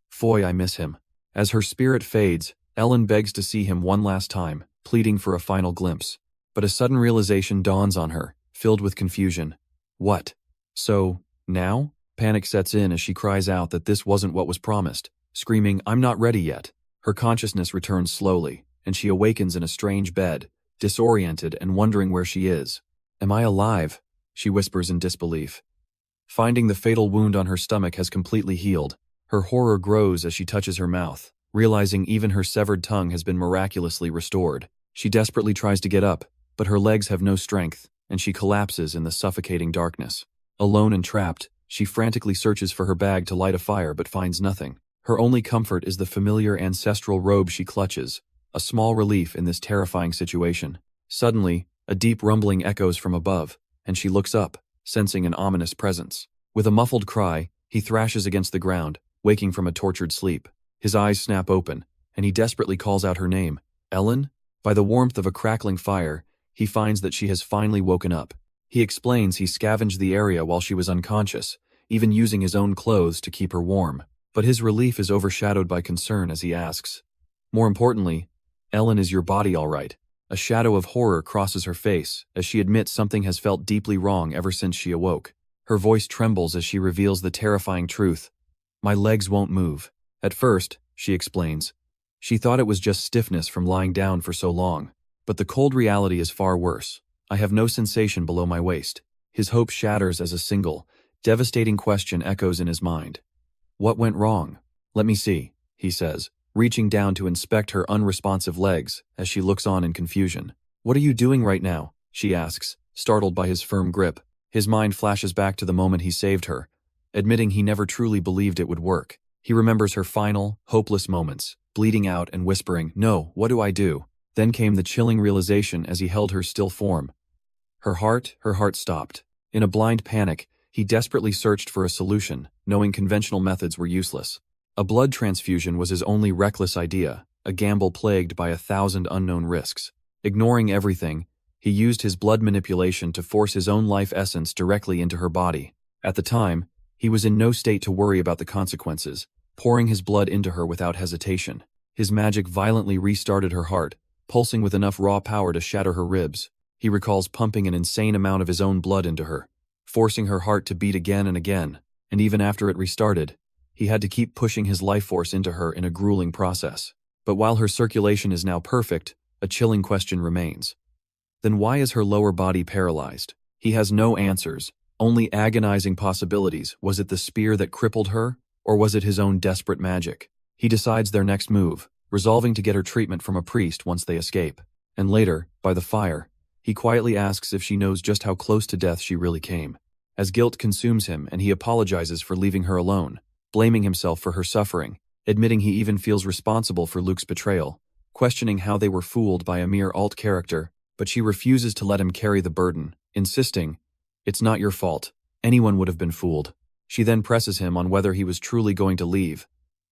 "Foy, I miss him." As her spirit fades, Ellen begs to see him one last time, pleading for a final glimpse. But a sudden realization dawns on her, filled with confusion. What? So, now? Panic sets in as she cries out that this wasn't what was promised, screaming, "I'm not ready yet." Her consciousness returns slowly, and she awakens in a strange bed, disoriented and wondering where she is. "Am I alive?" she whispers in disbelief. Finding the fatal wound on her stomach has completely healed, her horror grows as she touches her mouth, realizing even her severed tongue has been miraculously restored. She desperately tries to get up, but her legs have no strength, and she collapses in the suffocating darkness. Alone and trapped, she frantically searches for her bag to light a fire but finds nothing. Her only comfort is the familiar ancestral robe she clutches, a small relief in this terrifying situation. Suddenly, a deep rumbling echoes from above, and she looks up, sensing an ominous presence. With a muffled cry, he thrashes against the ground, waking from a tortured sleep. His eyes snap open, and he desperately calls out her name. Ellen? By the warmth of a crackling fire, he finds that she has finally woken up. He explains he scavenged the area while she was unconscious, even using his own clothes to keep her warm. But his relief is overshadowed by concern as he asks, more importantly, Ellen, is your body all right? A shadow of horror crosses her face as she admits something has felt deeply wrong ever since she awoke. Her voice trembles as she reveals the terrifying truth. My legs won't move. At first, she explains, she thought it was just stiffness from lying down for so long. But the cold reality is far worse. I have no sensation below my waist. His hope shatters as a single, devastating question echoes in his mind. What went wrong? Let me see, he says, reaching down to inspect her unresponsive legs as she looks on in confusion. What are you doing right now? She asks, startled by his firm grip. His mind flashes back to the moment he saved her, admitting he never truly believed it would work. He remembers her final, hopeless moments, bleeding out and whispering, "No, what do I do?" Then came the chilling realization as he held her still form. Her heart stopped. In a blind panic, he desperately searched for a solution, knowing conventional methods were useless. A blood transfusion was his only reckless idea, a gamble plagued by 1,000 unknown risks. Ignoring everything, he used his blood manipulation to force his own life essence directly into her body. At the time, he was in no state to worry about the consequences, pouring his blood into her without hesitation. His magic violently restarted her heart, pulsing with enough raw power to shatter her ribs. He recalls pumping an insane amount of his own blood into her, forcing her heart to beat again and again, and even after it restarted, he had to keep pushing his life force into her in a grueling process. But while her circulation is now perfect, a chilling question remains. Then why is her lower body paralyzed? He has no answers, only agonizing possibilities. Was it the spear that crippled her, or was it his own desperate magic? He decides their next move, resolving to get her treatment from a priest once they escape. And later, by the fire, he quietly asks if she knows just how close to death she really came. As guilt consumes him and he apologizes for leaving her alone, blaming himself for her suffering, admitting he even feels responsible for Luke's betrayal, questioning how they were fooled by a mere alt character, but she refuses to let him carry the burden, insisting, "It's not your fault. Anyone would have been fooled." She then presses him on whether he was truly going to leave,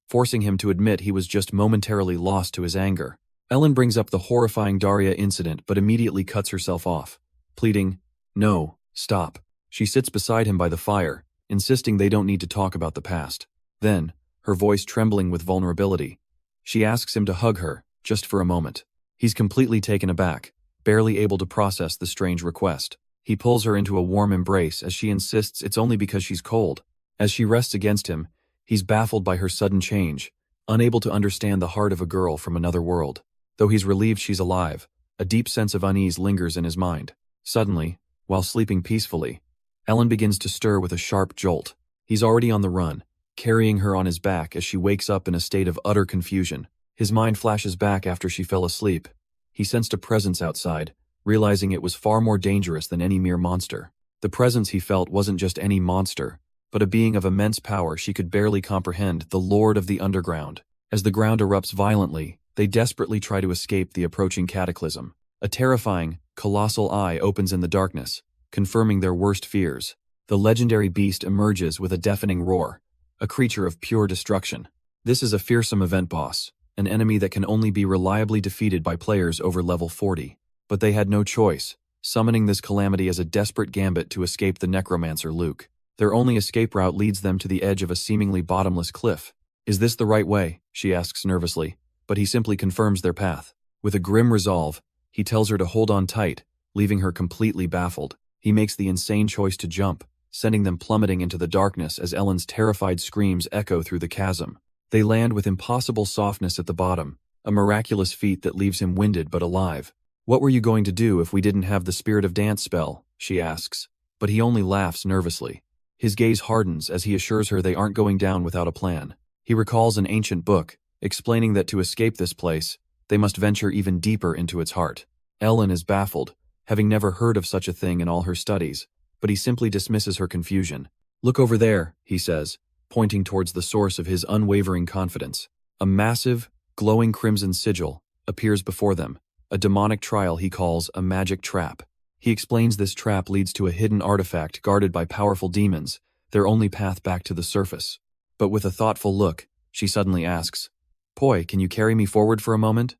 forcing him to admit he was just momentarily lost to his anger. Ellen brings up the horrifying Daria incident but immediately cuts herself off, pleading, "No, stop." She sits beside him by the fire, insisting they don't need to talk about the past. Then, her voice trembling with vulnerability, she asks him to hug her, just for a moment. He's completely taken aback, barely able to process the strange request. He pulls her into a warm embrace as she insists it's only because she's cold. As she rests against him, he's baffled by her sudden change, unable to understand the heart of a girl from another world. Though he's relieved she's alive, a deep sense of unease lingers in his mind. Suddenly, while sleeping peacefully, Ellen begins to stir with a sharp jolt. He's already on the run, carrying her on his back as she wakes up in a state of utter confusion. His mind flashes back after she fell asleep. He sensed a presence outside, realizing it was far more dangerous than any mere monster. The presence he felt wasn't just any monster, but a being of immense power she could barely comprehend, the Lord of the Underground. As the ground erupts violently, they desperately try to escape the approaching cataclysm. A terrifying, colossal eye opens in the darkness, confirming their worst fears. The legendary beast emerges with a deafening roar, a creature of pure destruction. This is a fearsome event boss, an enemy that can only be reliably defeated by players over level 40. But they had no choice, summoning this calamity as a desperate gambit to escape the necromancer Luke. Their only escape route leads them to the edge of a seemingly bottomless cliff. Is this the right way? She asks nervously, but he simply confirms their path. With a grim resolve, he tells her to hold on tight, leaving her completely baffled. He makes the insane choice to jump, sending them plummeting into the darkness as Ellen's terrified screams echo through the chasm. They land with impossible softness at the bottom, a miraculous feat that leaves him winded but alive. "What were you going to do if we didn't have the Spirit of Dance spell?" she asks, but he only laughs nervously. His gaze hardens as he assures her they aren't going down without a plan. He recalls an ancient book, explaining that to escape this place, they must venture even deeper into its heart. Ellen is baffled, having never heard of such a thing in all her studies, but he simply dismisses her confusion. "Look over there," he says, pointing towards the source of his unwavering confidence. A massive, glowing crimson sigil appears before them, a demonic trial he calls a magic trap. He explains this trap leads to a hidden artifact guarded by powerful demons, their only path back to the surface. But with a thoughtful look, she suddenly asks, "Poi, can you carry me forward for a moment?"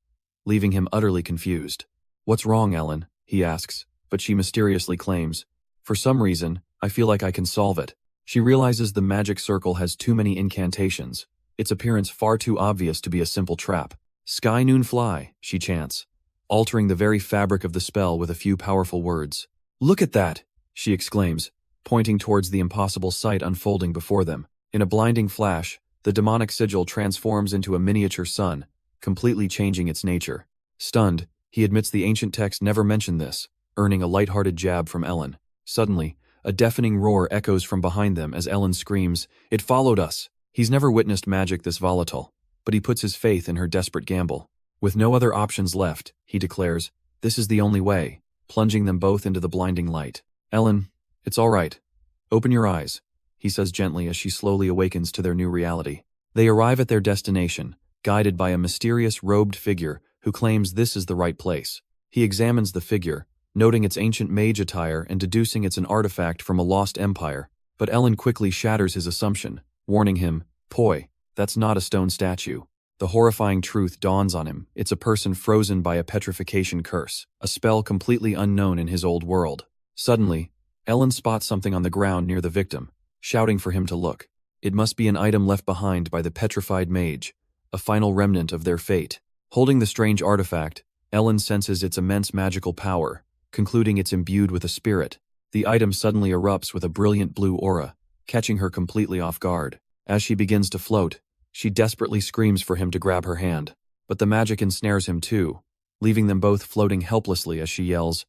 Leaving him utterly confused. "What's wrong, Ellen?" he asks, but she mysteriously claims, "For some reason, I feel like I can solve it." She realizes the magic circle has too many incantations, its appearance far too obvious to be a simple trap. "Sky noon fly," she chants, altering the very fabric of the spell with a few powerful words. "Look at that!" she exclaims, pointing towards the impossible sight unfolding before them. In a blinding flash, the demonic sigil transforms into a miniature sun, completely changing its nature. Stunned, he admits the ancient text never mentioned this, earning a light-hearted jab from Ellen. Suddenly, a deafening roar echoes from behind them as Ellen screams, "It followed us!" He's never witnessed magic this volatile, but he puts his faith in her desperate gamble. With no other options left, he declares, "This is the only way," plunging them both into the blinding light. "Ellen, it's all right. Open your eyes," he says gently as she slowly awakens to their new reality. They arrive at their destination, guided by a mysterious robed figure who claims this is the right place. He examines the figure, noting its ancient mage attire and deducing it's an artifact from a lost empire, but Ellen quickly shatters his assumption, warning him, "Poi, that's not a stone statue." The horrifying truth dawns on him. It's a person frozen by a petrification curse, a spell completely unknown in his old world. Suddenly, Ellen spots something on the ground near the victim, shouting for him to look. It must be an item left behind by the petrified mage, a final remnant of their fate. Holding the strange artifact, Ellen senses its immense magical power, concluding it's imbued with a spirit. The item suddenly erupts with a brilliant blue aura, catching her completely off guard. As she begins to float, she desperately screams for him to grab her hand, but the magic ensnares him too, leaving them both floating helplessly as she yells,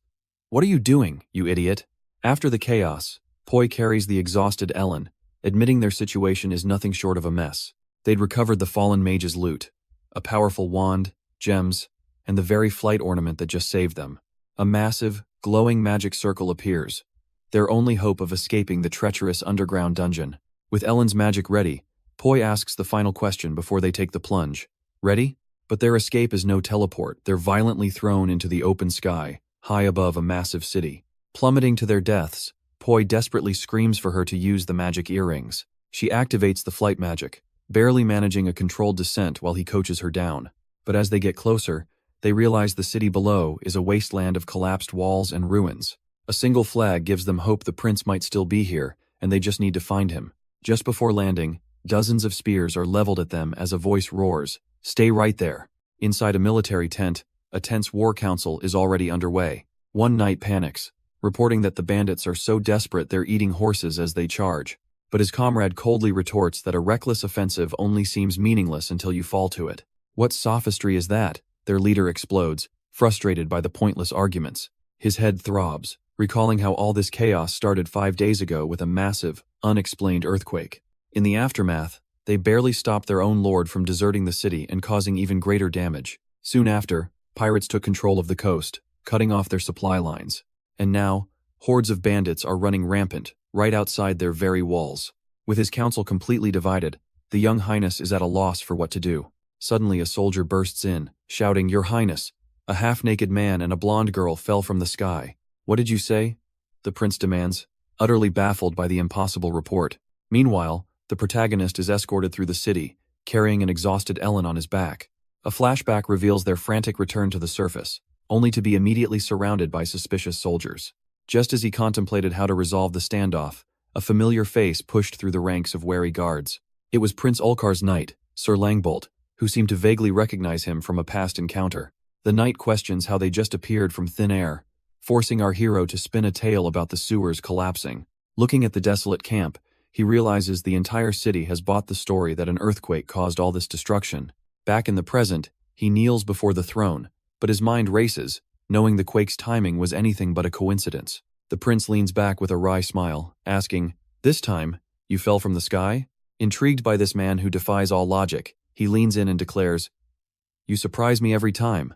"What are you doing, you idiot?" After the chaos, Poi carries the exhausted Ellen, admitting their situation is nothing short of a mess. They'd recovered the fallen mage's loot, a powerful wand, gems, and the very flight ornament that just saved them. A massive, glowing magic circle appears, their only hope of escaping the treacherous underground dungeon. With Ellen's magic ready, Poi asks the final question before they take the plunge. "Ready?" But their escape is no teleport. They're violently thrown into the open sky, high above a massive city. Plummeting to their deaths, Poi desperately screams for her to use the magic earrings. She activates the flight magic, barely managing a controlled descent while he coaches her down. But as they get closer, they realize the city below is a wasteland of collapsed walls and ruins. A single flag gives them hope the prince might still be here, and they just need to find him. Just before landing, dozens of spears are leveled at them as a voice roars, "Stay right there." Inside a military tent, a tense war council is already underway. One knight panics, reporting that the bandits are so desperate they're eating horses as they charge. But his comrade coldly retorts that a reckless offensive only seems meaningless until you fall to it. "What sophistry is that?" their leader explodes, frustrated by the pointless arguments. His head throbs, recalling how all this chaos started 5 days ago with a massive, unexplained earthquake. In the aftermath, they barely stopped their own lord from deserting the city and causing even greater damage. Soon after, pirates took control of the coast, cutting off their supply lines. And now, hordes of bandits are running rampant, right outside their very walls. With his council completely divided, the young highness is at a loss for what to do. Suddenly a soldier bursts in, shouting, "Your Highness, a half-naked man and a blonde girl fell from the sky." "What did you say?" the prince demands, utterly baffled by the impossible report. Meanwhile, the protagonist is escorted through the city, carrying an exhausted Ellen on his back. A flashback reveals their frantic return to the surface, only to be immediately surrounded by suspicious soldiers. Just as he contemplated how to resolve the standoff, a familiar face pushed through the ranks of wary guards. It was Prince Ulkar's knight, Sir Langbolt, who seemed to vaguely recognize him from a past encounter. The knight questions how they just appeared from thin air, forcing our hero to spin a tale about the sewers collapsing. Looking at the desolate camp, he realizes the entire city has bought the story that an earthquake caused all this destruction. Back in the present, he kneels before the throne, but his mind races, knowing the quake's timing was anything but a coincidence. The prince leans back with a wry smile, asking, "This time, you fell from the sky?" Intrigued by this man who defies all logic, he leans in and declares, "You surprise me every time.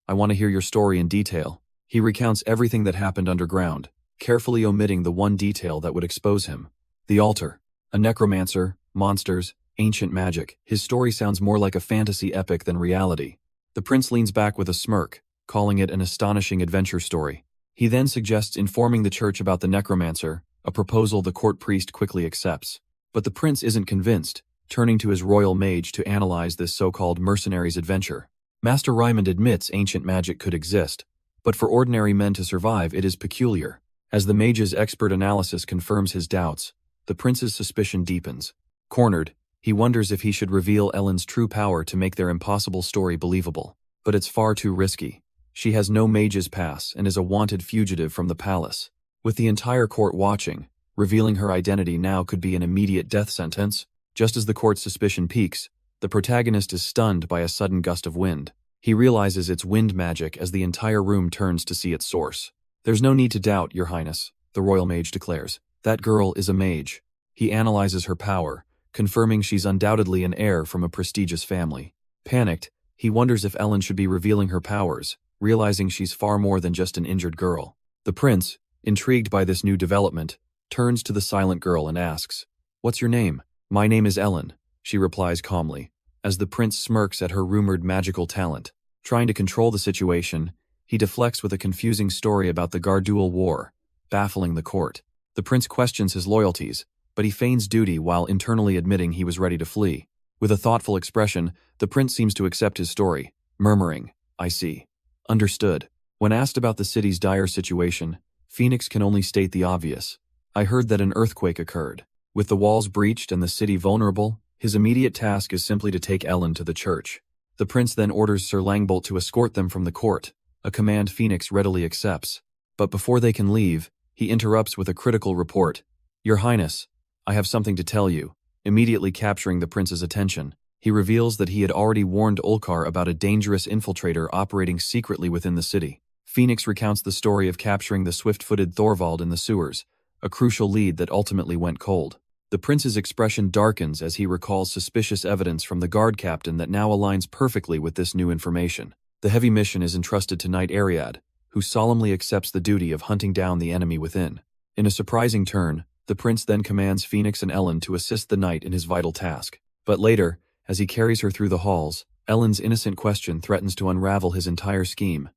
I want to hear your story in detail." He recounts everything that happened underground, carefully omitting the one detail that would expose him. The altar, a necromancer, monsters, ancient magic. His story sounds more like a fantasy epic than reality. The prince leans back with a smirk, calling it an astonishing adventure story. He then suggests informing the church about the necromancer, a proposal the court priest quickly accepts. But the prince isn't convinced. turning to his royal mage to analyze this so-called mercenary's adventure. Master Raymond admits ancient magic could exist, but for ordinary men to survive it is peculiar. As the mage's expert analysis confirms his doubts, the prince's suspicion deepens. Cornered, he wonders if he should reveal Ellen's true power to make their impossible story believable. But it's far too risky. She has no mage's pass and is a wanted fugitive from the palace. With the entire court watching, revealing her identity now could be an immediate death sentence. Just as the court's suspicion peaks, the protagonist is stunned by a sudden gust of wind. He realizes it's wind magic as the entire room turns to see its source. "There's no need to doubt, Your Highness," the royal mage declares. "That girl is a mage." He analyzes her power, confirming she's undoubtedly an heir from a prestigious family. Panicked, he wonders if Ellen should be revealing her powers, realizing she's far more than just an injured girl. The prince, intrigued by this new development, turns to the silent girl and asks, "What's your name?" "My name is Ellen," she replies calmly, as the prince smirks at her rumored magical talent. Trying to control the situation, he deflects with a confusing story about the Gardual War, baffling the court. The prince questions his loyalties, but he feigns duty while internally admitting he was ready to flee. With a thoughtful expression, the prince seems to accept his story, murmuring, "I see." Understood. When asked about the city's dire situation, Phoenix can only state the obvious. "I heard that an earthquake occurred. With the walls breached and the city vulnerable, his immediate task is simply to take Ellen to the church." The prince then orders Sir Langbolt to escort them from the court, a command Phoenix readily accepts. But before they can leave, he interrupts with a critical report. "Your Highness, I have something to tell you." Immediately capturing the prince's attention, he reveals that he had already warned Ulkar about a dangerous infiltrator operating secretly within the city. Phoenix recounts the story of capturing the swift-footed Thorvald in the sewers, a crucial lead that ultimately went cold. The prince's expression darkens as he recalls suspicious evidence from the guard captain that now aligns perfectly with this new information. The heavy mission is entrusted to Knight Ariad, who solemnly accepts the duty of hunting down the enemy within. In a surprising turn, the prince then commands Phoenix and Ellen to assist the knight in his vital task. But later, as he carries her through the halls, Ellen's innocent question threatens to unravel his entire scheme.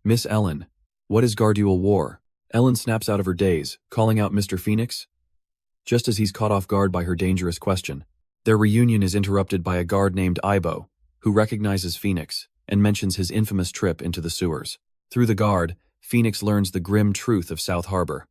"Miss Ellen, what is Gardual War?" Ellen snaps out of her daze, calling out Mr. Phoenix. Just as he's caught off guard by her dangerous question, their reunion is interrupted by a guard named Ibo, who recognizes Phoenix and mentions his infamous trip into the sewers. Through the guard, Phoenix learns the grim truth of South Harbor.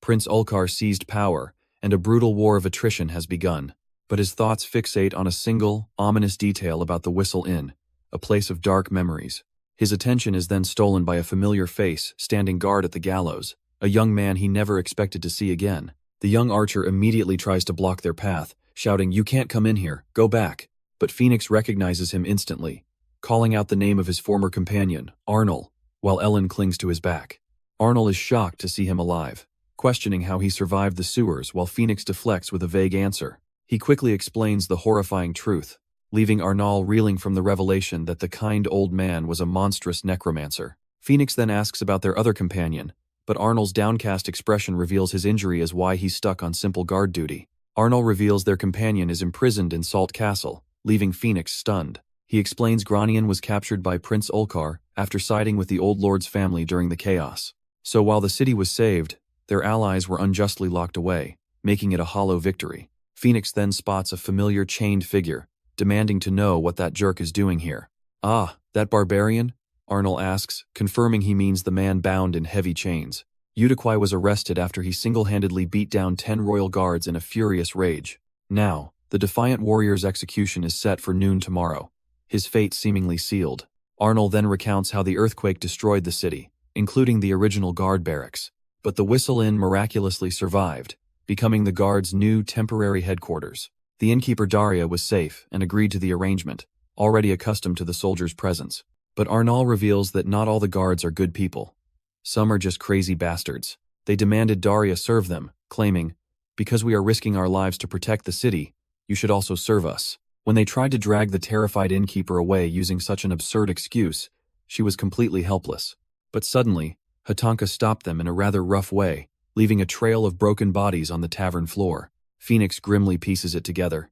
Prince Ulkar seized power, and a brutal war of attrition has begun. But his thoughts fixate on a single, ominous detail about the Whistle Inn, a place of dark memories. His attention is then stolen by a familiar face standing guard at the gallows, a young man he never expected to see again. The young archer immediately tries to block their path, shouting, "You can't come in here, go back." But Phoenix recognizes him instantly, calling out the name of his former companion, Arnold, while Ellen clings to his back. Arnold is shocked to see him alive, questioning how he survived the sewers while Phoenix deflects with a vague answer. He quickly explains the horrifying truth, leaving Arnold reeling from the revelation that the kind old man was a monstrous necromancer. Phoenix then asks about their other companion, but Arnold's downcast expression reveals his injury as why he's stuck on simple guard duty. Arnold reveals their companion is imprisoned in Salt Castle, leaving Phoenix stunned. He explains Granian was captured by Prince Ulkar after siding with the Old Lord's family during the chaos. So while the city was saved, their allies were unjustly locked away, making it a hollow victory. Phoenix then spots a familiar chained figure, demanding to know what that jerk is doing here. "Ah, that barbarian?" Arnold asks, confirming he means the man bound in heavy chains. Udiquai was arrested after he single-handedly beat down 10 royal guards in a furious rage. Now, the defiant warrior's execution is set for noon tomorrow, his fate seemingly sealed. Arnold then recounts how the earthquake destroyed the city, including the original guard barracks. But the Whistle Inn miraculously survived, becoming the guard's new temporary headquarters. The innkeeper Daria was safe and agreed to the arrangement, already accustomed to the soldiers' presence. But Arnold reveals that not all the guards are good people. Some are just crazy bastards. They demanded Daria serve them, claiming, "Because we are risking our lives to protect the city, you should also serve us." When they tried to drag the terrified innkeeper away using such an absurd excuse, she was completely helpless. But suddenly, Hatanka stopped them in a rather rough way, leaving a trail of broken bodies on the tavern floor. Phoenix grimly pieces it together.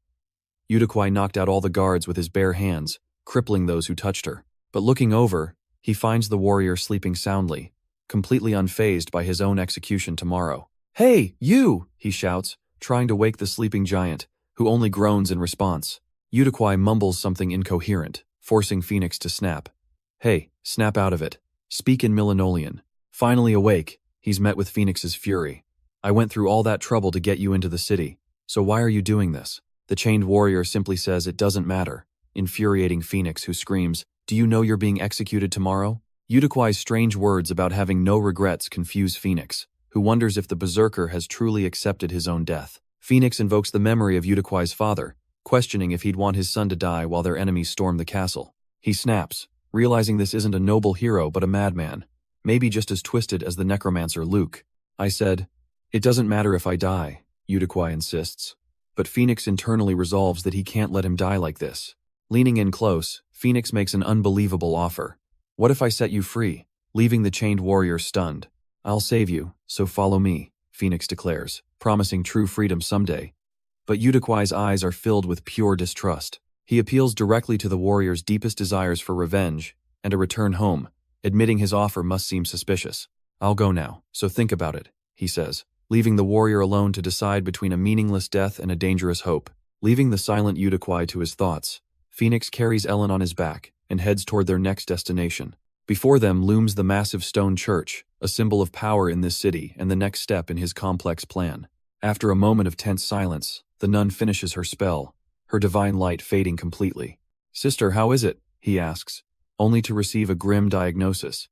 Udiquai knocked out all the guards with his bare hands, crippling those who touched her. But looking over, he finds the warrior sleeping soundly, completely unfazed by his own execution tomorrow. "Hey, you!" he shouts, trying to wake the sleeping giant, who only groans in response. Udaquai mumbles something incoherent, forcing Phoenix to snap. Hey, snap out of it. Speak in Millenolian. Finally awake, he's met with Phoenix's fury. I went through all that trouble to get you into the city, so why are you doing this? The chained warrior simply says it doesn't matter, infuriating Phoenix, who screams, Do you know you're being executed tomorrow? Udaquai's strange words about having no regrets confuse Phoenix, who wonders if the berserker has truly accepted his own death. Phoenix invokes the memory of Udaquai's father, questioning if he'd want his son to die while their enemies storm the castle. He snaps, realizing this isn't a noble hero but a madman, maybe just as twisted as the necromancer Luke. I said, It doesn't matter if I die, Udaquai insists. But Phoenix internally resolves that he can't let him die like this. Leaning in close, Phoenix makes an unbelievable offer. What if I set you free, leaving the chained warrior stunned? I'll save you, so follow me, Phoenix declares, promising true freedom someday. But Udaquai's eyes are filled with pure distrust. He appeals directly to the warrior's deepest desires for revenge and a return home, admitting his offer must seem suspicious. I'll go now, so think about it, he says, leaving the warrior alone to decide between a meaningless death and a dangerous hope. Leaving the silent Udaquai to his thoughts, Phoenix carries Ellen on his back and heads toward their next destination. Before them looms the massive stone church, a symbol of power in this city and the next step in his complex plan. After a moment of tense silence, the nun finishes her spell, her divine light fading completely. Sister, how is it? He asks, only to receive a grim diagnosis.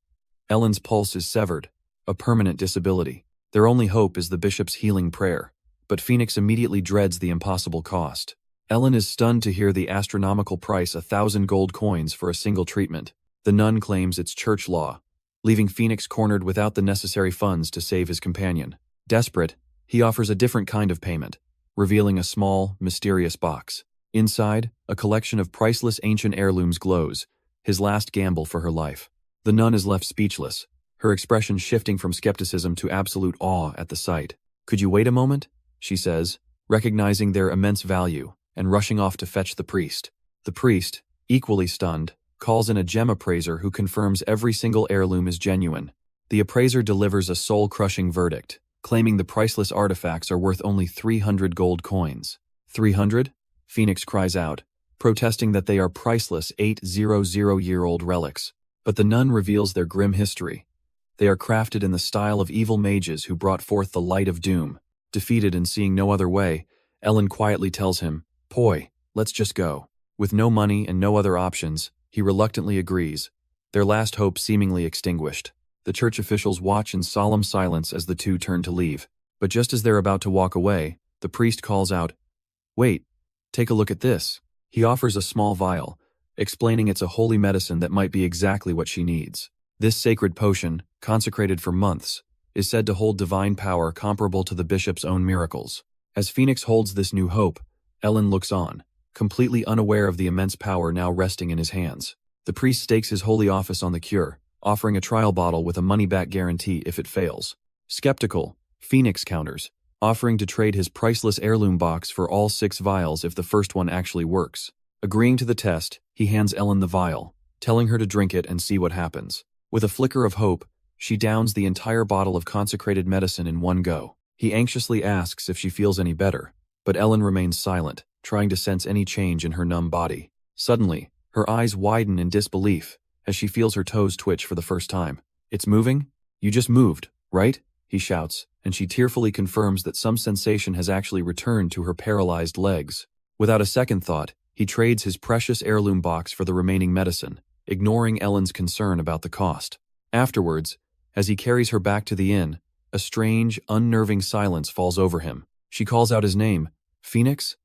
Ellen's pulse is severed, a permanent disability. Their only hope is the bishop's healing prayer, but Phoenix immediately dreads the impossible cost. Ellen is stunned to hear the astronomical price, 1,000 gold coins for a single treatment. The nun claims it's church law, leaving Phoenix cornered without the necessary funds to save his companion. Desperate, he offers a different kind of payment, revealing a small, mysterious box. Inside, a collection of priceless ancient heirlooms glows, his last gamble for her life. The nun is left speechless, her expression shifting from skepticism to absolute awe at the sight. Could you wait a moment? She says, recognizing their immense value, and rushing off to fetch the priest. The priest, equally stunned, calls in a gem appraiser who confirms every single heirloom is genuine. The appraiser delivers a soul-crushing verdict, claiming the priceless artifacts are worth only 300 gold coins. 300? Phoenix cries out, protesting that they are priceless 800-year-old relics. But the nun reveals their grim history. They are crafted in the style of evil mages who brought forth the light of doom. Defeated and seeing no other way, Ellen quietly tells him, Poi, let's just go. With no money and no other options, he reluctantly agrees, their last hope seemingly extinguished. The church officials watch in solemn silence as the two turn to leave. But just as they're about to walk away, the priest calls out, Wait, take a look at this. He offers a small vial, explaining it's a holy medicine that might be exactly what she needs. This sacred potion, consecrated for months, is said to hold divine power comparable to the bishop's own miracles. As Phoenix holds this new hope, Ellen looks on, completely unaware of the immense power now resting in his hands. The priest stakes his holy office on the cure, offering a trial bottle with a money-back guarantee if it fails. Skeptical, Phoenix counters, offering to trade his priceless heirloom box for all 6 vials if the first one actually works. Agreeing to the test, he hands Ellen the vial, telling her to drink it and see what happens. With a flicker of hope, she downs the entire bottle of consecrated medicine in one go. He anxiously asks if she feels any better, but Ellen remains silent, trying to sense any change in her numb body. Suddenly, her eyes widen in disbelief as she feels her toes twitch for the first time. It's moving? You just moved, right? He shouts, and she tearfully confirms that some sensation has actually returned to her paralyzed legs. Without a second thought, he trades his precious heirloom box for the remaining medicine, ignoring Ellen's concern about the cost. Afterwards, as he carries her back to the inn, a strange, unnerving silence falls over him. She calls out his name, Phoenix?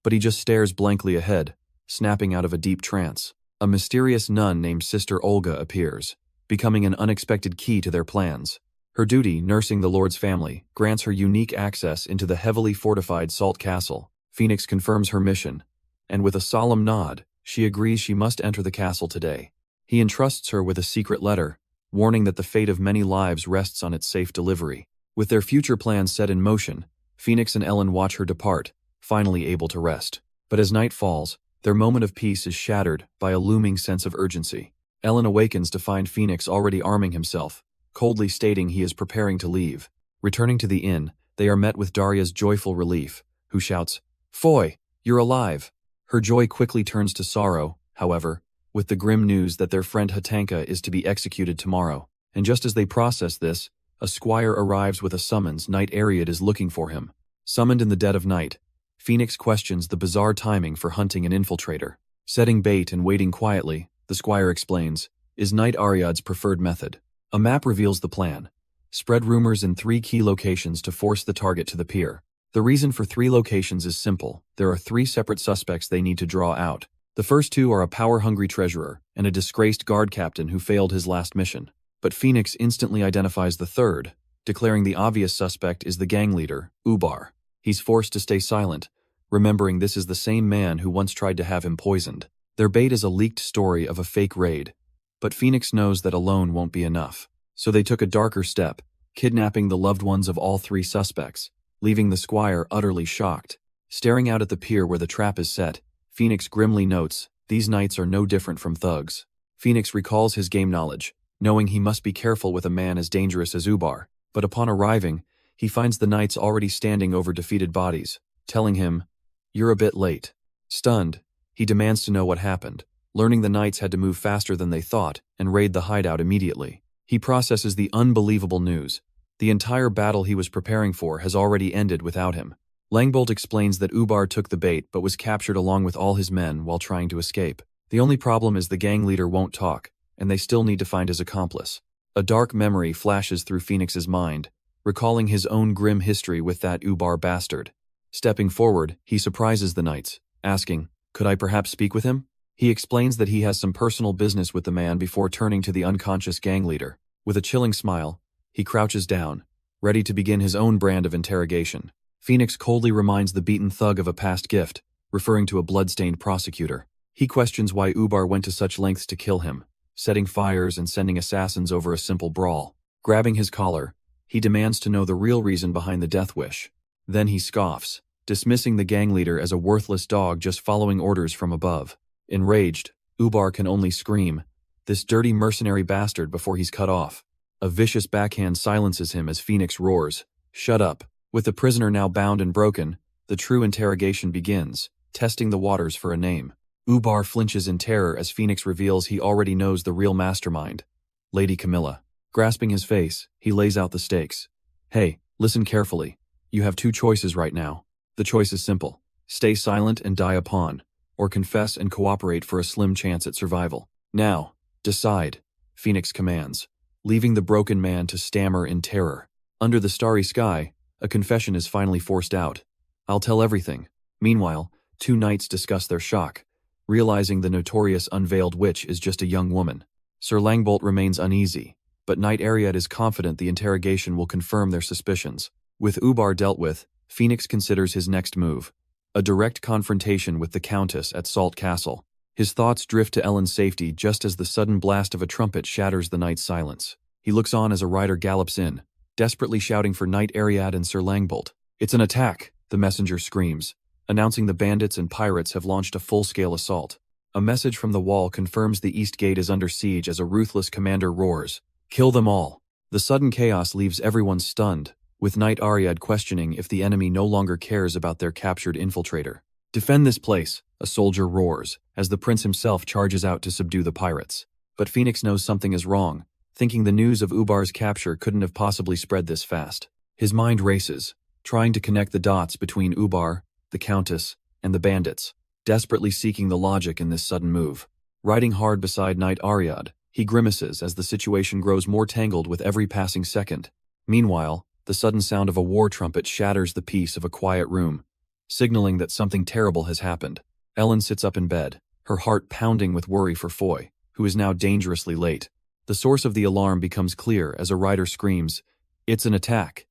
But he just stares blankly ahead, snapping out of a deep trance. A mysterious nun named Sister Olga appears, becoming an unexpected key to their plans. Her duty, nursing the Lord's family, grants her unique access into the heavily fortified Salt Castle. Phoenix confirms her mission, and with a solemn nod, she agrees she must enter the castle today. He entrusts her with a secret letter, warning that the fate of many lives rests on its safe delivery. With their future plans set in motion, Phoenix and Ellen watch her depart, finally able to rest. But as night falls, their moment of peace is shattered by a looming sense of urgency. Ellen awakens to find Phoenix already arming himself, coldly stating he is preparing to leave. Returning to the inn, they are met with Daria's joyful relief, who shouts, Foy, you're alive. Her joy quickly turns to sorrow, however, with the grim news that their friend Hatanka is to be executed tomorrow. And just as they process this, a squire arrives with a summons. Knight Ariad is looking for him. Summoned in the dead of night, Phoenix questions the bizarre timing for hunting an infiltrator. Setting bait and waiting quietly, the squire explains, is Knight Ariad's preferred method. A map reveals the plan. Spread rumors in 3 key locations to force the target to the pier. The reason for 3 locations is simple. There are 3 separate suspects they need to draw out. The first 2 are a power-hungry treasurer and a disgraced guard captain who failed his last mission. But Phoenix instantly identifies the third, declaring the obvious suspect is the gang leader, Ubar. He's forced to stay silent, remembering this is the same man who once tried to have him poisoned. Their bait is a leaked story of a fake raid, but Phoenix knows that alone won't be enough. So they took a darker step, kidnapping the loved ones of all 3 suspects, leaving the squire utterly shocked. Staring out at the pier where the trap is set, Phoenix grimly notes, these knights are no different from thugs. Phoenix recalls his game knowledge, knowing he must be careful with a man as dangerous as Ubar, but upon arriving, he finds the knights already standing over defeated bodies, telling him, "You're a bit late." Stunned, he demands to know what happened, learning the knights had to move faster than they thought and raid the hideout immediately. He processes the unbelievable news. The entire battle he was preparing for has already ended without him. Langbolt explains that Ubar took the bait but was captured along with all his men while trying to escape. The only problem is the gang leader won't talk, and they still need to find his accomplice. A dark memory flashes through Phoenix's mind, recalling his own grim history with that Ubar bastard. Stepping forward, he surprises the knights, asking, "Could I perhaps speak with him?" He explains that he has some personal business with the man before turning to the unconscious gang leader. With a chilling smile, he crouches down, ready to begin his own brand of interrogation. Phoenix coldly reminds the beaten thug of a past gift, referring to a blood-stained prosecutor. He questions why Ubar went to such lengths to kill him, setting fires and sending assassins over a simple brawl. Grabbing his collar, he demands to know the real reason behind the death wish. Then he scoffs, dismissing the gang leader as a worthless dog just following orders from above. Enraged, Ubar can only scream, "This dirty mercenary bastard," before he's cut off. A vicious backhand silences him as Phoenix roars, "Shut up." With the prisoner now bound and broken, the true interrogation begins, testing the waters for a name. Ubar flinches in terror as Phoenix reveals he already knows the real mastermind, Lady Camilla. Grasping his face, he lays out the stakes. "Hey, listen carefully. You have 2 choices right now. The choice is simple. Stay silent and die a pawn, or confess and cooperate for a slim chance at survival. Now, decide," Phoenix commands, leaving the broken man to stammer in terror. Under the starry sky, a confession is finally forced out. "I'll tell everything." Meanwhile, 2 knights discuss their shock, realizing the notorious unveiled witch is just a young woman. Sir Langbolt remains uneasy, but Knight Ariad is confident the interrogation will confirm their suspicions. With Ubar dealt with, Phoenix considers his next move, a direct confrontation with the Countess at Salt Castle. His thoughts drift to Ellen's safety just as the sudden blast of a trumpet shatters the night's silence. He looks on as a rider gallops in, desperately shouting for Knight Ariad and Sir Langbolt. "It's an attack," the messenger screams, announcing the bandits and pirates have launched a full-scale assault. A message from the wall confirms the East Gate is under siege as a ruthless commander roars, "Kill them all." The sudden chaos leaves everyone stunned, with Knight Ariad questioning if the enemy no longer cares about their captured infiltrator. "Defend this place," a soldier roars, as the prince himself charges out to subdue the pirates. But Phoenix knows something is wrong, thinking the news of Ubar's capture couldn't have possibly spread this fast. His mind races, trying to connect the dots between Ubar, the Countess, and the bandits, desperately seeking the logic in this sudden move. Riding hard beside Knight Ariad, he grimaces as the situation grows more tangled with every passing second. Meanwhile, the sudden sound of a war trumpet shatters the peace of a quiet room, signaling that something terrible has happened. Ellen sits up in bed, her heart pounding with worry for Foy, who is now dangerously late. The source of the alarm becomes clear as a rider screams, "It's an attack.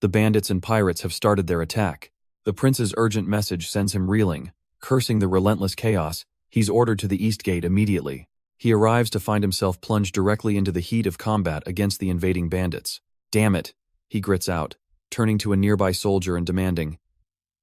The bandits and pirates have started their attack." The prince's urgent message sends him reeling. Cursing the relentless chaos, he's ordered to the East Gate immediately. He arrives to find himself plunged directly into the heat of combat against the invading bandits. "Damn it," he grits out, turning to a nearby soldier and demanding,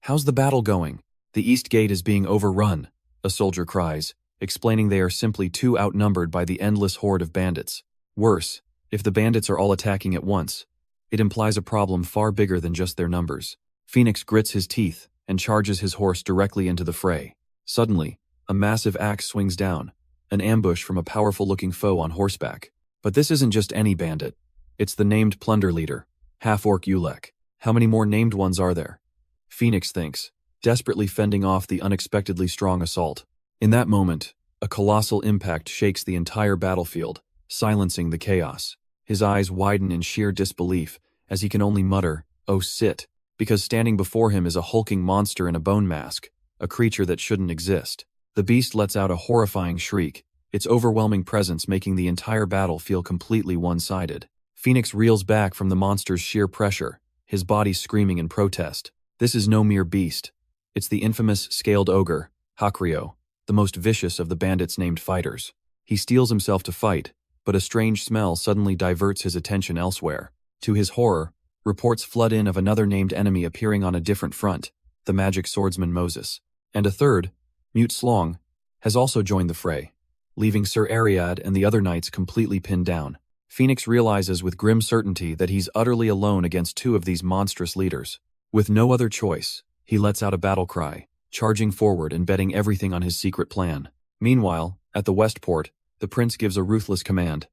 "How's the battle going?" "The East Gate is being overrun," a soldier cries, explaining they are simply too outnumbered by the endless horde of bandits. Worse, if the bandits are all attacking at once, it implies a problem far bigger than just their numbers. Phoenix grits his teeth, and charges his horse directly into the fray. Suddenly, a massive axe swings down, an ambush from a powerful-looking foe on horseback. But this isn't just any bandit. It's the named plunder leader, half-orc Ulek. How many more named ones are there? Phoenix thinks, desperately fending off the unexpectedly strong assault. In that moment, a colossal impact shakes the entire battlefield, silencing the chaos. His eyes widen in sheer disbelief, as he can only mutter, "Oh sit," because standing before him is a hulking monster in a bone mask, a creature that shouldn't exist. The beast lets out a horrifying shriek, its overwhelming presence making the entire battle feel completely one-sided. Phoenix reels back from the monster's sheer pressure, his body screaming in protest. This is no mere beast. It's the infamous scaled ogre, Hakryo, the most vicious of the bandits named fighters. He steels himself to fight, but a strange smell suddenly diverts his attention elsewhere. To his horror, reports flood in of another named enemy appearing on a different front, the magic swordsman Moses. And a third, Mute Slong, has also joined the fray, leaving Sir Ariad and the other knights completely pinned down. Phoenix realizes with grim certainty that he's utterly alone against two of these monstrous leaders. With no other choice, he lets out a battle cry, charging forward and betting everything on his secret plan. Meanwhile, at the Westport, the prince gives a ruthless command.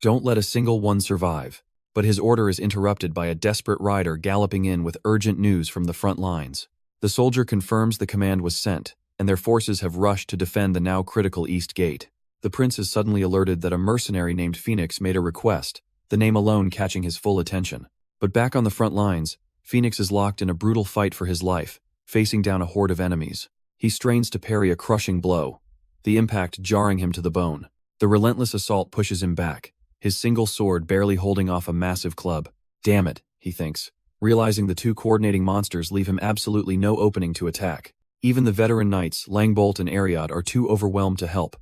Don't let a single one survive. But his order is interrupted by a desperate rider galloping in with urgent news from the front lines. The soldier confirms the command was sent, and their forces have rushed to defend the now critical East Gate. The prince is suddenly alerted that a mercenary named Phoenix made a request, the name alone catching his full attention. But back on the front lines, Phoenix is locked in a brutal fight for his life, facing down a horde of enemies. He strains to parry a crushing blow, the impact jarring him to the bone. The relentless assault pushes him back, his single sword barely holding off a massive club. Damn it, he thinks, realizing the two coordinating monsters leave him absolutely no opening to attack. Even the veteran knights, Langbolt and Ariad, are too overwhelmed to help,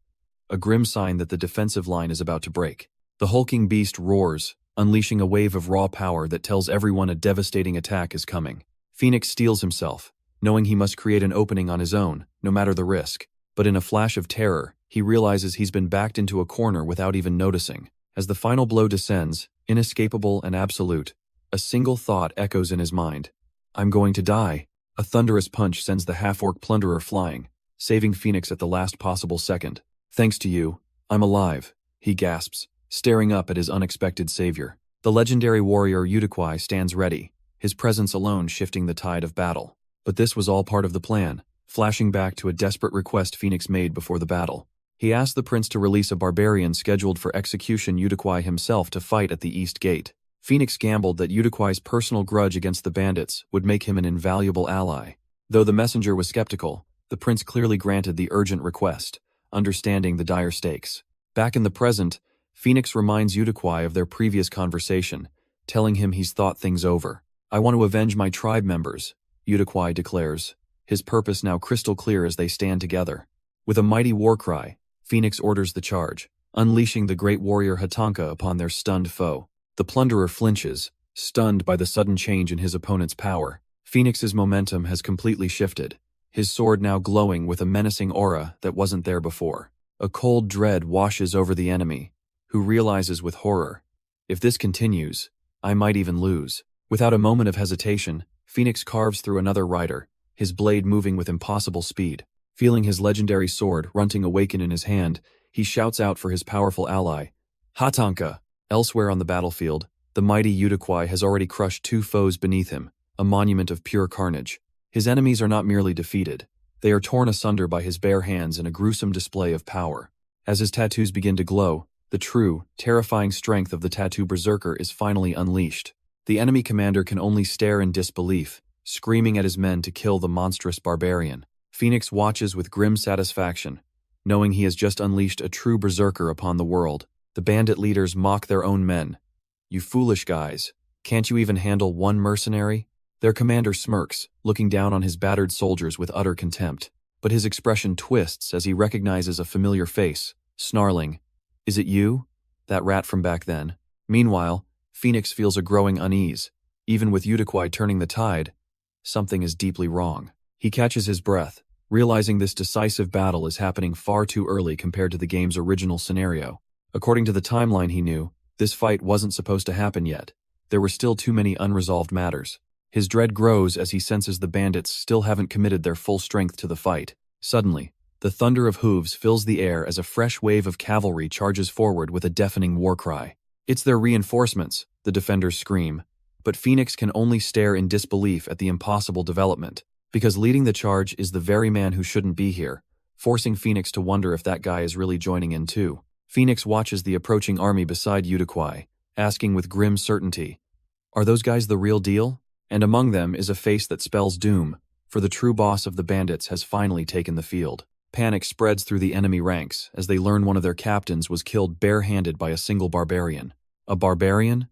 a grim sign that the defensive line is about to break. The hulking beast roars, unleashing a wave of raw power that tells everyone a devastating attack is coming. Phoenix steels himself, knowing he must create an opening on his own, no matter the risk. But in a flash of terror, he realizes he's been backed into a corner without even noticing. As the final blow descends, inescapable and absolute, a single thought echoes in his mind. I'm going to die. A thunderous punch sends the half-orc plunderer flying, saving Phoenix at the last possible second. Thanks to you, I'm alive, he gasps, staring up at his unexpected savior. The legendary warrior Udiquai stands ready, his presence alone shifting the tide of battle. But this was all part of the plan, flashing back to a desperate request Phoenix made before the battle. He asked the prince to release a barbarian scheduled for execution Udiquai himself to fight at the East Gate. Phoenix gambled that Udiquai's personal grudge against the bandits would make him an invaluable ally. Though the messenger was skeptical, the prince clearly granted the urgent request, understanding the dire stakes. Back in the present, Phoenix reminds Udiquai of their previous conversation, telling him he's thought things over. I want to avenge my tribe members, Udiquai declares, his purpose now crystal clear as they stand together. With a mighty war cry, Phoenix orders the charge, unleashing the great warrior Hatanka upon their stunned foe. The plunderer flinches, stunned by the sudden change in his opponent's power. Phoenix's momentum has completely shifted, his sword now glowing with a menacing aura that wasn't there before. A cold dread washes over the enemy, who realizes with horror, if this continues, I might even lose. Without a moment of hesitation, Phoenix carves through another rider, his blade moving with impossible speed. Feeling his legendary sword runting awaken in his hand, he shouts out for his powerful ally, Hatanka! Elsewhere on the battlefield, the mighty Udiquai has already crushed two foes beneath him, a monument of pure carnage. His enemies are not merely defeated, they are torn asunder by his bare hands in a gruesome display of power. As his tattoos begin to glow, the true, terrifying strength of the tattoo berserker is finally unleashed. The enemy commander can only stare in disbelief, screaming at his men to kill the monstrous barbarian. Phoenix watches with grim satisfaction, knowing he has just unleashed a true berserker upon the world. The bandit leaders mock their own men. You foolish guys, can't you even handle one mercenary? Their commander smirks, looking down on his battered soldiers with utter contempt. But his expression twists as he recognizes a familiar face, snarling, Is it you? That rat from back then. Meanwhile, Phoenix feels a growing unease. Even with Udiquai turning the tide, something is deeply wrong. He catches his breath, realizing this decisive battle is happening far too early compared to the game's original scenario. According to the timeline he knew, this fight wasn't supposed to happen yet. There were still too many unresolved matters. His dread grows as he senses the bandits still haven't committed their full strength to the fight. Suddenly, the thunder of hooves fills the air as a fresh wave of cavalry charges forward with a deafening war cry. It's their reinforcements, the defenders scream, but Phoenix can only stare in disbelief at the impossible development, because leading the charge is the very man who shouldn't be here, forcing Phoenix to wonder if that guy is really joining in too. Phoenix watches the approaching army beside Udaquai, asking with grim certainty, "Are those guys the real deal?" And among them is a face that spells doom, for the true boss of the bandits has finally taken the field. Panic spreads through the enemy ranks as they learn one of their captains was killed bare-handed by a single barbarian. A barbarian?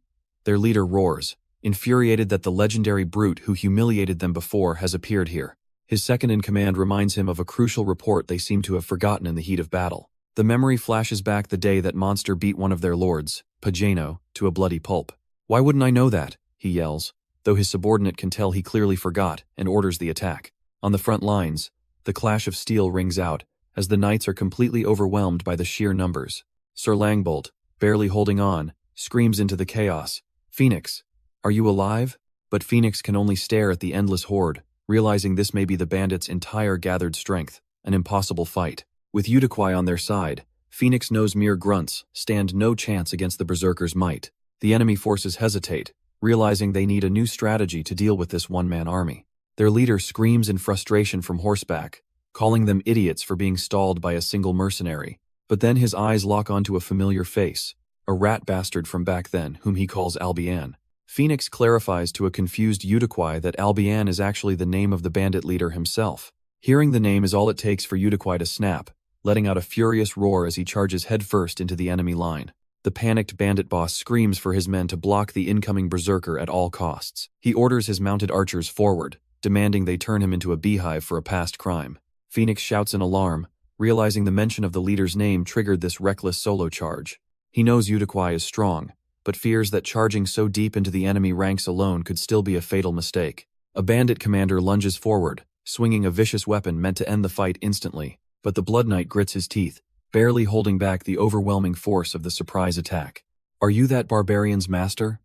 Their leader roars, infuriated that the legendary brute who humiliated them before has appeared here. His second-in-command reminds him of a crucial report they seem to have forgotten in the heat of battle. The memory flashes back the day that monster beat one of their lords, Pagano, to a bloody pulp. "Why wouldn't I know that?" he yells, though his subordinate can tell he clearly forgot and orders the attack. On the front lines, the clash of steel rings out as the knights are completely overwhelmed by the sheer numbers. Sir Langbolt, barely holding on, screams into the chaos, "Phoenix, are you alive?" But Phoenix can only stare at the endless horde, realizing this may be the bandits' entire gathered strength, an impossible fight. With Udaquai on their side, Phoenix knows mere grunts stand no chance against the berserkers' might. The enemy forces hesitate, realizing they need a new strategy to deal with this one-man army. Their leader screams in frustration from horseback, calling them idiots for being stalled by a single mercenary. But then his eyes lock onto a familiar face, a rat bastard from back then whom he calls Albion. Phoenix clarifies to a confused Udaquai that Albion is actually the name of the bandit leader himself. Hearing the name is all it takes for Udaquai to snap, letting out a furious roar as he charges headfirst into the enemy line. The panicked bandit boss screams for his men to block the incoming berserker at all costs. He orders his mounted archers forward, demanding they turn him into a beehive for a past crime. Phoenix shouts in alarm, realizing the mention of the leader's name triggered this reckless solo charge. He knows Udaquai is strong, but fears that charging so deep into the enemy ranks alone could still be a fatal mistake. A bandit commander lunges forward, swinging a vicious weapon meant to end the fight instantly, but the Blood Knight grits his teeth, barely holding back the overwhelming force of the surprise attack. "Are you that barbarian's master?"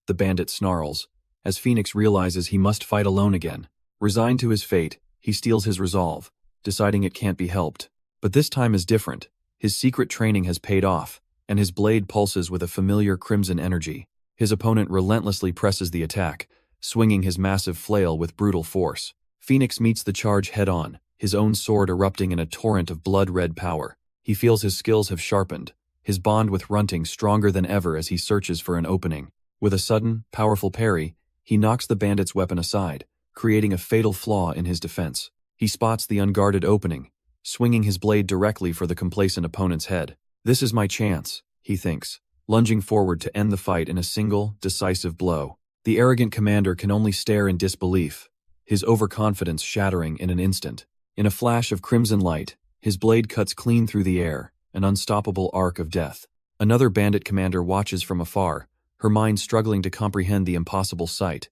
The bandit snarls, as Phoenix realizes he must fight alone again. Resigned to his fate, he steels his resolve, deciding it can't be helped. But this time is different. His secret training has paid off, and his blade pulses with a familiar crimson energy. His opponent relentlessly presses the attack, swinging his massive flail with brutal force. Phoenix meets the charge head-on, his own sword erupting in a torrent of blood-red power. He feels his skills have sharpened, his bond with Runting stronger than ever as he searches for an opening. With a sudden, powerful parry, he knocks the bandit's weapon aside, creating a fatal flaw in his defense. He spots the unguarded opening, swinging his blade directly for the complacent opponent's head. "This is my chance," he thinks, lunging forward to end the fight in a single, decisive blow. The arrogant commander can only stare in disbelief, his overconfidence shattering in an instant. In a flash of crimson light, his blade cuts clean through the air, an unstoppable arc of death. Another bandit commander watches from afar, her mind struggling to comprehend the impossible sight.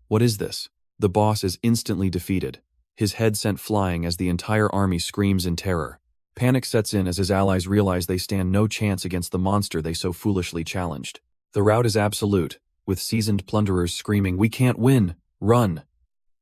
What is this? The boss is instantly defeated, his head sent flying as the entire army screams in terror. Panic sets in as his allies realize they stand no chance against the monster they so foolishly challenged. The rout is absolute, with seasoned plunderers screaming, "We can't win! Run!"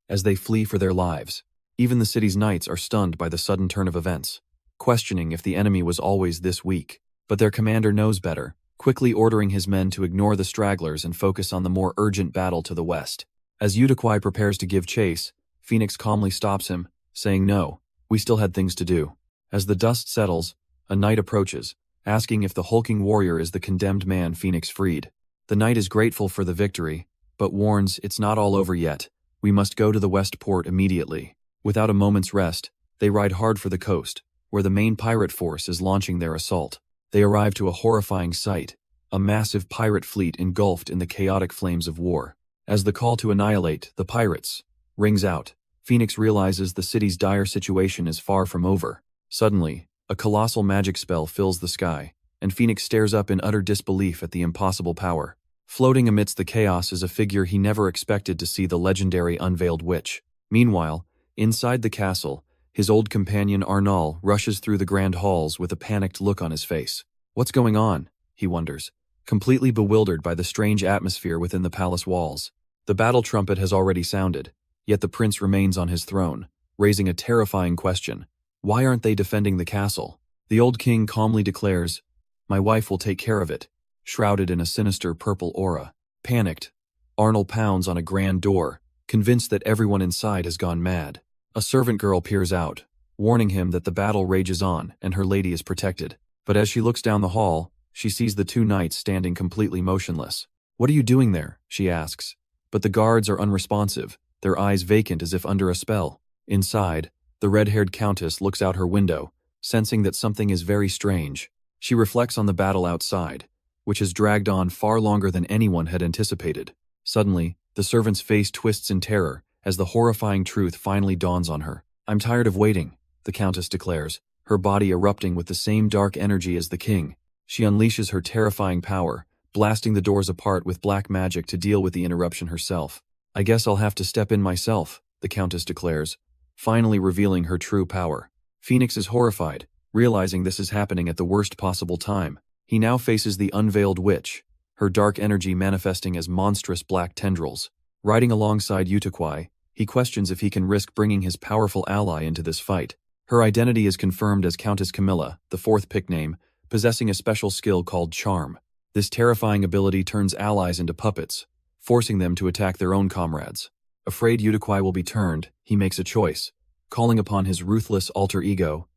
as they flee for their lives. Even the city's knights are stunned by the sudden turn of events, questioning if the enemy was always this weak. But their commander knows better, quickly ordering his men to ignore the stragglers and focus on the more urgent battle to the west. As Udaquai prepares to give chase, Phoenix calmly stops him, saying, "No, we still had things to do." As the dust settles, a knight approaches, asking if the hulking warrior is the condemned man Phoenix freed. The knight is grateful for the victory, but warns it's not all over yet. We must go to the west port immediately. Without a moment's rest, they ride hard for the coast, where the main pirate force is launching their assault. They arrive to a horrifying sight, a massive pirate fleet engulfed in the chaotic flames of war. As the call to annihilate the pirates rings out, Phoenix realizes the city's dire situation is far from over. Suddenly, a colossal magic spell fills the sky, and Phoenix stares up in utter disbelief at the impossible power. Floating amidst the chaos is a figure he never expected to see, the legendary Unveiled Witch. Meanwhile, inside the castle, his old companion Arnal rushes through the grand halls with a panicked look on his face. What's going on? He wonders, completely bewildered by the strange atmosphere within the palace walls. The battle trumpet has already sounded, yet the prince remains on his throne, raising a terrifying question. Why aren't they defending the castle? The old king calmly declares, "My wife will take care of it," shrouded in a sinister purple aura. Panicked, Arnold pounds on a grand door, convinced that everyone inside has gone mad. A servant girl peers out, warning him that the battle rages on and her lady is protected. But as she looks down the hall, she sees the two knights standing completely motionless. "What are you doing there?" she asks. But the guards are unresponsive, their eyes vacant as if under a spell. Inside, the red-haired countess looks out her window, sensing that something is very strange. She reflects on the battle outside, which has dragged on far longer than anyone had anticipated. Suddenly, the servant's face twists in terror as the horrifying truth finally dawns on her. "I'm tired of waiting," the countess declares, her body erupting with the same dark energy as the king. She unleashes her terrifying power, blasting the doors apart with black magic to deal with the interruption herself. "I guess I'll have to step in myself," the countess declares, finally revealing her true power. Phoenix is horrified, realizing this is happening at the worst possible time. He now faces the unveiled witch, her dark energy manifesting as monstrous black tendrils. Riding alongside Utuquai, he questions if he can risk bringing his powerful ally into this fight. Her identity is confirmed as Countess Camilla, the fourth pick name, possessing a special skill called Charm. This terrifying ability turns allies into puppets, forcing them to attack their own comrades. Afraid Utuquai will be turned, he makes a choice, calling upon his ruthless alter ego,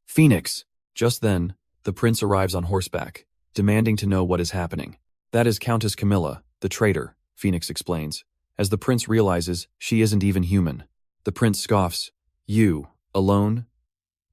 Phoenix. Just then, the prince arrives on horseback, demanding to know what is happening. "That is Countess Camilla, the traitor," Phoenix explains, as the prince realizes she isn't even human. The prince scoffs, "You, alone?"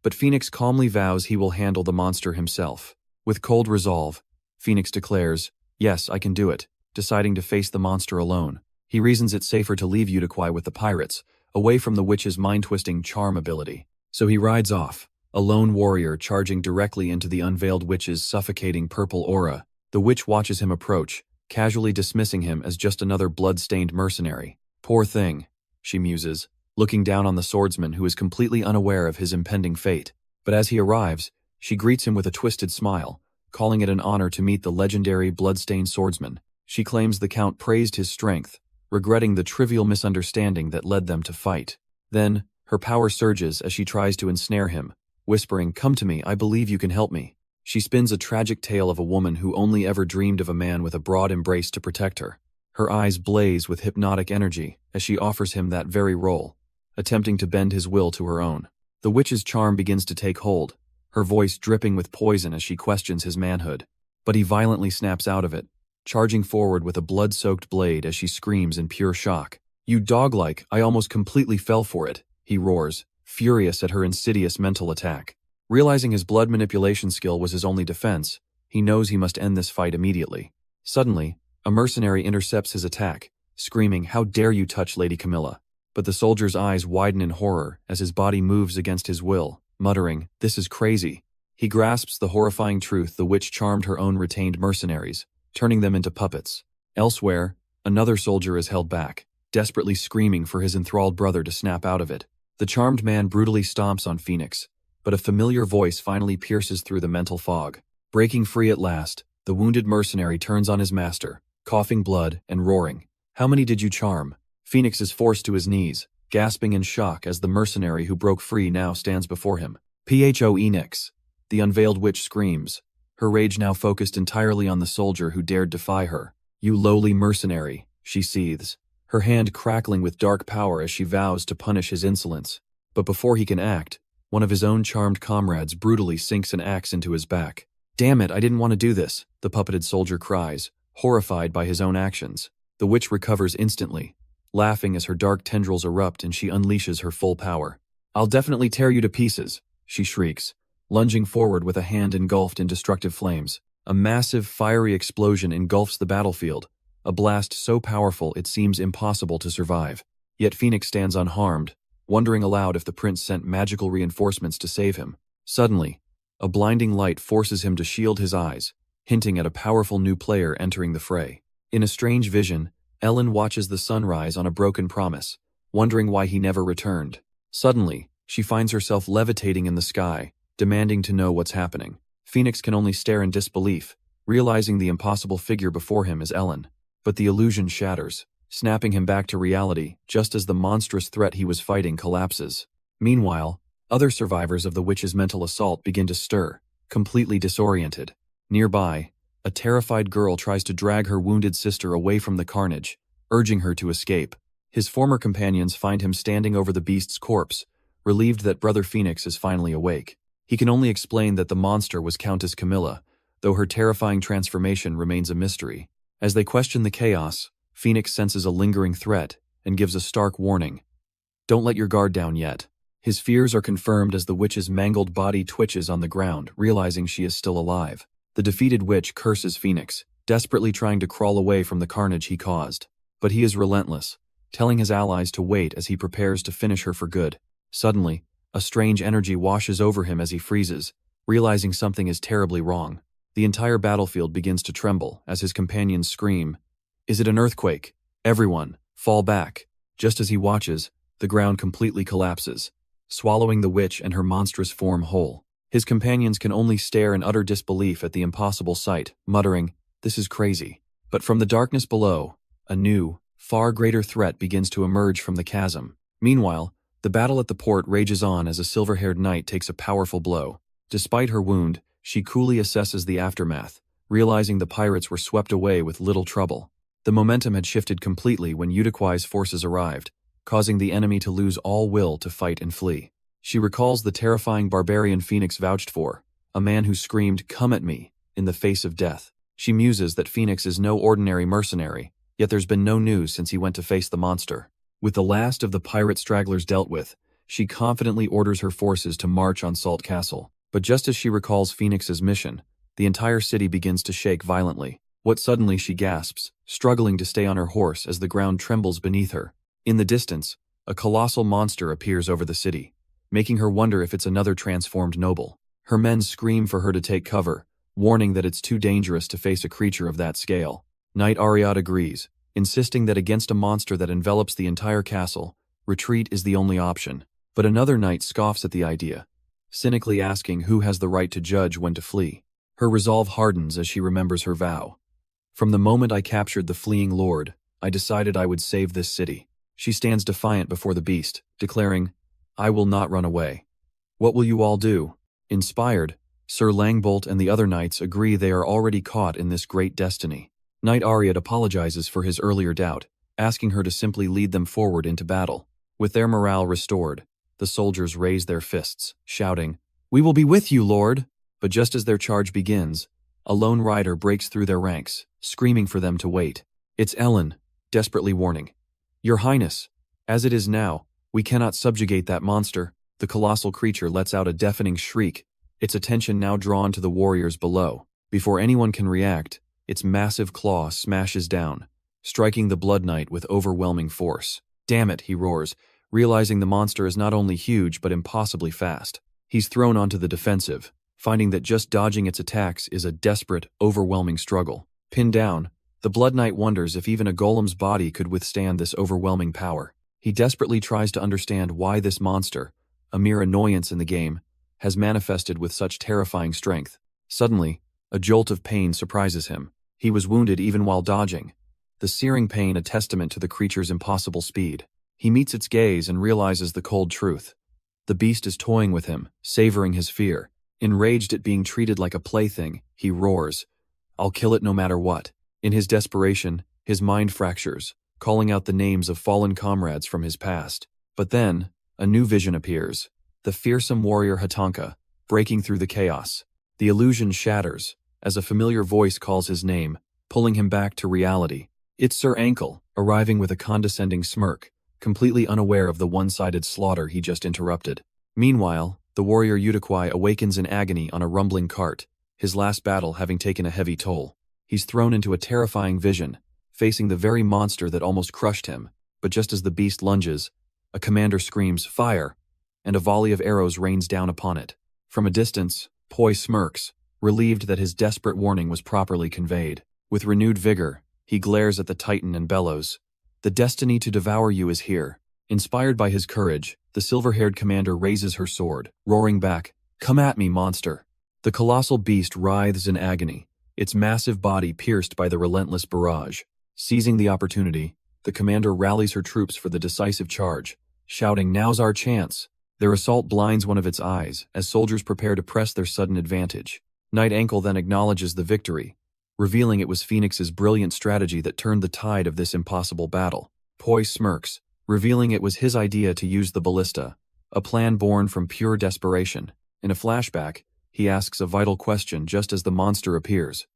But Phoenix calmly vows he will handle the monster himself. With cold resolve, Phoenix declares, "Yes, I can do it," deciding to face the monster alone. He reasons it's safer to leave Utuquai with the pirates, away from the witch's mind-twisting charm ability. So he rides off, a lone warrior charging directly into the unveiled witch's suffocating purple aura. The witch watches him approach, casually dismissing him as just another blood-stained mercenary. "Poor thing," she muses, looking down on the swordsman who is completely unaware of his impending fate. But as he arrives, she greets him with a twisted smile, calling it an honor to meet the legendary blood-stained swordsman. She claims the count praised his strength, regretting the trivial misunderstanding that led them to fight. Then, her power surges as she tries to ensnare him, whispering, "Come to me, I believe you can help me." She spins a tragic tale of a woman who only ever dreamed of a man with a broad embrace to protect her. Her eyes blaze with hypnotic energy as she offers him that very role, attempting to bend his will to her own. The witch's charm begins to take hold, her voice dripping with poison as she questions his manhood. But he violently snaps out of it, charging forward with a blood-soaked blade as she screams in pure shock. "You dog-like, I almost completely fell for it," he roars, furious at her insidious mental attack. Realizing his blood manipulation skill was his only defense, he knows he must end this fight immediately. Suddenly, a mercenary intercepts his attack, screaming, "How dare you touch Lady Camilla?" But the soldier's eyes widen in horror as his body moves against his will, muttering, "This is crazy." He grasps the horrifying truth the witch charmed her own retained mercenaries, turning them into puppets. Elsewhere, another soldier is held back, desperately screaming for his enthralled brother to snap out of it. The charmed man brutally stomps on Phoenix, but a familiar voice finally pierces through the mental fog. Breaking free at last, the wounded mercenary turns on his master, coughing blood and roaring, "How many did you charm?" Phoenix is forced to his knees, gasping in shock as the mercenary who broke free now stands before him. "Phoenix," the unveiled witch screams, her rage now focused entirely on the soldier who dared defy her. "You lowly mercenary," she seethes, her hand crackling with dark power as she vows to punish his insolence. But before he can act, one of his own charmed comrades brutally sinks an axe into his back. "Damn it, I didn't want to do this," the puppeted soldier cries, horrified by his own actions. The witch recovers instantly, laughing as her dark tendrils erupt and she unleashes her full power. "I'll definitely tear you to pieces," she shrieks, lunging forward with a hand engulfed in destructive flames. A massive, fiery explosion engulfs the battlefield, a blast so powerful it seems impossible to survive. Yet Phoenix stands unharmed, wondering aloud if the prince sent magical reinforcements to save him. Suddenly, a blinding light forces him to shield his eyes, hinting at a powerful new player entering the fray. In a strange vision, Ellen watches the sun rise on a broken promise, wondering why he never returned. Suddenly, she finds herself levitating in the sky, demanding to know what's happening. Phoenix can only stare in disbelief, realizing the impossible figure before him is Ellen. But the illusion shatters. snapping him back to reality just as the monstrous threat he was fighting collapses. Meanwhile, other survivors of the witch's mental assault begin to stir, completely disoriented. Nearby, a terrified girl tries to drag her wounded sister away from the carnage, urging her to escape. His former companions find him standing over the beast's corpse, relieved that Brother Phoenix is finally awake. He can only explain that the monster was Countess Camilla, though her terrifying transformation remains a mystery. As they question the chaos, Phoenix senses a lingering threat and gives a stark warning. Don't let your guard down yet. His fears are confirmed as the witch's mangled body twitches on the ground, realizing she is still alive. The defeated witch curses Phoenix, desperately trying to crawl away from the carnage he caused. But he is relentless, telling his allies to wait as he prepares to finish her for good. Suddenly, a strange energy washes over him as he freezes, realizing something is terribly wrong. The entire battlefield begins to tremble as his companions scream, "Is it an earthquake? Everyone, fall back!" Just as he watches, the ground completely collapses, swallowing the witch and her monstrous form whole. His companions can only stare in utter disbelief at the impossible sight, muttering, "This is crazy." But from the darkness below, a new, far greater threat begins to emerge from the chasm. Meanwhile, the battle at the port rages on as a silver-haired knight takes a powerful blow. Despite her wound, she coolly assesses the aftermath, realizing the pirates were swept away with little trouble. The momentum had shifted completely when Udiquai's forces arrived, causing the enemy to lose all will to fight and flee. She recalls the terrifying barbarian Phoenix vouched for, a man who screamed, "Come at me," in the face of death. She muses that Phoenix is no ordinary mercenary, yet there's been no news since he went to face the monster. With the last of the pirate stragglers dealt with, she confidently orders her forces to march on Salt Castle. But just as she recalls Phoenix's mission, the entire city begins to shake violently. What suddenly she gasps, struggling to stay on her horse as the ground trembles beneath her. In the distance, a colossal monster appears over the city, making her wonder if it's another transformed noble. Her men scream for her to take cover, warning that it's too dangerous to face a creature of that scale. Knight Ariad agrees, insisting that against a monster that envelops the entire castle, retreat is the only option. But another knight scoffs at the idea, cynically asking who has the right to judge when to flee. Her resolve hardens as she remembers her vow. "From the moment I captured the fleeing lord, I decided I would save this city." She stands defiant before the beast, declaring, "I will not run away. What will you all do?" Inspired, Sir Langbolt and the other knights agree they are already caught in this great destiny. Knight Ariad apologizes for his earlier doubt, asking her to simply lead them forward into battle. With their morale restored, the soldiers raise their fists, shouting, "We will be with you, Lord!" But just as their charge begins, a lone rider breaks through their ranks, screaming for them to wait. It's Ellen, desperately warning, "Your Highness, as it is now, we cannot subjugate that monster." The colossal creature lets out a deafening shriek, its attention now drawn to the warriors below. Before anyone can react, its massive claw smashes down, striking the Blood Knight with overwhelming force. "Damn it," he roars, realizing the monster is not only huge but impossibly fast. He's thrown onto the defensive, finding that just dodging its attacks is a desperate, overwhelming struggle. Pinned down, the Blood Knight wonders if even a golem's body could withstand this overwhelming power. He desperately tries to understand why this monster, a mere annoyance in the game, has manifested with such terrifying strength. Suddenly, a jolt of pain surprises him. He was wounded even while dodging, the searing pain a testament to the creature's impossible speed. He meets its gaze and realizes the cold truth. The beast is toying with him, savoring his fear. Enraged at being treated like a plaything, he roars, "I'll kill it no matter what." In his desperation, his mind fractures, calling out the names of fallen comrades from his past. But then, a new vision appears, the fearsome warrior Hatanka, breaking through the chaos. The illusion shatters, as a familiar voice calls his name, pulling him back to reality. It's Sir Ankle, arriving with a condescending smirk, completely unaware of the one-sided slaughter he just interrupted. Meanwhile, the warrior Udiquai awakens in agony on a rumbling cart, his last battle having taken a heavy toll. He's thrown into a terrifying vision, facing the very monster that almost crushed him. But just as the beast lunges, a commander screams, "Fire!" and a volley of arrows rains down upon it. From a distance, Poi smirks, relieved that his desperate warning was properly conveyed. With renewed vigor, he glares at the Titan and bellows, "The destiny to devour you is here." Inspired by his courage, the silver-haired commander raises her sword, roaring back, "Come at me, monster!" The colossal beast writhes in agony, its massive body pierced by the relentless barrage. Seizing the opportunity, the commander rallies her troops for the decisive charge, shouting, "Now's our chance!" Their assault blinds one of its eyes as soldiers prepare to press their sudden advantage. Night Ankle then acknowledges the victory, revealing it was Phoenix's brilliant strategy that turned the tide of this impossible battle. Poi smirks, revealing it was his idea to use the ballista, a plan born from pure desperation. In a flashback, he asks a vital question just as the monster appears.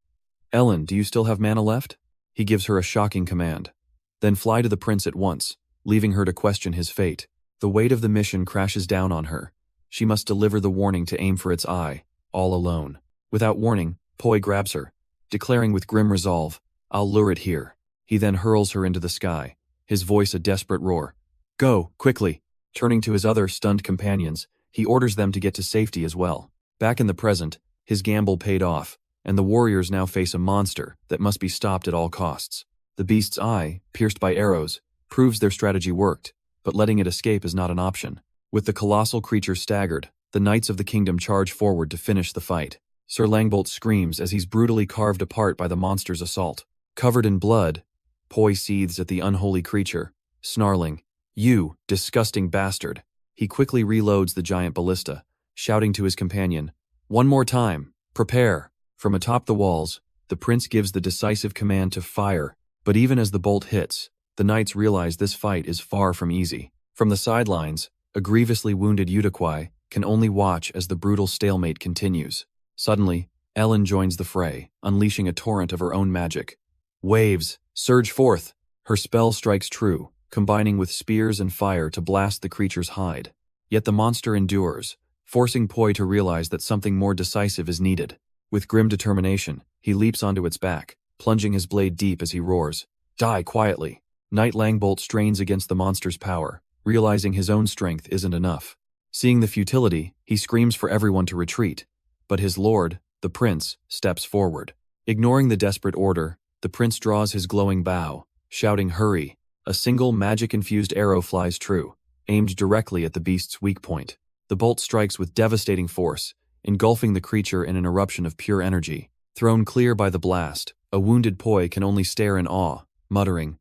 "Ellen, do you still have mana left?" He gives her a shocking command. "Then fly to the prince at once," leaving her to question his fate. The weight of the mission crashes down on her. She must deliver the warning to aim for its eye, all alone. Without warning, Poi grabs her, declaring with grim resolve, "I'll lure it here." He then hurls her into the sky, his voice a desperate roar. "Go, quickly!" Turning to his other stunned companions, he orders them to get to safety as well. Back in the present, his gamble paid off, and the warriors now face a monster that must be stopped at all costs. The beast's eye, pierced by arrows, proves their strategy worked, but letting it escape is not an option. With the colossal creature staggered, the knights of the kingdom charge forward to finish the fight. Sir Langbolt screams as he's brutally carved apart by the monster's assault. Covered in blood, Poi seethes at the unholy creature, snarling, "You, disgusting bastard." He quickly reloads the giant ballista, shouting to his companion, "One more time, prepare." From atop the walls, the prince gives the decisive command to fire, but even as the bolt hits, the knights realize this fight is far from easy. From the sidelines, a grievously wounded Udaquai can only watch as the brutal stalemate continues. Suddenly, Ellen joins the fray, unleashing a torrent of her own magic. Waves surge forth. Her spell strikes true, combining with spears and fire to blast the creature's hide. Yet the monster endures, forcing Poi to realize that something more decisive is needed. With grim determination, he leaps onto its back, plunging his blade deep as he roars, "Die quietly." Knight Langbolt strains against the monster's power, realizing his own strength isn't enough. Seeing the futility, he screams for everyone to retreat, but his lord, the prince, steps forward. Ignoring the desperate order, the prince draws his glowing bow, shouting, "Hurry!" A single magic-infused arrow flies true, aimed directly at the beast's weak point. The bolt strikes with devastating force, engulfing the creature in an eruption of pure energy. Thrown clear by the blast, a wounded Poi can only stare in awe, muttering,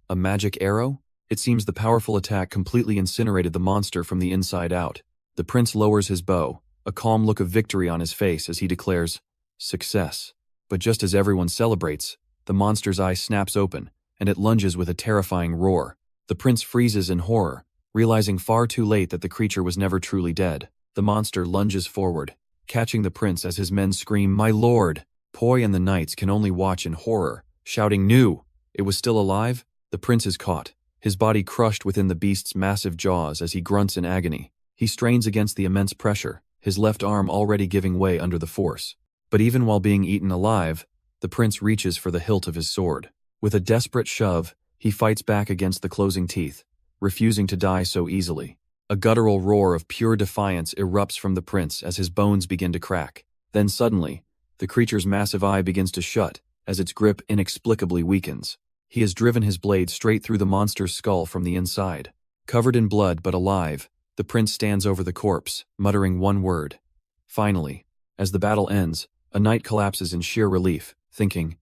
"A magic arrow?" It seems the powerful attack completely incinerated the monster from the inside out. The prince lowers his bow, a calm look of victory on his face as he declares, "Success." But just as everyone celebrates, the monster's eye snaps open, and it lunges with a terrifying roar. The prince freezes in horror, realizing far too late that the creature was never truly dead. The monster lunges forward, catching the prince as his men scream, "My lord!" Poi and the knights can only watch in horror, shouting, "No! It was still alive?" The prince is caught, his body crushed within the beast's massive jaws as he grunts in agony. He strains against the immense pressure, his left arm already giving way under the force. But even while being eaten alive, the prince reaches for the hilt of his sword. With a desperate shove, he fights back against the closing teeth, refusing to die so easily. A guttural roar of pure defiance erupts from the prince as his bones begin to crack. Then suddenly, the creature's massive eye begins to shut as its grip inexplicably weakens. He has driven his blade straight through the monster's skull from the inside. Covered in blood but alive, the prince stands over the corpse, muttering one word. Finally, as the battle ends, a knight collapses in sheer relief, thinking,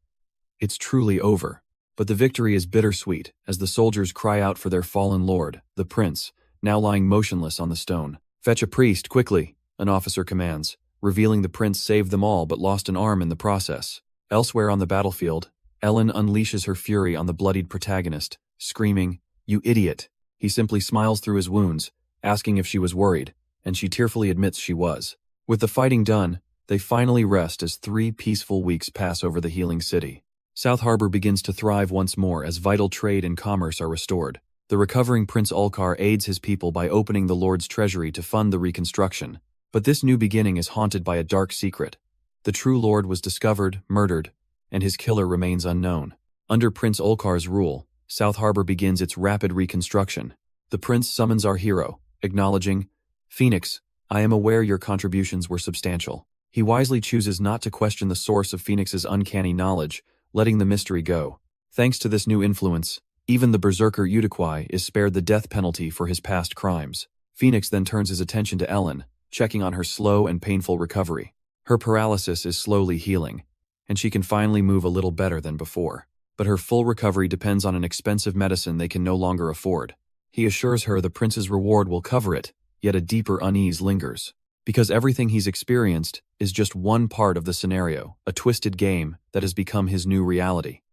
"It's truly over." But the victory is bittersweet as the soldiers cry out for their fallen lord, the prince, now lying motionless on the stone. "Fetch a priest, quickly," an officer commands, revealing the prince saved them all but lost an arm in the process. Elsewhere on the battlefield, Ellen unleashes her fury on the bloodied protagonist, screaming, "You idiot!" He simply smiles through his wounds, asking if she was worried, and she tearfully admits she was. With the fighting done, they finally rest as 3 peaceful weeks pass over the healing city. South Harbor begins to thrive once more as vital trade and commerce are restored. The recovering Prince Ulcar aids his people by opening the Lord's treasury to fund the reconstruction. But this new beginning is haunted by a dark secret. The true Lord was discovered, murdered, and his killer remains unknown. Under Prince Ulcar's rule, South Harbor begins its rapid reconstruction. The prince summons our hero, acknowledging, "Phoenix, I am aware your contributions were substantial." He wisely chooses not to question the source of Phoenix's uncanny knowledge, letting the mystery go. Thanks to this new influence, even the berserker Udaquai is spared the death penalty for his past crimes. Phoenix then turns his attention to Ellen, checking on her slow and painful recovery. Her paralysis is slowly healing, and she can finally move a little better than before. but her full recovery depends on an expensive medicine they can no longer afford. He assures her the prince's reward will cover it, yet a deeper unease lingers. Because everything he's experienced is just one part of the scenario, a twisted game that has become his new reality.